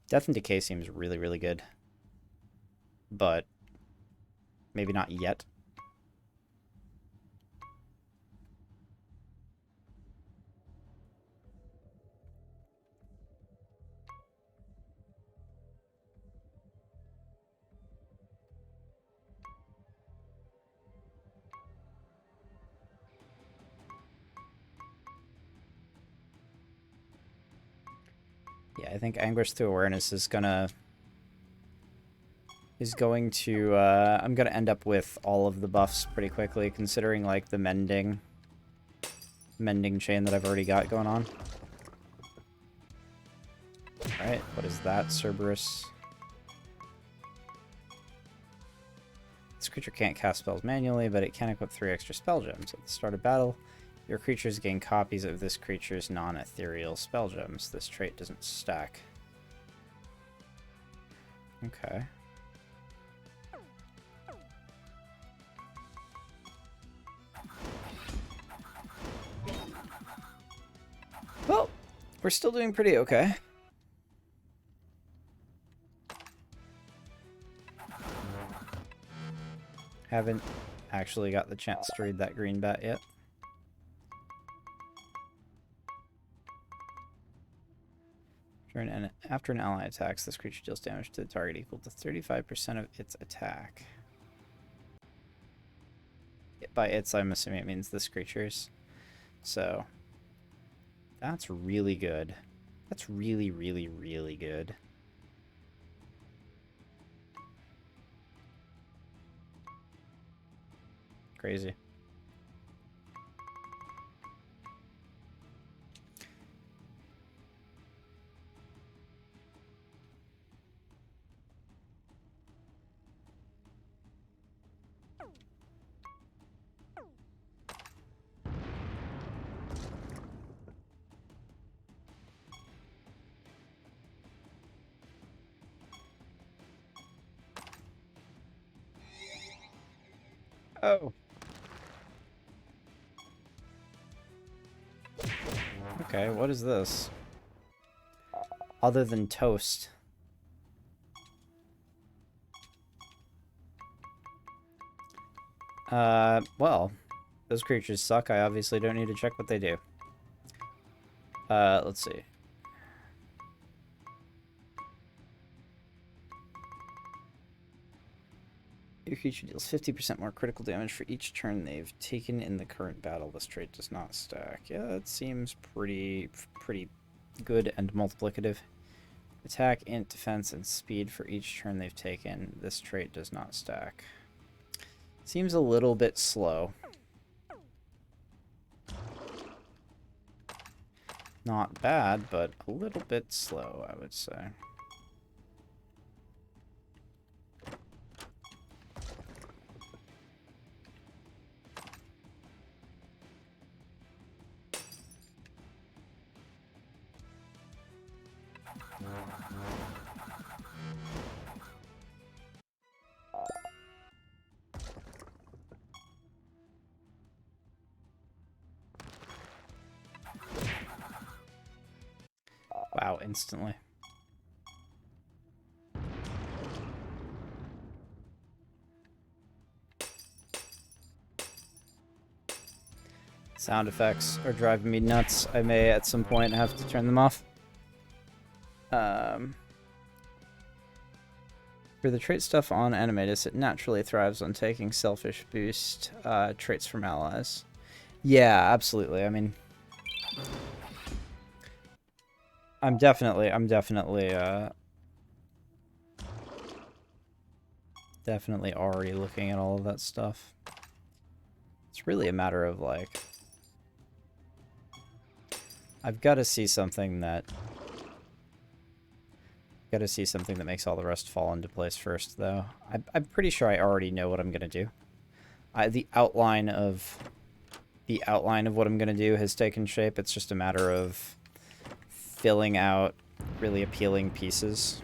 Death and Decay seems really, really good. But maybe not yet. Yeah, I think Anguish Through Awareness is going to... I'm going to end up with all of the buffs pretty quickly, considering, like, the mending chain that I've already got going on. Alright, what is that? Cerberus. This creature can't cast spells manually, but it can equip 3 extra spell gems. At the start of battle, your creatures gain copies of this creature's non-ethereal spell gems. This trait doesn't stack. Okay. Well, we're still doing pretty okay. Haven't actually got the chance to read that green bat yet. After an ally attacks, this creature deals damage to the target equal to 35% of its attack. By its, I'm assuming it means this creature's. So, that's really good. That's really, really, really good. Crazy. Oh. Okay, what is this? Other than toast. Well, those creatures suck. I obviously don't need to check what they do. Let's see. Your creature deals 50% more critical damage for each turn they've taken in the current battle. This trait does not stack. Yeah, that seems pretty good and multiplicative. Attack, int, defense, and speed for each turn they've taken. This trait does not stack. Seems a little bit slow. Not bad, but a little bit slow, I would say. Wow, instantly. Sound effects are driving me nuts. I may at some point have to turn them off. For the trait stuff on Animatus, it naturally thrives on taking selfish boost traits from allies. Yeah, absolutely. I mean, I'm definitely definitely already looking at all of that stuff. It's really a matter of like, I've got to see something that makes all the rest fall into place first, though. I'm pretty sure I already know what I'm gonna do. The outline of what I'm gonna do has taken shape. It's just a matter of filling out really appealing pieces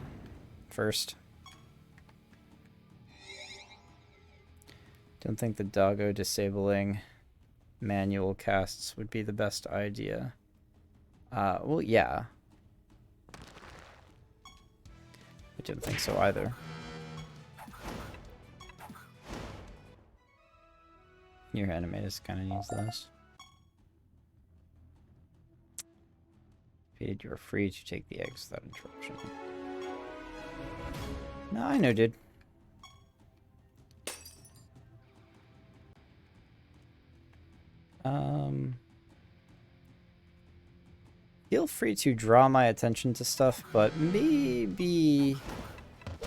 first. Don't think the doggo disabling manual casts would be the best idea. Well, yeah. I didn't think so either. Your animators kind of needs those. Feed, you are free to take the eggs without interruption. No, I know, dude. Feel free to draw my attention to stuff, but maybe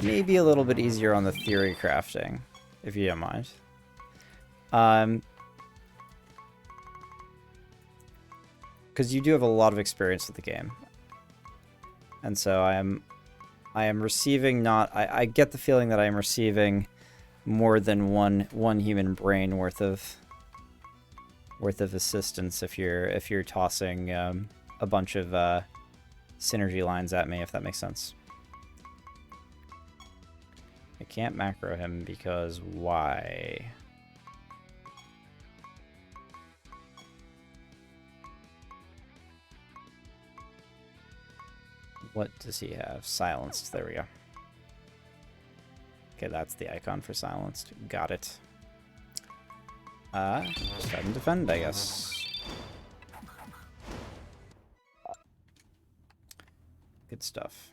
a little bit easier on the theory crafting, if you don't mind. Because you do have a lot of experience with the game. And so I am receiving I get the feeling that I am receiving more than one human brain worth of assistance if you're tossing a bunch of synergy lines at me, if that makes sense. I can't macro him because why? What does he have? Silenced. There we go. Okay, that's the icon for silenced. Got it. Just have him defend, I guess. Good stuff.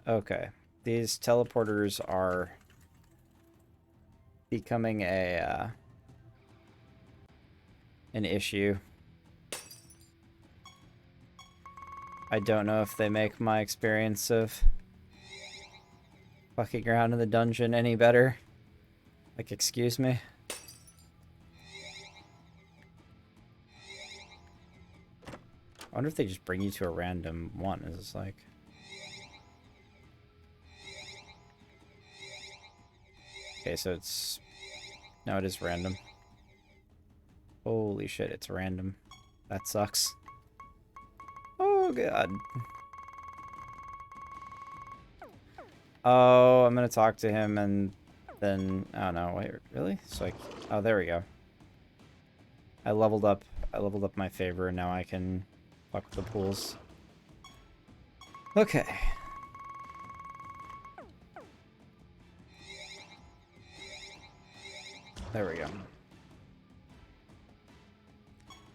Okay. These teleporters are becoming an issue. I don't know if they make my experience of fucking around in the dungeon any better. Like, excuse me? I wonder if they just bring you to a random one. Is this like... Okay, so it's... No, it is random. Holy shit, it's random. That sucks. Oh, God. Oh, I'm gonna talk to him and then... Oh, no, wait, really? So I... Oh, there we go. I leveled up my favor, and now I can fuck with the pools. Okay. There we go.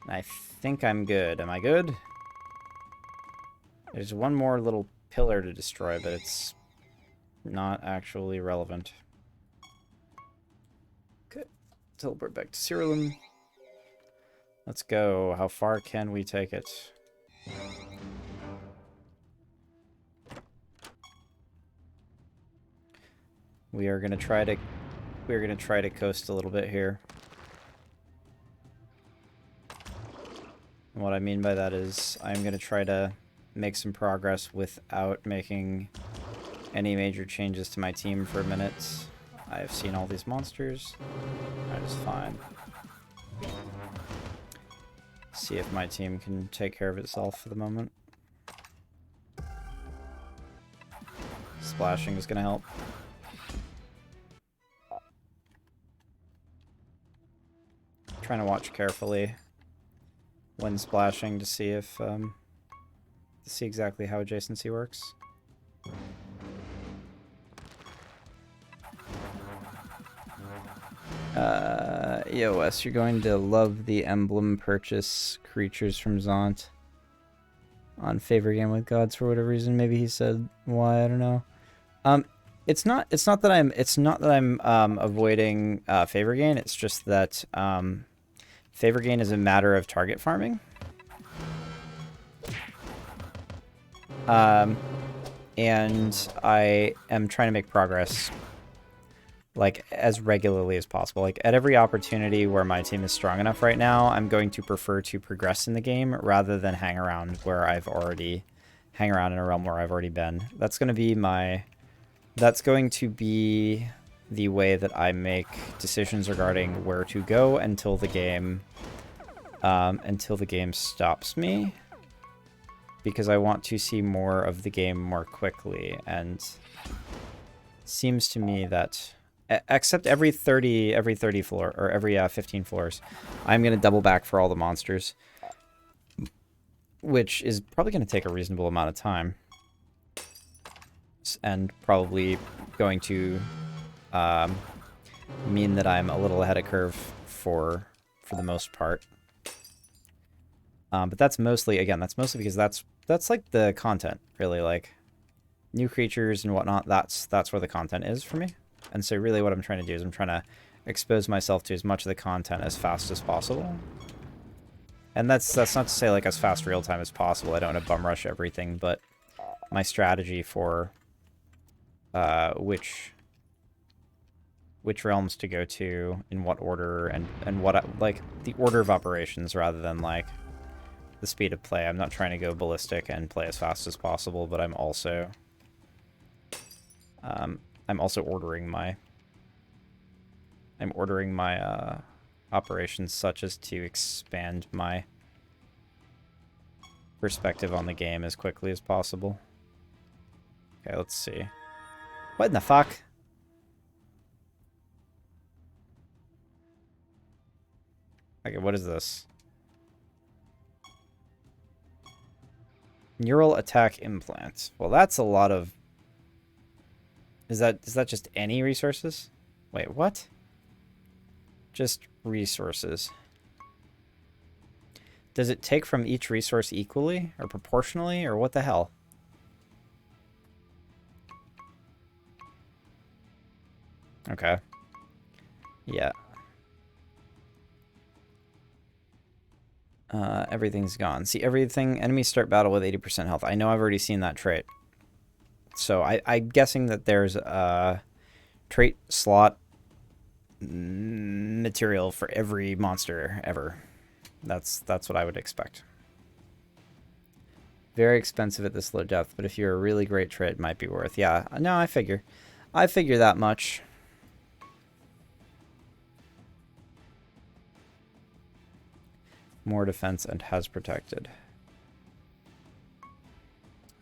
I think I'm good. Am I good? There's one more little pillar to destroy, but it's not actually relevant. Okay. Teleport back to Siralim. Let's go. How far can we take it? We're gonna try to coast a little bit here. And what I mean by that is I'm gonna try to make some progress without making any major changes to my team for a minute. I've seen all these monsters. That is fine. See if my team can take care of itself for the moment. Splashing is gonna help. Trying to watch carefully when splashing to see if to see exactly how adjacency works. EOS, you're going to love the emblem purchase creatures from Zont on favor game with gods for whatever reason. Maybe he said why, I don't know. It's not that I'm avoiding favor gain. It's just that favor gain is a matter of target farming. And I am trying to make progress, like, as regularly as possible. Like, at every opportunity where my team is strong enough right now, I'm going to prefer to progress in the game rather than hang around in a realm where I've already been. That's going to be the way that I make decisions regarding where to go until the game stops me, because I want to see more of the game more quickly. And it seems to me that except every 30 floor, or every 15 floors, I'm going to double back for all the monsters, which is probably going to take a reasonable amount of time, and probably going to mean that I'm a little ahead of curve for the most part. But that's mostly because that's like the content, really. Like, new creatures and whatnot, that's where the content is for me. And so really what I'm trying to do is I'm trying to expose myself to as much of the content as fast as possible. And that's not to say, like, as fast real time as possible. I don't want to bum rush everything, but my strategy for which realms to go to, in what order, and what, like, the order of operations rather than, like, the speed of play. I'm not trying to go ballistic and play as fast as possible, but I'm also ordering my operations such as to expand my perspective on the game as quickly as possible. Okay, let's see. What in the fuck? Okay, what is this? Neural attack implant. Well, that's a lot of... Is that just any resources? Wait, what? Just resources. Does it take from each resource equally or proportionally, or what the hell? Okay. Yeah. Everything's gone. See, enemies start battle with 80% health. I know I've already seen that trait. So I'm guessing that there's a trait slot material for every monster ever. That's what I would expect. Very expensive at this low depth, but if you're a really great trait, it might be worth. Yeah, no, I figure that much. More defense and has protected.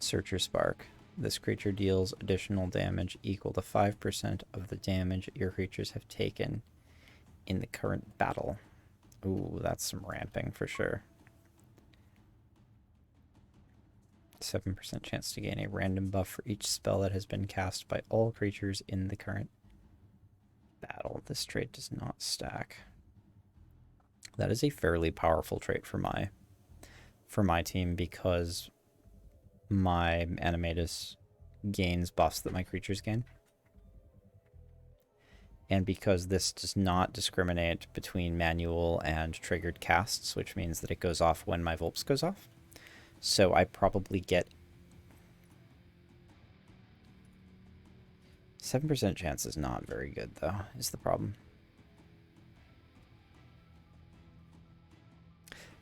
Searcher Spark. This creature deals additional damage equal to 5% of the damage your creatures have taken in the current battle. Ooh, that's some ramping for sure. 7% chance to gain a random buff for each spell that has been cast by all creatures in the current battle. This trait does not stack. That is a fairly powerful trait for my team, because my Animatus gains buffs that my creatures gain. And because this does not discriminate between manual and triggered casts, which means that it goes off when my Volps goes off. So I probably get 7% chance is not very good, though, is the problem.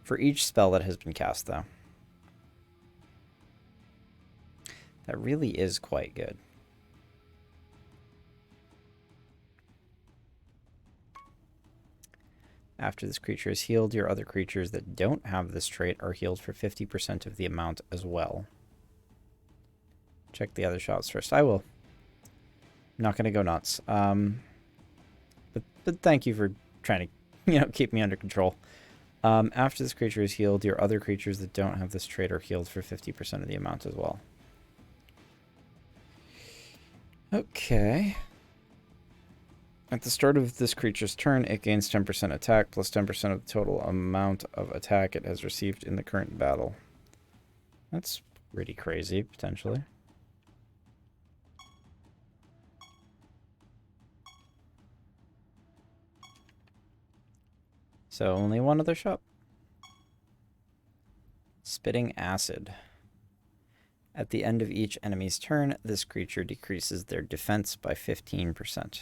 For each spell that has been cast, though. That really is quite good. After this creature is healed, your other creatures that don't have this trait are healed for 50% of the amount as well. Check the other shots first. I will. I'm not going to go nuts. But thank you for trying to, keep me under control. After this creature is healed, your other creatures that don't have this trait are healed for 50% of the amount as well. Okay. At the start of this creature's turn, it gains 10% attack plus 10% of the total amount of attack it has received in the current battle. That's pretty crazy, potentially. So only one other shop. Spitting Acid. At the end of each enemy's turn, this creature decreases their defense by 15%.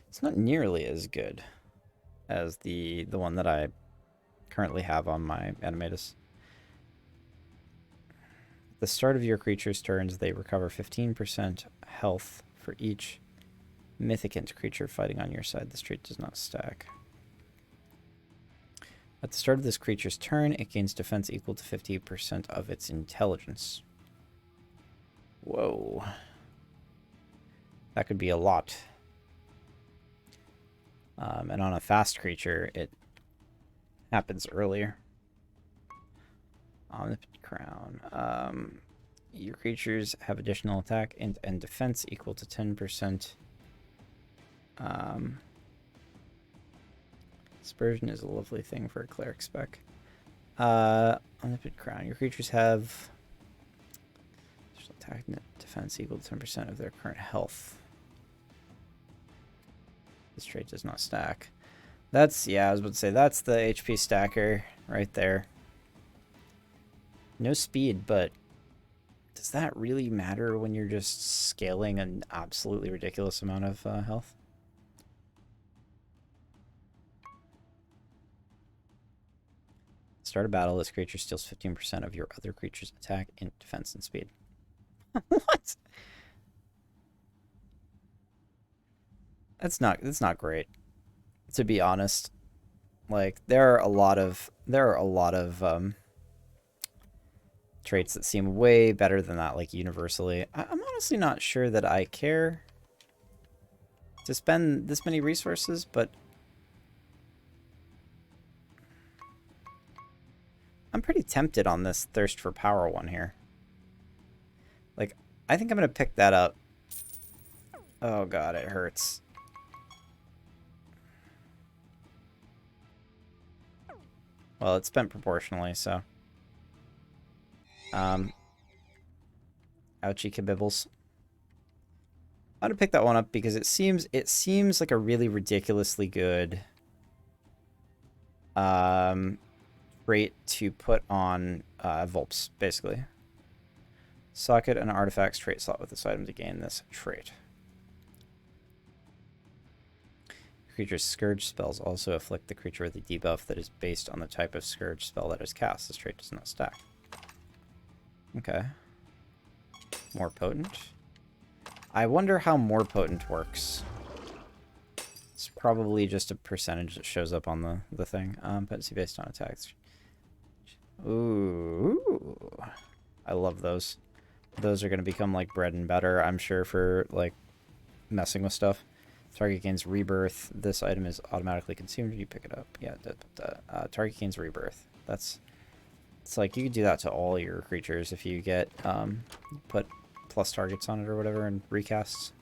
It's not nearly as good as the one that I currently have on my Animatus. At the start of your creature's turns, they recover 15% health for each mythicant creature fighting on your side. This trait does not stack. At the start of this creature's turn, it gains defense equal to 50% of its intelligence. Whoa. That could be a lot. And on a fast creature, it happens earlier. Omnipotent Crown. Your creatures have additional attack and defense equal to 10%. Dispersion is a lovely thing for a cleric spec. Omnipotent Crown. Your creatures have additional attack and defense equal to 10% of their current health. This trait does not stack. That's, yeah, I was about to say, that's the HP stacker right there. No speed, but does that really matter when you're just scaling an absolutely ridiculous amount of health? Start a battle, this creature steals 15% of your other creature's attack, and defense, and speed. What? That's not great, to be honest. Like, there are a lot of traits that seem way better than that, like universally. I'm honestly not sure that I care to spend this many resources, but I'm pretty tempted on this Thirst for Power one here. Like, I think I'm gonna pick that up. Oh god, it hurts. Well, it's spent proportionally, so. Ouchie kabibbles. I'm gonna pick that one up because it seems like a really ridiculously good trait to put on Volps, basically. Socket an artifacts trait slot with this item to gain this trait. Creature's Scourge spells also afflict the creature with a debuff that is based on the type of Scourge spell that is cast. This trait does not stack. Okay. More potent. I wonder how more potent works. It's probably just a percentage that shows up on the thing. Potency based on attacks. Ooh. I love those. Those are going to become like bread and butter, I'm sure, for like messing with stuff. Target gains rebirth. This item is automatically consumed. You pick it up. Yeah, target gains rebirth. It's like you could do that to all your creatures if you get put plus targets on it or whatever and recasts.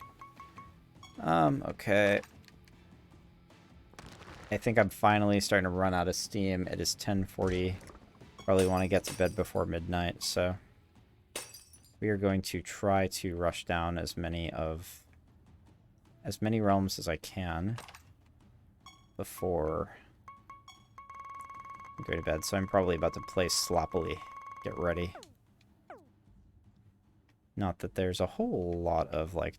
Okay. I think I'm finally starting to run out of steam. It is 10:40. Probably want to get to bed before midnight, so we are going to try to rush down as many realms as I can before I go to bed. So I'm probably about to play sloppily. Get ready. Not that there's a whole lot of like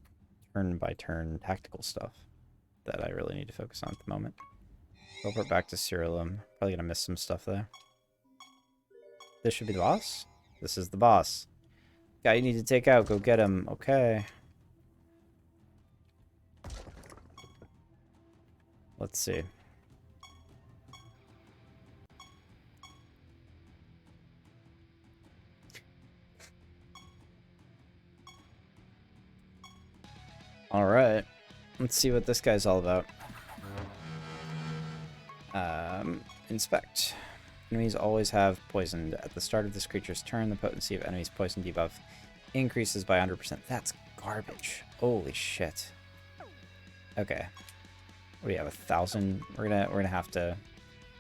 turn-by-turn tactical stuff that I really need to focus on at the moment. Teleport back to Siralim. Probably gonna miss some stuff there. This should be the boss? This is the boss. Guy you need to take out. Go get him. Okay. Let's see. Alright. Let's see what this guy's all about. Inspect. Enemies always have poisoned. At the start of this creature's turn, the potency of enemies' poison debuff increases by 100%. That's garbage. Holy shit. Okay. What do you have, 1,000? We're gonna have to...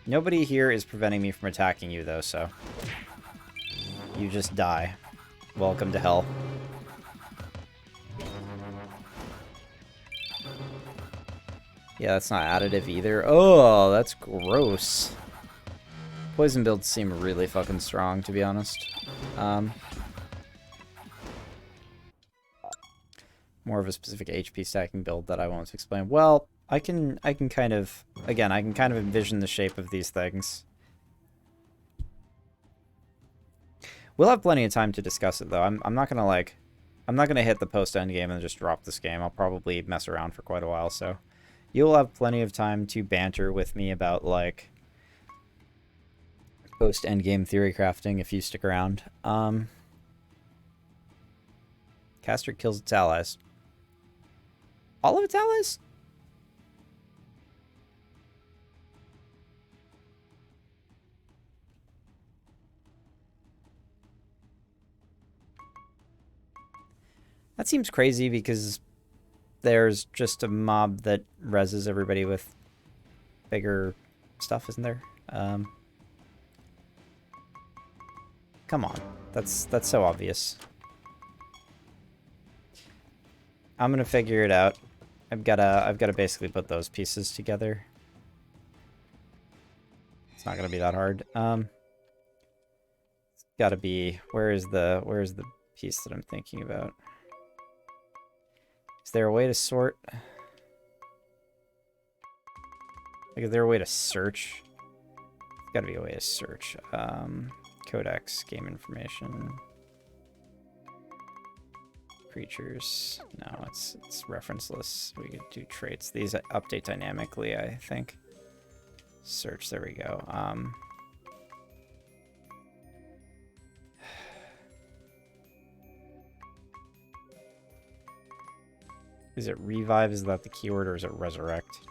Nobody here is preventing me from attacking you, though, so... You just die. Welcome to hell. Yeah, that's not additive either. Oh, that's gross. Poison builds seem really fucking strong, to be honest. More of a specific HP stacking build that I won't explain. Well, I can kind of, again, I can kind of envision the shape of these things. We'll have plenty of time to discuss it, though. I'm not gonna, like, I'm not gonna hit the post-end game and just drop this game. I'll probably mess around for quite a while, so you'll have plenty of time to banter with me about, like, post-end game theory crafting if you stick around. Caster kills its allies. All of its allies? That seems crazy because there's just a mob that reses everybody with bigger stuff, isn't there? Come on. That's so obvious. I'm gonna figure it out. I've gotta basically put those pieces together. It's not gonna be that hard. It's gotta be, where's the piece that I'm thinking about? Is there a way to sort? Like, is there a way to search? There's gotta be a way to search. Codex, game information. Creatures. No, it's referenceless. We could do traits. These update dynamically, I think. Search, there we go. Is it revive? Is that the keyword, or is it resurrect?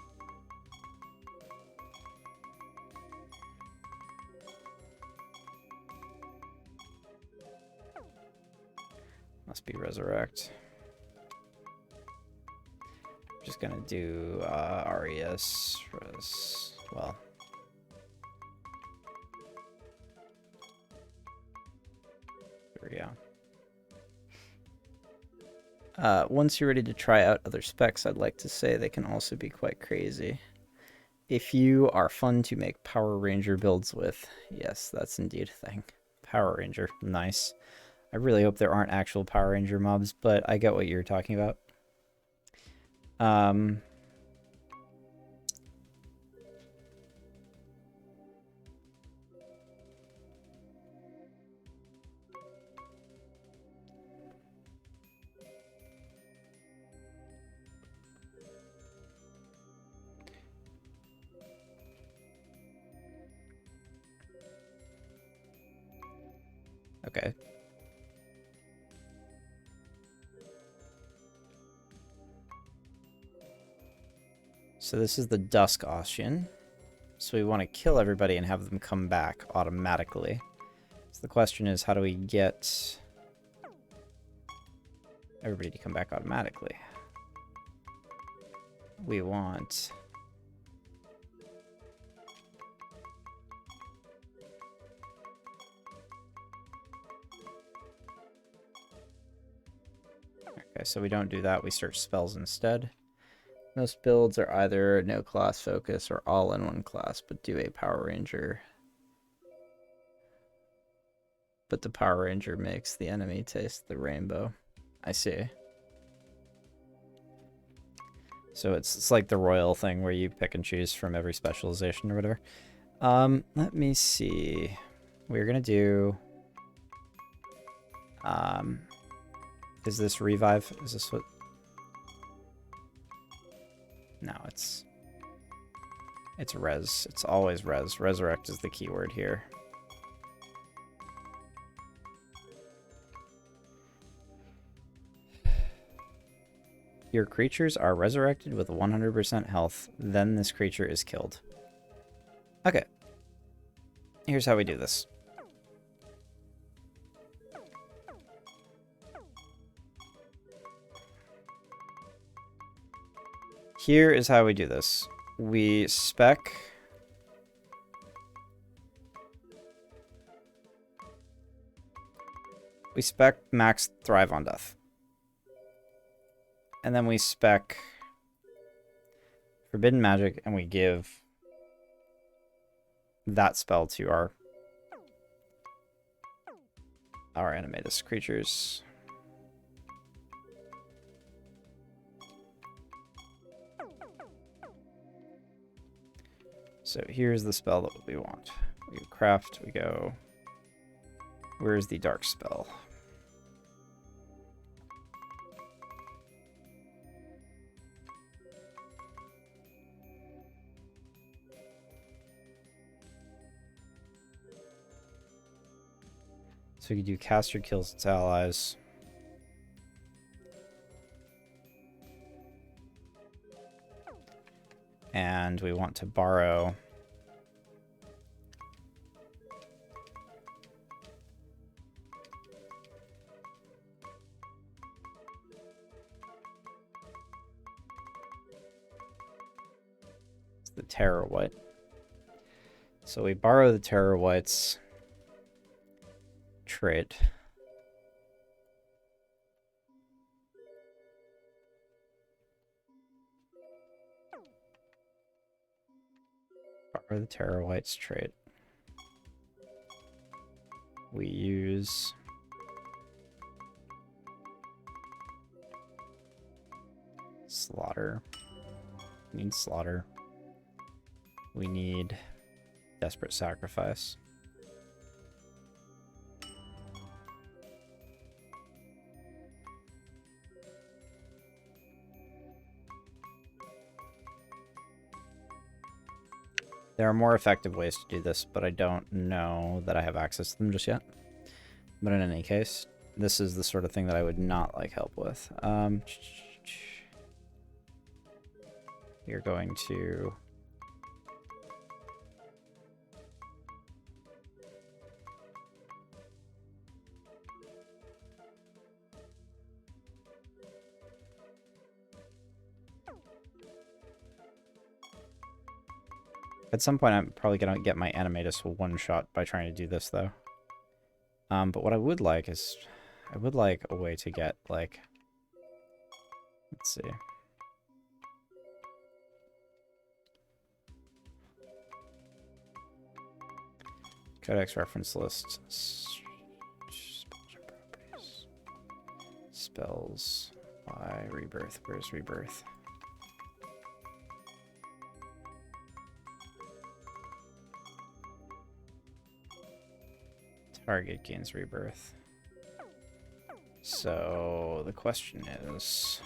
Must be resurrect. I'm just gonna do res, well. There we go. Once you're ready to try out other specs, I'd like to say they can also be quite crazy. If you are fun to make Power Ranger builds with, yes, that's indeed a thing. Power Ranger, nice. I really hope there aren't actual Power Ranger mobs, but I get what you're talking about. Okay. So this is the Dusk Ocean. So we want to kill everybody and have them come back automatically. So the question is, how do we get everybody to come back automatically? We want... Okay, so we don't do that. We search spells instead. Most builds are either no class focus or all in one class, but do a Power Ranger. But the Power Ranger makes the enemy taste the rainbow. I see. So it's like the royal thing where you pick and choose from every specialization or whatever. Let me see. We're gonna do... is this revive? Is this what... No, it's res. It's always res. Resurrect is the keyword here. Your creatures are resurrected with 100% health. Then this creature is killed. Okay. Here's how we do this. Here is how we do this. We spec... We spec max Thrive on Death. And then we spec Forbidden Magic, and we give that spell to our Animatus creatures. So here's the spell that we want. We go craft, we go... Where's the dark spell? So you do caster kills its allies. And we want to borrow the Terror White. So we borrow the Terror White's trait. Borrow the Terror White's trait. We use Slaughter. We need Slaughter. We need Desperate Sacrifice. There are more effective ways to do this, but I don't know that I have access to them just yet. But in any case, this is the sort of thing that I would not like help with. You're going to... At some point, I'm probably going to get my Animatus one-shot by trying to do this, though. But what I would like is... I would like a way to get, like... Let's see. Codex reference list. Spells. Why? Rebirth. Where's Rebirth? Target gains Rebirth. So the question is...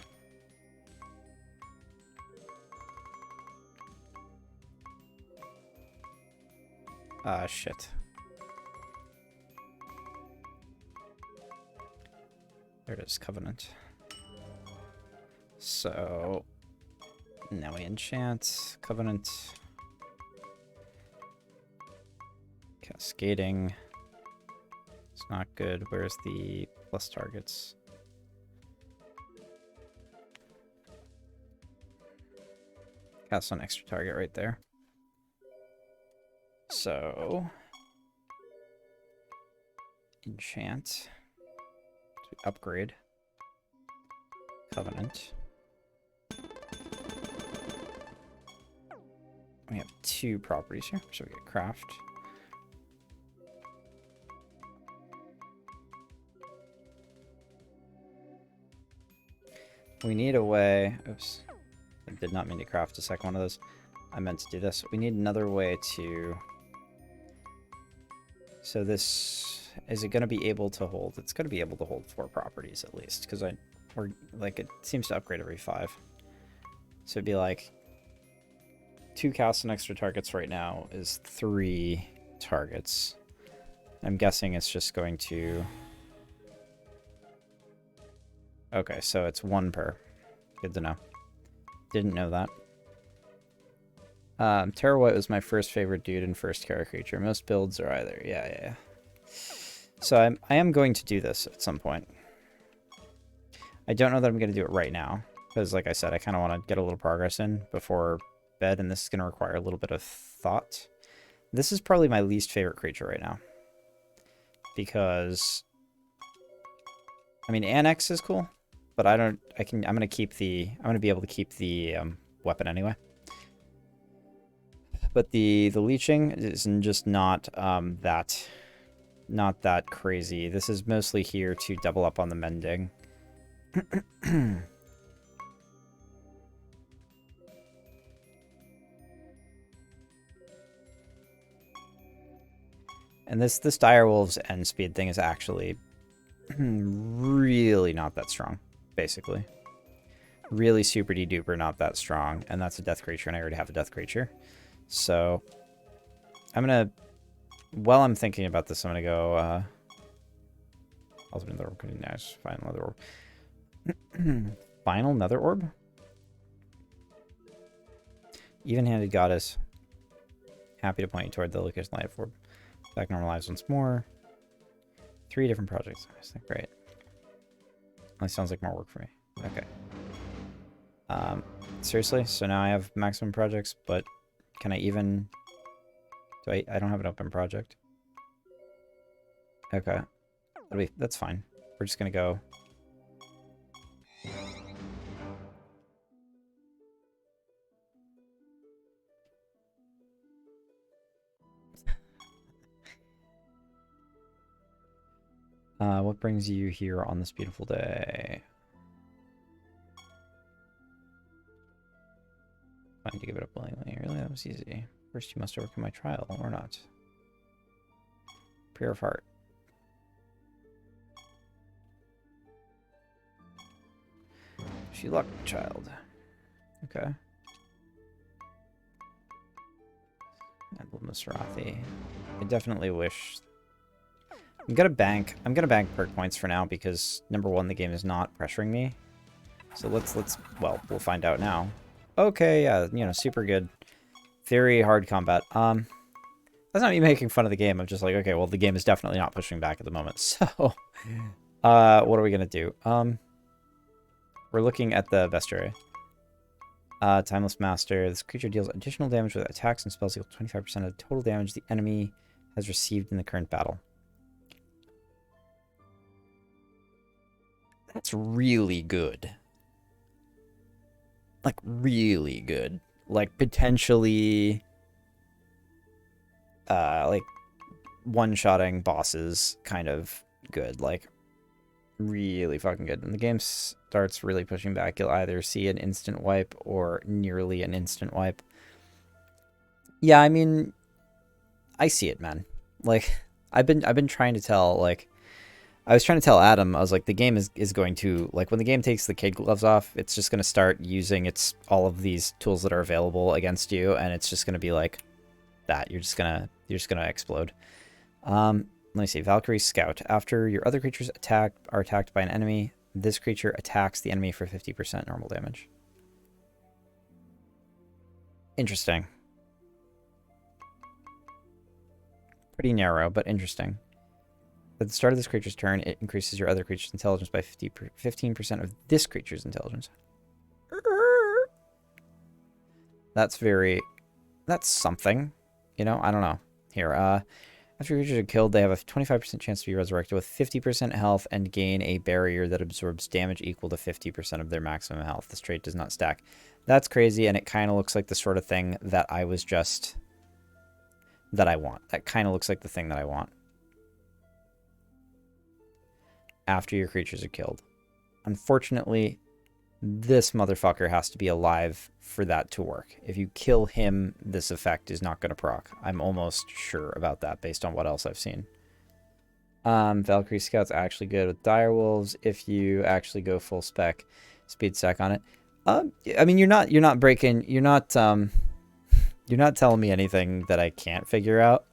shit. There it is, Covenant. So now we enchant Covenant. Cascading. It's not good. Where's the plus targets? Cast on extra target right there. So enchant to upgrade Covenant. We have 2 properties here, so we get craft. We need a way... Oops. I did not mean to craft a second one of those. I meant to do this. We need another way to... So this... Is it going to be able to hold? It's going to be able to hold 4 properties at least. Because we're like, it seems to upgrade every 5. So it'd be like... 2 casts on extra targets right now is 3 targets. I'm guessing it's just going to... Okay, so it's 1 per. Good to know. Didn't know that. Terror White was my first favorite dude and first Kara creature. Most builds are either. Yeah. So I am going to do this at some point. I don't know that I'm going to do it right now. Because like I said, I kind of want to get a little progress in before bed. And this is going to require a little bit of thought. This is probably my least favorite creature right now. Because... I mean, Annex is cool. But I'm going to be able to keep the weapon anyway. But the leeching is just not not that crazy. This is mostly here to double up on the mending. And this Direwolves end speed thing is actually really not that strong, basically. Really super duper not that strong, and that's a death creature, and I already have a death creature. So I'm gonna, while I'm thinking about this, I'm gonna go ultimate nether orb could be nice. Final nether orb. Final nether orb? Even-handed goddess. Happy to point you toward the location light orb. Back normalized once more. 3 different projects. Great. That sounds like more work for me. Okay. Seriously? So now I have maximum projects, but can I even... I don't have an open project. Okay. That's fine. We're just gonna go... what brings you here on this beautiful day? Fine to give it up willingly. Really, that was easy. First, you must overcome my trial, or not. Pure of heart. She luck, child. Okay. Emblem of Sarathi. I definitely wish... I'm gonna bank perk points for now because number one, the game is not pressuring me. So well, we'll find out now. Okay, yeah, you know, super good. Very hard combat. That's not me making fun of the game. I'm just like, okay, well, the game is definitely not pushing back at the moment. So, what are we gonna do? We're looking at the bestiary. Timeless Master. This creature deals additional damage with attacks and spells equal 25% of the total damage the enemy has received in the current battle. That's really good. Like, really good. Like, potentially... like, one-shotting bosses kind of good. Like, really fucking good. When the game starts really pushing back, you'll either see an instant wipe or nearly an instant wipe. Yeah, I mean, I see it, man. Like, I've been trying to tell, like... I was trying to tell Adam, I was like, the game is going to, like, when the game takes the kid gloves off, it's just going to start using all of these tools that are available against you, and it's just going to be like that. You're just gonna explode. Let me see. Valkyrie Scout. After your other creatures are attacked by an enemy, this creature attacks the enemy for 50% normal damage. Interesting. Pretty narrow, but interesting. At the start of this creature's turn, it increases your other creature's intelligence by 15% of this creature's intelligence. That's something. You know, I don't know. Here, after creatures are killed, they have a 25% chance to be resurrected with 50% health and gain a barrier that absorbs damage equal to 50% of their maximum health. This trait does not stack. That's crazy, and it kind of looks like the sort of thing that I want. That kind of looks like the thing that I want. After your creatures are killed. Unfortunately, this motherfucker has to be alive for that to work. If you kill him, this effect is not going to proc. I'm almost sure about that based on what else I've seen. Valkyrie Scout's actually good with Direwolves if you actually go full spec speed stack on it. I mean, you're not telling me anything that I can't figure out.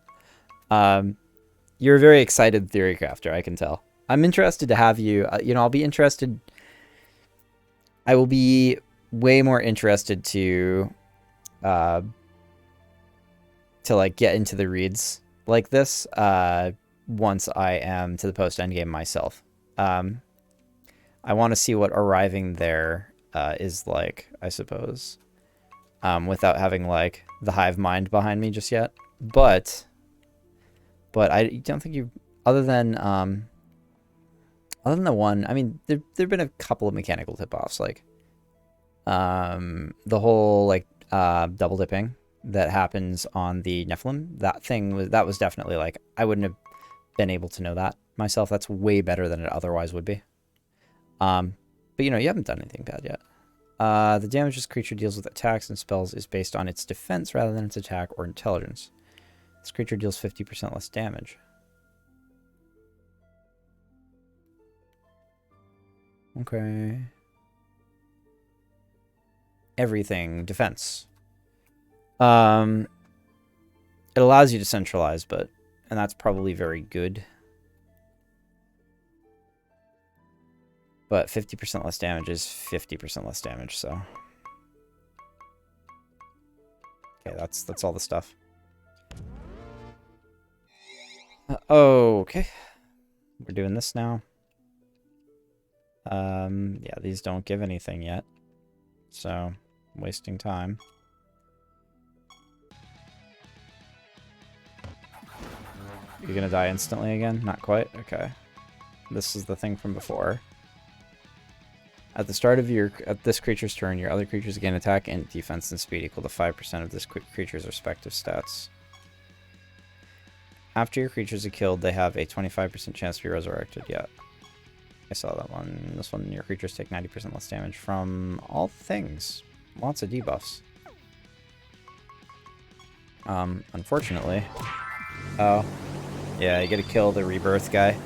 You're a very excited theory crafter, I can tell. I'm interested to have you, I'll be interested. I will be way more interested to like get into the reads like this, once I am to the post endgame myself. I want to see what arriving there, is like, I suppose, without having like the hive mind behind me just yet. But I don't think you, other than the one, I mean, there've been a couple of mechanical tip-offs, like, the whole, like, double dipping, that happens on the Nephilim. That was definitely like, I wouldn't have been able to know that myself. That's way better than it otherwise would be. But you know, you haven't done anything bad yet. The damage this creature deals with attacks and spells is based on its defense rather than its attack or intelligence. This creature deals 50% less damage. Okay. Everything. Defense. It allows you to centralize, and that's probably very good. But 50% less damage is 50% less damage, so. Okay, that's all the stuff. Okay. We're doing this now. Yeah, these don't give anything yet. So, I'm wasting time. You're gonna die instantly again? Not quite? Okay. This is the thing from before. At the start of this creature's turn, your other creatures gain attack and defense and speed equal to 5% of this creature's respective stats. After your creatures are killed, they have a 25% chance to be resurrected. Yeah. I saw that one. This one, your creatures take 90% less damage from all things. Lots of debuffs. Unfortunately. Oh. Yeah, you gotta kill the rebirth guy.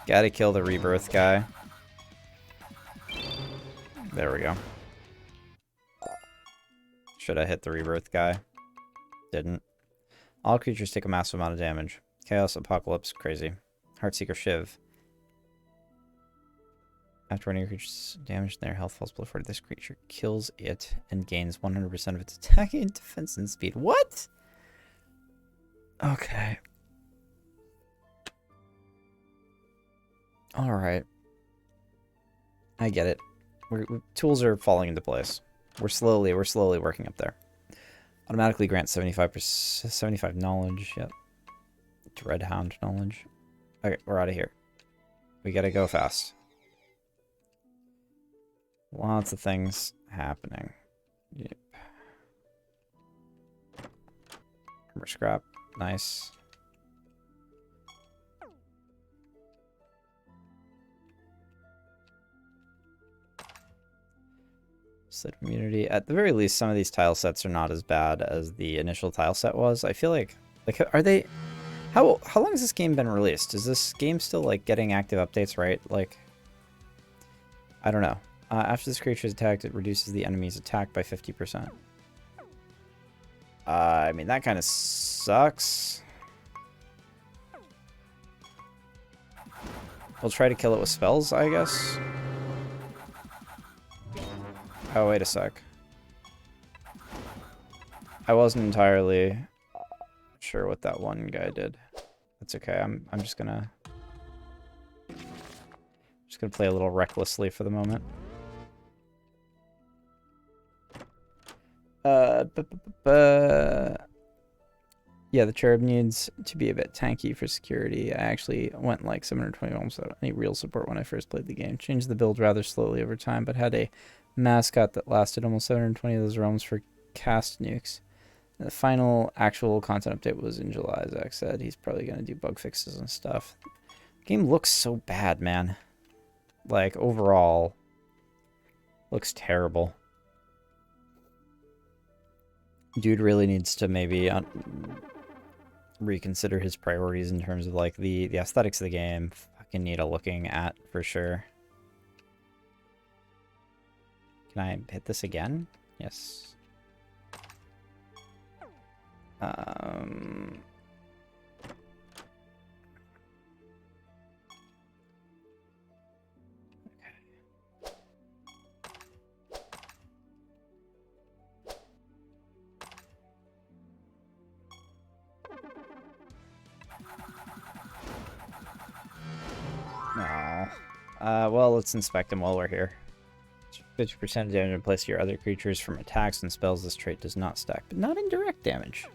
Gotta kill the rebirth guy. There we go. Should I hit the rebirth guy? Didn't. All creatures take a massive amount of damage. Chaos, Apocalypse, crazy. Heartseeker, Shiv. After one of your creatures damage, their health falls below 40. This creature kills it and gains 100% of its attack and defense and speed. What? Okay. Alright. I get it. Tools are falling into place. We're slowly working up there. Automatically grant 75 knowledge. Yep. Dreadhound knowledge. Okay, we're out of here. We gotta go fast. Lots of things happening. Yep. Armor scrap. Nice. Set immunity. At the very least, some of these tile sets are not as bad as the initial tile set was. I feel like are they... How long has this game been released? Is this game still, like, getting active updates, right? Like, I don't know. After this creature is attacked, it reduces the enemy's attack by 50%. I mean, that kind of sucks. We'll try to kill it with spells, I guess. Oh, wait a sec. I wasn't entirely sure what that one guy did. That's okay. I'm just gonna play a little recklessly for the moment. Yeah, the cherub needs to be a bit tanky for security. I actually went like 720 realms without any real support when I first played the game. Changed the build rather slowly over time, but had a mascot that lasted almost 720 of those realms for cast nukes. The final actual content update was in July, Zach said. He's probably going to do bug fixes and stuff. The game looks so bad, man. Like, overall, looks terrible. Dude really needs to maybe reconsider his priorities in terms of, like, the aesthetics of the game. Fucking need a looking at, for sure. Can I hit this again? Yes. No. Well, let's inspect him while we're here. 50% damage in place to your other creatures from attacks and spells. This trait does not stack, but not in direct damage.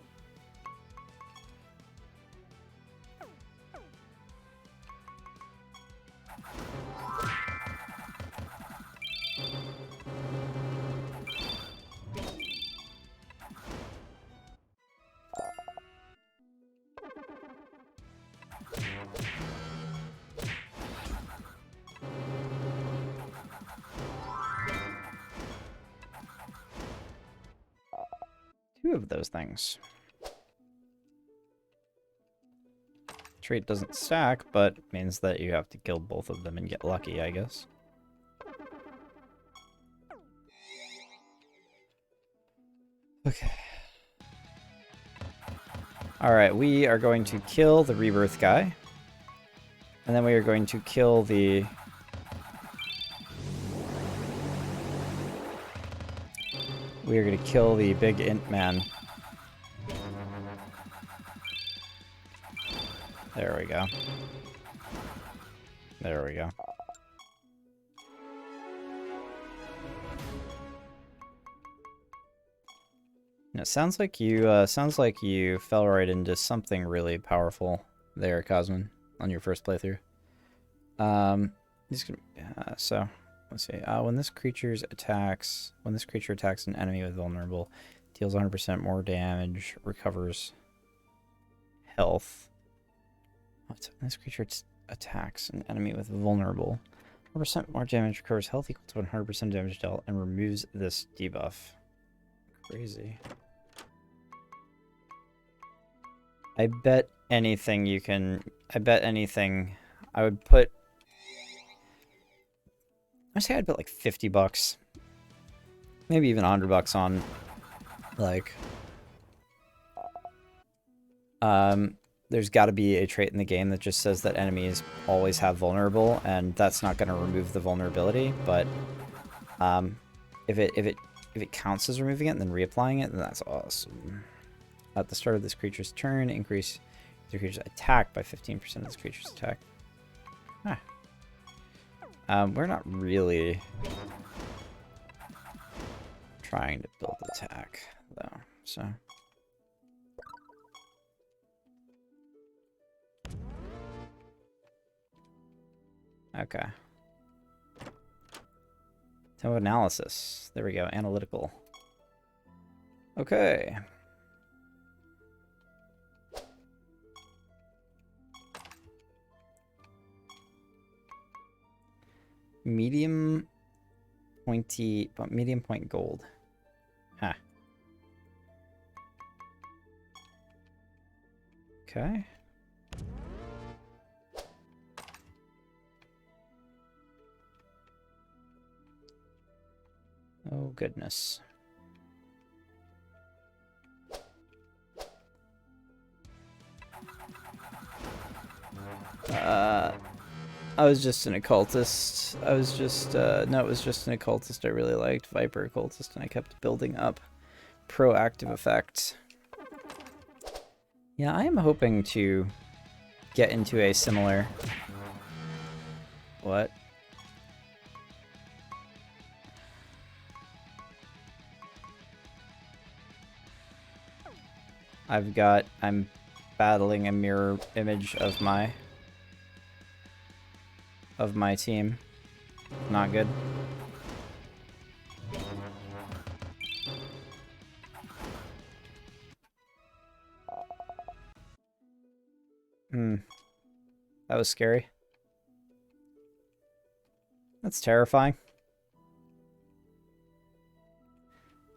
of those things. Trait doesn't stack, but means that you have to kill both of them and get lucky, I guess. Okay. Alright, we are going to kill the rebirth guy. And then we are going to kill the... We are going to kill the big int man. There we go. There we go. It sounds like you fell right into something really powerful there, Cosmin, on your first playthrough. So let's see. When this creature attacks an enemy with vulnerable, deals 100% more damage, recovers health. What? When this creature attacks an enemy with vulnerable, 100% more damage, recovers health equal to 100% damage dealt, and removes this debuff. Crazy. I bet anything you can... I bet anything... I would put... I'd say I'd put like $50. Maybe even $100 on... Like... There's got to be a trait in the game that just says that enemies always have vulnerable, and that's not going to remove the vulnerability, but... If it counts as removing it and then reapplying it, then that's awesome. At the start of this creature's turn, increase the creature's attack by 15% of this creature's attack. We're not really trying to build attack, though, so... Okay. Tempo analysis. There we go. Analytical. Okay. Medium point gold. Huh. Okay. Oh, goodness. I was just an occultist. No, it was just an occultist I really liked. Viper occultist, and I kept building up proactive effects. Yeah, I am hoping to get into a similar... What? I'm battling a mirror image of my team. Not good. That was scary. That's terrifying.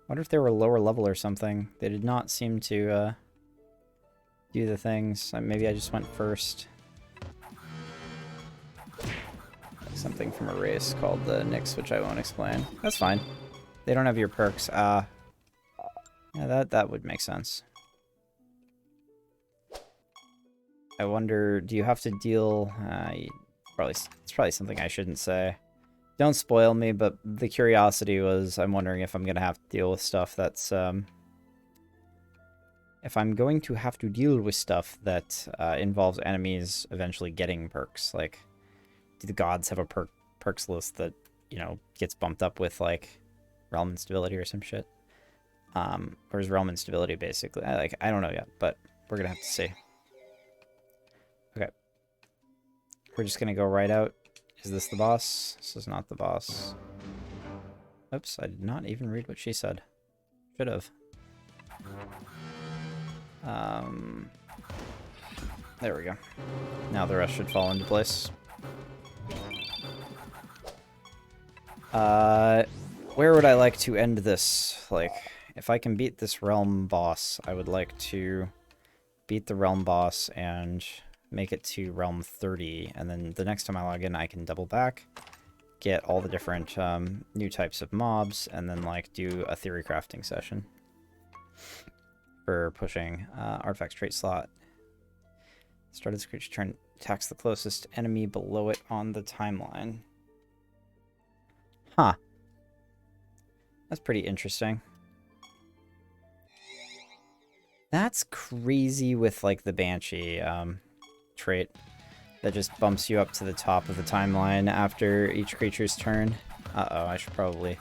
Wonder if they were lower level or something. They did not seem to do the things. Maybe I just went first. Something from a race called the Nyx, which I won't explain. That's fine. They don't have your perks. Yeah, that would make sense. I wonder, do you have to deal... it's probably something I shouldn't say. Don't spoil me, but the curiosity was, I'm wondering if I'm going to have to deal with stuff that's... if I'm going to have to deal with stuff that involves enemies eventually getting perks, like... Do the gods have a perks list that, you know, gets bumped up with, like, realm instability or some shit? Or is realm instability basically... I don't know yet, but we're going to have to see. Okay. We're just going to go right out. Is this the boss? This is not the boss. Oops, I did not even read what she said. Should have. There we go. Now the rest should fall into place. Where would I like to end this? Like, if I can beat this realm boss, I would like to beat the realm boss and make it to realm 30, and then the next time I log in, I can double back, get all the different new types of mobs, and then like do a theory crafting session for pushing artifact trait slot. Start of this creature's turn, attacks the closest enemy below it on the timeline. Huh. That's pretty interesting. That's crazy with like the Banshee trait that just bumps you up to the top of the timeline after each creature's turn. Uh-oh, I should probably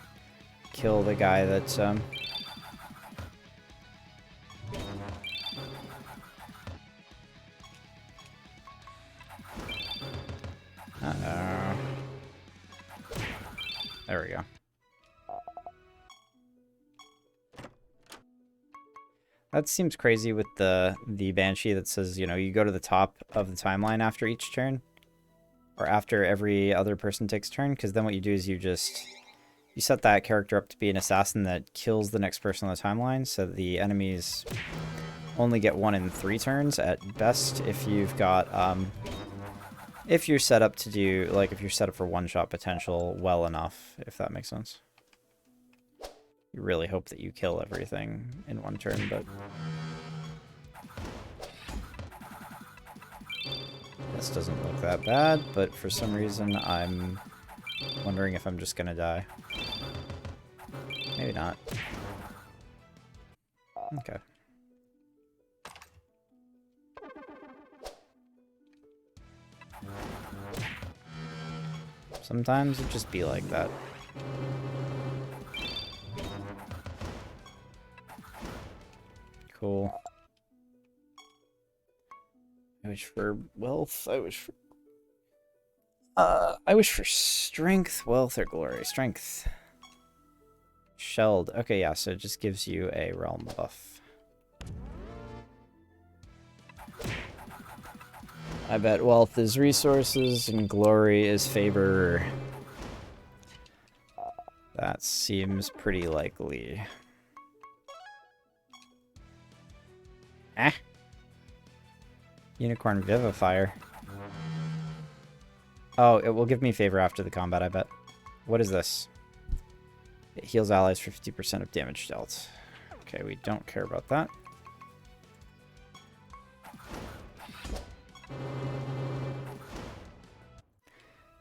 kill the guy that uh-oh. There we go. That seems crazy with the Banshee that says, you know, you go to the top of the timeline after each turn. Or after every other person takes a turn, because then what you do is you set that character up to be an assassin that kills the next person on the timeline, so the enemies only get 1 in 3 turns at best if you've got, if you're set up to do, like, if you're set up for one-shot potential well enough, if that makes sense. You really hope that you kill everything in 1 turn, but... This doesn't look that bad, but for some reason I'm wondering if I'm just gonna die. Maybe not. Okay. Sometimes it just be like that. Cool. I wish for wealth, I wish for strength, wealth, or glory. Strength. Shelled. Okay, yeah, so it just gives you a realm buff. I bet wealth is resources and glory is favor. That seems pretty likely. Ah. Unicorn Vivifier. Oh, it will give me favor after the combat, I bet. What is this? It heals allies for 50% of damage dealt. Okay, we don't care about that.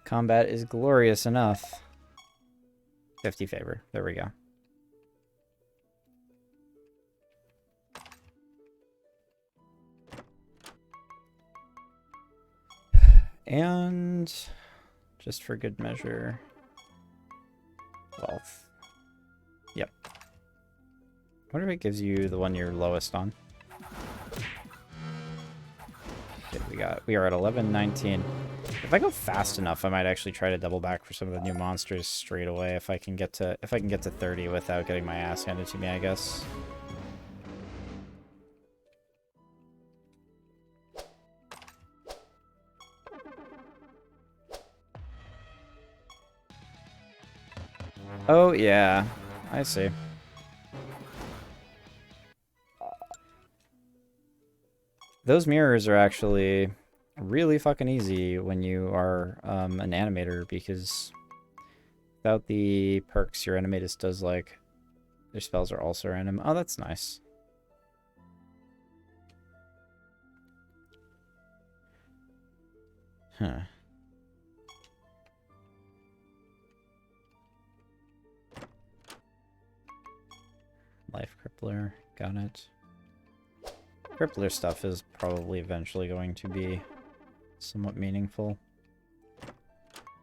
Combat is glorious enough. 50 favor. There we go. And just for good measure, wealth. Yep. What if it gives you the one you're lowest on? Okay, we are at 11:19. If I go fast enough, I might actually try to double back for some of the new monsters straight away if I can get to 30 without getting my ass handed to me, I guess. Oh, yeah. I see. Those mirrors are actually really fucking easy when you are an animator, because without the perks, your animatus does, like, their spells are also random. Oh, that's nice. Huh. Life Crippler, got it. Crippler stuff is probably eventually going to be somewhat meaningful.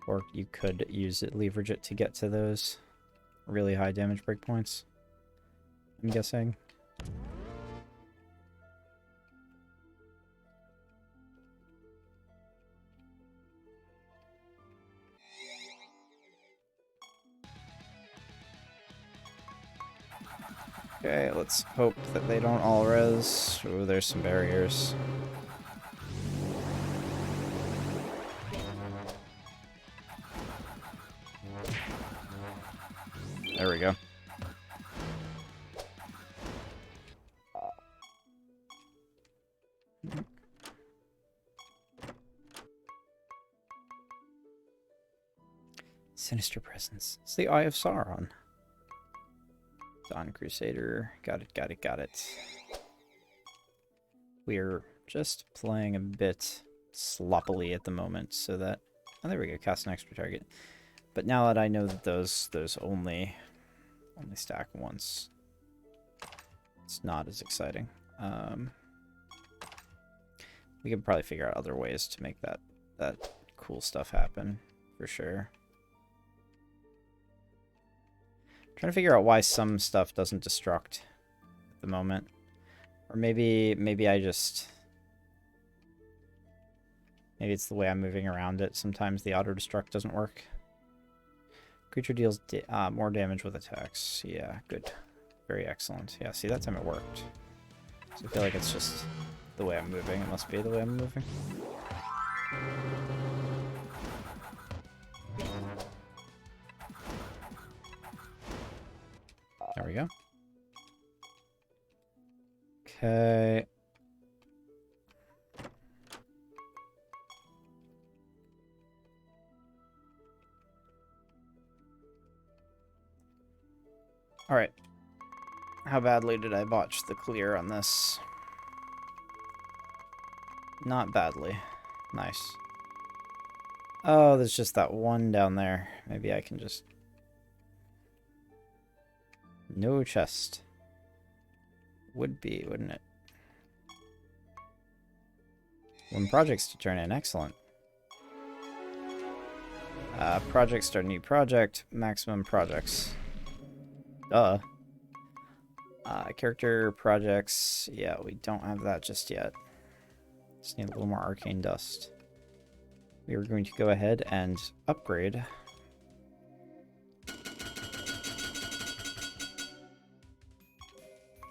Or you could use it, leverage it to get to those really high damage breakpoints, I'm guessing. Okay, let's hope that they don't all res. Oh, there's some barriers. There we go. Sinister presence. It's the Eye of Sauron. Dawn Crusader. Got it, got it, got it. We're just playing a bit sloppily at the moment, so that... Oh, there we go. Cast an extra target. But now that I know that those only stack once, it's not as exciting. We could probably figure out other ways to make that cool stuff happen, for sure. Trying to figure out why some stuff doesn't destruct at the moment. Or maybe I just... Maybe it's the way I'm moving around it. Sometimes the auto-destruct doesn't work. Creature deals more damage with attacks. Yeah, good. Very excellent. Yeah, see, that time it worked. So I feel like it's just the way I'm moving. It must be the way I'm moving. There we go. Okay. Alright. How badly did I botch the clear on this? Not badly. Nice. Oh, there's just that one down there. Maybe I can just... No chest. Would be, wouldn't it? When projects to turn in. Excellent. Project, start a new project. Maximum projects. Duh. Character projects. Yeah, we don't have that just yet. Just need a little more arcane dust. We are going to go ahead and upgrade.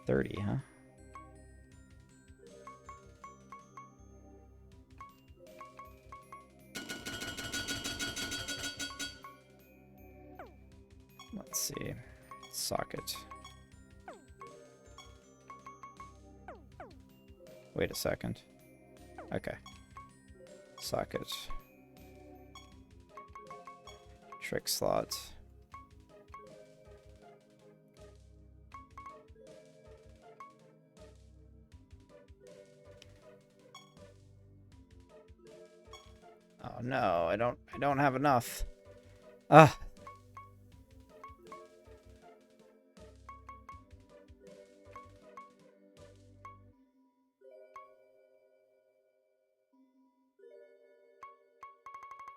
$30, huh? Let's see. Socket. Wait a second. Okay. Socket. Trick slot. Oh no, I don't have enough. Ah.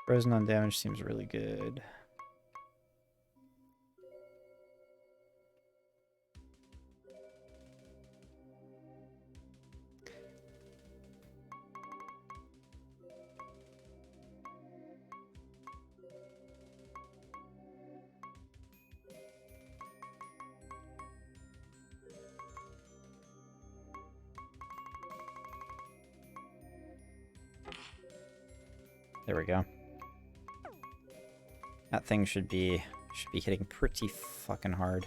Frozen on damage seems really good. There we go. That thing should be hitting pretty fucking hard.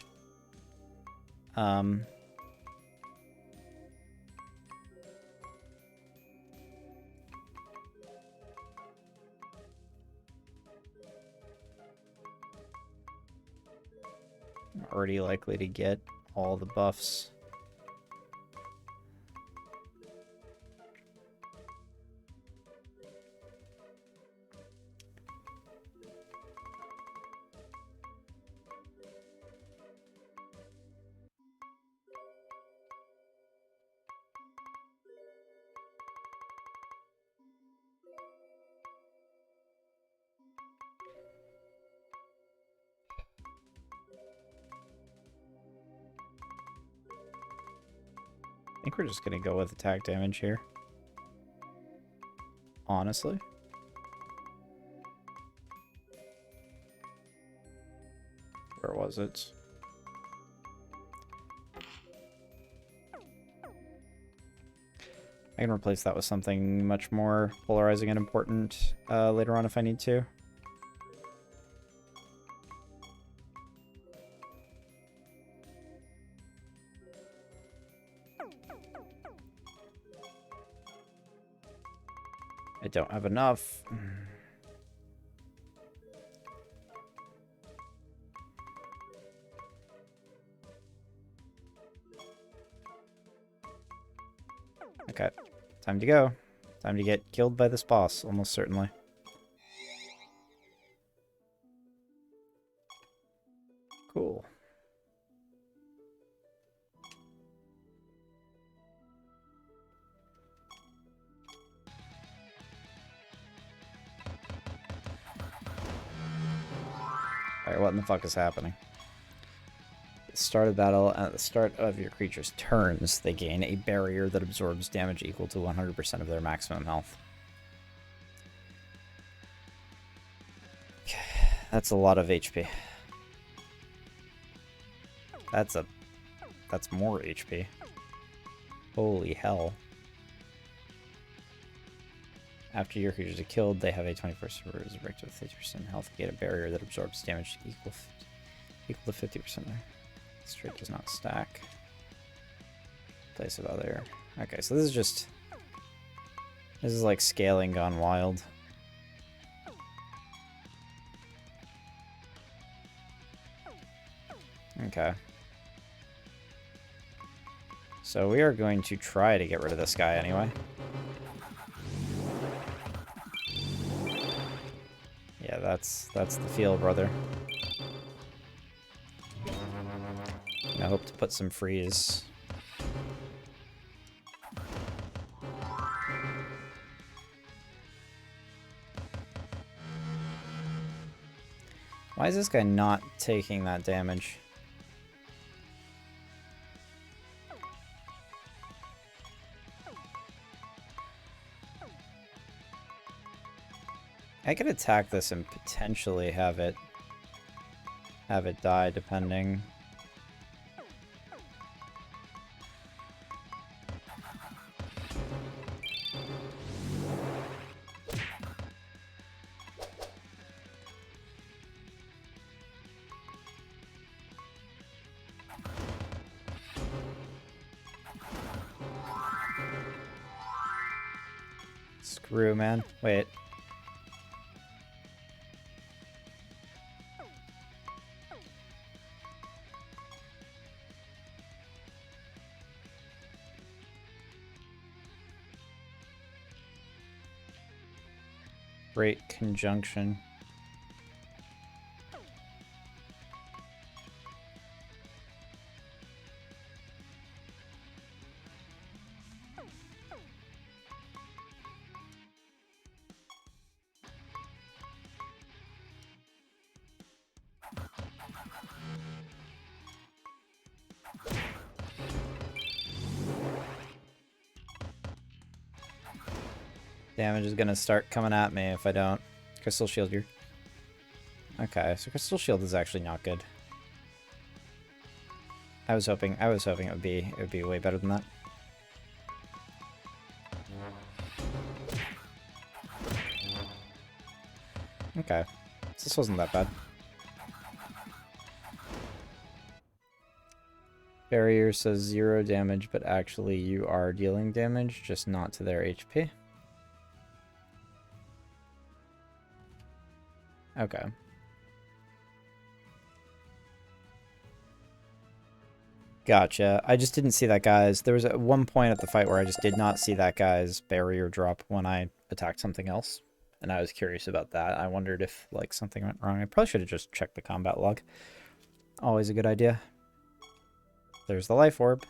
Already likely to get all the buffs. I think we're just gonna go with attack damage here. Honestly. Where was it? I can replace that with something much more polarizing and important later on if I need to. I don't have enough. Okay, time to go. Time to get killed by this boss, almost certainly. Cool. Alright, what in the fuck is happening? At the start of battle, at the start of your creature's turns, they gain a barrier that absorbs damage equal to 100% of their maximum health. Okay, that's a lot of HP. That's more HP. Holy hell. After your creatures are killed, they have a 21st resurrect with 50% health, get a barrier that absorbs damage equal to 50%. This trait does not stack. Place of other. Okay, so this is like scaling gone wild. Okay. So we are going to try to get rid of this guy anyway. Yeah, that's the feel, brother. I hope to put some freeze. Why is this guy not taking that damage? I could attack this and potentially have it die, depending. Screw, man. Wait. Great conjunction. Damage is gonna start coming at me if I don't. Crystal Shield here. Okay, so Crystal Shield is actually not good. I was hoping it would be way better than that. Okay, so this wasn't that bad. Barrier says 0 damage, but actually you are dealing damage, just not to their HP. Okay. Gotcha. I just didn't see that guy's... There was at one point at the fight where I just did not see that guy's barrier drop when I attacked something else. And I was curious about that. I wondered if, like, something went wrong. I probably should have just checked the combat log. Always a good idea. There's the life orb.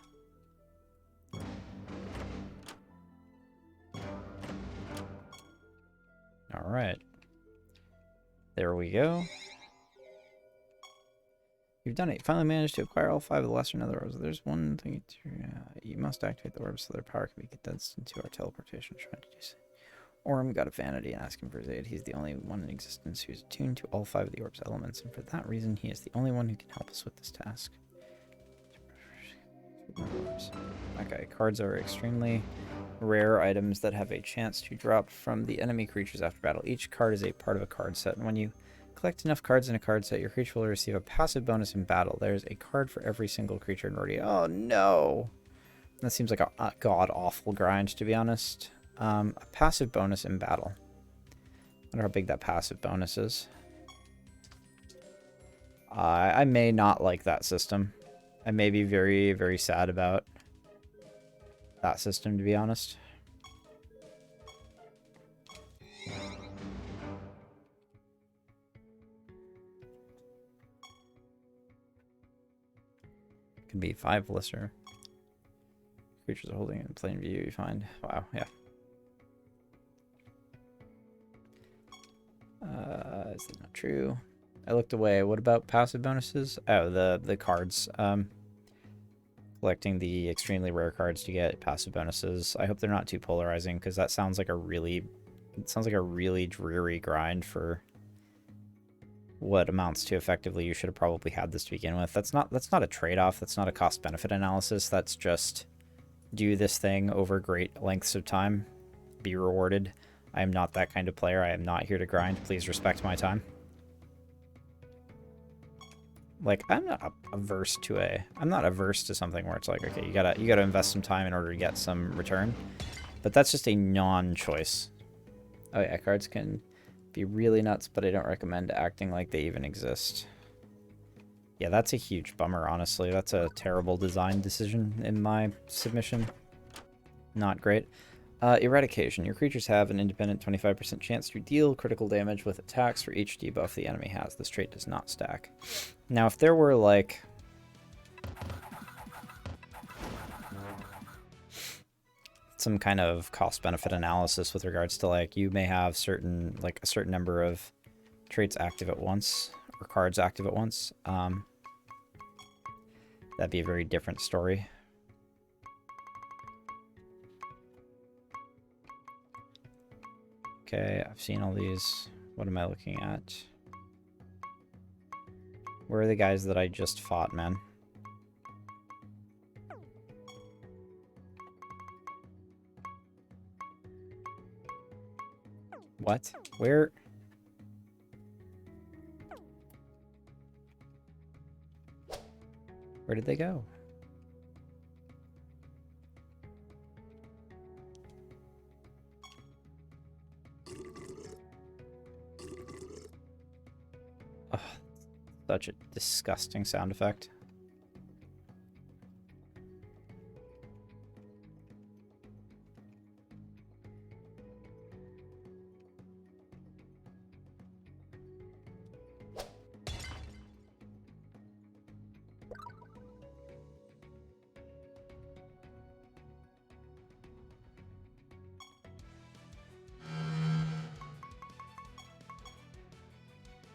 Alright. There we go. You've done it. You finally managed to acquire all 5 of the lesser nether orbs. There's one thing to... you must activate the orbs so their power can be condensed into our teleportation. Trying to do so. Orm got a vanity and asked him for his aid. He's the only one in existence who's attuned to all 5 of the orb's elements, and for that reason, he is the only one who can help us with this task. Okay, cards are extremely rare items that have a chance to drop from the enemy creatures after battle. Each card is a part of a card set, and when you collect enough cards in a card set, your creature will receive a passive bonus in battle. There's a card for every single creature in Rhodia. Oh no! That seems like a god-awful grind, to be honest. A passive bonus in battle. I wonder how big that passive bonus is. I may not like that system. I may be very, very sad about that system, to be honest. Could be 5 lister. Creatures are holding it in plain view, you find. Wow, yeah. Is that not true? I looked away. What about passive bonuses? Oh, the cards. Collecting the extremely rare cards to get passive bonuses. I hope they're not too polarizing, because that sounds like a really dreary grind for what amounts to effectively you should have probably had this to begin with. That's not a trade-off. That's not a cost-benefit analysis. That's just do this thing over great lengths of time, be rewarded. I am not that kind of player. I am not here to grind. Please respect my time. Like, I'm not averse to something where it's like, okay, you gotta invest some time in order to get some return. But that's just a non-choice. Oh yeah, cards can be really nuts, but I don't recommend acting like they even exist. Yeah, that's a huge bummer, honestly. That's a terrible design decision in my submission. Not great. Eradication. Your creatures have an independent 25% chance to deal critical damage with attacks for each debuff the enemy has. This trait does not stack. Now, if there were, like, some kind of cost-benefit analysis with regards to, like, you may have a certain number of traits active at once, or cards active at once, that'd be a very different story. Okay, I've seen all these. What am I looking at? Where are the guys that I just fought, man? What? Where? Where did they go? Oh, such a disgusting sound effect.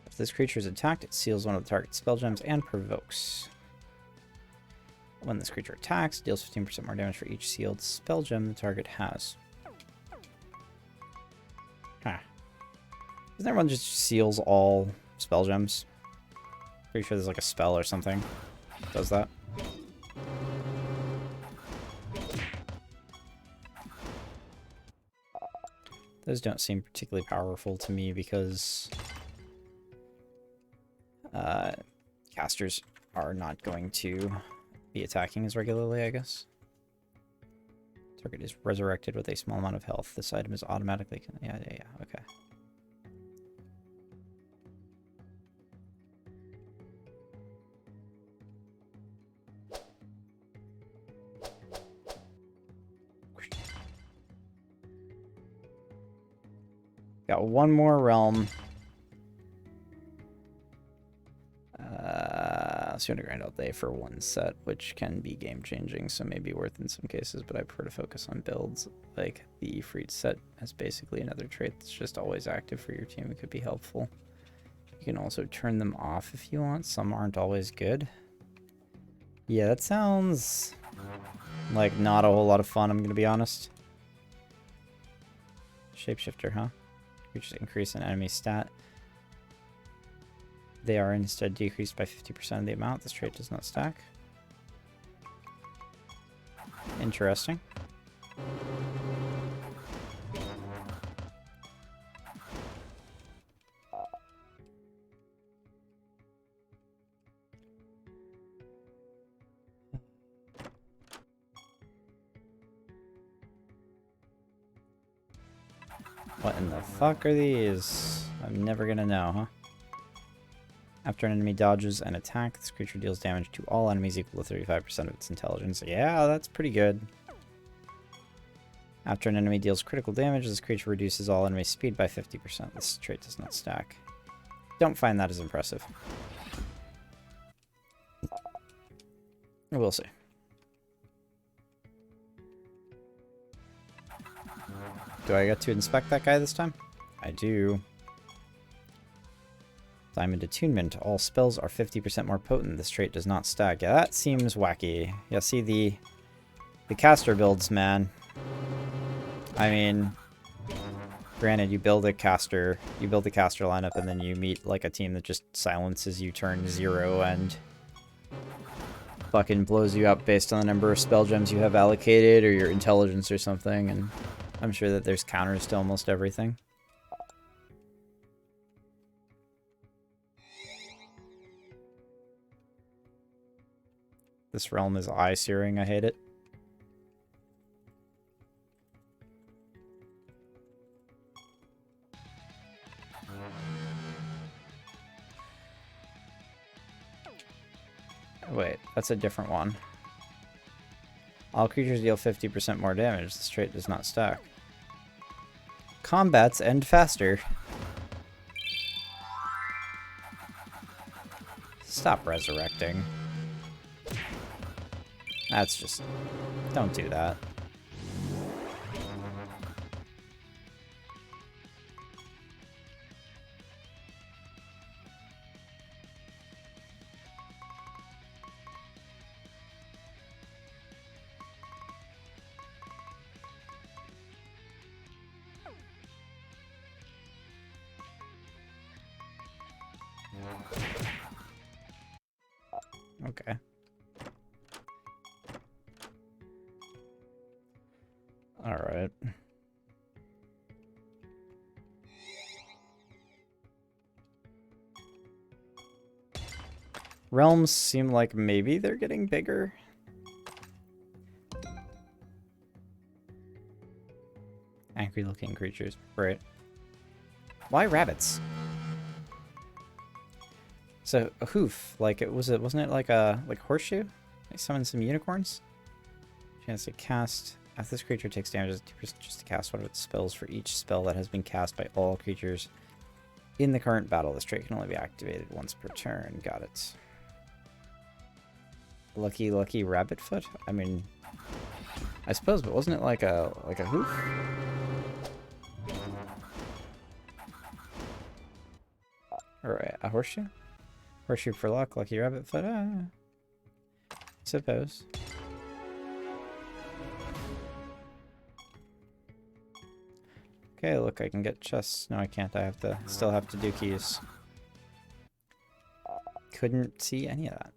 If this creature is attacked, it seals one of the target spell gems and provokes. When this creature attacks, it deals 15% more damage for each sealed spell gem the target has. Huh. Isn't everyone just seals all spell gems? Pretty sure there's like a spell or something that does that. Those don't seem particularly powerful to me because casters are not going to be attacking as regularly, I guess. Target is resurrected with a small amount of health. This item is automatically... Yeah, okay. Got one more realm. So I'm gonna grind all day for one set, which can be game-changing, so maybe worth in some cases, but I prefer to focus on builds. Like, the Ifrit set has basically another trait that's just always active for your team. It could be helpful. You can also turn them off if you want. Some aren't always good. Yeah, that sounds like not a whole lot of fun, I'm gonna be honest. Shapeshifter, huh? Creatures increase an enemy stat. They are instead decreased by 50% of the amount. This trait does not stack. Interesting. What in the fuck are these? I'm never gonna know, huh? After an enemy dodges an attack, this creature deals damage to all enemies equal to 35% of its intelligence. Yeah, that's pretty good. After an enemy deals critical damage, this creature reduces all enemy speed by 50%. This trait does not stack. Don't find that as impressive. We'll see. Do I get to inspect that guy this time? I do. Diamond Attunement. All spells are 50% more potent. This trait does not stack. Yeah, that seems wacky. Yeah, see the caster builds, man. I mean, granted, you build the caster lineup, and then you meet like a team that just silences you turn 0 and fucking blows you up based on the number of spell gems you have allocated or your intelligence or something, and I'm sure that there's counters to almost everything. This realm is eye-searing. I hate it. Wait, that's a different one. All creatures deal 50% more damage. This trait does not stack. Combats end faster. Stop resurrecting. That's just... Don't do that. Okay. Alright. Realms seem like maybe they're getting bigger. Angry looking creatures. Right. Why rabbits? So a hoof, like wasn't it like a horseshoe? I summoned some unicorns. Chance to cast. After this creature takes damage, just to cast one of its spells for each spell that has been cast by all creatures in the current battle. This trait can only be activated once per turn. Got it. Lucky rabbit foot? I mean, I suppose, but wasn't it like a hoof? Or a horseshoe? Horseshoe for luck, lucky rabbit foot. Suppose. Okay, look, I can get chests. No, I can't. I still have to do keys. Couldn't see any of that.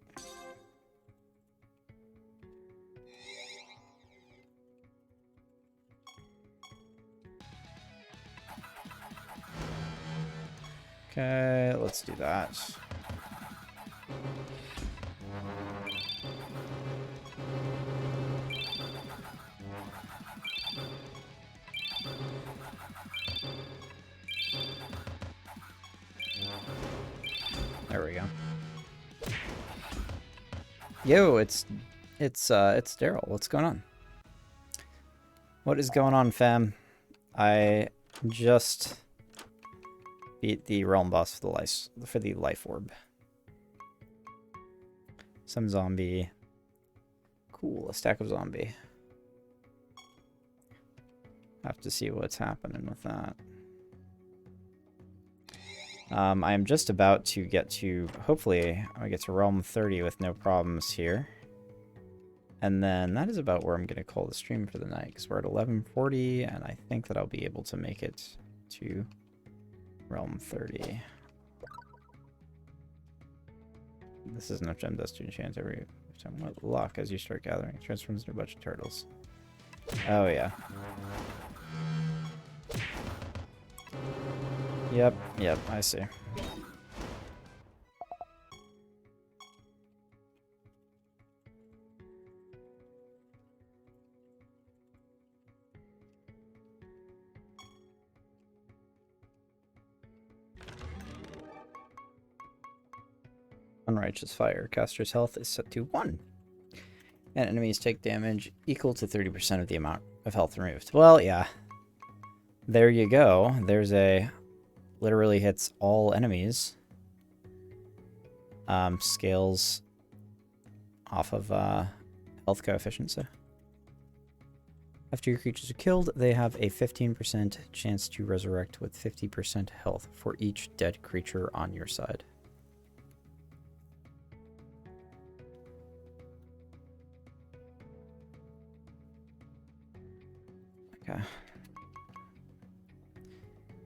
Okay, let's do that. There we go. Yo, it's Daryl. What's going on? What is going on, fam? I just beat the realm boss for the life orb. Some zombie. Cool, a stack of zombie. Have to see what's happening with that. I am just about to get to, hopefully, I get to Realm 30 with no problems here. And then that is about where I'm going to call the stream for the night, because we're at 11:40, and I think that I'll be able to make it to Realm 30. This is enough gem dust to enchant every time. What luck as you start gathering. It transforms into a bunch of turtles. Oh, yeah. Yep, I see. Unrighteous Fire. Caster's health is set to 1. And enemies take damage equal to 30% of the amount of health removed. Well, yeah. There you go. There's a... Literally hits all enemies. Scales off of health coefficient, so... After your creatures are killed, they have a 15% chance to resurrect with 50% health for each dead creature on your side. Okay.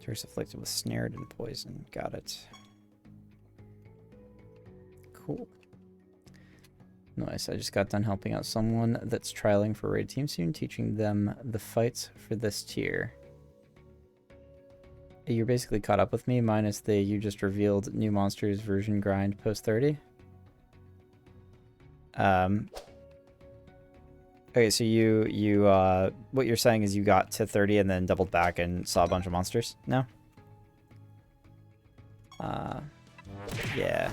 Target's afflicted with snared and poison. Got it. Cool. Nice. I just got done helping out someone that's trialing for raid team soon, teaching them the fights for this tier. You're basically caught up with me, minus the you just revealed new monsters version grind post 30. Okay, so you what you're saying is you got to 30 and then doubled back and saw a bunch of monsters? No? Yeah.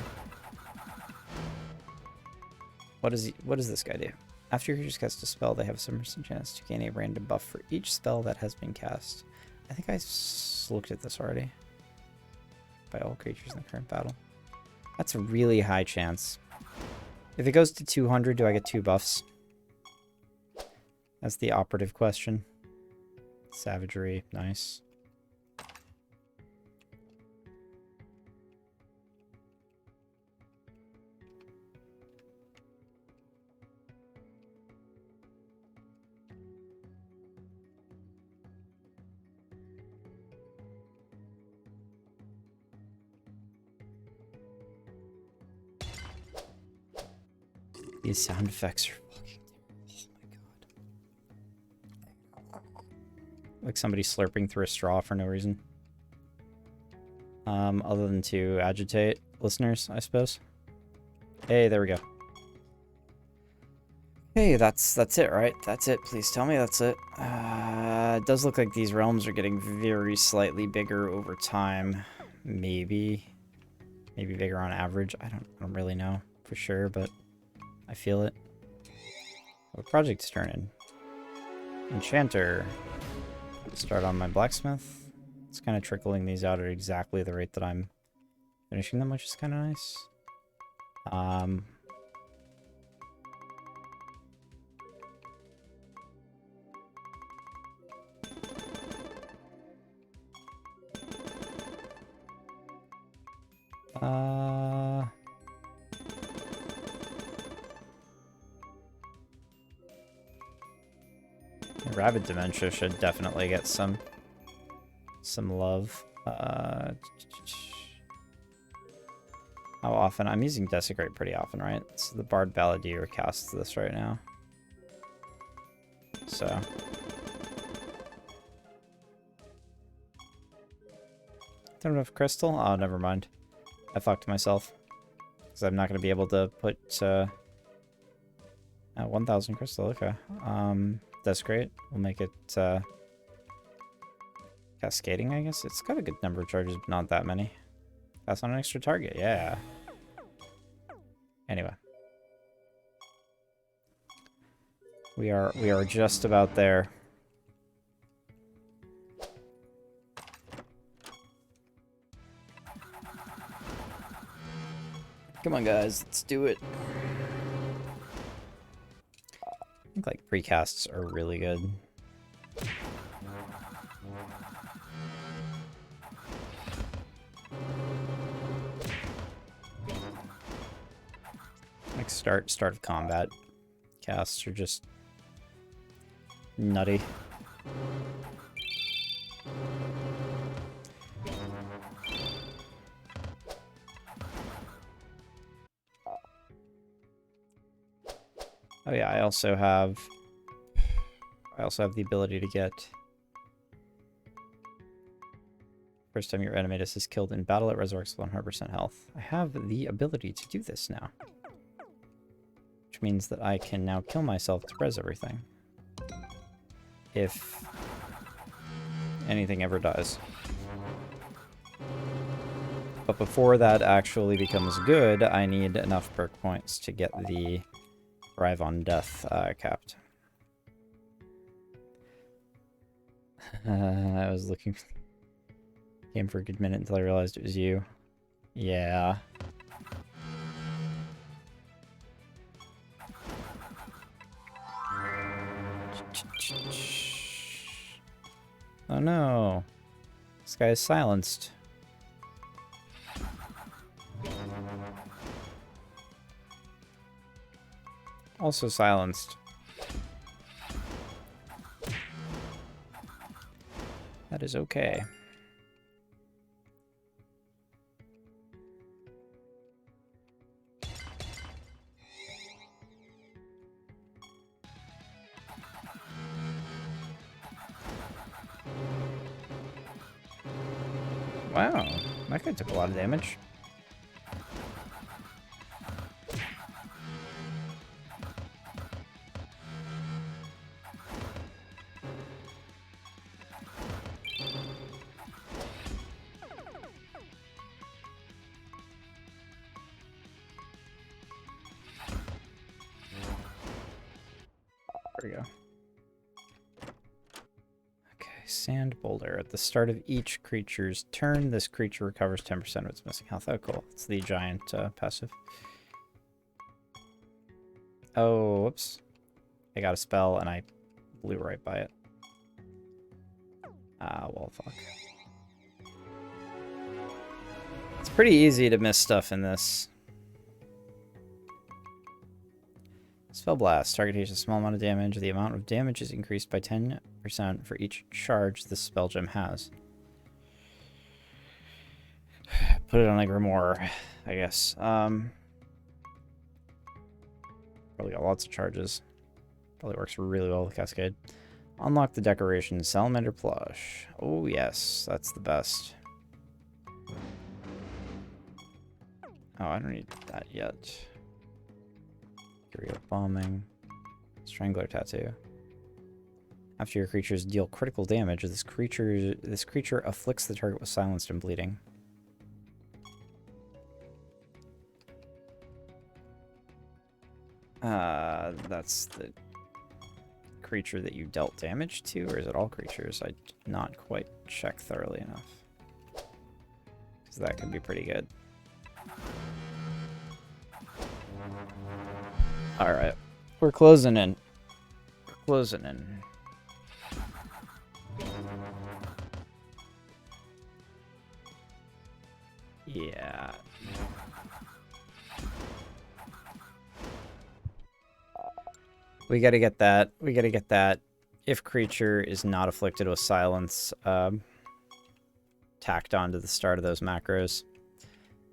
What does this guy do? After your creatures cast a spell, they have a 7% chance to gain a random buff for each spell that has been cast. I think I looked at this already. By all creatures in the current battle. That's a really high chance. If it goes to 200, do I get 2 buffs? That's the operative question. Savagery, nice. These sound effects are fucking terrible. Oh my god. Like somebody slurping through a straw for no reason. Other than to agitate listeners, I suppose. Hey, there we go. Hey, that's it, right? That's it. Please tell me that's it. It does look like these realms are getting very slightly bigger over time. Maybe bigger on average. I don't really know for sure, but I feel it. What project's turning? Enchanter. Start on my blacksmith. It's kind of trickling these out at exactly the rate that I'm finishing them, which is kind of nice. Rabid Dementia should definitely get some love. How often? I'm using Desecrate pretty often, right? So the Bard Balladeer casts this right now. So. Don't have Crystal? Oh, never mind. I fucked myself. Because I'm not going to be able to put 1,000 Crystal, okay. Desecrate. We'll make it cascading, I guess. It's got a good number of charges, but not that many. That's on an extra target, yeah. Anyway. We are just about there. Come on, guys, let's do it. I think like precasts are really good. Like start of combat casts are just nutty. Oh yeah, I also have the ability to get first time your animatus is killed in battle, it resurrects 100% health. I have the ability to do this now. Which means that I can now kill myself to res everything. If anything ever dies. But before that actually becomes good, I need enough perk points to get the Thrive on Death capped. I was looking game for a good minute until I realized it was you. Yeah. Oh no. This guy is silenced. Also silenced. That is okay. Wow, that guy took a lot of damage. There we go. Okay, Sand Boulder. At the start of each creature's turn, this creature recovers 10% of its missing health. Oh, cool. It's the giant passive. Oh, whoops. I got a spell and I blew right by it. Ah, well, fuck. It's pretty easy to miss stuff in this. Spell Blast. Target takes a small amount of damage. The amount of damage is increased by 10% for each charge this spell gem has. Put it on a Grimoire, I guess. Probably got lots of charges. Probably works really well with Cascade. Unlock the decoration. Salamander Plush. Oh, yes. That's the best. Oh, I don't need that yet. Bombing. Strangler Tattoo. After your creatures deal critical damage, this creature afflicts the target with silenced and bleeding. That's the creature that you dealt damage to, or is it all creatures? I did not quite check thoroughly enough. Because that could be pretty good. Alright. We're closing in. We're closing in. Yeah. We gotta get that. We gotta get that. If creature is not afflicted with silence, tacked onto the start of those macros.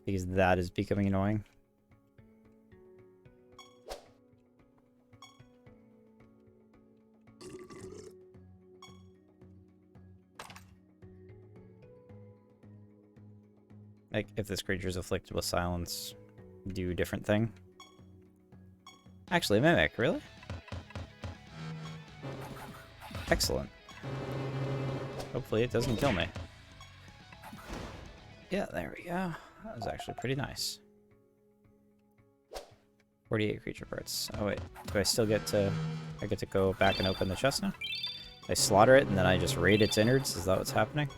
Because that is becoming annoying. Like, if this creature is afflicted with silence, do a different thing. Actually, Mimic, really? Excellent. Hopefully it doesn't kill me. Yeah, there we go. That was actually pretty nice. 48 creature parts. Oh wait, do I still get to... I get to go back and open the chest now? I slaughter it and then I just raid its innards? Is that what's happening?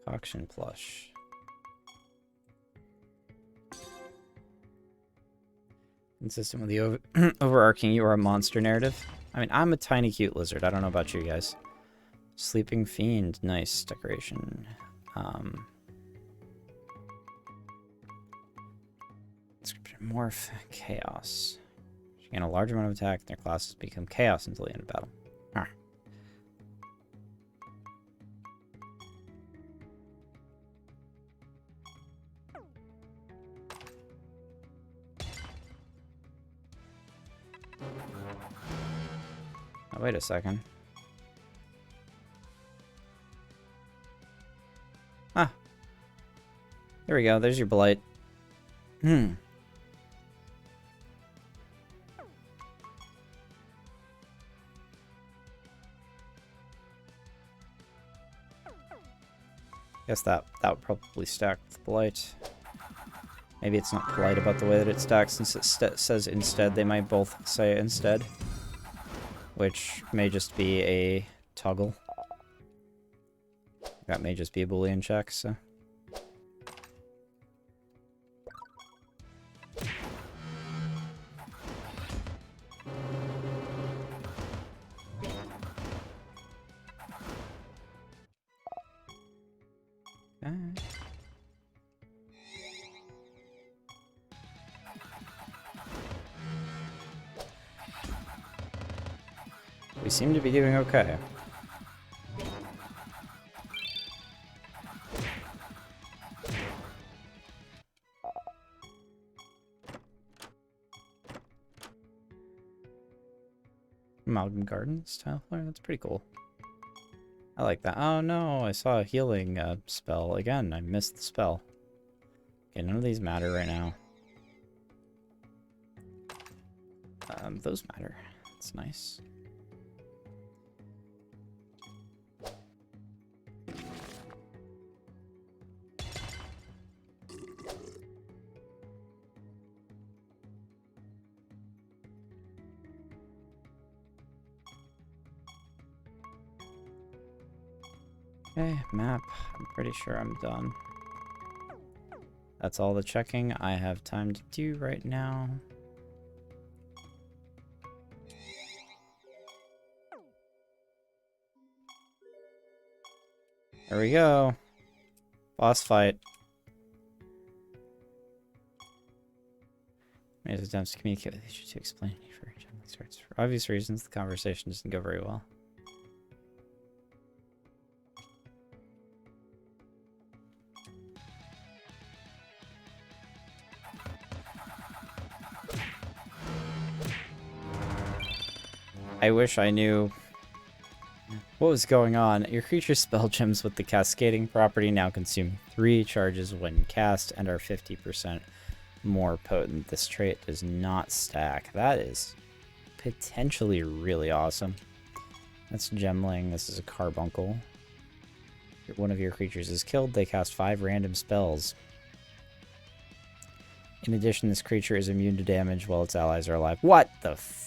Auction plush. Consistent with the overarching "you are a monster" narrative. I mean, I'm a tiny cute lizard. I don't know about you guys. Sleeping Fiend. Nice decoration. Description. Morph. Chaos. You gain a large amount of attack and their classes become chaos until the end of battle. Ah. Oh, wait a second. Ah. There we go. There's your blight. Guess that would probably stack with Blight. Maybe it's not polite about the way that it stacks since it says instead. They might both say instead. Which may just be a toggle. That may just be a Boolean check, so. We seem to be doing okay. Amalgam Gardens tile flare, that's pretty cool. I like that. Oh no, I saw a healing spell. Again, I missed the spell. Okay, none of these matter right now. Those matter. That's nice. Okay, map. I'm pretty sure I'm done. That's all the checking I have time to do right now. There we go. Boss fight. Many attempts to communicate with each other to explain for starts. For obvious reasons, the conversation doesn't go very well. I wish I knew what was going on. Your creature's spell gems with the cascading property now consume 3 charges when cast and are 50% more potent. This trait does not stack. That is potentially really awesome. That's Gemling. This is a Carbuncle. If one of your creatures is killed, they cast 5 random spells. In addition, this creature is immune to damage while its allies are alive. What the f...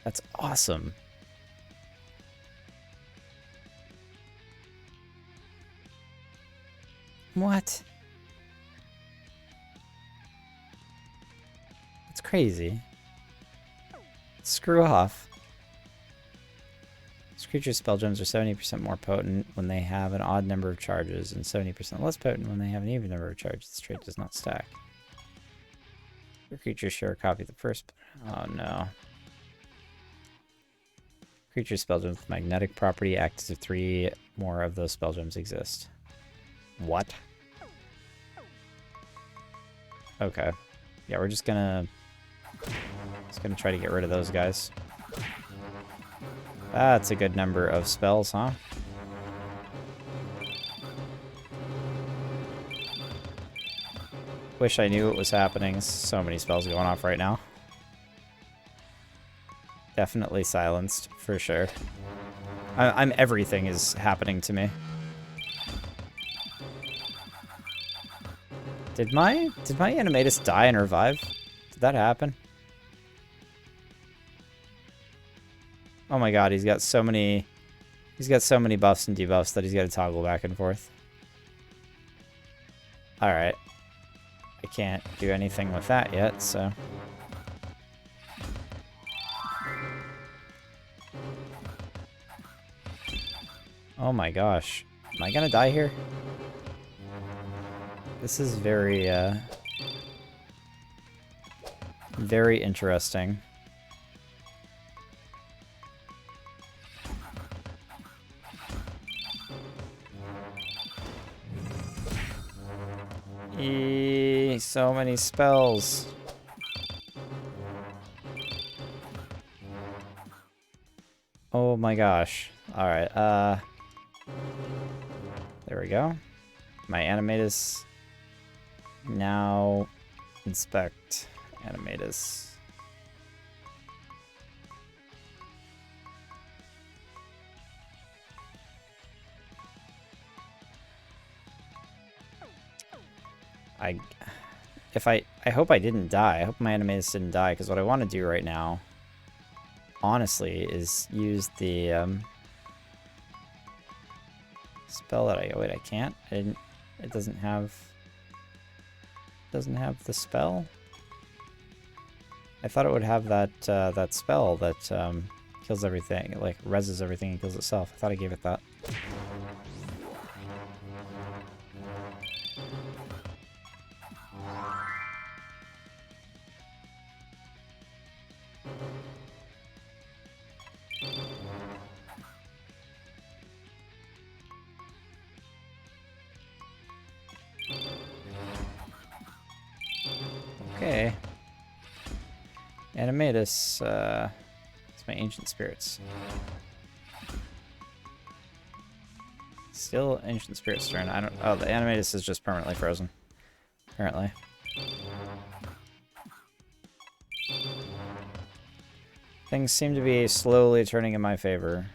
That's awesome. What? That's crazy. Screw off. This creature's spell gems are 70% more potent when they have an odd number of charges and 70% less potent when they have an even number of charges. This trait does not stack. Your creatures share a copy of the first... Oh no. Creature spell gems with magnetic property act as if 3 more of those spell gems exist. What? Okay. Yeah, we're just gonna try to get rid of those guys. That's a good number of spells, huh? Wish I knew what was happening. So many spells going off right now. Definitely silenced, for sure. I'm everything is happening to me. Did my Animatus die and revive? Did that happen? Oh my god, he's got so many buffs and debuffs that he's got to toggle back and forth. Alright. I can't do anything with that yet, so... Oh my gosh. Am I gonna die here? This is very, very interesting. So many spells. Oh my gosh. Alright, there we go. My Animatus. Now, inspect Animatus. I hope I didn't die. I hope my Animatus didn't die, because what I want to do right now, honestly, is use the spell that wait, I can't. It doesn't have the spell. I thought it would have that that spell that kills everything, it, like reses everything and kills itself. I thought I gave it that. Okay. Animatus, it's my Ancient Spirits. Still Ancient Spirits turn. I don't. Oh, the Animatus is just permanently frozen. Apparently. Things seem to be slowly turning in my favor.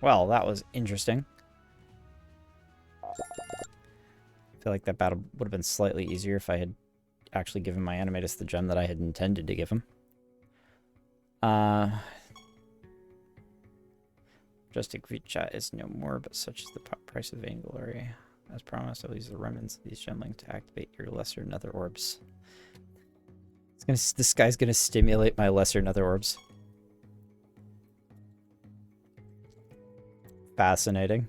Well, that was interesting. I feel like that battle would have been slightly easier if I had actually given my Animatus the gem that I had intended to give him. Majestic Vicha is no more, but such is the price of vainglory. As promised, I'll use the remnants of these gemlings to activate your lesser nether orbs. This guy's gonna stimulate my lesser nether orbs. Fascinating.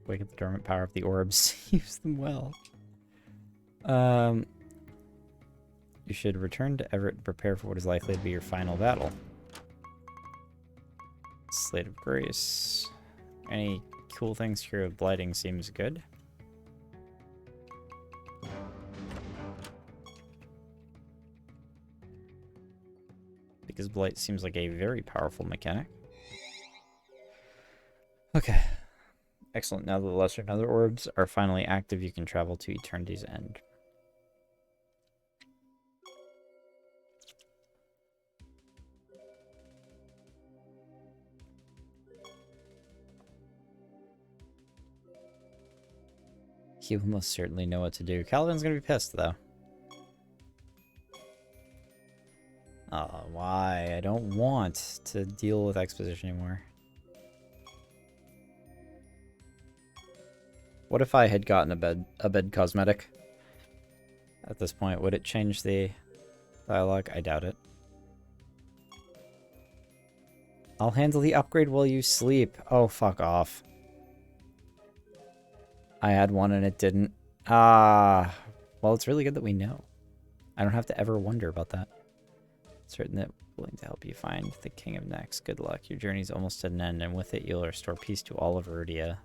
Wake up the dormant power of the orbs. Use them well. You should return to Everett and prepare for what is likely to be your final battle. Slate of Grace. Any cool things here of Blighting seems good. Because Blight seems like a very powerful mechanic. Okay. Excellent. Now that the lesser nether orbs are finally active, you can travel to Eternity's End. He will most certainly know what to do. Caliban's gonna be pissed, though. Oh, why? I don't want to deal with exposition anymore. What if I had gotten a bed cosmetic? At this point, would it change the dialogue? I doubt it. I'll handle the upgrade while you sleep. Oh, fuck off. I had one and it didn't. Ah, well, it's really good that we know. I don't have to ever wonder about that. Certain that willing to help you find the King of Next. Good luck. Your journey's almost at an end, and with it, you'll restore peace to all of Erudia.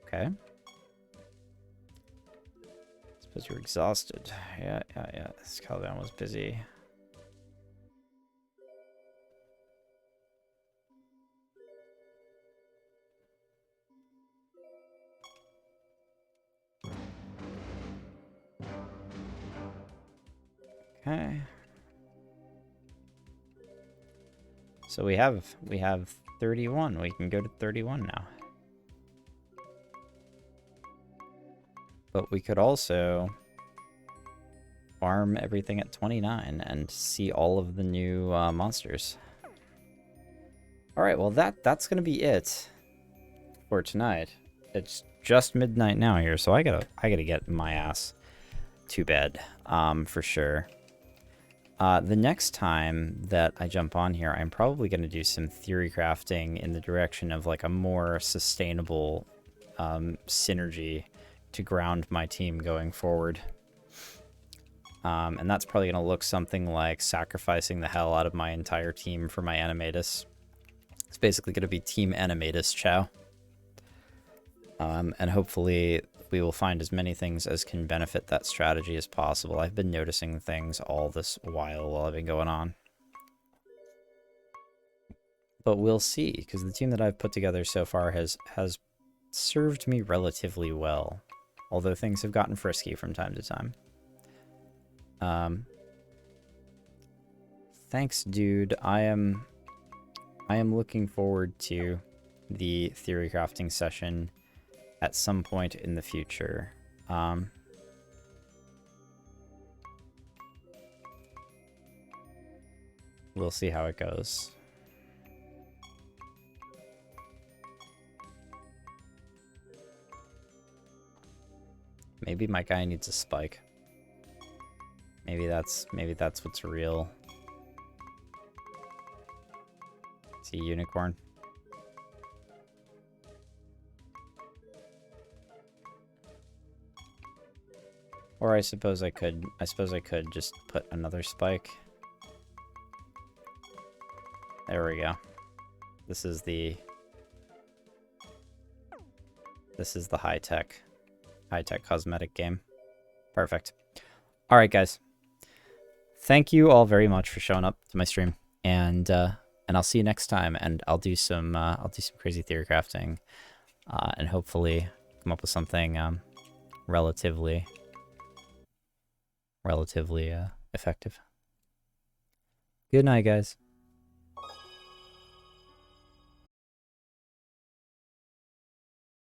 Okay. Suppose you're exhausted. Yeah. This Caliban was busy. Okay. So we have 31. We can go to 31 now. But we could also farm everything at 29 and see all of the new monsters. All right, well that's gonna be it for tonight. It's just midnight now here, so I gotta get my ass to bed, for sure. The next time that I jump on here, I'm probably going to do some theory crafting in the direction of like a more sustainable synergy to ground my team going forward. And that's probably going to look something like sacrificing the hell out of my entire team for my Animatus. It's basically going to be Team Animatus Chow. And hopefully we will find as many things as can benefit that strategy as possible. I've been noticing things all this while I've been going on. But we'll see, because the team that I've put together so far has served me relatively well. Although things have gotten frisky from time to time. Thanks, dude. I am looking forward to the theory crafting session at some point in the future. We'll see how it goes. Maybe my guy needs a spike. Maybe that's what's real. See, unicorn. Or I suppose I could just put another spike. There we go. This is the high-tech cosmetic game. Perfect. All right, guys. Thank you all very much for showing up to my stream, and I'll see you next time. And I'll do some crazy theory crafting, and hopefully come up with something relatively effective. Good night, guys.